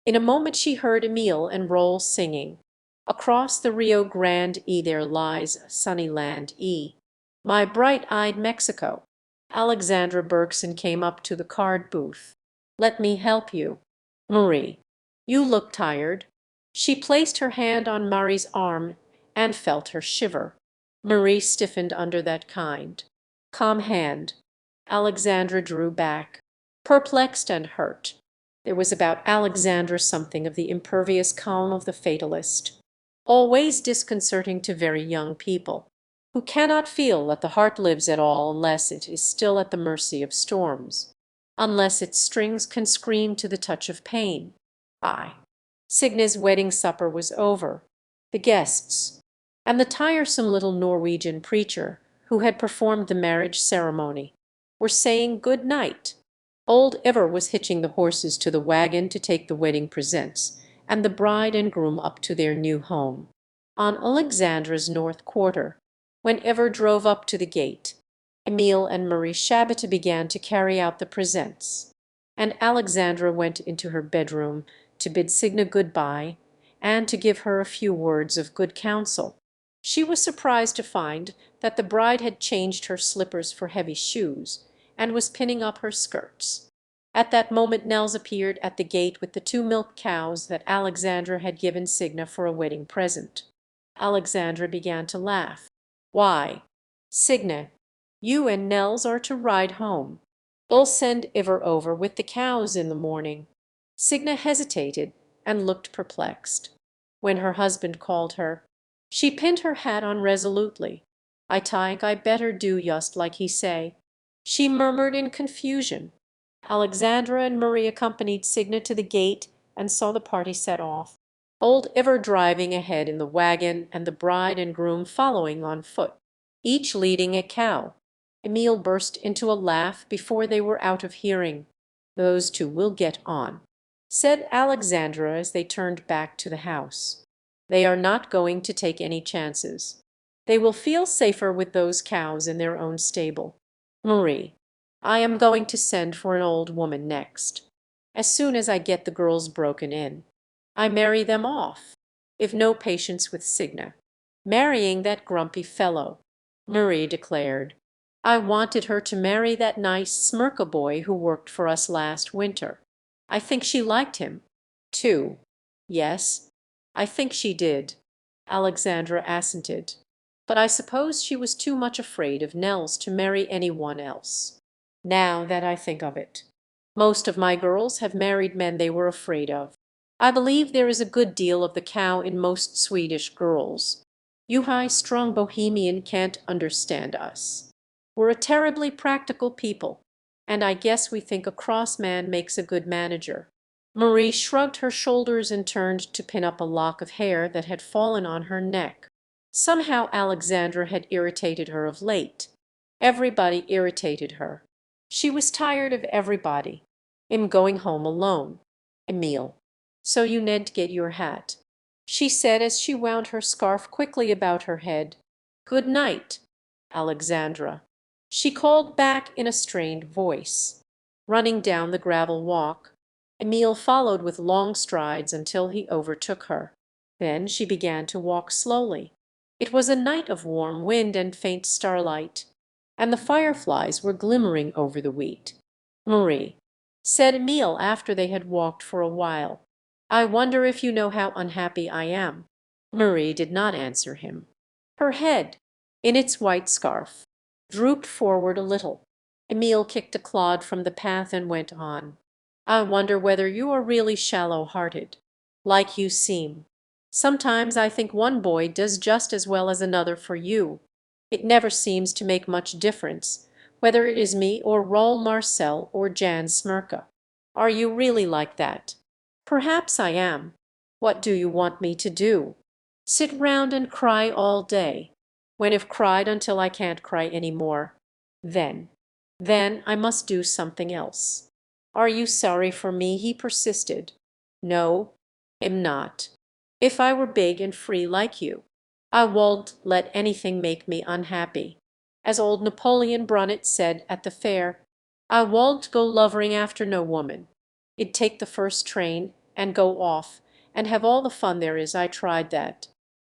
In a moment she heard Emile and Roll singing, "Across the Rio Grande there lies sunny land my bright-eyed Mexico." Alexandra Bergson came up to the card booth. "Let me help you." "Marie, you look tired." She placed her hand on Marie's arm and felt her shiver. Marie stiffened under that kind, calm hand. Alexandra drew back, perplexed and hurt. There was about Alexandra something of the impervious calm of the fatalist, always disconcerting to very young people, who cannot feel that the heart lives at all unless it is still at the mercy of storms, unless its strings can scream to the touch of pain. Ay, Signe's wedding supper was over. The guests, and the tiresome little Norwegian preacher who had performed the marriage ceremony, were saying good night. Old Ever was hitching the horses to the wagon to take the wedding presents and the bride and groom up to their new home, on Alexandra's north quarter. When Ever drove up to the gate, Emile and Marie Shabata began to carry out the presents, and Alexandra went into her bedroom to bid Signe good-bye and to give her a few words of good counsel. She was surprised to find that the bride had changed her slippers for heavy shoes, and was pinning up her skirts. At that moment Nels appeared at the gate with the 2 milk cows that Alexandra had given Signe for a wedding present. Alexandra began to laugh. "Why, Signe, you and Nels are to ride home. I'll send Iver over with the cows in the morning." Signe hesitated and looked perplexed. When her husband called her, she pinned her hat on resolutely. "I think I better do just like he say," she murmured in confusion. Alexandra and Marie accompanied Signe to the gate and saw the party set off, old Iver driving ahead in the wagon and the bride and groom following on foot, each leading a cow. Emile burst into a laugh before they were out of hearing. "Those two will get on," said Alexandra as they turned back to the house. "They are not going to take any chances. They will feel safer with those cows in their own stable. Marie, I am going to send for an old woman next. As soon as I get the girls broken in, I marry them off. I've no patience with Signe marrying that grumpy fellow," Marie declared. "I wanted her to marry that nice Smirka boy who worked for us last winter. I think she liked him, too." "Yes, I think she did," Alexandra assented. "But I suppose she was too much afraid of Nels to marry any one else. Now that I think of it, most of my girls have married men they were afraid of. I believe there is a good deal of the cow in most Swedish girls. You high-strung Bohemian can't understand us. We're a terribly practical people, and I guess we think a cross man makes a good manager." Marie shrugged her shoulders and turned to pin up a lock of hair that had fallen on her neck. Somehow Alexandra had irritated her of late. Everybody irritated her. She was tired of everybody. "I'm going home alone, Emile. So you need get your hat," she said as she wound her scarf quickly about her head. "Good night, Alexandra," she called back in a strained voice. Running down the gravel walk, Emile followed with long strides until he overtook her. Then she began to walk slowly. It was a night of warm wind and faint starlight, and the fireflies were glimmering over the wheat. "Marie," said Emile after they had walked for a while, "I wonder if you know how unhappy I am." Marie did not answer him. Her head, in its white scarf, drooped forward a little. Emile kicked a clod from the path and went on. "I wonder whether you are really shallow-hearted, like you seem. Sometimes I think one boy does just as well as another for you. It never seems to make much difference whether it is me or Raoul Marcel or Jan Smirka. Are you really like that?" "Perhaps I am. What do you want me to do? Sit round and cry all day, when I've cried until I can't cry any more? Then Then I must do something else. Are you sorry for me? He persisted. No, am not. If I were big and free like you, I won't let anything make me unhappy. As old Napoleon Brunett said at the fair, I won't go lovering after no woman. I'd take the first train and go off and have all the fun there is. I tried that,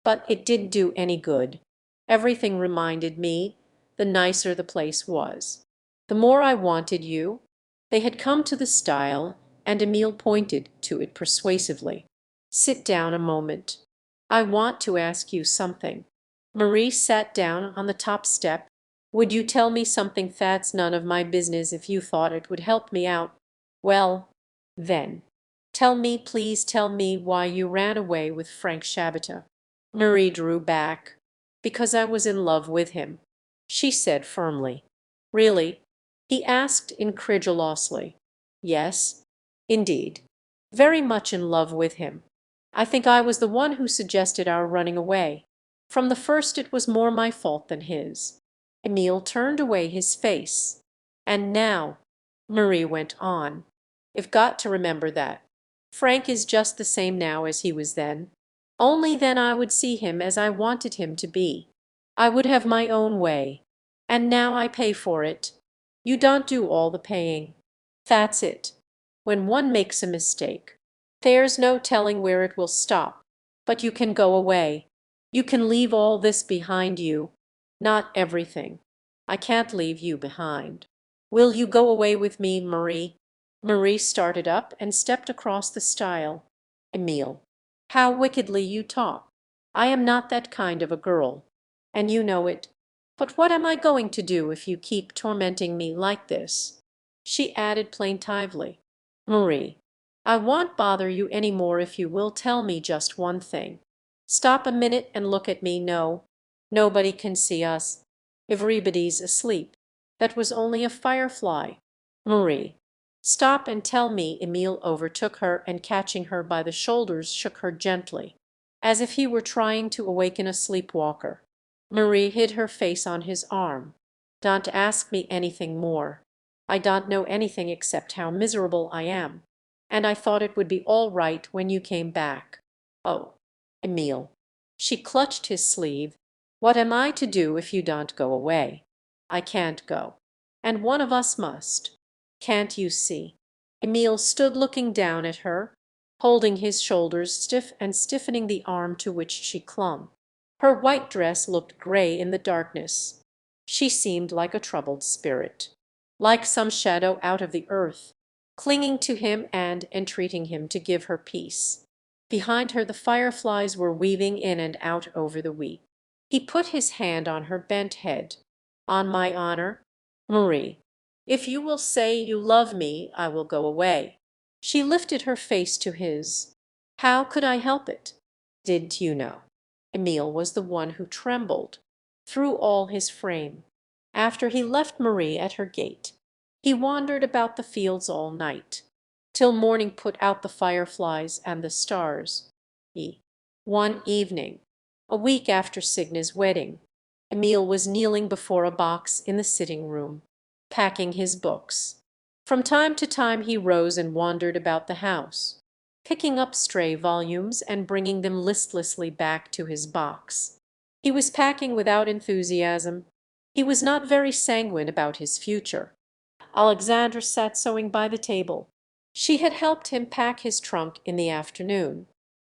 but it didn't do any good. Everything reminded me, the nicer the place was, the more I wanted you. They had come to the stile, and Emile pointed to it persuasively. Sit down a moment. I want to ask you something. Marie sat down on the top step. Would you tell me something? That's none of my business if you thought it would help me out. Well, then, tell me, please tell me why you ran away with Frank Shabata. Marie drew back. Because I was in love with him, she said firmly. Really? He asked incredulously. Yes, indeed. Very much in love with him. I think I was the one who suggested our running away. From the first it was more my fault than his. Emile turned away his face. And now, Marie went on, I've got to remember that. Frank is just the same now as he was then. Only then I would see him as I wanted him to be. I would have my own way. And now I pay for it. You don't do all the paying. That's it. When one makes a mistake, there's no telling where it will stop. But you can go away. You can leave all this behind you. Not everything. I can't leave you behind. Will you go away with me, Marie? Marie started up and stepped across the stile. Emile, how wickedly you talk. I am not that kind of a girl, and you know it. But what am I going to do if you keep tormenting me like this? She added plaintively. Marie, I won't bother you any more if you will tell me just one thing. Stop a minute and look at me. No, nobody can see us. Everybody's asleep. That was only a firefly. Marie, stop and tell me. Emile overtook her and catching her by the shoulders shook her gently, as if he were trying to awaken a sleepwalker. Marie hid her face on his arm. Don't ask me anything more. I don't know anything except how miserable I am, and I thought it would be all right when you came back. Oh, Emile. She clutched his sleeve. What am I to do if you don't go away? I can't go, and one of us must. Can't you see? Emile stood looking down at her, holding his shoulders stiff and stiffening the arm to which she clung. Her white dress looked gray in the darkness. She seemed like a troubled spirit, like some shadow out of the earth, clinging to him and entreating him to give her peace. Behind her the fireflies were weaving in and out over the wheat. He put his hand on her bent head. On my honor, Marie, if you will say you love me, I will go away. She lifted her face to his. How could I help it? Didn't you know? Emile was the one who trembled through all his frame. After he left Marie at her gate, he wandered about the fields all night, till morning put out the fireflies and the stars. One evening, a week after Signa's wedding, Emile was kneeling before a box in the sitting-room, packing his books. From time to time he rose and wandered about the house, picking up stray volumes and bringing them listlessly back to his box. He was packing without enthusiasm. He was not very sanguine about his future. Alexandra sat sewing by the table. She had helped him pack his trunk in the afternoon,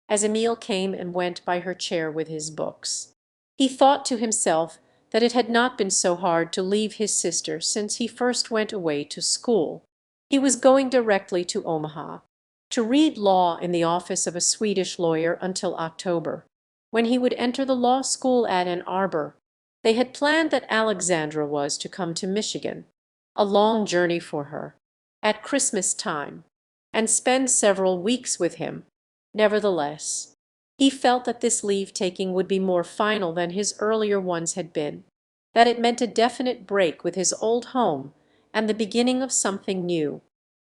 as Emile came and went by her chair with his books. He thought to himself that it had not been so hard to leave his sister since he first went away to school. He was going directly to Omaha, to read law in the office of a Swedish lawyer until October, when he would enter the law school at Ann Arbor. They had planned that Alexandra was to come to Michigan, a long journey for her, at Christmas time, and spend several weeks with him. Nevertheless, he felt that this leave-taking would be more final than his earlier ones had been, that it meant a definite break with his old home and the beginning of something new.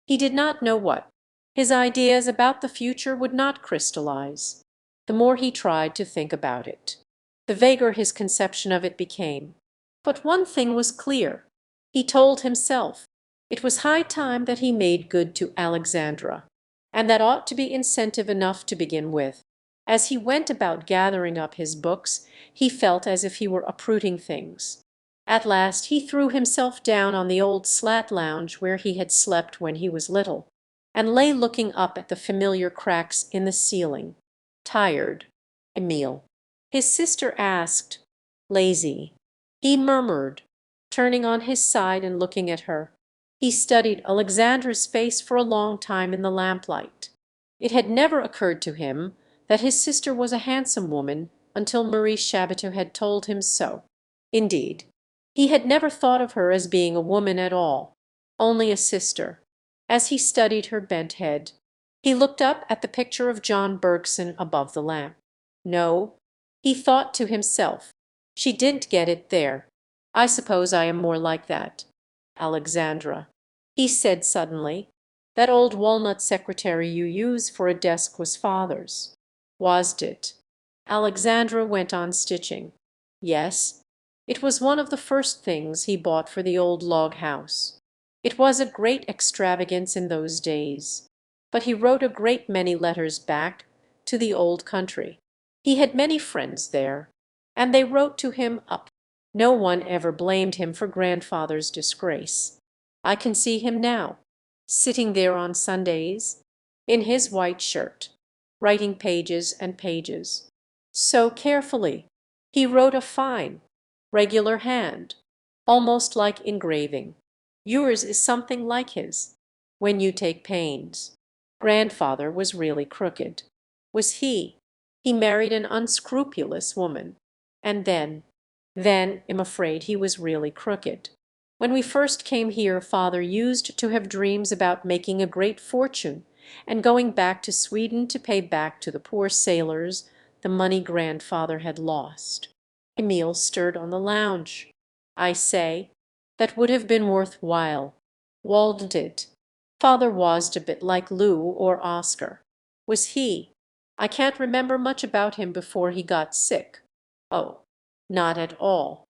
He did not know what. His ideas about the future would not crystallize. The more he tried to think about it, the vaguer his conception of it became. But one thing was clear. He told himself it was high time that he made good to Alexandra, and that ought to be incentive enough to begin with. As he went about gathering up his books, he felt as if he were uprooting things. At last he threw himself down on the old slat lounge where he had slept when he was little, and lay looking up at the familiar cracks in the ceiling. Tired. Emile. His sister asked. Lazy. He murmured, turning on his side and looking at her. He studied Alexandra's face for a long time in the lamplight. It had never occurred to him that his sister was a handsome woman until Marie Chaboteau had told him so. Indeed, he had never thought of her as being a woman at all, only a sister. As he studied her bent head, he looked up at the picture of John Bergson above the lamp. No, he thought to himself, she didn't get it there. I suppose I am more like that. Alexandra, he said suddenly, that old walnut secretary you use for a desk was father's. Wasn't it? Alexandra went on stitching. Yes, it was one of the first things he bought for the old log house. It was a great extravagance in those days, but he wrote a great many letters back to the old country. He had many friends there, and they wrote to him up. No one ever blamed him for grandfather's disgrace. I can see him now, sitting there on Sundays, in his white shirt, writing pages and pages. So carefully. He wrote a fine, regular hand, almost like engraving. Yours is something like his, when you take pains. Grandfather was really crooked. Was he? He married an unscrupulous woman. And then I'm afraid he was really crooked. When we first came here, father used to have dreams about making a great fortune and going back to Sweden to pay back to the poor sailors the money grandfather had lost. Emile stirred on the lounge. I say, that would have been worth while, wouldn't it? Father was a bit like Lou or Oscar. Was he? I can't remember much about him before he got sick. Oh, not at all.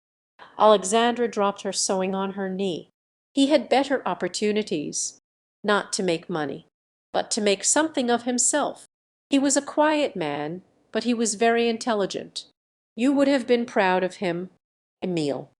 Alexandra dropped her sewing on her knee. He had better opportunities, not to make money, but to make something of himself. He was a quiet man, but he was very intelligent. You would have been proud of him, Emile.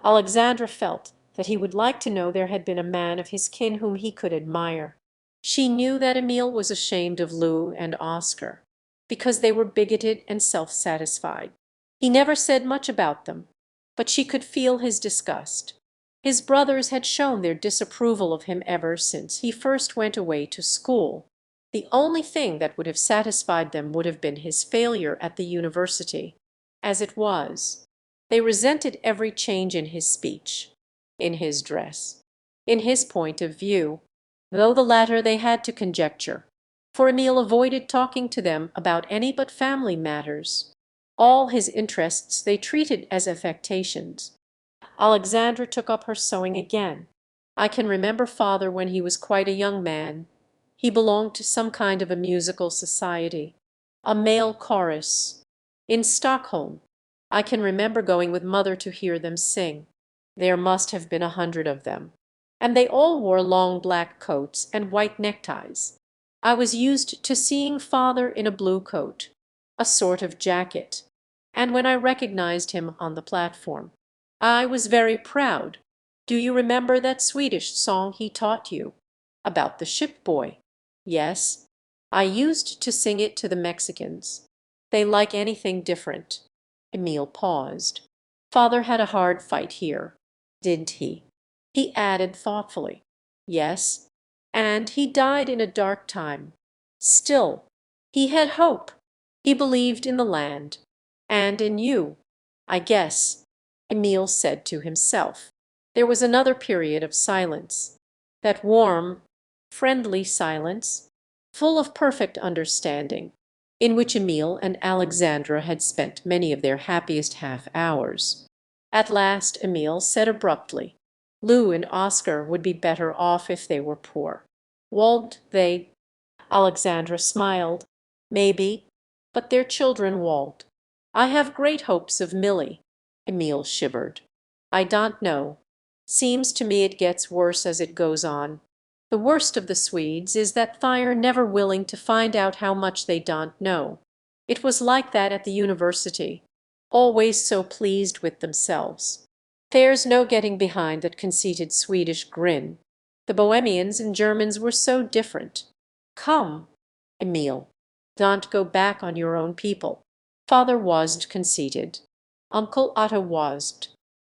Alexandra felt that he would like to know there had been a man of his kin whom he could admire. She knew that Emile was ashamed of Lou and Oscar, because they were bigoted and self-satisfied. He never said much about them, but she could feel his disgust. His brothers had shown their disapproval of him ever since he first went away to school. The only thing that would have satisfied them would have been his failure at the university. As it was, they resented every change in his speech, in his dress, in his point of view, though the latter they had to conjecture, for Emile avoided talking to them about any but family matters. All his interests they treated as affectations. Alexandra took up her sewing again. I can remember father when he was quite a young man. He belonged to some kind of a musical society, a male chorus, in Stockholm. I can remember going with mother to hear them sing. There must have been 100 of them, and they all wore long black coats and white neckties. I was used to seeing father in a blue coat, a sort of jacket, and when I recognized him on the platform, I was very proud. Do you remember that Swedish song he taught you, about the ship boy? Yes, I used to sing it to the Mexicans. They like anything different. Emile paused. Father had a hard fight here, didn't he? He added thoughtfully. Yes, and he died in a dark time. Still, he had hope. He believed in the land, and in you, I guess, Emile said to himself. There was another period of silence, that warm, friendly silence, full of perfect understanding, in which Emile and Alexandra had spent many of their happiest half-hours. At last Emile said abruptly, Lou and Oscar would be better off if they were poor. Won't they? Alexandra smiled. Maybe, but their children won't. I have great hopes of Milly. Emile shivered. I don't know. Seems to me it gets worse as it goes on. The worst of the Swedes is that they're never willing to find out how much they don't know. It was like that at the university, always so pleased with themselves. There's no getting behind that conceited Swedish grin. The Bohemians and Germans were so different. Come, Emil, don't go back on your own people. Father wasn't conceited. Uncle Otto wasn't.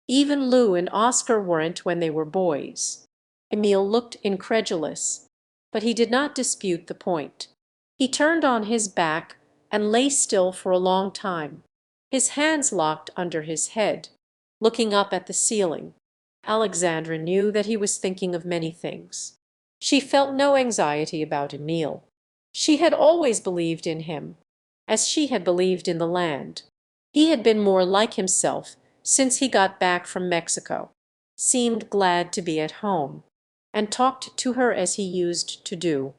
Even Lou and Oscar weren't when they were boys. Emil looked incredulous, but he did not dispute the point. He turned on his back and lay still for a long time, his hands locked under his head, looking up at the ceiling. Alexandra knew that he was thinking of many things. She felt no anxiety about Emil. She had always believed in him, as she had believed in the land. He had been more like himself since he got back from Mexico, seemed glad to be at home, and talked to her as he used to do.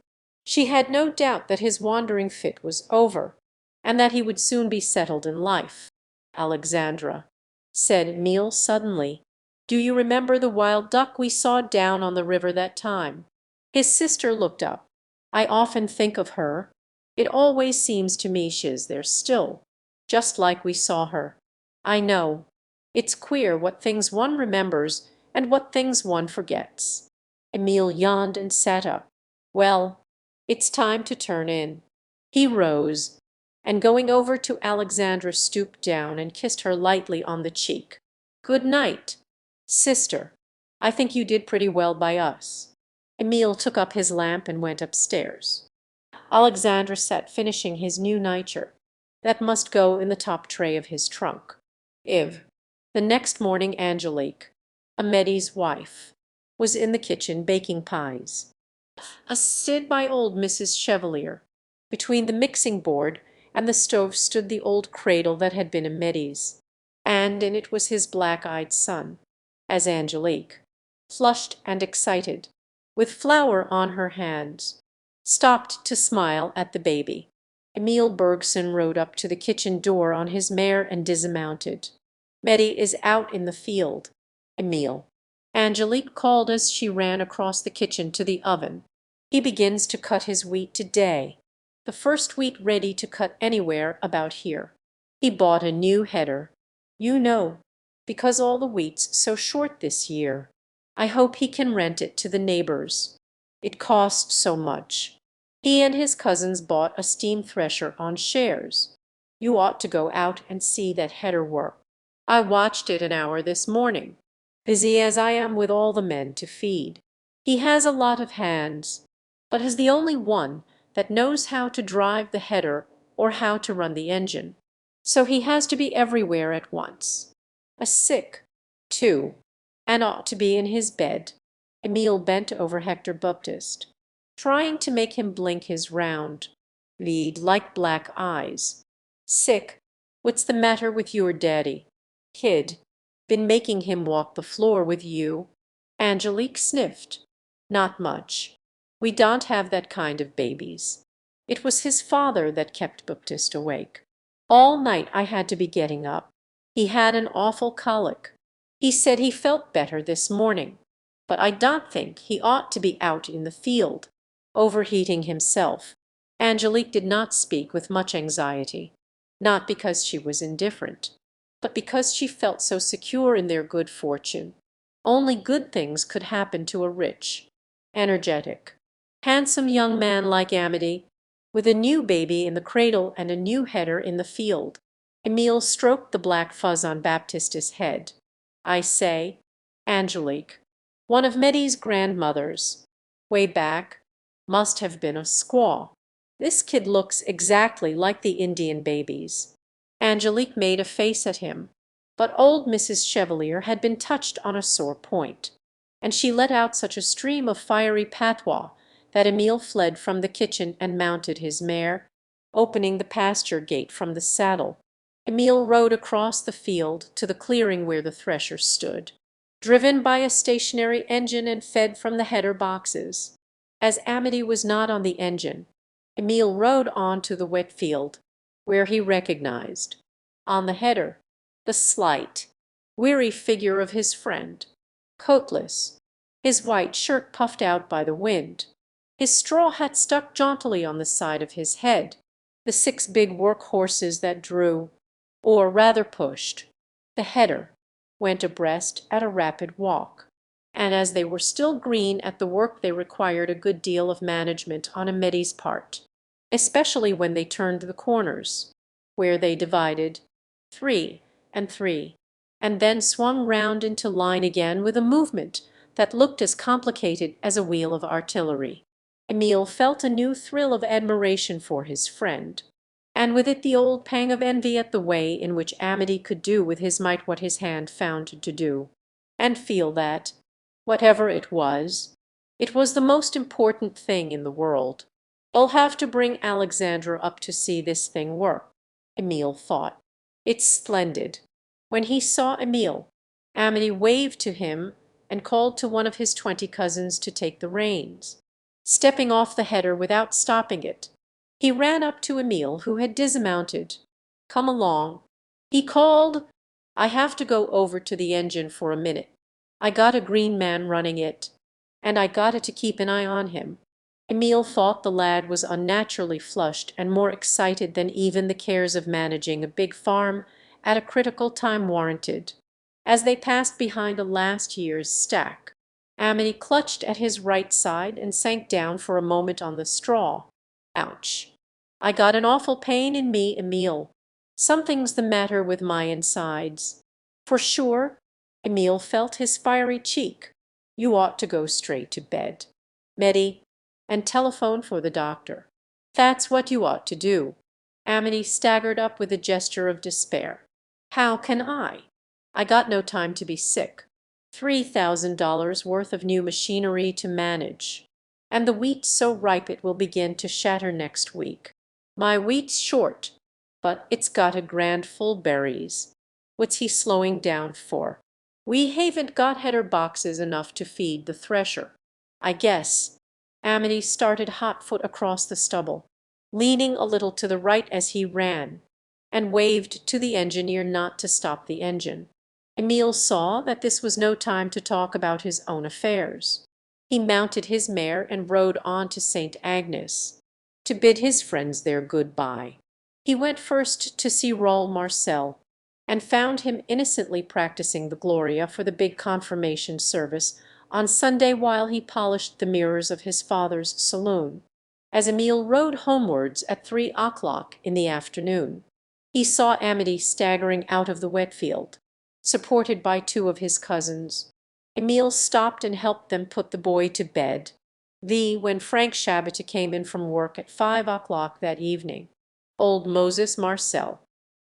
She had no doubt that his wandering fit was over, and that he would soon be settled in life. "Alexandra," said Emil suddenly, "do you remember the wild duck we saw down on the river that time?" His sister looked up. "I often think of her. It always seems to me she's there still, just like we saw her." "I know. It's queer what things one remembers and what things one forgets." Emil yawned and sat up. "Well, it's time to turn in." He rose, and going over to Alexandra stooped down and kissed her lightly on the cheek. "Good night, sister. I think you did pretty well by us." Emil took up his lamp and went upstairs. Alexandra sat finishing his new nightshirt that must go in the top tray of his trunk. The next morning Angelique, Amedé's wife, was in the kitchen baking pies, assisted by old Mrs. Chevalier. Between the mixing board and the stove stood the old cradle that had been Amedé's, and in it was his black-eyed son, as Angelique, flushed and excited, with flour on her hands, stopped to smile at the baby. Emil Bergson rode up to the kitchen door on his mare and dismounted. "Meddy is out in the field, Emil," Angelique called as she ran across the kitchen to the oven. "He begins to cut his wheat today, the first wheat ready to cut anywhere about here. He bought a new header, you know, because all the wheat's so short this year. I hope he can rent it to the neighbors. It costs so much. He and his cousins bought a steam thresher on shares. You ought to go out and see that header work. I watched it an hour this morning, busy as I am with all the men to feed. He has a lot of hands, but is the only one that knows how to drive the header or how to run the engine. So he has to be everywhere at once. Sick, too, and ought to be in his bed." Emil bent over Hector Baptiste, trying to make him blink his round, lead-like black eyes. "Sick? What's the matter with your daddy? Kid, been making him walk the floor with you?" Angelique sniffed. "Not much. We don't have that kind of babies. It was his father that kept Baptiste awake. All night I had to be getting up. He had an awful colic. He said he felt better this morning, but I don't think he ought to be out in the field, overheating himself." Angelique did not speak with much anxiety, not because she was indifferent, but because she felt so secure in their good fortune. Only good things could happen to a rich, energetic, handsome young man like Amedée, with a new baby in the cradle and a new header in the field. Emil stroked the black fuzz on Baptiste's head. "I say, Angelique, one of Meddy's grandmothers, way back, must have been a squaw. This kid looks exactly like the Indian babies." Angelique made a face at him, but old Mrs. Chevalier had been touched on a sore point, and she let out such a stream of fiery patois that Emil fled from the kitchen and mounted his mare, opening the pasture gate from the saddle. Emil rode across the field to the clearing where the thresher stood, driven by a stationary engine and fed from the header boxes. As Amedée was not on the engine, Emil rode on to the wet field, where he recognized, on the header, the slight, weary figure of his friend. coatless, his white shirt puffed out by the wind, his straw hat stuck jauntily on the side of his head, the 6 big work horses that drew, or rather pushed, the header, went abreast at a rapid walk, and as they were still green at the work they required a good deal of management on a middy's part, especially when they turned the corners, where they divided 3 and 3, and then swung round into line again with a movement that looked as complicated as a wheel of artillery. Emile felt a new thrill of admiration for his friend, and with it the old pang of envy at the way in which Amity could do with his might what his hand found to do, and feel that, whatever it was the most important thing in the world. "I'll have to bring Alexandra up to see this thing work," Emile thought. "It's splendid." When he saw Emile, Amity waved to him and called to one of his 20 cousins to take the reins. Stepping off the header without stopping it, he ran up to Emile, who had dismounted. "Come along," he called. "I have to go over to the engine for a minute. I got a green man running it, and I got to keep an eye on him." Emile thought the lad was unnaturally flushed and more excited than even the cares of managing a big farm at a critical time warranted. As they passed behind a last year's stack, Amity clutched at his right side and sank down for a moment on the straw. "Ouch! I got an awful pain in me, Emile. Something's the matter with my insides." "For sure?" Emile felt his fiery cheek. "You ought to go straight to bed, Meddy, and telephone for the doctor. That's what you ought to do." Amity staggered up with a gesture of despair. "How can I? I got no time to be sick. $3,000 worth of new machinery to manage, and the wheat so ripe it will begin to shatter next week. My wheat's short, but it's got a grand full berries. What's he slowing down for? We haven't got header boxes enough to feed the thresher, I guess." Amity started hot-foot across the stubble, leaning a little to the right as he ran, and waved to the engineer not to stop the engine. Emile saw that this was no time to talk about his own affairs. He mounted his mare and rode on to St. Agnes, to bid his friends their good-bye. He went first to see Raoul Marcel, and found him innocently practicing the Gloria for the big confirmation service on Sunday while he polished the mirrors of his father's saloon. As Emile rode homewards at 3 o'clock in the afternoon, he saw Amity staggering out of the wet field, supported by 2 of his cousins. Emile stopped and helped them put the boy to bed. When Frank Shabata came in from work at 5 o'clock that evening, old Moses Marcel,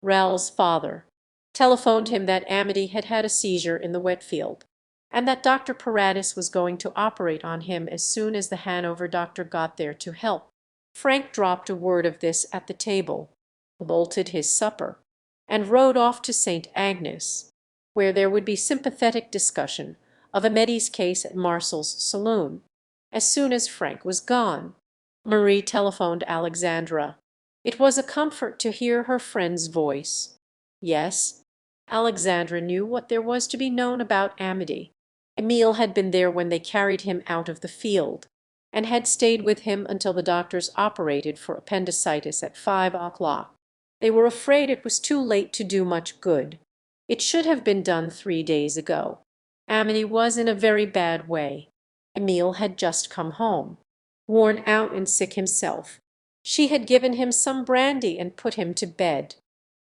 Raoul's father, telephoned him that Amity had had a seizure in the wet field, and that Dr. Paradis was going to operate on him as soon as the Hanover doctor got there to help. Frank dropped a word of this at the table, bolted his supper, and rode off to St. Agnes, where there would be sympathetic discussion of Amedy's case at Marcel's saloon. As soon as Frank was gone, Marie telephoned Alexandra. It was a comfort to hear her friend's voice. Yes, Alexandra knew what there was to be known about Amity. Emile had been there when they carried him out of the field, and had stayed with him until the doctors operated for appendicitis at 5 o'clock. They were afraid it was too late to do much good. It should have been done 3 days ago. Amity was in a very bad way. Emile had just come home, worn out and sick himself. She had given him some brandy and put him to bed.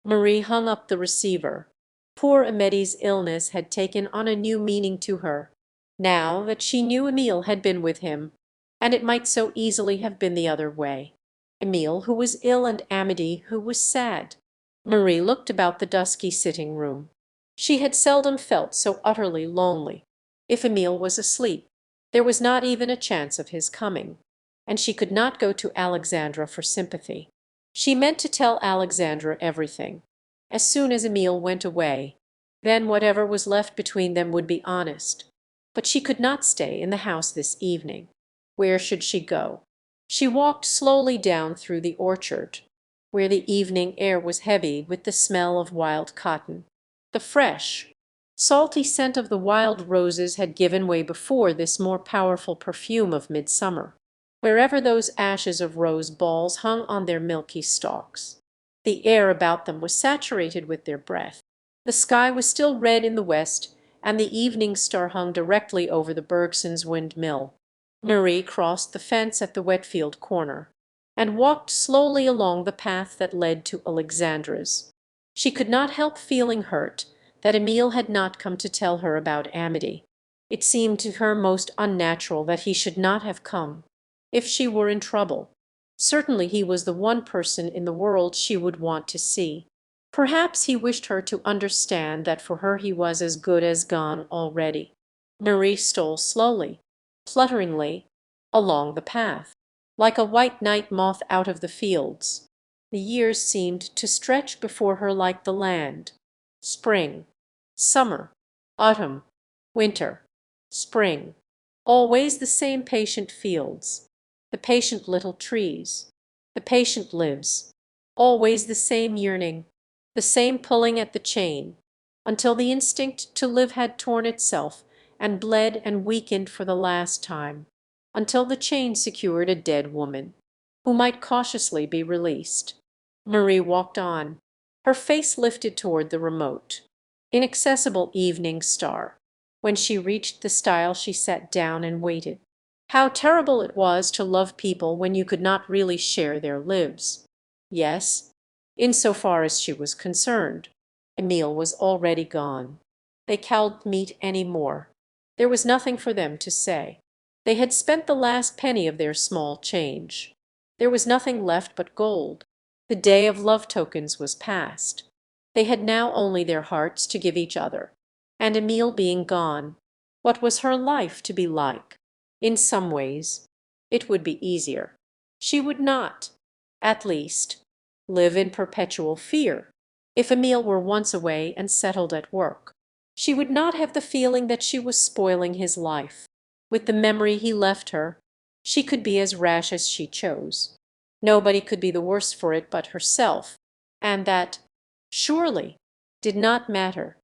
Marie hung up the receiver. Poor Amedy's illness had taken on a new meaning to her, now that she knew Emile had been with him, and it might so easily have been the other way. Emile who was ill and Amity who was sad. Marie looked about the dusky sitting room. She had seldom felt so utterly lonely. If Emile was asleep, there was not even a chance of his coming, and she could not go to Alexandra for sympathy. She meant to tell Alexandra everything, as soon as Emile went away. Then whatever was left between them would be honest. But she could not stay in the house this evening. Where should she go? She walked slowly down through the orchard, where the evening air was heavy with the smell of wild cotton. The fresh, Salty scent of the wild roses had given way before this more powerful perfume of midsummer, wherever those ashes of rose balls hung on their milky stalks. The air about them was saturated with their breath. The sky was still red in the west, and the evening star hung directly over the Bergsons' windmill. Marie crossed the fence at the Whetfield corner, and walked slowly along the path that led to Alexandra's. She could not help feeling hurt that Emile had not come to tell her about Amity. It seemed to her most unnatural that he should not have come. If she were in trouble, certainly he was the one person in the world she would want to see. Perhaps he wished her to understand that for her he was as good as gone already. Marie stole slowly, flutteringly, along the path, like a white night moth out of the fields. The years seemed to stretch before her like the land. Spring, summer, autumn, winter, spring. Always the same patient fields, the patient little trees, the patient lives. Always the same yearning, the same pulling at the chain, until the instinct to live had torn itself and bled and weakened for the last time, until the chain secured a dead woman, who might cautiously be released. Marie walked on, her face lifted toward the remote, inaccessible evening star. When she reached the stile she sat down and waited. How terrible it was to love people when you could not really share their lives. Yes, in so far as she was concerned. Emile was already gone. They cowed meet any more. There was nothing for them to say. They had spent the last penny of their small change. There was nothing left but gold. The day of love tokens was past. They had now only their hearts to give each other. And Emile being gone, what was her life to be like? In some ways, it would be easier. She would not, at least, live in perpetual fear. If Emile were once away and settled at work, she would not have the feeling that she was spoiling his life. With the memory he left her, she could be as rash as she chose. Nobody could be the worse for it but herself, and that, surely, did not matter.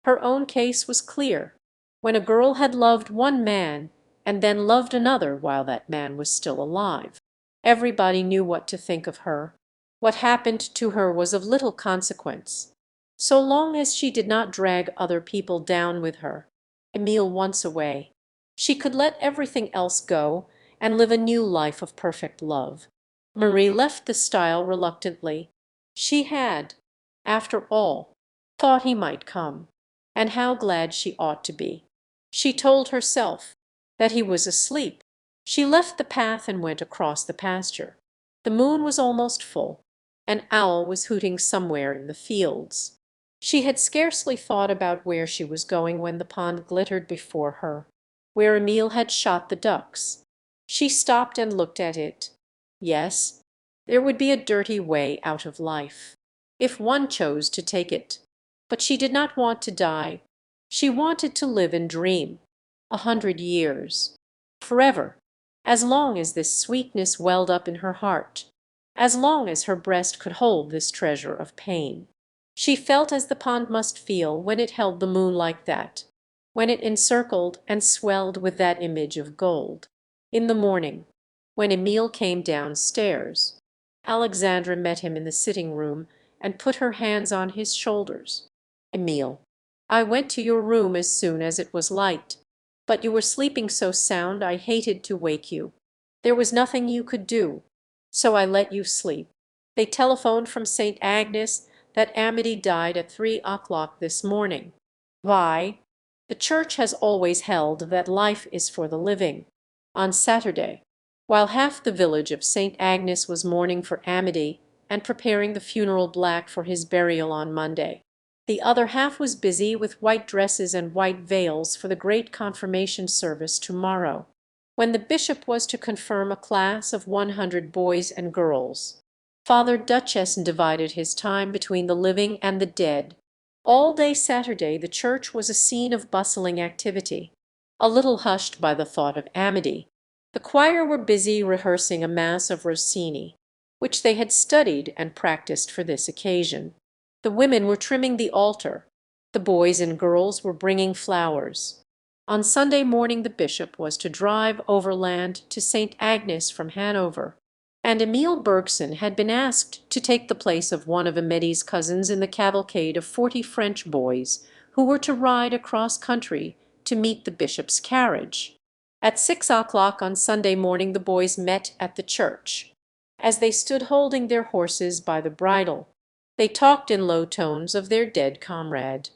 Her own case was clear. When a girl had loved one man and then loved another while that man was still alive, everybody knew what to think of her. What happened to her was of little consequence, so long as she did not drag other people down with her. Emile once away, she could let everything else go and live a new life of perfect love. Marie left the stile reluctantly. She had, after all, thought he might come, and how glad she ought to be. She told herself that he was asleep. She left the path and went across the pasture. The moon was almost full. An owl was hooting somewhere in the fields. She had scarcely thought about where she was going when the pond glittered before her, where Emile had shot the ducks. She stopped and looked at it. Yes, there would be a dirty way out of life, if one chose to take it. But she did not want to die. She wanted to live and dream. 100 years. Forever. As long as this sweetness welled up in her heart. As long as her breast could hold this treasure of pain. She felt as the pond must feel when it held the moon like that, when it encircled and swelled with that image of gold. In the morning, when Emile came downstairs, Alexandra met him in the sitting-room and put her hands on his shoulders. Emile, I went to your room as soon as it was light, but you were sleeping so sound I hated to wake you. There was nothing you could do, so I let you sleep. They telephoned from St. Agnes that Amity died at 3 o'clock this morning. Why? The church has always held that life is for the living. On Saturday, while half the village of St. Agnes was mourning for Amity and preparing the funeral black for his burial on Monday, the other half was busy with white dresses and white veils for the great confirmation service tomorrow, when the bishop was to confirm a class of 100 boys and girls. Father Duchess divided his time between the living and the dead. All day Saturday the church was a scene of bustling activity, a little hushed by the thought of Amity. The choir were busy rehearsing a mass of Rossini, which they had studied and practiced for this occasion. The women were trimming the altar. The boys and girls were bringing flowers. On Sunday morning the bishop was to drive overland to St. Agnes from Hanover, and Emil Bergson had been asked to take the place of one of Amédée's cousins in the cavalcade of 40 French boys who were to ride across country to meet the bishop's carriage. At 6 o'clock on Sunday morning the boys met at the church. As they stood holding their horses by the bridle, they talked in low tones of their dead comrade.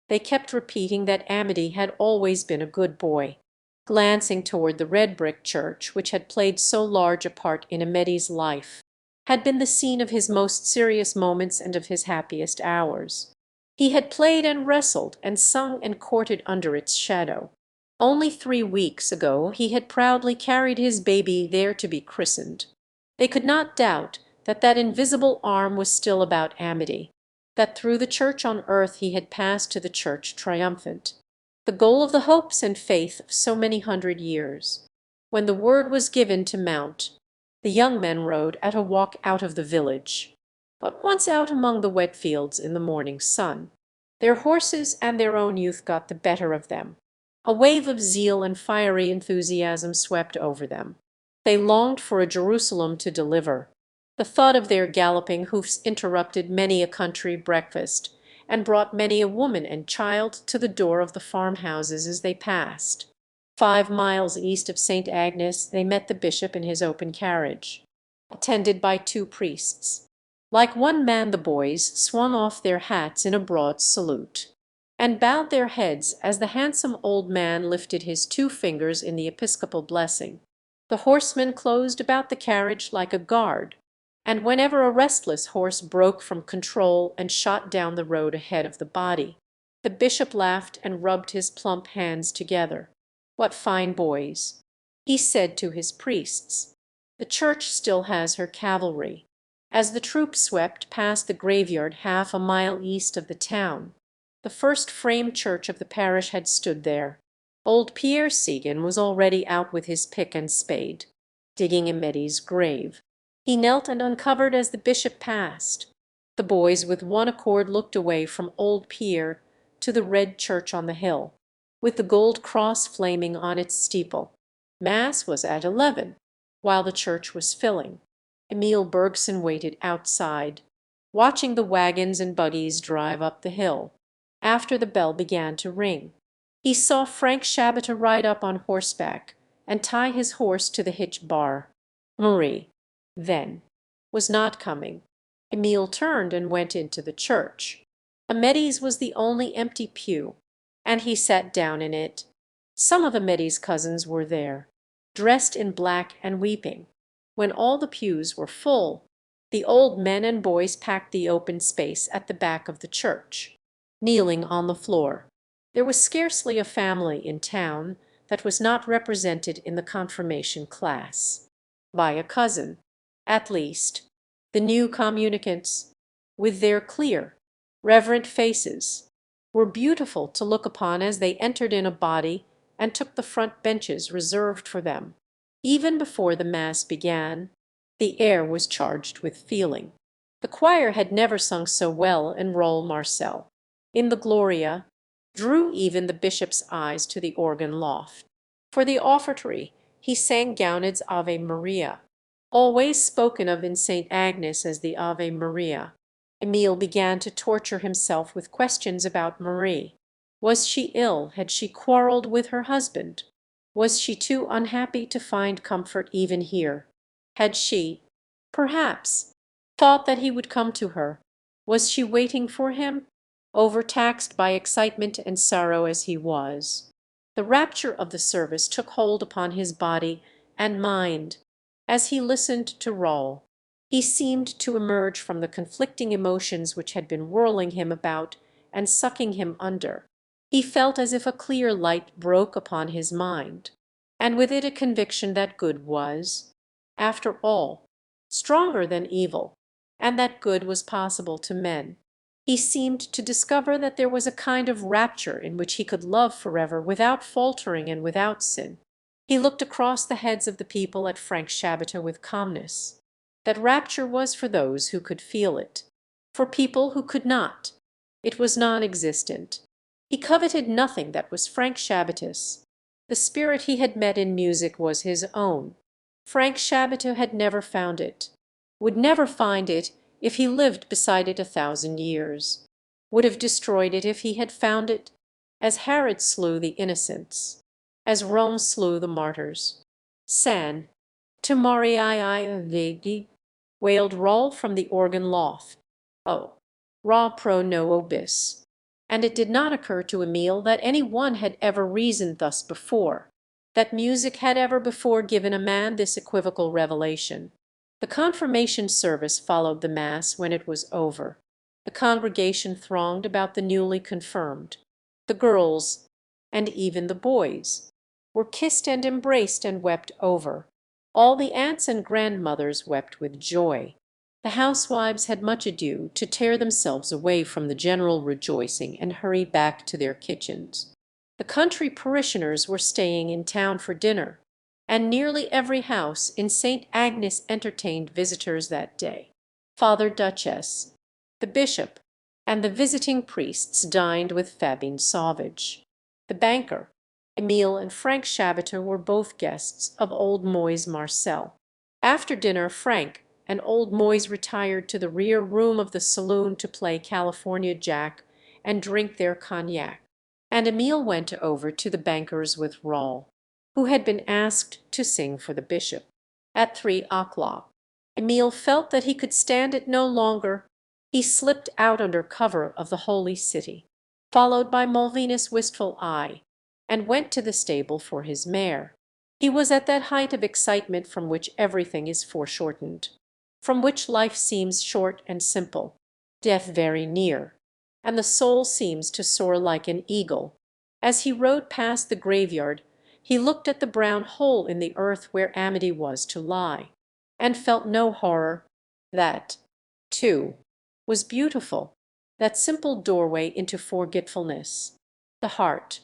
They kept repeating that Amédée had always been a good boy, glancing toward the red brick church which had played so large a part in Amédée's life, had been the scene of his most serious moments and of his happiest hours. He had played and wrestled and sung and courted under its shadow. Only 3 weeks ago he had proudly carried his baby there to be christened. They could not doubt that that invisible arm was still about Amédée, that through the church on earth he had passed to the church triumphant, the goal of the hopes and faith of so many hundred years. When the word was given to mount, the young men rode at a walk out of the village. But once out among the wet fields in the morning sun, their horses and their own youth got the better of them. A wave of zeal and fiery enthusiasm swept over them. They longed for a Jerusalem to deliver. The thought of their galloping hoofs interrupted many a country breakfast, and brought many a woman and child to the door of the farmhouses as they passed. 5 miles east of St. Agnes they met the bishop in his open carriage, attended by 2 priests. Like one man the boys swung off their hats in a broad salute, and bowed their heads as the handsome old man lifted his 2 fingers in the episcopal blessing. The horsemen closed about the carriage like a guard, and whenever a restless horse broke from control and shot down the road ahead of the body, the bishop laughed and rubbed his plump hands together. "What fine boys!" he said to his priests. "The church still has her cavalry." As the troop swept past the graveyard half a mile east of the town, the first frame church of the parish had stood there. Old Pierre Seguin was already out with his pick and spade, digging Amédée's grave. He knelt and uncovered as the bishop passed. The boys with one accord looked away from old Pierre to the red church on the hill, with the gold cross flaming on its steeple. Mass was at 11, while the church was filling. Emil Bergson waited outside, watching the wagons and buggies drive up the hill. After the bell began to ring, he saw Frank Shabata ride up on horseback and tie his horse to the hitch bar. Marie, then, was not coming. Emil turned and went into the church. Amédée's was the only empty pew, and he sat down in it. Some of Amédée's cousins were there, dressed in black and weeping. When all the pews were full, the old men and boys packed the open space at the back of the church, kneeling on the floor. There was scarcely a family in town that was not represented in the confirmation class by a cousin, at least. The new communicants, with their clear, reverent faces, were beautiful to look upon as they entered in a body and took the front benches reserved for them. Even before the Mass began, the air was charged with feeling. The choir had never sung so well in Rôle Marcel. In the Gloria, drew even the bishop's eyes to the organ loft. For the offertory he sang Gounod's Ave Maria, always spoken of in St. Agnes as the Ave Maria. Emil began to torture himself with questions about Marie. Was she ill? Had she quarreled with her husband? Was she too unhappy to find comfort even here? Had she, perhaps, thought that he would come to her? Was she waiting for him, overtaxed by excitement and sorrow as he was? The rapture of the service took hold upon his body and mind as he listened to Rôle. He seemed to emerge from the conflicting emotions which had been whirling him about and sucking him under. He felt as if a clear light broke upon his mind, and with it a conviction that good was, after all, stronger than evil, and that good was possible to men. He seemed to discover that there was a kind of rapture in which he could love forever without faltering and without sin. He looked across the heads of the people at Frank Shabata with calmness. That rapture was for those who could feel it. For people who could not, it was non-existent. He coveted nothing that was Frank Shabbatus. The spirit he had met in music was his own. Frank Shabbat had never found it, would never find it if he lived beside it 1,000 years, would have destroyed it if he had found it, as Herod slew the innocents, as Rome slew the martyrs. San to Marii Vedi, wailed Roll from the organ loft. Oh, ra pro no obis. And it did not occur to Emile that any one had ever reasoned thus before, that music had ever before given a man this equivocal revelation. The confirmation service followed the Mass when it was over. The congregation thronged about the newly confirmed. The girls, and even the boys, were kissed and embraced and wept over. All the aunts and grandmothers wept with joy. The housewives had much ado to tear themselves away from the general rejoicing and hurry back to their kitchens. The country parishioners were staying in town for dinner, and nearly every house in St. Agnes entertained visitors that day. Father Duchess, the bishop, and the visiting priests dined with Fabine Sauvage. The banker, Emile and Frank Shabbater were both guests of old Moise Marcel. After dinner Frank and old Moise retired to the rear room of the saloon to play California Jack and drink their cognac, and Emile went over to the banker's with Rawl, who had been asked to sing for the bishop. At 3 o'clock Emile felt that he could stand it no longer. He slipped out under cover of the holy city, followed by Malvina's wistful eye, and went to the stable for his mare. He was at that height of excitement from which everything is foreshortened, from which life seems short and simple, death very near, and the soul seems to soar like an eagle. As he rode past the graveyard, he looked at the brown hole in the earth where Amity was to lie, and felt no horror. That, too, was beautiful, that simple doorway into forgetfulness. The heart,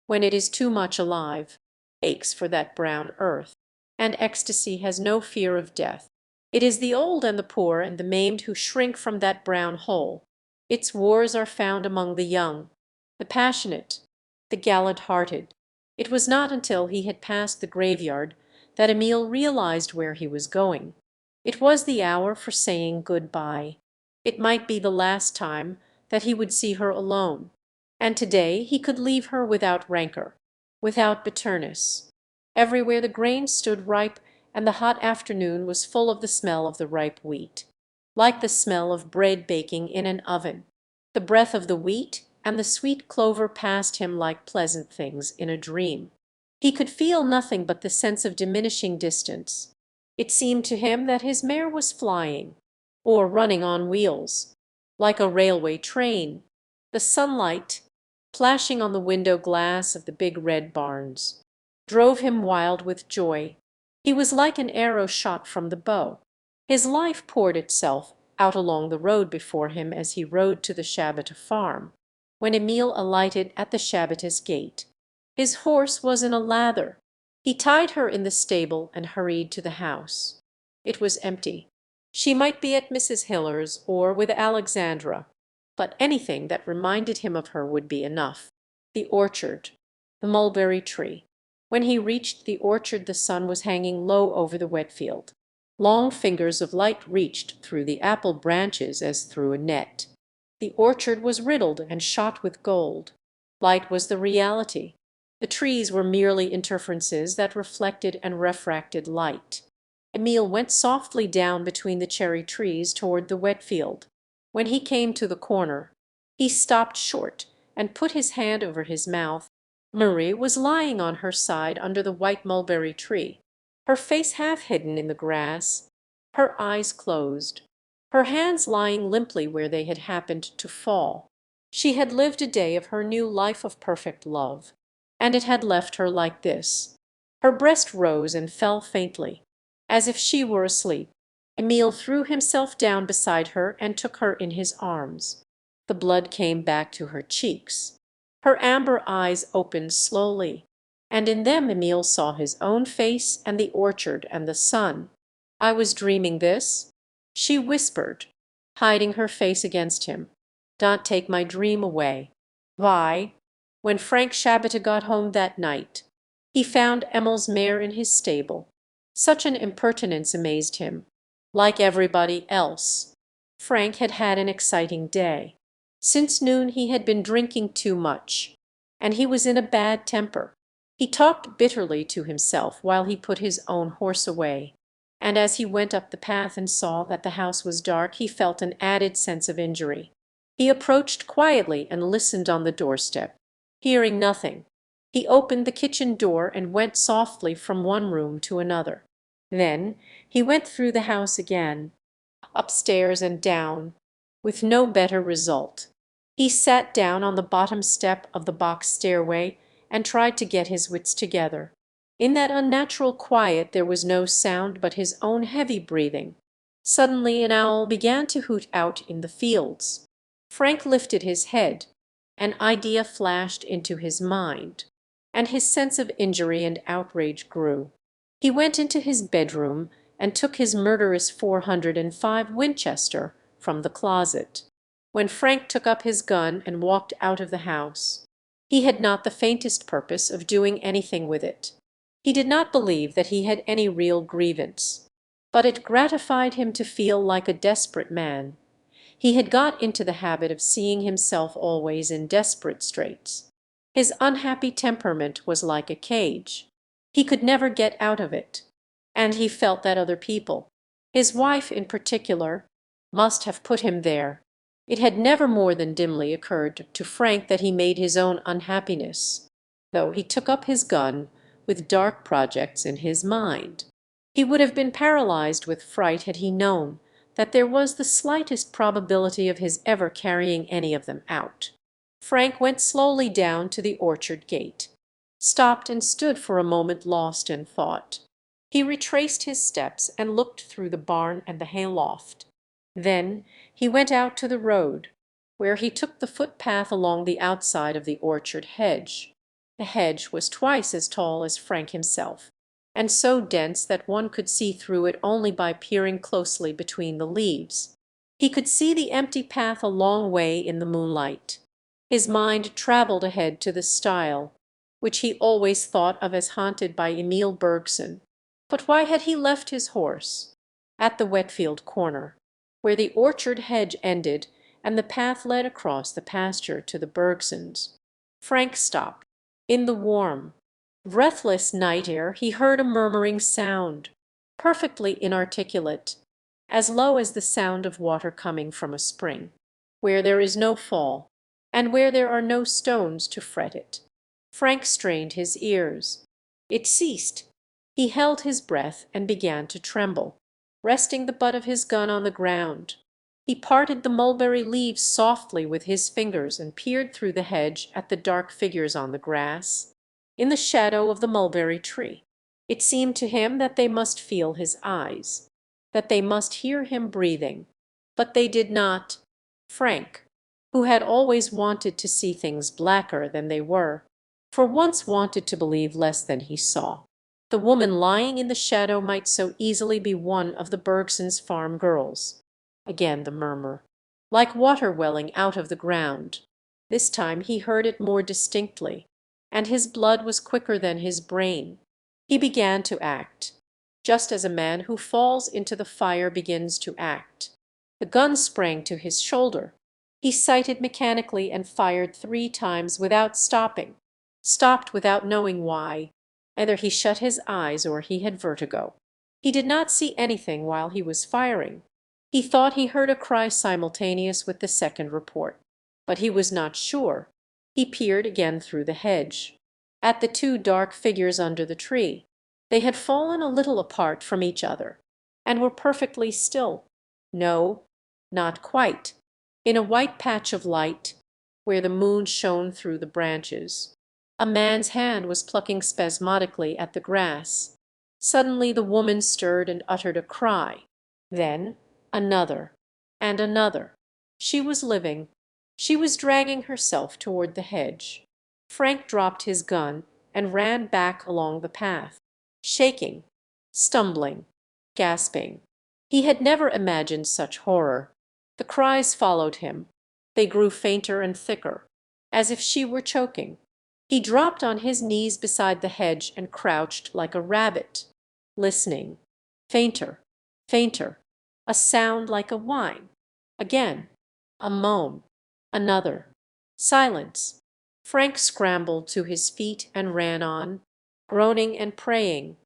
when it is too much alive, aches for that brown earth, and ecstasy has no fear of death. It is the old and the poor and the maimed who shrink from that brown hole. Its wars are found among the young, the passionate, the gallant-hearted. It was not until he had passed the graveyard that Emile realized where he was going. It was the hour for saying good-bye. It might be the last time that he would see her alone, and today he could leave her without rancor, without bitterness. Everywhere the grain stood ripe, and the hot afternoon was full of the smell of the ripe wheat, like the smell of bread baking in an oven. The breath of the wheat and the sweet clover passed him like pleasant things in a dream. He could feel nothing but the sense of diminishing distance. It seemed to him that his mare was flying, or running on wheels, like a railway train. The sunlight, flashing on the window glass of the big red barns, drove him wild with joy. He was like an arrow shot from the bow. His life poured itself out along the road before him as he rode to the Shabata farm, when Emile alighted at the Shabbatas gate. His horse was in a lather. He tied her in the stable and hurried to the house. It was empty. She might be at Mrs. Hiller's or with Alexandra, but anything that reminded him of her would be enough. The orchard, the mulberry tree. When he reached the orchard the sun was hanging low over the wet field. Long fingers of light reached through the apple branches as through a net. The orchard was riddled and shot with gold. Light was the reality. The trees were merely interferences that reflected and refracted light. Emile went softly down between the cherry trees toward the wet field. When he came to the corner, he stopped short and put his hand over his mouth. Marie was lying on her side under the white mulberry tree, her face half hidden in the grass, her eyes closed, her hands lying limply where they had happened to fall. She had lived a day of her new life of perfect love, and it had left her like this. Her breast rose and fell faintly, as if she were asleep. Emile threw himself down beside her and took her in his arms. The blood came back to her cheeks. Her amber eyes opened slowly, and in them Emile saw his own face and the orchard and the sun. "I was dreaming this?" she whispered, hiding her face against him. "Don't take my dream away." "Why?" When Frank Shabata got home that night, he found Emil's mare in his stable. Such an impertinence amazed him. Like everybody else, Frank had had an exciting day. Since noon he had been drinking too much, and he was in a bad temper. He talked bitterly to himself while he put his own horse away, and as he went up the path and saw that the house was dark, he felt an added sense of injury. He approached quietly and listened on the doorstep. Hearing nothing, he opened the kitchen door and went softly from one room to another. Then he went through the house again, upstairs and down, with no better result. He sat down on the bottom step of the box stairway and tried to get his wits together. In that unnatural quiet there was no sound but his own heavy breathing. Suddenly an owl began to hoot out in the fields. Frank lifted his head. An idea flashed into his mind, and his sense of injury and outrage grew. He went into his bedroom and took his murderous 405 Winchester from the closet. When Frank took up his gun and walked out of the house, he had not the faintest purpose of doing anything with it. He did not believe that he had any real grievance, but it gratified him to feel like a desperate man. He had got into the habit of seeing himself always in desperate straits. His unhappy temperament was like a cage. He could never get out of it, and he felt that other people, his wife in particular, must have put him there. It had never more than dimly occurred to Frank that he made his own unhappiness, though he took up his gun with dark projects in his mind. He would have been paralyzed with fright had he known that there was the slightest probability of his ever carrying any of them out. Frank went slowly down to the orchard gate, stopped and stood for a moment lost in thought. He retraced his steps and looked through the barn and the hayloft. Then he went out to the road, where he took the footpath along the outside of the orchard hedge. The hedge was twice as tall as Frank himself, and so dense that one could see through it only by peering closely between the leaves. He could see the empty path a long way in the moonlight. His mind travelled ahead to the stile, which he always thought of as haunted by Emil Bergson. But why had he left his horse at the Whetfield corner, where the orchard hedge ended and the path led across the pasture to the Bergsons? Frank stopped. In the warm, breathless night air he heard a murmuring sound, perfectly inarticulate, as low as the sound of water coming from a spring, where there is no fall, and where there are no stones to fret it. Frank strained his ears. It ceased. He held his breath and began to tremble, resting the butt of his gun on the ground. He parted the mulberry leaves softly with his fingers and peered through the hedge at the dark figures on the grass, in the shadow of the mulberry tree. It seemed to him that they must feel his eyes, that they must hear him breathing, but they did not. Frank, who had always wanted to see things blacker than they were, for once wanted to believe less than he saw. The woman lying in the shadow might so easily be one of the Bergsons' farm girls. Again the murmur, like water welling out of the ground. This time he heard it more distinctly, and his blood was quicker than his brain. He began to act, just as a man who falls into the fire begins to act. The gun sprang to his shoulder. He sighted mechanically and fired 3 times without stopping, stopped without knowing why. Either he shut his eyes or he had vertigo. He did not see anything while he was firing. He thought he heard a cry simultaneous with the second report, but he was not sure. He peered again through the hedge, at the 2 dark figures under the tree. They had fallen a little apart from each other, and were perfectly still. No, not quite. In a white patch of light, where the moon shone through the branches, a man's hand was plucking spasmodically at the grass. Suddenly the woman stirred and uttered a cry. Then another, and another. She was living. She was dragging herself toward the hedge. Frank dropped his gun and ran back along the path, shaking, stumbling, gasping. He had never imagined such horror. The cries followed him. They grew fainter and thicker, as if she were choking. He dropped on his knees beside the hedge and crouched like a rabbit, listening. Fainter, fainter, a sound like a whine. Again, a moan. Another. Silence. Frank scrambled to his feet and ran on, groaning and praying.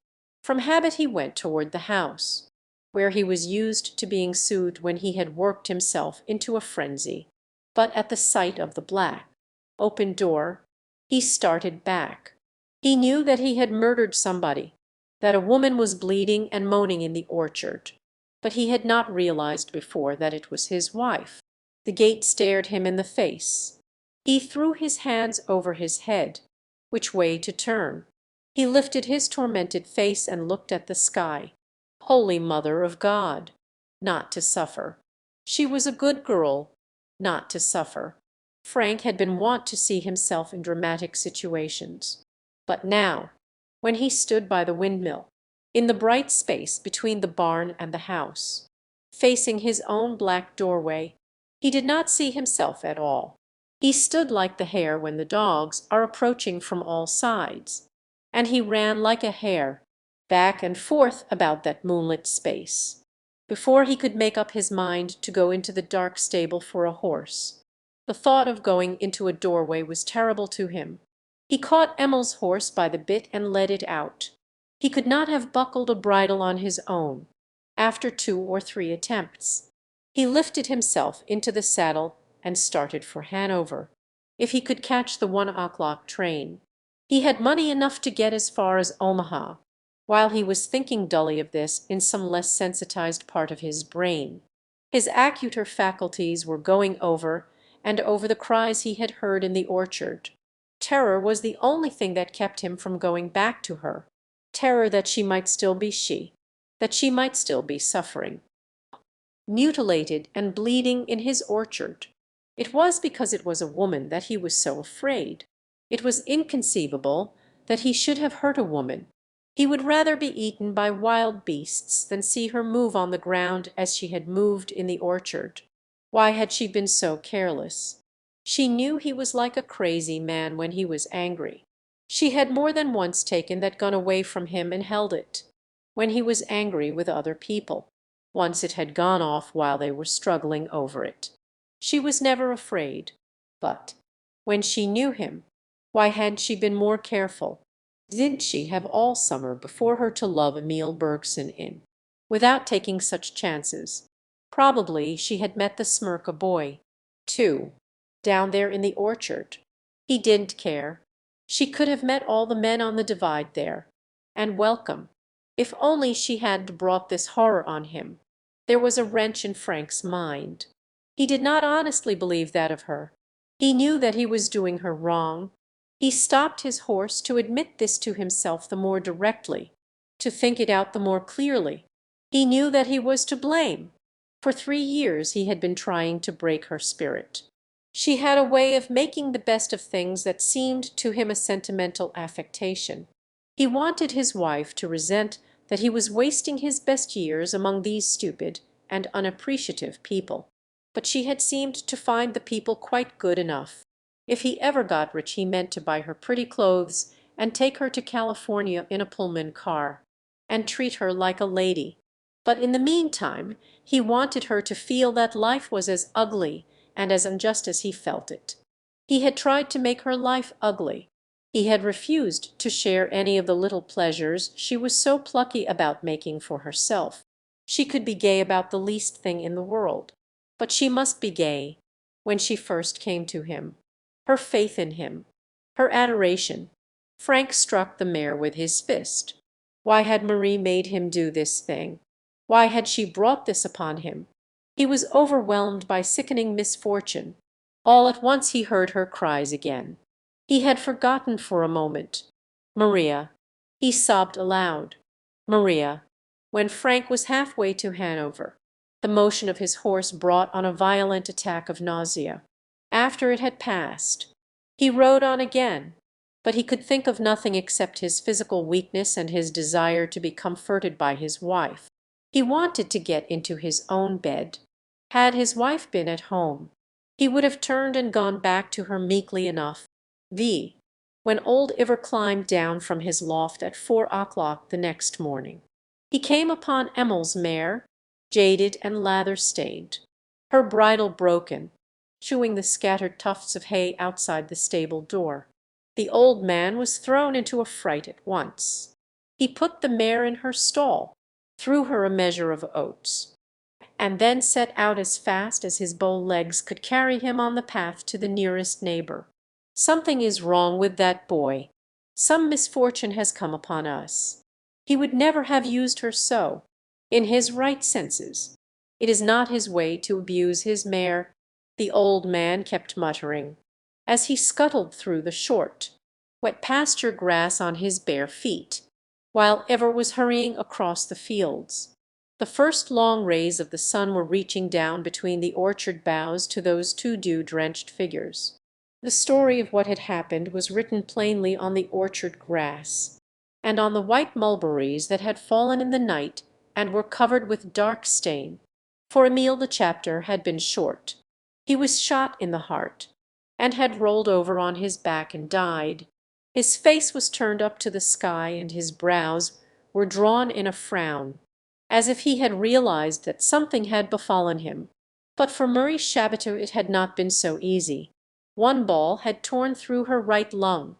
From habit he went toward the house, where he was used to being soothed when he had worked himself into a frenzy. But at the sight of the black, open door, he started back. He knew that he had murdered somebody, that a woman was bleeding and moaning in the orchard, but he had not realized before that it was his wife. The gate stared him in the face. He threw his hands over his head. Which way to turn? He lifted his tormented face and looked at the sky. Holy Mother of God! Not to suffer. She was a good girl. Not to suffer. Frank had been wont to see himself in dramatic situations. But now, when he stood by the windmill, in the bright space between the barn and the house, facing his own black doorway, he did not see himself at all. He stood like the hare when the dogs are approaching from all sides, and he ran like a hare, back and forth about that moonlit space, before he could make up his mind to go into the dark stable for a horse. The thought of going into a doorway was terrible to him. He caught Emil's horse by the bit and led it out. He could not have buckled a bridle on his own, after 2 or 3 attempts. He lifted himself into the saddle and started for Hanover, if he could catch the 1 o'clock train. He had money enough to get as far as Omaha. While he was thinking dully of this in some less sensitized part of his brain, his acuter faculties were going over and over the cries he had heard in the orchard. Terror was the only thing that kept him from going back to her. Terror that she might still be she, that she might still be suffering, mutilated and bleeding in his orchard. It was because it was a woman that he was so afraid. It was inconceivable that he should have hurt a woman. He would rather be eaten by wild beasts than see her move on the ground as she had moved in the orchard. Why had she been so careless? She knew he was like a crazy man when he was angry. She had more than once taken that gun away from him and held it, when he was angry with other people. Once it had gone off while they were struggling over it. She was never afraid. But when she knew him, why hadn't she been more careful? Didn't she have all summer before her to love Emil Bergson in, without taking such chances? Probably she had met the Smirka boy, too, down there in the orchard. He didn't care. She could have met all the men on the divide there, and welcome, if only she hadn't brought this horror on him. There was a wrench in Frank's mind. He did not honestly believe that of her. He knew that he was doing her wrong. He stopped his horse to admit this to himself the more directly, to think it out the more clearly. He knew that he was to blame. For 3 years he had been trying to break her spirit. She had a way of making the best of things that seemed to him a sentimental affectation. He wanted his wife to resent that he was wasting his best years among these stupid and unappreciative people. But she had seemed to find the people quite good enough. If he ever got rich he meant to buy her pretty clothes and take her to California in a Pullman car, and treat her like a lady. But in the meantime he wanted her to feel that life was as ugly and as unjust as he felt it. He had tried to make her life ugly. He had refused to share any of the little pleasures she was so plucky about making for herself. She could be gay about the least thing in the world, but she must be gay when she first came to him. Her faith in him, her adoration. Frank struck the mare with his fist. Why had Marie made him do this thing? Why had she brought this upon him? He was overwhelmed by sickening misfortune. All at once he heard her cries again. He had forgotten for a moment. Maria. He sobbed aloud. Maria. When Frank was halfway to Hanover, the motion of his horse brought on a violent attack of nausea. After it had passed, he rode on again, but he could think of nothing except his physical weakness and his desire to be comforted by his wife. He wanted to get into his own bed. Had his wife been at home, he would have turned and gone back to her meekly enough. V. when old Iver climbed down from his loft at 4 o'clock the next morning. He came upon Emil's mare, jaded and lather-stained, her bridle broken, chewing the scattered tufts of hay outside the stable door. The old man was thrown into a fright at once. He put the mare in her stall, threw her a measure of oats, and then set out as fast as his bow legs could carry him on the path to the nearest neighbor. "Something is wrong with that boy. Some misfortune has come upon us. He would never have used her so, in his right senses. It is not his way to abuse his mare," the old man kept muttering, as he scuttled through the short, wet pasture grass on his bare feet, while Ever was hurrying across the fields. The first long rays of the sun were reaching down between the orchard boughs to those two dew-drenched figures. The story of what had happened was written plainly on the orchard grass, and on the white mulberries that had fallen in the night and were covered with dark stain, for Emile the chapter had been short. He was shot in the heart, and had rolled over on his back and died. His face was turned up to the sky, and his brows were drawn in a frown, as if he had realized that something had befallen him. But for Marie Chaboteau it had not been so easy. One ball had torn through her right lung,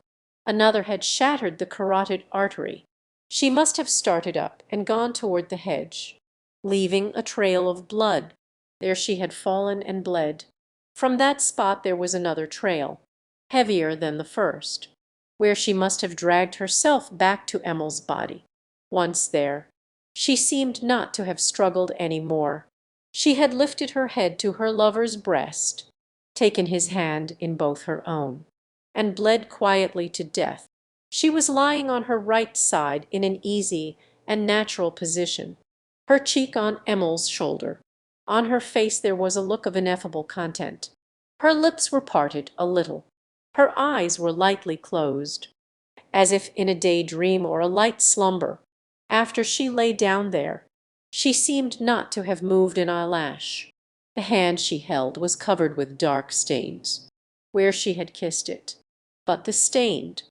another had shattered the carotid artery. She must have started up and gone toward the hedge, leaving a trail of blood. There she had fallen and bled. From that spot there was another trail, heavier than the first, where she must have dragged herself back to Emil's body. Once there, she seemed not to have struggled any more. She had lifted her head to her lover's breast, taken his hand in both her own, and bled quietly to death. She was lying on her right side in an easy and natural position, her cheek on Emil's shoulder. On her face there was a look of ineffable content. Her lips were parted a little. Her eyes were lightly closed, as if in a day-dream or a light slumber. After she lay down there, she seemed not to have moved an eyelash. The hand she held was covered with dark stains, where she had kissed it. But the stained,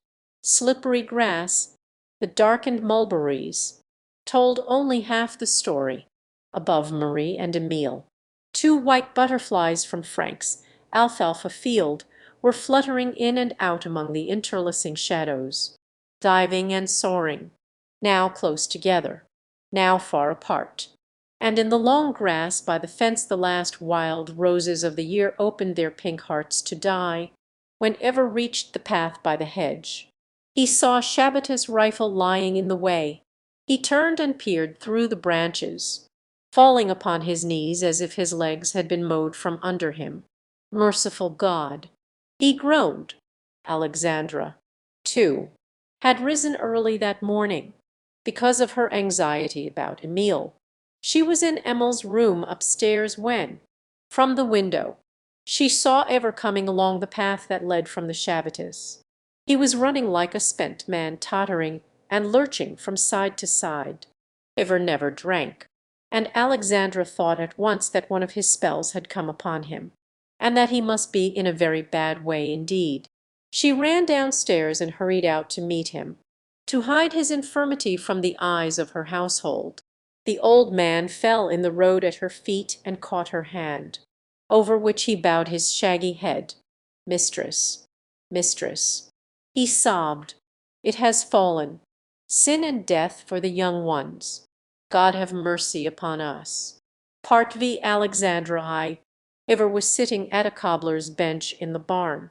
slippery grass, the darkened mulberries, told only half the story. Above Marie and Emile, two white butterflies from Frank's alfalfa field were fluttering in and out among the interlacing shadows, diving and soaring, now close together, now far apart. And in the long grass by the fence the last wild roses of the year opened their pink hearts to die. When Ever reached the path by the hedge, he saw Chaboteau's rifle lying in the way. He turned and peered through the branches, falling upon his knees as if his legs had been mowed from under him. Merciful God! He groaned. Alexandra, too, had risen early that morning, because of her anxiety about Emile. She was in Emil's room upstairs when, from the window, she saw Ever coming along the path that led from the Chaboteaus. He was running like a spent man, tottering and lurching from side to side. Ever never drank, and Alexandra thought at once that one of his spells had come upon him, and that he must be in a very bad way indeed. She ran downstairs and hurried out to meet him, to hide his infirmity from the eyes of her household. The old man fell in the road at her feet and caught her hand, over which he bowed his shaggy head. "Mistress, mistress," he sobbed, "it has fallen. Sin and death for the young ones. God have mercy upon us." Part v. Alexandra I. Ever was sitting at a cobbler's bench in the barn,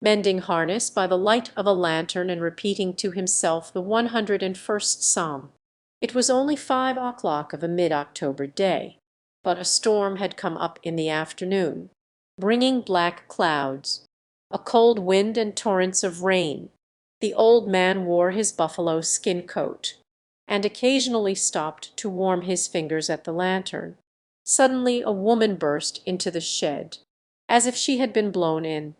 mending harness by the light of a lantern and repeating to himself the 101st Psalm. It was only 5 o'clock of a mid-October day, but a storm had come up in the afternoon, bringing black clouds, a cold wind and torrents of rain. The old man wore his buffalo skin coat, and occasionally stopped to warm his fingers at the lantern. Suddenly a woman burst into the shed, as if she had been blown in,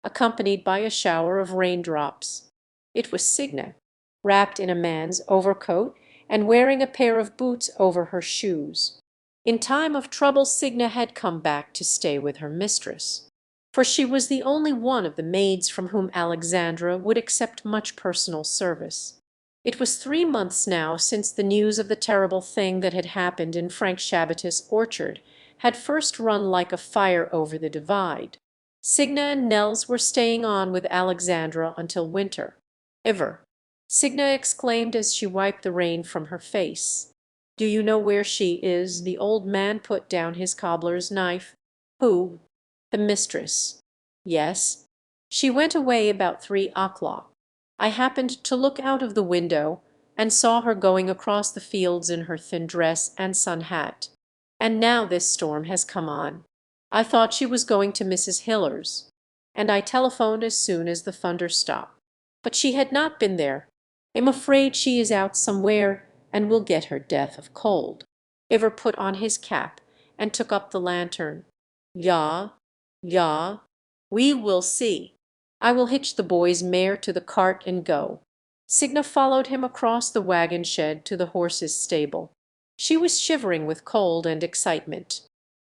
accompanied by a shower of raindrops. It was Signa, wrapped in a man's overcoat and wearing a pair of boots over her shoes. In time of trouble Signa had come back to stay with her mistress. for she was the only one of the maids from whom Alexandra would accept much personal service. It was 3 months now since the news of the terrible thing that had happened in Frank Shabbatus' orchard had first run like a fire over the divide. Signa and Nels were staying on with Alexandra until winter. Ever, Signa exclaimed as she wiped the rain from her face. "Do you know where she is?" The old man put down his cobbler's knife. "Who?" "The mistress." "Yes. She went away about 3 o'clock. I happened to look out of the window and saw her going across the fields in her thin dress and sun hat. And now this storm has come on. I thought she was going to Mrs. Hiller's, and I telephoned as soon as the thunder stopped. But she had not been there. I'm afraid she is out somewhere and will get her death of cold." Iver put on his cap and took up the lantern. "Ja, ja, we will see. I will hitch the boy's mare to the cart and go." Signa followed him across the wagon shed to the horses' stable. She was shivering with cold and excitement.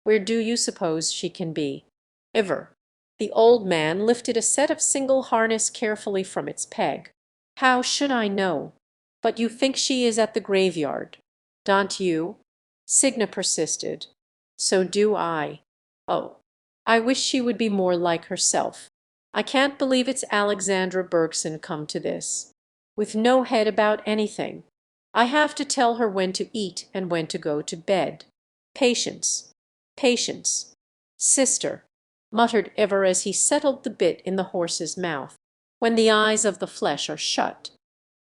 "Where do you suppose she can be?" "Iver." The old man lifted a set of single harness carefully from its peg. "How should I know? But you think she is at the graveyard, don't you?" Signa persisted. "So do I. Oh, I wish she would be more like herself. I can't believe it's Alexandra Bergson come to this. With no head about anything. I have to tell her when to eat and when to go to bed. Patience, patience. Sister," muttered Ever as he settled the bit in the horse's mouth. "When the eyes of the flesh are shut,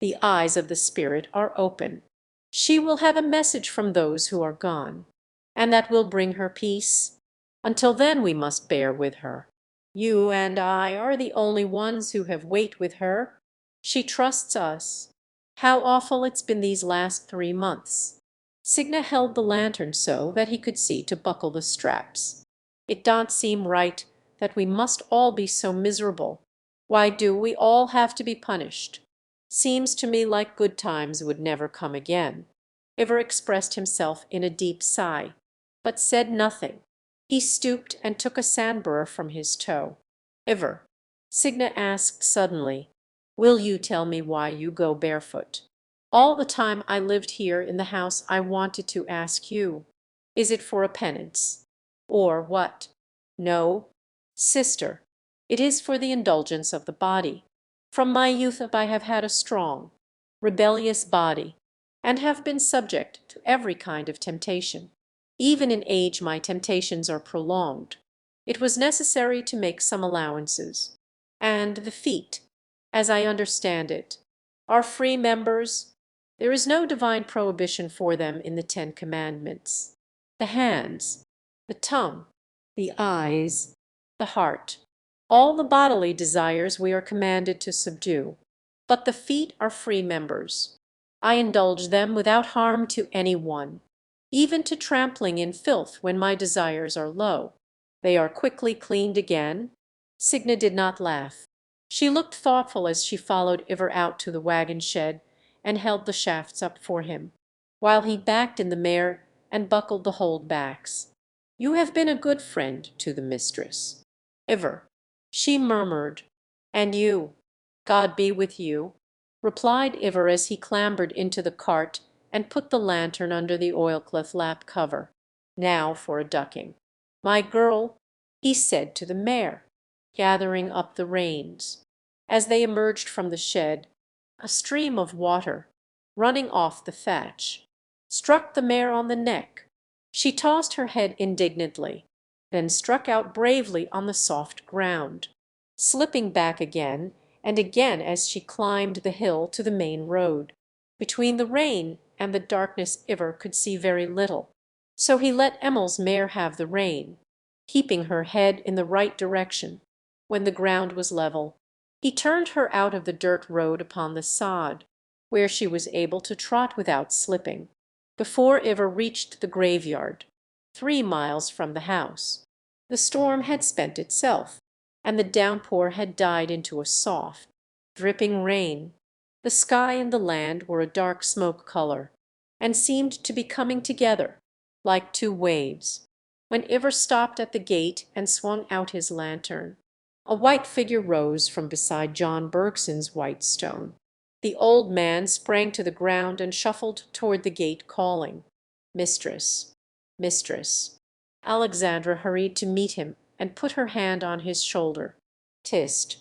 the eyes of the spirit are open. She will have a message from those who are gone, and that will bring her peace. Until then we must bear with her. You and I are the only ones who have weight with her. She trusts us. How awful it's been these last 3 months." Signa held the lantern so that he could see to buckle the straps. "It don't seem right that we must all be so miserable. Why do we all have to be punished? Seems to me like good times would never come again." Iver expressed himself in a deep sigh, but said nothing. He stooped and took a sandburr from his toe. "Iver," Signa asked suddenly, "will you tell me why you go barefoot? All the time I lived here in the house I wanted to ask you. Is it for a penance? Or what?" "No, sister, it is for the indulgence of the body. From my youth up I have had a strong, rebellious body, and have been subject to every kind of temptation. Even in age my temptations are prolonged. It was necessary to make some allowances. And the feet, as I understand it, are free members. There is no divine prohibition for them in the 10 Commandments. The hands, the tongue, the eyes, the heart, all the bodily desires we are commanded to subdue. But the feet are free members. I indulge them without harm to any one, even to trampling in filth when my desires are low. They are quickly cleaned again." Signa did not laugh. She looked thoughtful as she followed Iver out to the wagon shed and held the shafts up for him, while he backed in the mare and buckled the holdbacks. "You have been a good friend to the mistress." "Iver," she murmured. "And you, God be with you," replied Iver as he clambered into the cart and put the lantern under the oilcloth lap cover. "Now for a ducking. My girl," he said to the mare, gathering up the reins. As they emerged from the shed, a stream of water, running off the thatch, struck the mare on the neck. She tossed her head indignantly, then struck out bravely on the soft ground, slipping back again and again as she climbed the hill to the main road. Between the rain and the darkness Iver could see very little, so he let Emil's mare have the rein, keeping her head in the right direction. When the ground was level, he turned her out of the dirt road upon the sod, where she was able to trot without slipping, before Iver reached the graveyard, 3 miles from the house. The storm had spent itself, and the downpour had died into a soft, dripping rain. The sky and the land were a dark smoke color, and seemed to be coming together like two waves. When Ivar stopped at the gate and swung out his lantern, a white figure rose from beside John Bergson's white stone. The old man sprang to the ground and shuffled toward the gate, calling, "Mistress, mistress." Alexandra hurried to meet him and put her hand on his shoulder. "Tist,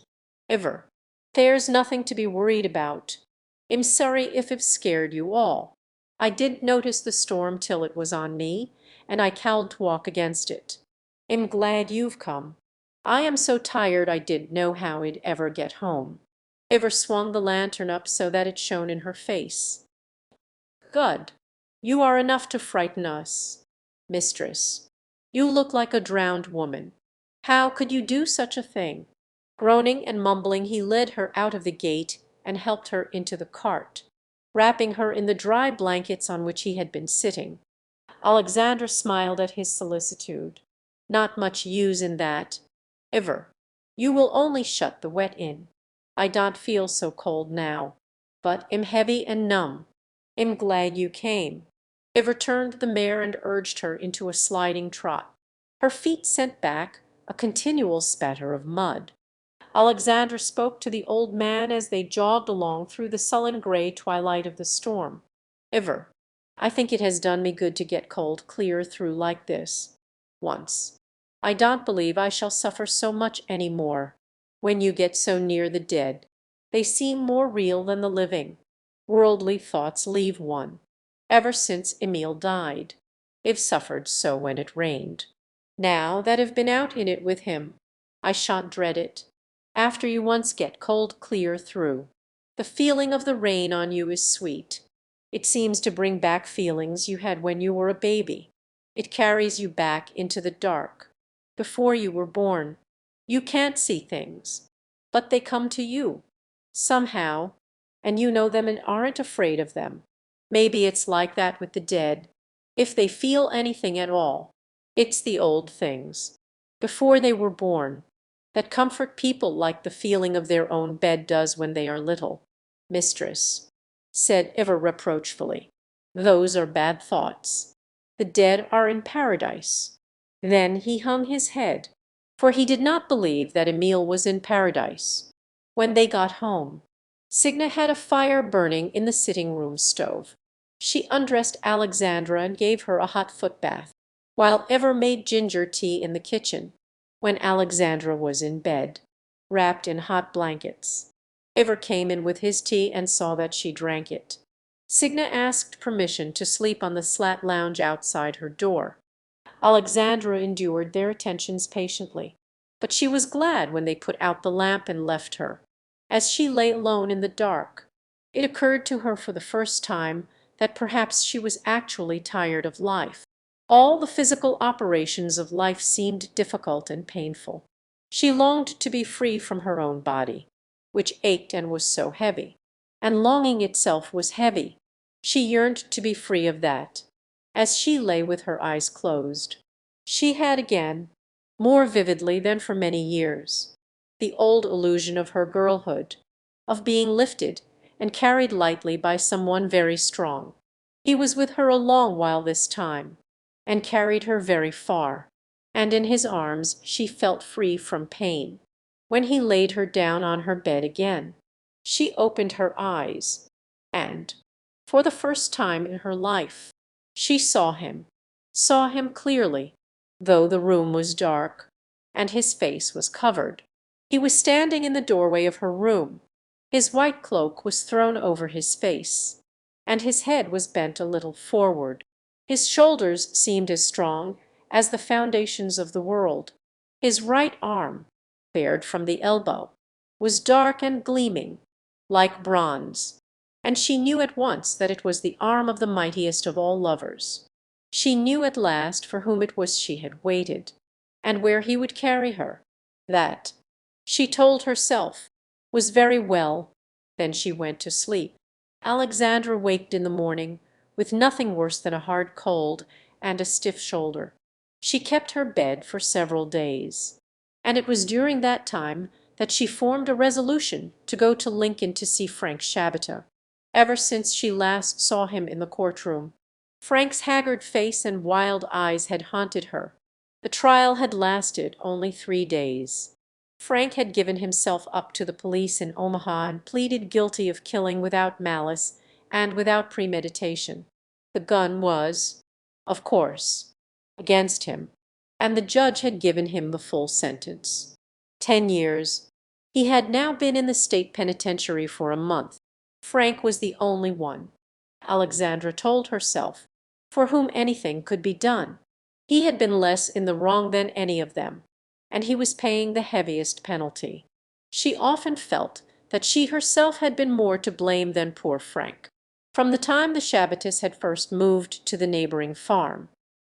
Ivar, there's nothing to be worried about. I'm sorry if I've scared you all. I didn't notice the storm till it was on me, and I can't walk against it. I'm glad you've come. I am so tired I didn't know how I'd ever get home." Ivar swung the lantern up so that it shone in her face. "Good. You are enough to frighten us. Mistress, you look like a drowned woman. How could you do such a thing?" Groaning and mumbling he led her out of the gate and helped her into the cart, wrapping her in the dry blankets on which he had been sitting. Alexandra smiled at his solicitude. "Not much use in that. Ivar, you will only shut the wet in. I don't feel so cold now, but am heavy and numb. Am glad you came." Ivar turned the mare and urged her into a sliding trot. Her feet sent back a continual spatter of mud. Alexandra spoke to the old man as they jogged along through the sullen grey twilight of the storm. "Ivar, I think it has done me good to get cold clear through like this. Once. I don't believe I shall suffer so much any more. When you get so near the dead, they seem more real than the living. Worldly thoughts leave one. Ever since Emil died, I've suffered so when it rained. Now that I've been out in it with him, I shan't dread it. After you once get cold clear through, the feeling of the rain on you is sweet. It seems to bring back feelings you had when you were a baby. It carries you back into the dark. Before you were born, you can't see things, but they come to you, somehow, and you know them and aren't afraid of them. Maybe it's like that with the dead. If they feel anything at all, it's the old things, before they were born, that comfort people like the feeling of their own bed does when they are little." "Mistress," said Ivar reproachfully, "those are bad thoughts. The dead are in paradise." Then he hung his head, for he did not believe that Emil was in paradise. When they got home, Signa had a fire burning in the sitting-room stove. She undressed Alexandra and gave her a hot foot-bath, while Ivar made ginger tea in the kitchen, when Alexandra was in bed, wrapped in hot blankets. Ivar came in with his tea and saw that she drank it. Signa asked permission to sleep on the slat lounge outside her door. Alexandra endured their attentions patiently, but she was glad when they put out the lamp and left her. As she lay alone in the dark, it occurred to her for the first time that perhaps she was actually tired of life. All the physical operations of life seemed difficult and painful. She longed to be free from her own body, which ached and was so heavy. And longing itself was heavy. She yearned to be free of that. As she lay with her eyes closed, she had again, more vividly than for many years, the old illusion of her girlhood, of being lifted and carried lightly by someone very strong. He was with her a long while this time, and carried her very far, and in his arms she felt free from pain. When he laid her down on her bed again, she opened her eyes, and, for the first time in her life, she saw him clearly, though the room was dark, and his face was covered. He was standing in the doorway of her room. His white cloak was thrown over his face, and his head was bent a little forward. His shoulders seemed as strong as the foundations of the world. His right arm, bared from the elbow, was dark and gleaming, like bronze, and she knew at once that it was the arm of the mightiest of all lovers. She knew at last for whom it was she had waited, and where he would carry her. That, she told herself, was very well. Then she went to sleep. Alexandra waked in the morning with nothing worse than a hard cold and a stiff shoulder. She kept her bed for several days, and it was during that time that she formed a resolution to go to Lincoln to see Frank Shabata. Ever since she last saw him in the courtroom, Frank's haggard face and wild eyes had haunted her. The trial had lasted only 3 days. Frank had given himself up to the police in Omaha and pleaded guilty of killing without malice and without premeditation. The gun was, of course, against him, and the judge had given him the full sentence. 10 years. He had now been in the state penitentiary for a month. Frank was the only one, Alexandra told herself, for whom anything could be done. He had been less in the wrong than any of them, and he was paying the heaviest penalty. She often felt that she herself had been more to blame than poor Frank. From the time the Shabbatas had first moved to the neighboring farm,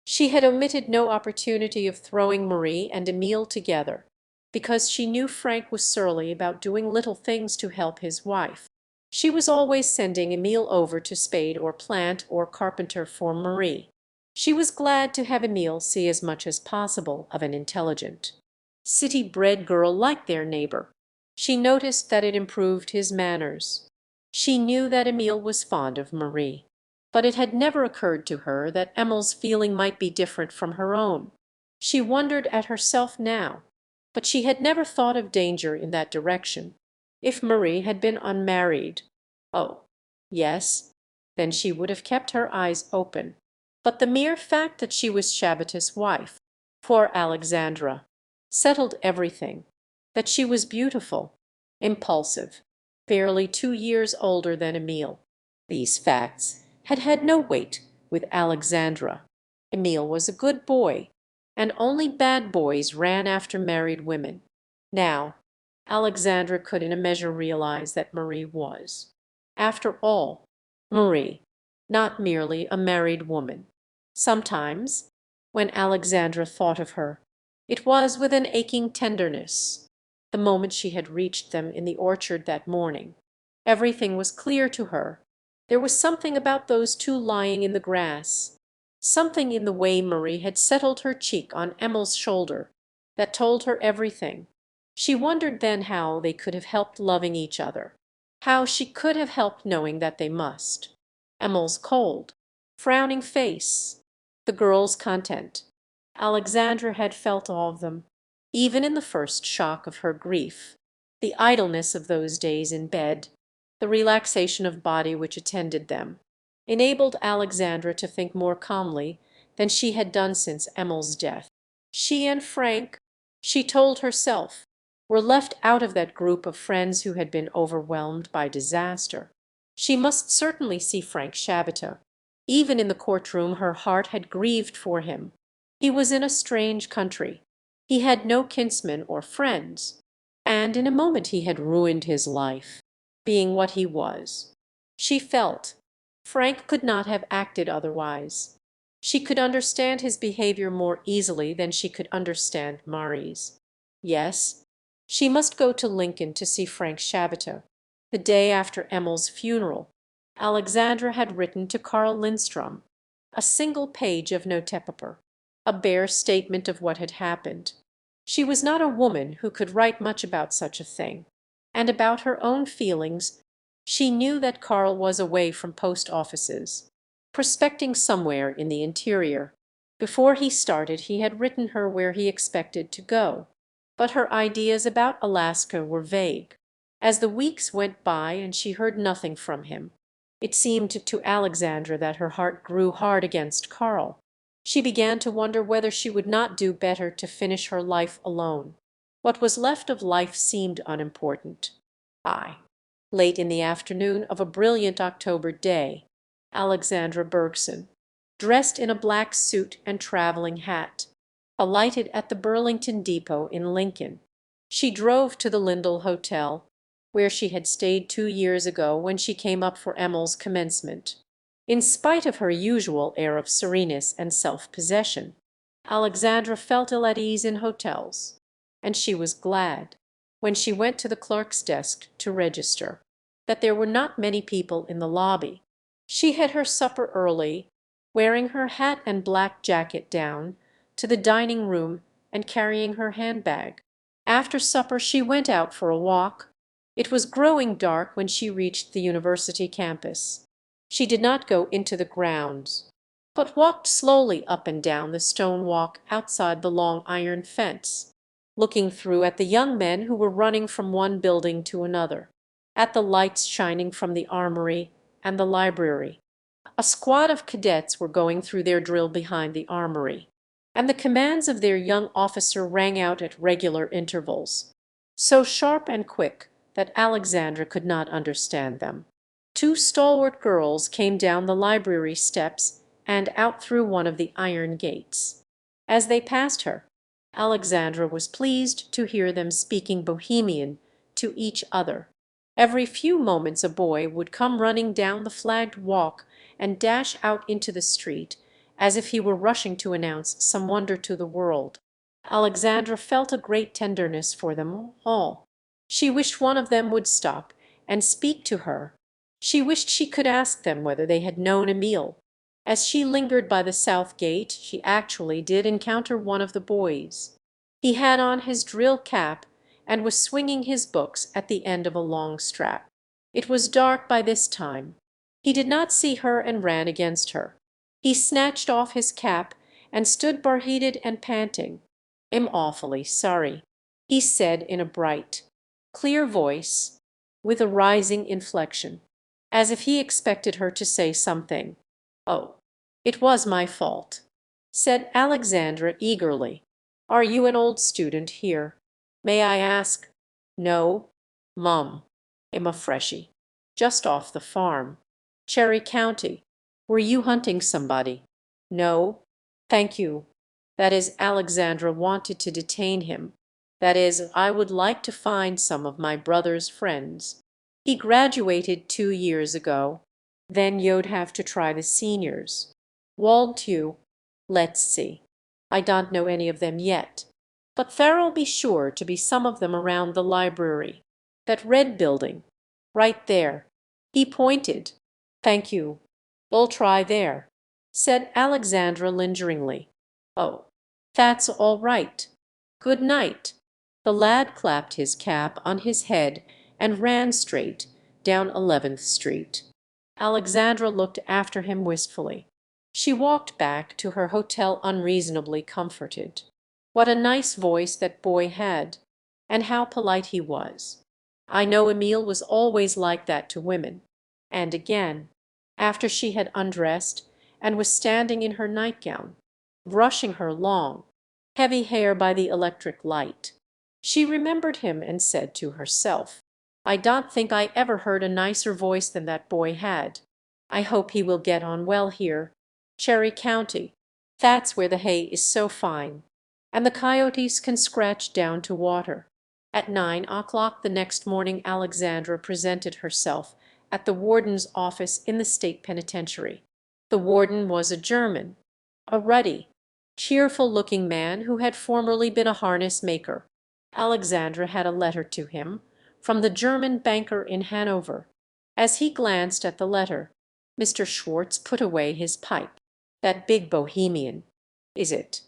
she had omitted no opportunity of throwing Marie and Emile together, because she knew Frank was surly about doing little things to help his wife. She was always sending Emile over to spade or plant or carpenter for Marie. She was glad to have Emile see as much as possible of an intelligent, city-bred girl like their neighbor. She noticed that it improved his manners. She knew that Emile was fond of Marie, but it had never occurred to her that Emile's feeling might be different from her own. She wondered at herself now, but she had never thought of danger in that direction. If Marie had been unmarried, oh, yes, then she would have kept her eyes open. But the mere fact that she was Shabbatas' wife, for Alexandra, settled everything, that she was beautiful, impulsive, barely 2 years older than Emile. These facts had had no weight with Alexandra. Emile was a good boy, and only bad boys ran after married women. Now, Alexandra could in a measure realize that Marie was, after all, Marie, not merely a married woman. Sometimes, when Alexandra thought of her, it was with an aching tenderness. The moment she had reached them in the orchard that morning, everything was clear to her. There was something about those two lying in the grass, something in the way Marie had settled her cheek on Emile's shoulder, that told her everything. She wondered then how they could have helped loving each other, how she could have helped knowing that they must. Emile's cold, frowning face, the girl's content. Alexandra had felt all of them, even in the first shock of her grief. The idleness of those days in bed, the relaxation of body which attended them, enabled Alexandra to think more calmly than she had done since Emile's death. She and Frank, she told herself, were left out of that group of friends who had been overwhelmed by disaster. She must certainly see Frank Shabata. Even in the courtroom her heart had grieved for him. He was in a strange country. He had no kinsmen or friends, and in a moment he had ruined his life, being what he was. She felt Frank could not have acted otherwise. She could understand his behavior more easily than she could understand Marie's. Yes, she must go to Lincoln to see Frank Shabata. The day after Emile's funeral, Alexandra had written to Carl Lindstrom a single page of notepaper, a bare statement of what had happened. She was not a woman who could write much about such a thing, and about her own feelings she knew that Carl was away from post offices, prospecting somewhere in the interior. Before he started he had written her where he expected to go, but her ideas about Alaska were vague. As the weeks went by and she heard nothing from him, it seemed to Alexandra that her heart grew hard against Carl. She began to wonder whether she would not do better to finish her life alone. What was left of life seemed unimportant. Late in the afternoon of a brilliant October day, Alexandra Bergson, dressed in a black suit and traveling hat, alighted at the Burlington Depot in Lincoln. She drove to the Lindell Hotel, where she had stayed 2 years ago when she came up for Emile's commencement. In spite of her usual air of sereneness and self-possession, Alexandra felt ill at ease in hotels, and she was glad, when she went to the clerk's desk to register, that there were not many people in the lobby. She had her supper early, wearing her hat and black jacket down to the dining room and carrying her handbag. After supper she went out for a walk. It was growing dark when she reached the university campus. She did not go into the grounds. but walked slowly up and down the stone walk outside the long iron fence, looking through at the young men who were running from one building to another, at the lights shining from the armory and the library. A squad of cadets were going through their drill behind the armory, and the commands of their young officer rang out at regular intervals, so sharp and quick that Alexandra could not understand them. Two stalwart girls came down the library steps and out through one of the iron gates. As they passed her, Alexandra was pleased to hear them speaking Bohemian to each other. Every few moments a boy would come running down the flagged walk and dash out into the street, as if he were rushing to announce some wonder to the world. Alexandra felt a great tenderness for them all. She wished one of them would stop and speak to her. She wished she could ask them whether they had known Emile. As she lingered by the south gate, she actually did encounter one of the boys. He had on his drill cap and was swinging his books at the end of a long strap. It was dark by this time. He did not see her and ran against her. He snatched off his cap and stood bar-heated and panting. "I'm awfully sorry," he said in a bright, clear voice, with a rising inflection, as if he expected her to say something. "Oh, it was my fault," said Alexandra eagerly. "Are you an old student here? May I ask?" "No, mum. I'm a freshie. Just off the farm. Cherry County. Were you hunting somebody?" "No, thank you." That is, Alexandra wanted to detain him. "That is, I would like to find some of my brother's friends. He graduated 2 years ago. Then you'd have to try the seniors. Won't you? Let's see. I don't know any of them yet. But there'll be sure to be some of them around the library. That red building. Right there." He pointed. "Thank you. We'll try there," said Alexandra lingeringly. "Oh, that's all right. Good night." The lad clapped his cap on his head and ran straight down 11th Street. Alexandra looked after him wistfully. She walked back to her hotel unreasonably comforted. What a nice voice that boy had, and how polite he was. I know Emile was always like that to women. And again, after she had undressed and was standing in her nightgown, brushing her long, heavy hair by the electric light, she remembered him and said to herself, "I don't think I ever heard a nicer voice than that boy had. I hope he will get on well here. Cherry County, that's where the hay is so fine, and the coyotes can scratch down to water." At 9 o'clock the next morning Alexandra presented herself at the warden's office in the state penitentiary. The warden was a German, a ruddy, cheerful-looking man who had formerly been a harness maker. Alexandra had a letter to him from the German banker in Hanover. As he glanced at the letter, Mr. Schwartz put away his pipe. "That big Bohemian, is it?"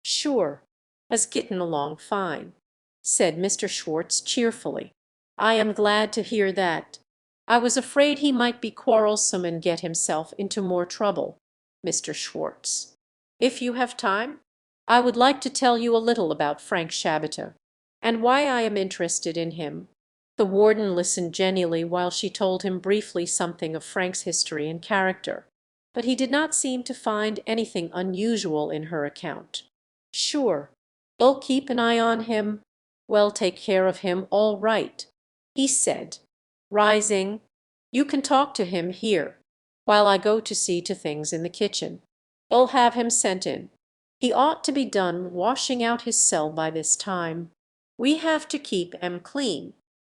"Sure, has gitten along fine," said Mr. Schwartz cheerfully. "I am glad to hear that. I was afraid he might be quarrelsome and get himself into more trouble, Mr. Schwartz. If you have time, I would like to tell you a little about Frank Shabata, and why I am interested in him." The warden listened genially while she told him briefly something of Frank's history and character, but he did not seem to find anything unusual in her account. "Sure, you'll keep an eye on him. Well, take care of him all right," he said, rising. "You can talk to him here, while I go to see to things in the kitchen. You'll have him sent in. He ought to be done washing out his cell by this time. We have to keep him clean,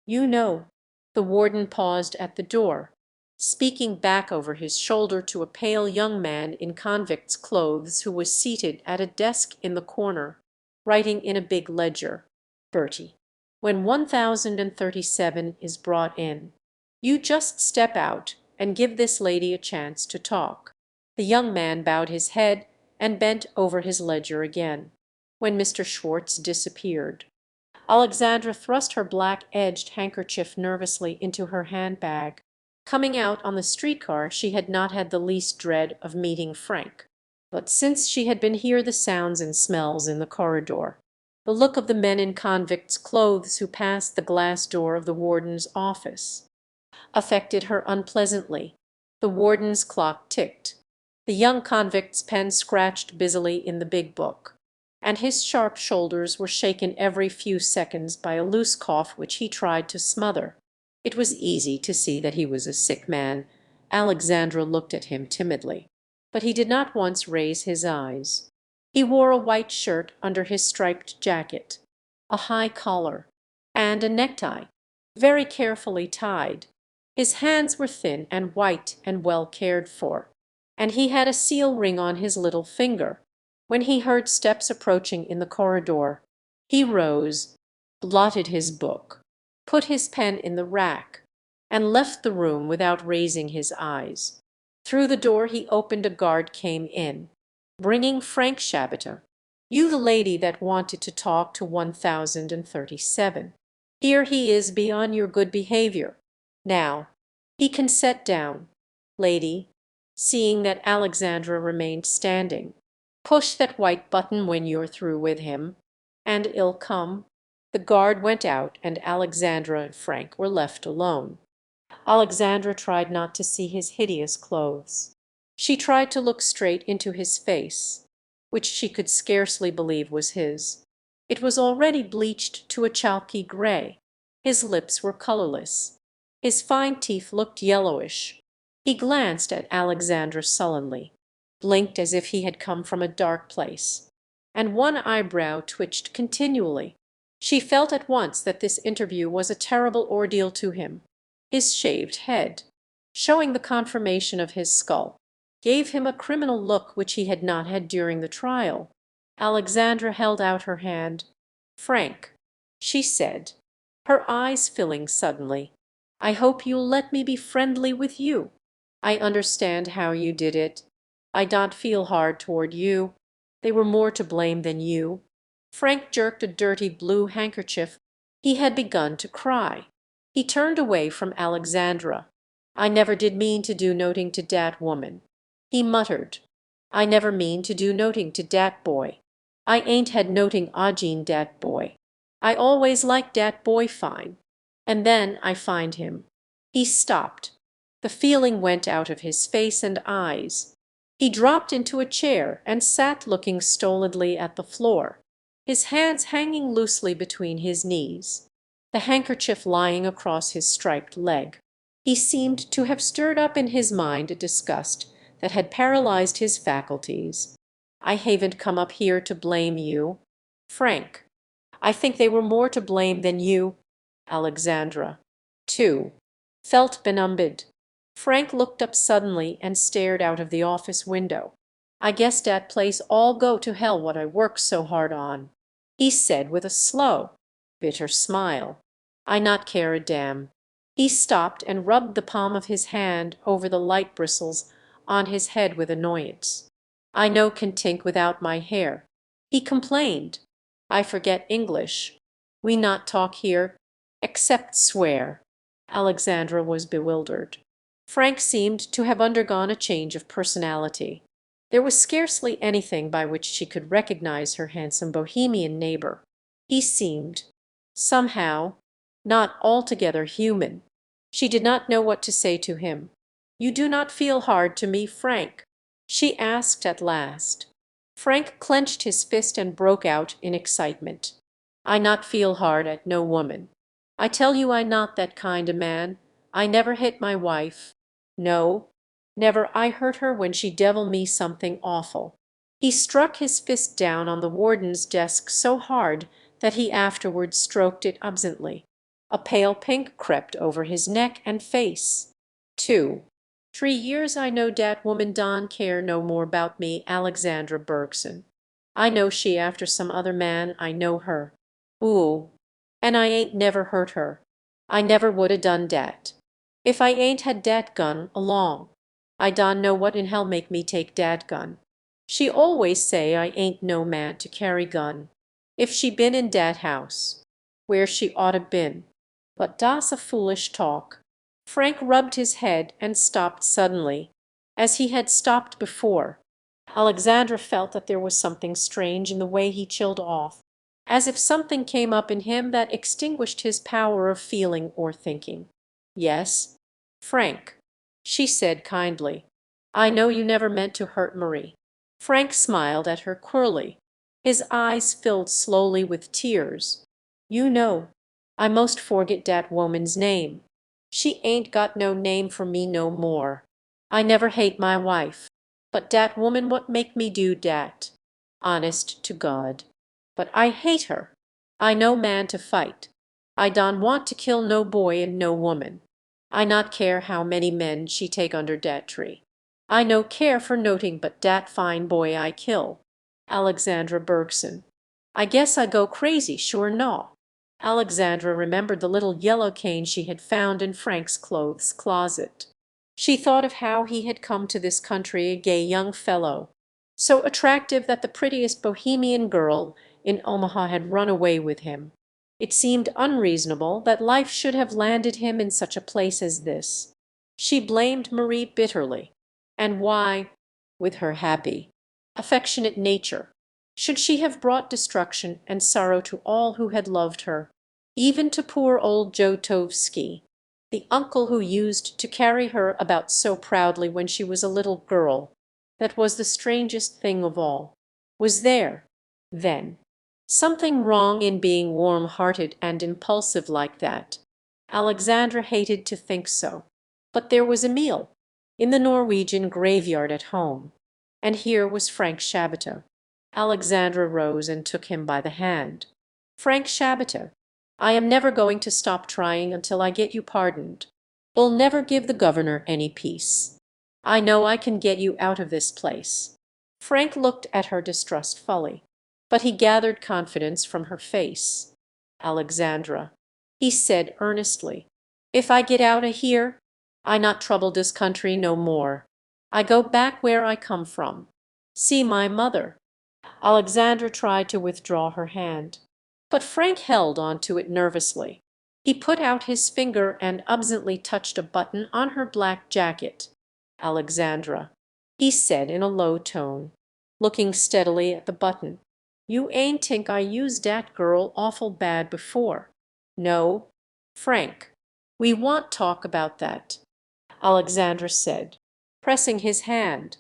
you know." The warden paused at the door, speaking back over his shoulder to a pale young man in convict's clothes who was seated at a desk in the corner, writing in a big ledger. "Bertie, when 1037 is brought in, you just step out and give this lady a chance to talk." The young man bowed his head and bent over his ledger again, when Mr. Schwartz disappeared. Alexandra thrust her black-edged handkerchief nervously into her handbag. Coming out on the streetcar she had not had the least dread of meeting Frank. But since she had been hear the sounds and smells in the corridor, the look of the men in convicts' clothes who passed the glass door of the warden's office affected her unpleasantly. The warden's clock ticked. The young convict's pen scratched busily in the big book, and his sharp shoulders were shaken every few seconds by a loose cough which he tried to smother. It was easy to see that he was a sick man. Alexandra looked at him timidly, but he did not once raise his eyes. He wore a white shirt under his striped jacket, a high collar, and a necktie, very carefully tied. His hands were thin and white and well cared for, and he had a seal ring on his little finger. When he heard steps approaching in the corridor, he rose, blotted his book, put his pen in the rack, and left the room without raising his eyes. Through the door he opened a guard came in, bringing Frank Shabata. "You the lady that wanted to talk to 1037. Here he is beyond your good behavior. Now, he can set down, lady," seeing that Alexandra remained standing. "Push that white button when you're through with him, and it'll come." The guard went out, and Alexandra and Frank were left alone. Alexandra tried not to see his hideous clothes. She tried to look straight into his face, which she could scarcely believe was his. It was already bleached to a chalky gray. His lips were colorless. His fine teeth looked yellowish. He glanced at Alexandra sullenly, blinked as if he had come from a dark place, and one eyebrow twitched continually. She felt at once that this interview was a terrible ordeal to him. His shaved head, showing the conformation of his skull, gave him a criminal look which he had not had during the trial. Alexandra held out her hand. "Frank," she said, her eyes filling suddenly, "I hope you'll let me be friendly with you. I understand how you did it. I don't feel hard toward you. They were more to blame than you." Frank jerked a dirty blue handkerchief. He had begun to cry. He turned away from Alexandra. "I never did mean to do noting to dat woman," he muttered. "I never mean to do noting to dat boy. I ain't had noting agin dat boy. I always like dat boy fine. And then I find him." He stopped. The feeling went out of his face and eyes. He dropped into a chair and sat looking stolidly at the floor, his hands hanging loosely between his knees, the handkerchief lying across his striped leg. He seemed to have stirred up in his mind a disgust that had paralyzed his faculties. "I haven't come up here to blame you, Frank. I think they were more to blame than you." Alexandra, too, felt benumbed. Frank looked up suddenly and stared out of the office window. "I guess dat place all go to hell what I work so hard on," he said with a slow, bitter smile. "I not care a damn." He stopped and rubbed the palm of his hand over the light bristles on his head with annoyance. "I no can tink without my hair," he complained. "I forget English. We not talk here, except swear." Alexandra was bewildered. Frank seemed to have undergone a change of personality. There was scarcely anything by which she could recognize her handsome bohemian neighbor. He seemed, somehow, not altogether human. She did not know what to say to him. "You do not feel hard to me, Frank?" she asked at last. Frank clenched his fist and broke out in excitement. "I not feel hard at no woman. I tell you I not that kind of man. I never hit my wife. No, never I hurt her when she devil me something awful." He struck his fist down on the warden's desk so hard that he afterwards stroked it absently. A pale pink crept over his neck and face. 2 3 years I know dat woman don care no more 'bout me, Alexandra Bergson. I know she after some other man, I know her. Ooh, and I ain't never hurt her. I never would 'a done dat, if I ain't had dat gun along. I don know what in hell make me take dat gun. She always say I ain't no man to carry gun. If she been in dat house, where she oughta been. But das a foolish talk." Frank rubbed his head and stopped suddenly, as he had stopped before. Alexandra felt that there was something strange in the way he chilled off, as if something came up in him that extinguished his power of feeling or thinking. "Yes, Frank," she said kindly. "I know you never meant to hurt Marie." Frank smiled at her queerly. His eyes filled slowly with tears. "You know, I most forget dat woman's name. She ain't got no name for me no more. I never hate my wife, but dat woman what make me do dat. Honest to God. But I hate her. I no man to fight. I don want to kill no boy and no woman. I not care how many men she take under dat tree. I no care for noting but dat fine boy I kill. Alexandra Bergson. I guess I go crazy, sure no." Alexandra remembered the little yellow cane she had found in Frank's clothes closet. She thought of how he had come to this country a gay young fellow, so attractive that the prettiest Bohemian girl in Omaha had run away with him. It seemed unreasonable that life should have landed him in such a place as this. She blamed Marie bitterly. And why, with her happy, affectionate nature, should she have brought destruction and sorrow to all who had loved her, even to poor old Joe Tovsky, the uncle who used to carry her about so proudly when she was a little girl? That was the strangest thing of all. Was there, then, something wrong in being warm-hearted and impulsive like that? Alexandra hated to think so. But there was Emil, in the Norwegian graveyard at home, and here was Frank Shabata. Alexandra rose and took him by the hand. "Frank Shabata, I am never going to stop trying until I get you pardoned. I'll never give the governor any peace. I know I can get you out of this place." Frank looked at her distrustfully, but he gathered confidence from her face. "Alexandra," he said earnestly, "if I get out of here, I not trouble this country no more. I go back where I come from. See my mother." Alexandra tried to withdraw her hand, but Frank held on to it nervously. He put out his finger and absently touched a button on her black jacket. "Alexandra," he said in a low tone, looking steadily at the button, "you ain't think I used dat girl awful bad before? No, Frank, we want talk about that," Alexandra said, pressing his hand.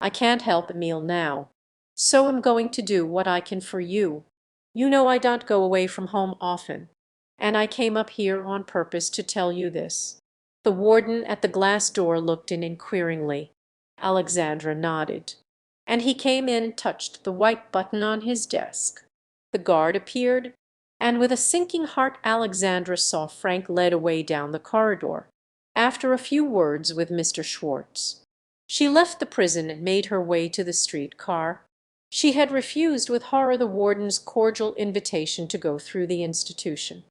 "I can't help Emil now, so I'm going to do what I can for you. You know I don't go away from home often, and I came up here on purpose to tell you this." The warden at the glass door looked in inquiringly. Alexandra nodded, and he came in and touched the white button on his desk. The guard appeared, and with a sinking heart Alexandra saw Frank led away down the corridor, after a few words with Mr. Schwartz. She left the prison and made her way to the street car. She had refused with horror the warden's cordial invitation to go through the institution.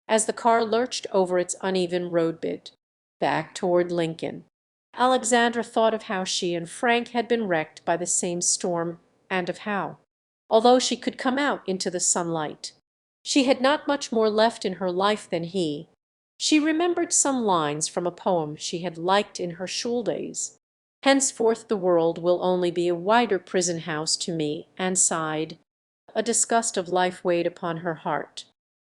As the car lurched over its uneven roadbed, back toward Lincoln, Alexandra thought of how she and Frank had been wrecked by the same storm, and of how, although she could come out into the sunlight, she had not much more left in her life than he. She remembered some lines from a poem she had liked in her school days. "Henceforth the world will only be a wider prison house to me," and sighed. A disgust of life weighed upon her heart,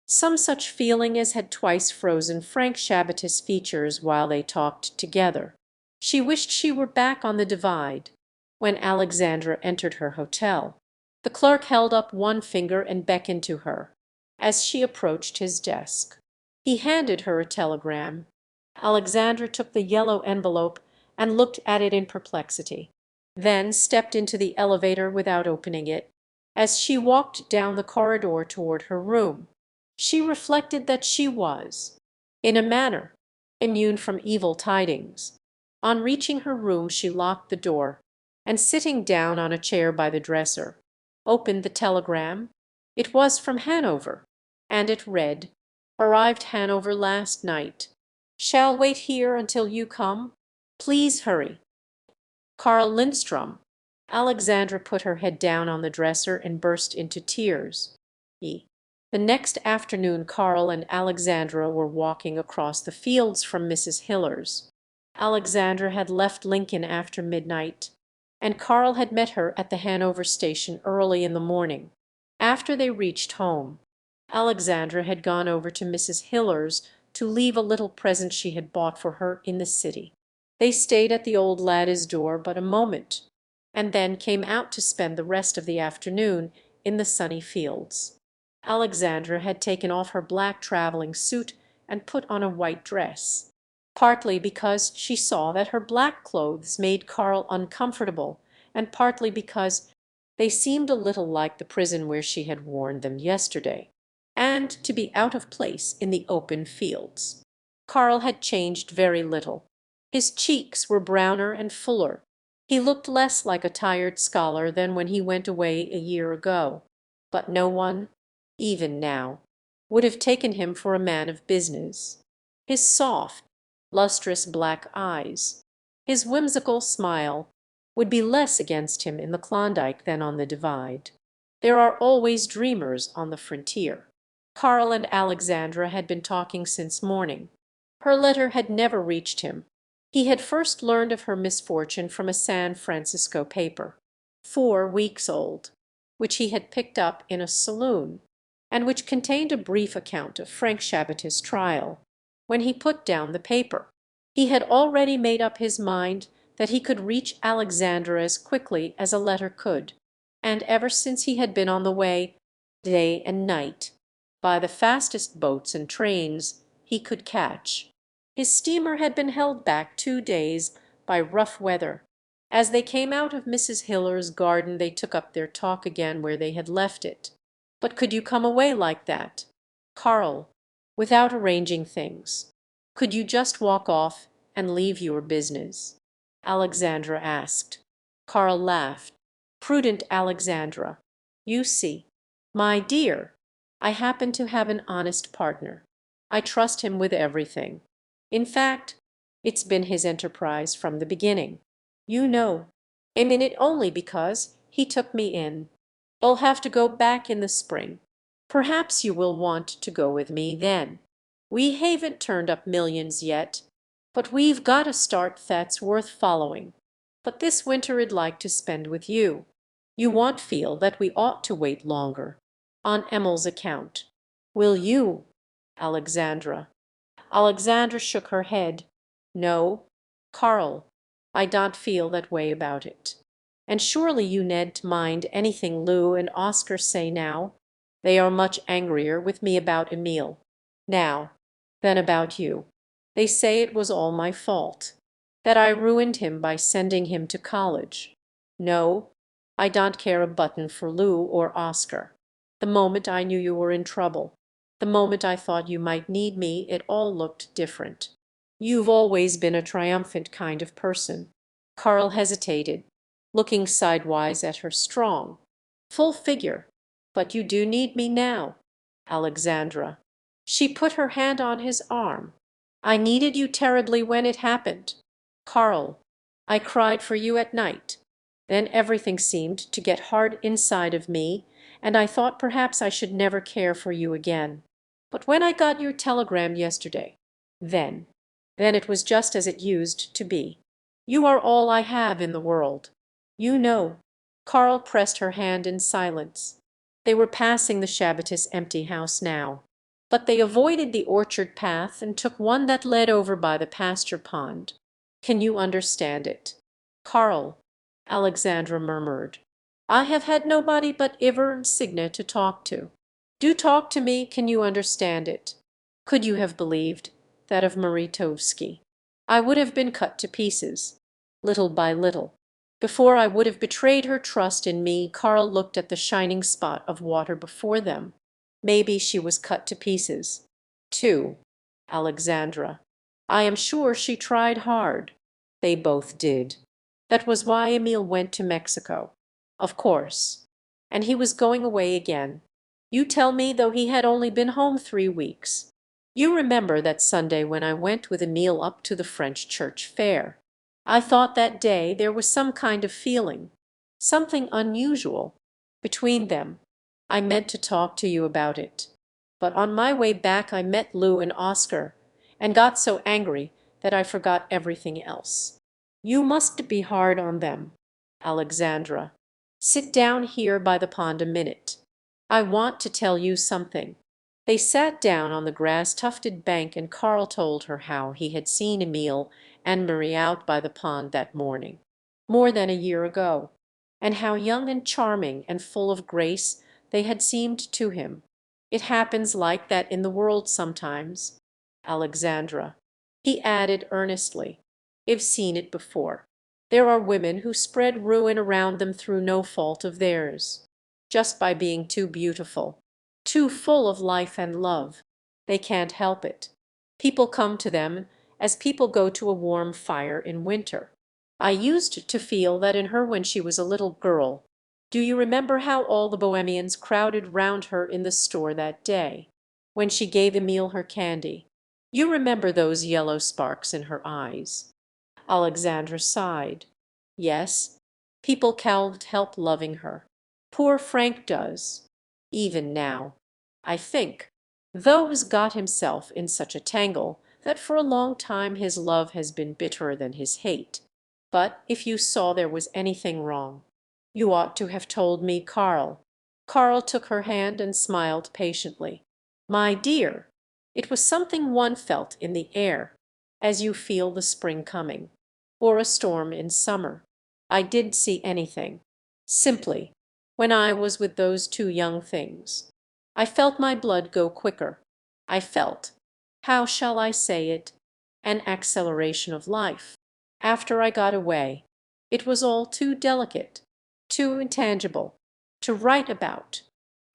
some such feeling as had twice frozen Frank Shabata's features while they talked together. She wished she were back on the Divide. When Alexandra entered her hotel, the clerk held up one finger and beckoned to her, as she approached his desk. He handed her a telegram. Alexandra took the yellow envelope and looked at it in perplexity, then stepped into the elevator without opening it. As she walked down the corridor toward her room, she reflected that she was, in a manner, immune from evil tidings. On reaching her room she locked the door, and sitting down on a chair by the dresser, opened the telegram. It was from Hanover, and it read, "Arrived Hanover last night. Shall wait here until you come. Please hurry. Carl Lindstrom." Alexandra put her head down on the dresser and burst into tears. The next afternoon Carl and Alexandra were walking across the fields from Mrs. Hiller's. Alexandra had left Lincoln after midnight, and Karl had met her at the Hanover station early in the morning. After they reached home, Alexandra had gone over to Mrs. Hiller's to leave a little present she had bought for her in the city. They stayed at the old lady's door but a moment, and then came out to spend the rest of the afternoon in the sunny fields. Alexandra had taken off her black travelling suit and put on a white dress, partly because she saw that her black clothes made Karl uncomfortable, and partly because they seemed a little like the prison where she had worn them yesterday, and to be out of place in the open fields. Karl had changed very little. His cheeks were browner and fuller. He looked less like a tired scholar than when he went away a year ago. But no one, even now, would have taken him for a man of business. His soft, lustrous black eyes, his whimsical smile, would be less against him in the Klondike than on the Divide. There are always dreamers on the frontier. Karl and Alexandra had been talking since morning. Her letter had never reached him. He had first learned of her misfortune from a San Francisco paper, 4 weeks old, which he had picked up in a saloon, and which contained a brief account of Frank Shabbat's trial. When he put down the paper, he had already made up his mind that he could reach Alexandra as quickly as a letter could, and ever since he had been on the way, day and night, by the fastest boats and trains he could catch. His steamer had been held back 2 days by rough weather. As they came out of Mrs. Hiller's garden they took up their talk again where they had left it. But could you come away like that, Karl, without arranging things? Could you just walk off and leave your business? Alexandra asked. Karl laughed. Prudent Alexandra. You see, my dear, I happen to have an honest partner. I trust him with everything. In fact, it's been his enterprise from the beginning. You know, I'm in it only because he took me in. I'll have to go back in the spring. Perhaps you will want to go with me then. We haven't turned up millions yet, but we've got a start that's worth following. But this winter I'd like to spend with you. You won't feel that we ought to wait longer, on Emil's account. Will you, Alexandra? Alexandra shook her head. No, Karl, I don't feel that way about it. And surely you nedn't mind anything Lou and Oscar say now. They are much angrier with me about Emil now than about you. They say it was all my fault, that I ruined him by sending him to college. No, I don't care a button for Lou or Oscar. The moment I knew you were in trouble, the moment I thought you might need me, it all looked different. You've always been a triumphant kind of person. Karl hesitated, looking sidewise at her strong, full figure. But you do need me now, Alexandra. She put her hand on his arm. I needed you terribly when it happened, Karl. I cried for you at night. Then everything seemed to get hard inside of me, and I thought perhaps I should never care for you again. But when I got your telegram yesterday, then it was just as it used to be. You are all I have in the world. You know. Karl pressed her hand in silence. They were passing the Shabbatis' empty house now, but they avoided the orchard path and took one that led over by the pasture pond. Can you understand it, Karl? Alexandra murmured. I have had nobody but Ivar and Signe to talk to. Do talk to me, can you understand it? Could you have believed that of Marie Tovsky? I would have been cut to pieces, little by little. Before I would have betrayed her trust in me. Karl looked at the shining spot of water before them. Maybe she was cut to pieces, too, Alexandra. I am sure she tried hard. They both did. That was why Emil went to Mexico, of course. And he was going away again. You tell me, though he had only been home 3 weeks. You remember that Sunday when I went with Emil up to the French church fair. I thought that day there was some kind of feeling, something unusual, between them. I meant to talk to you about it. But on my way back I met Lou and Oscar, and got so angry that I forgot everything else. You must be hard on them. Alexandra. Sit down here by the pond a minute. I want to tell you something. They sat down on the grass-tufted bank and Karl told her how he had seen Emil and Marie out by the pond that morning, more than a year ago, and how young and charming and full of grace they had seemed to him. It happens like that in the world sometimes, Alexandra. He added earnestly, I've seen it before. There are women who spread ruin around them through no fault of theirs, just by being too beautiful, too full of life and love. They can't help it. People come to them as people go to a warm fire in winter. I used to feel that in her when she was a little girl. Do you remember how all the Bohemians crowded round her in the store that day, when she gave Emil her candy? You remember those yellow sparks in her eyes? Alexandra sighed. Yes, people can't help loving her. Poor Frank does. Even now, I think, though he's got himself in such a tangle that for a long time his love has been bitterer than his hate. But if you saw there was anything wrong, you ought to have told me, Karl. Karl took her hand and smiled patiently. My dear, it was something one felt in the air, as you feel the spring coming, or a storm in summer. I didn't see anything. Simply, when I was with those two young things, I felt my blood go quicker. I felt, how shall I say it, an acceleration of life. After I got away, it was all too delicate, too intangible, to write about.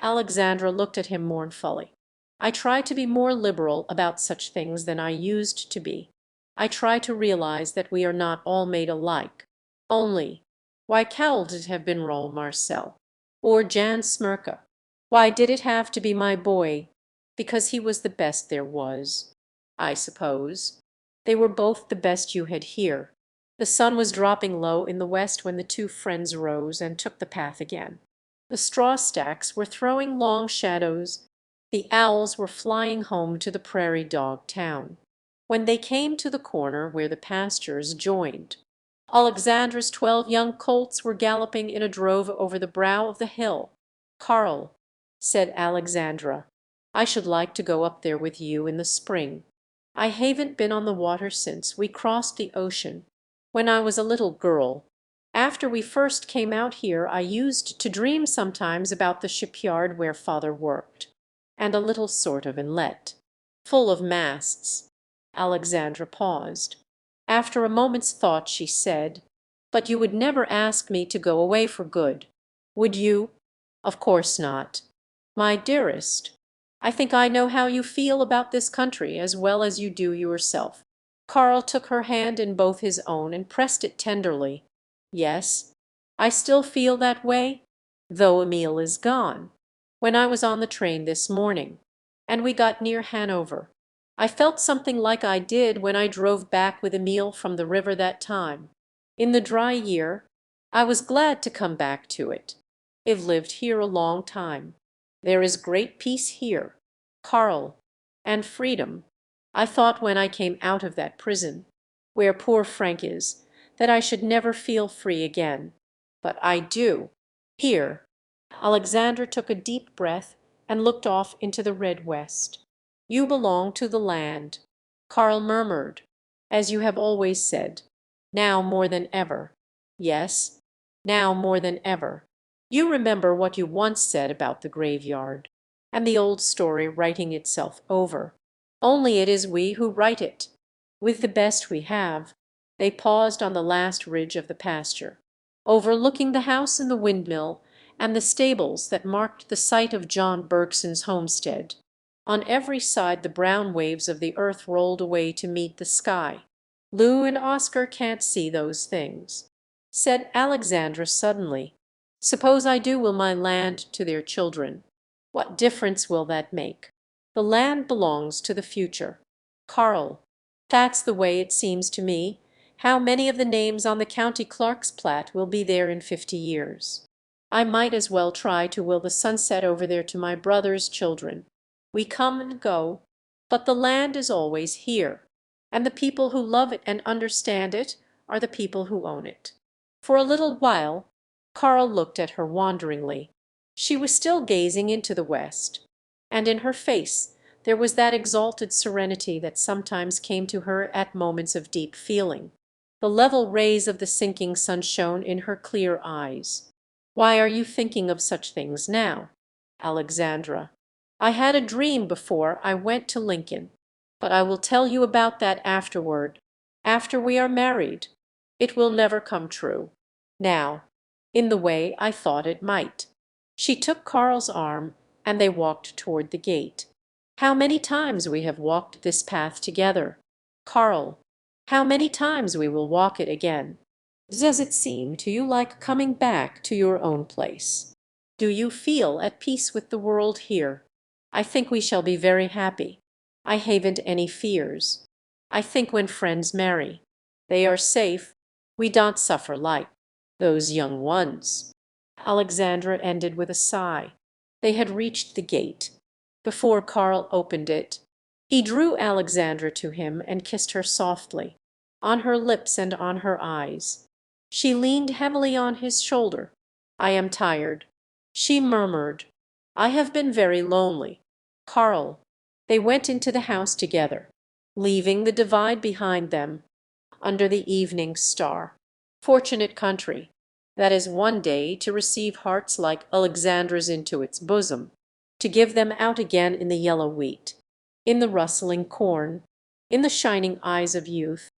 Alexandra looked at him mournfully. I try to be more liberal about such things than I used to be. I try to realize that we are not all made alike. Only, why can't it have been Roll Marcel? Or Jan Smirka? Why did it have to be my boy? Because he was the best there was, I suppose. They were both the best you had here. The sun was dropping low in the west when the two friends rose and took the path again. The straw stacks were throwing long shadows. The owls were flying home to the prairie dog town. When they came to the corner where the pastures joined, Alexandra's 12 young colts were galloping in a drove over the brow of the hill. Karl, said Alexandra, I should like to go up there with you in the spring. I haven't been on the water since we crossed the ocean, when I was a little girl. After we first came out here I used to dream sometimes about the shipyard where father worked, and a little sort of inlet, full of masts. Alexandra paused. After a moment's thought she said, But you would never ask me to go away for good, would you? Of course not. My dearest, I think I know how you feel about this country as well as you do yourself. Karl took her hand in both his own and pressed it tenderly. Yes, I still feel that way, though Emil is gone. When I was on the train this morning, and we got near Hanover, I felt something like I did when I drove back with Emil from the river that time. In the dry year, I was glad to come back to it. I've lived here a long time. There is great peace here, Karl, and freedom. I thought when I came out of that prison, where poor Frank is, that I should never feel free again. But I do. Here. Alexandra took a deep breath and looked off into the red west. You belong to the land, Karl murmured, as you have always said, now more than ever. Yes, now more than ever. You remember what you once said about the graveyard, and the old story writing itself over. Only it is we who write it, with the best we have. They paused on the last ridge of the pasture, overlooking the house and the windmill, and the stables that marked the site of John Bergson's homestead. On every side the brown waves of the earth rolled away to meet the sky. Lou and Oscar can't see those things, said Alexandra suddenly. Suppose I do will my land to their children. What difference will that make? The land belongs to the future. Karl, that's the way it seems to me. How many of the names on the county clerk's plat will be there in 50 years? I might as well try to will the sunset over there to my brother's children. We come and go, but the land is always here, and the people who love it and understand it are the people who own it. For a little while Karl looked at her wonderingly. She was still gazing into the west, and in her face there was that exalted serenity that sometimes came to her at moments of deep feeling. The level rays of the sinking sun shone in her clear eyes. "Why are you thinking of such things now, Alexandra?" "I had a dream before I went to Lincoln. But I will tell you about that afterward, after we are married. It will never come true now, in the way I thought it might." She took Karl's arm, and they walked toward the gate. "How many times we have walked this path together, Karl! How many times we will walk it again! Does it seem to you like coming back to your own place? Do you feel at peace with the world here? I think we shall be very happy. I haven't any fears. I think when friends marry, they are safe. We don't suffer like those young ones." Alexandra ended with a sigh. They had reached the gate. Before Karl opened it, he drew Alexandra to him and kissed her softly, on her lips and on her eyes. She leaned heavily on his shoulder. "I am tired," she murmured. "I have been very lonely, Karl." They went into the house together, leaving the divide behind them, under the evening star. Fortunate country, that is one day to receive hearts like Alexandra's into its bosom, to give them out again in the yellow wheat, in the rustling corn, in the shining eyes of youth,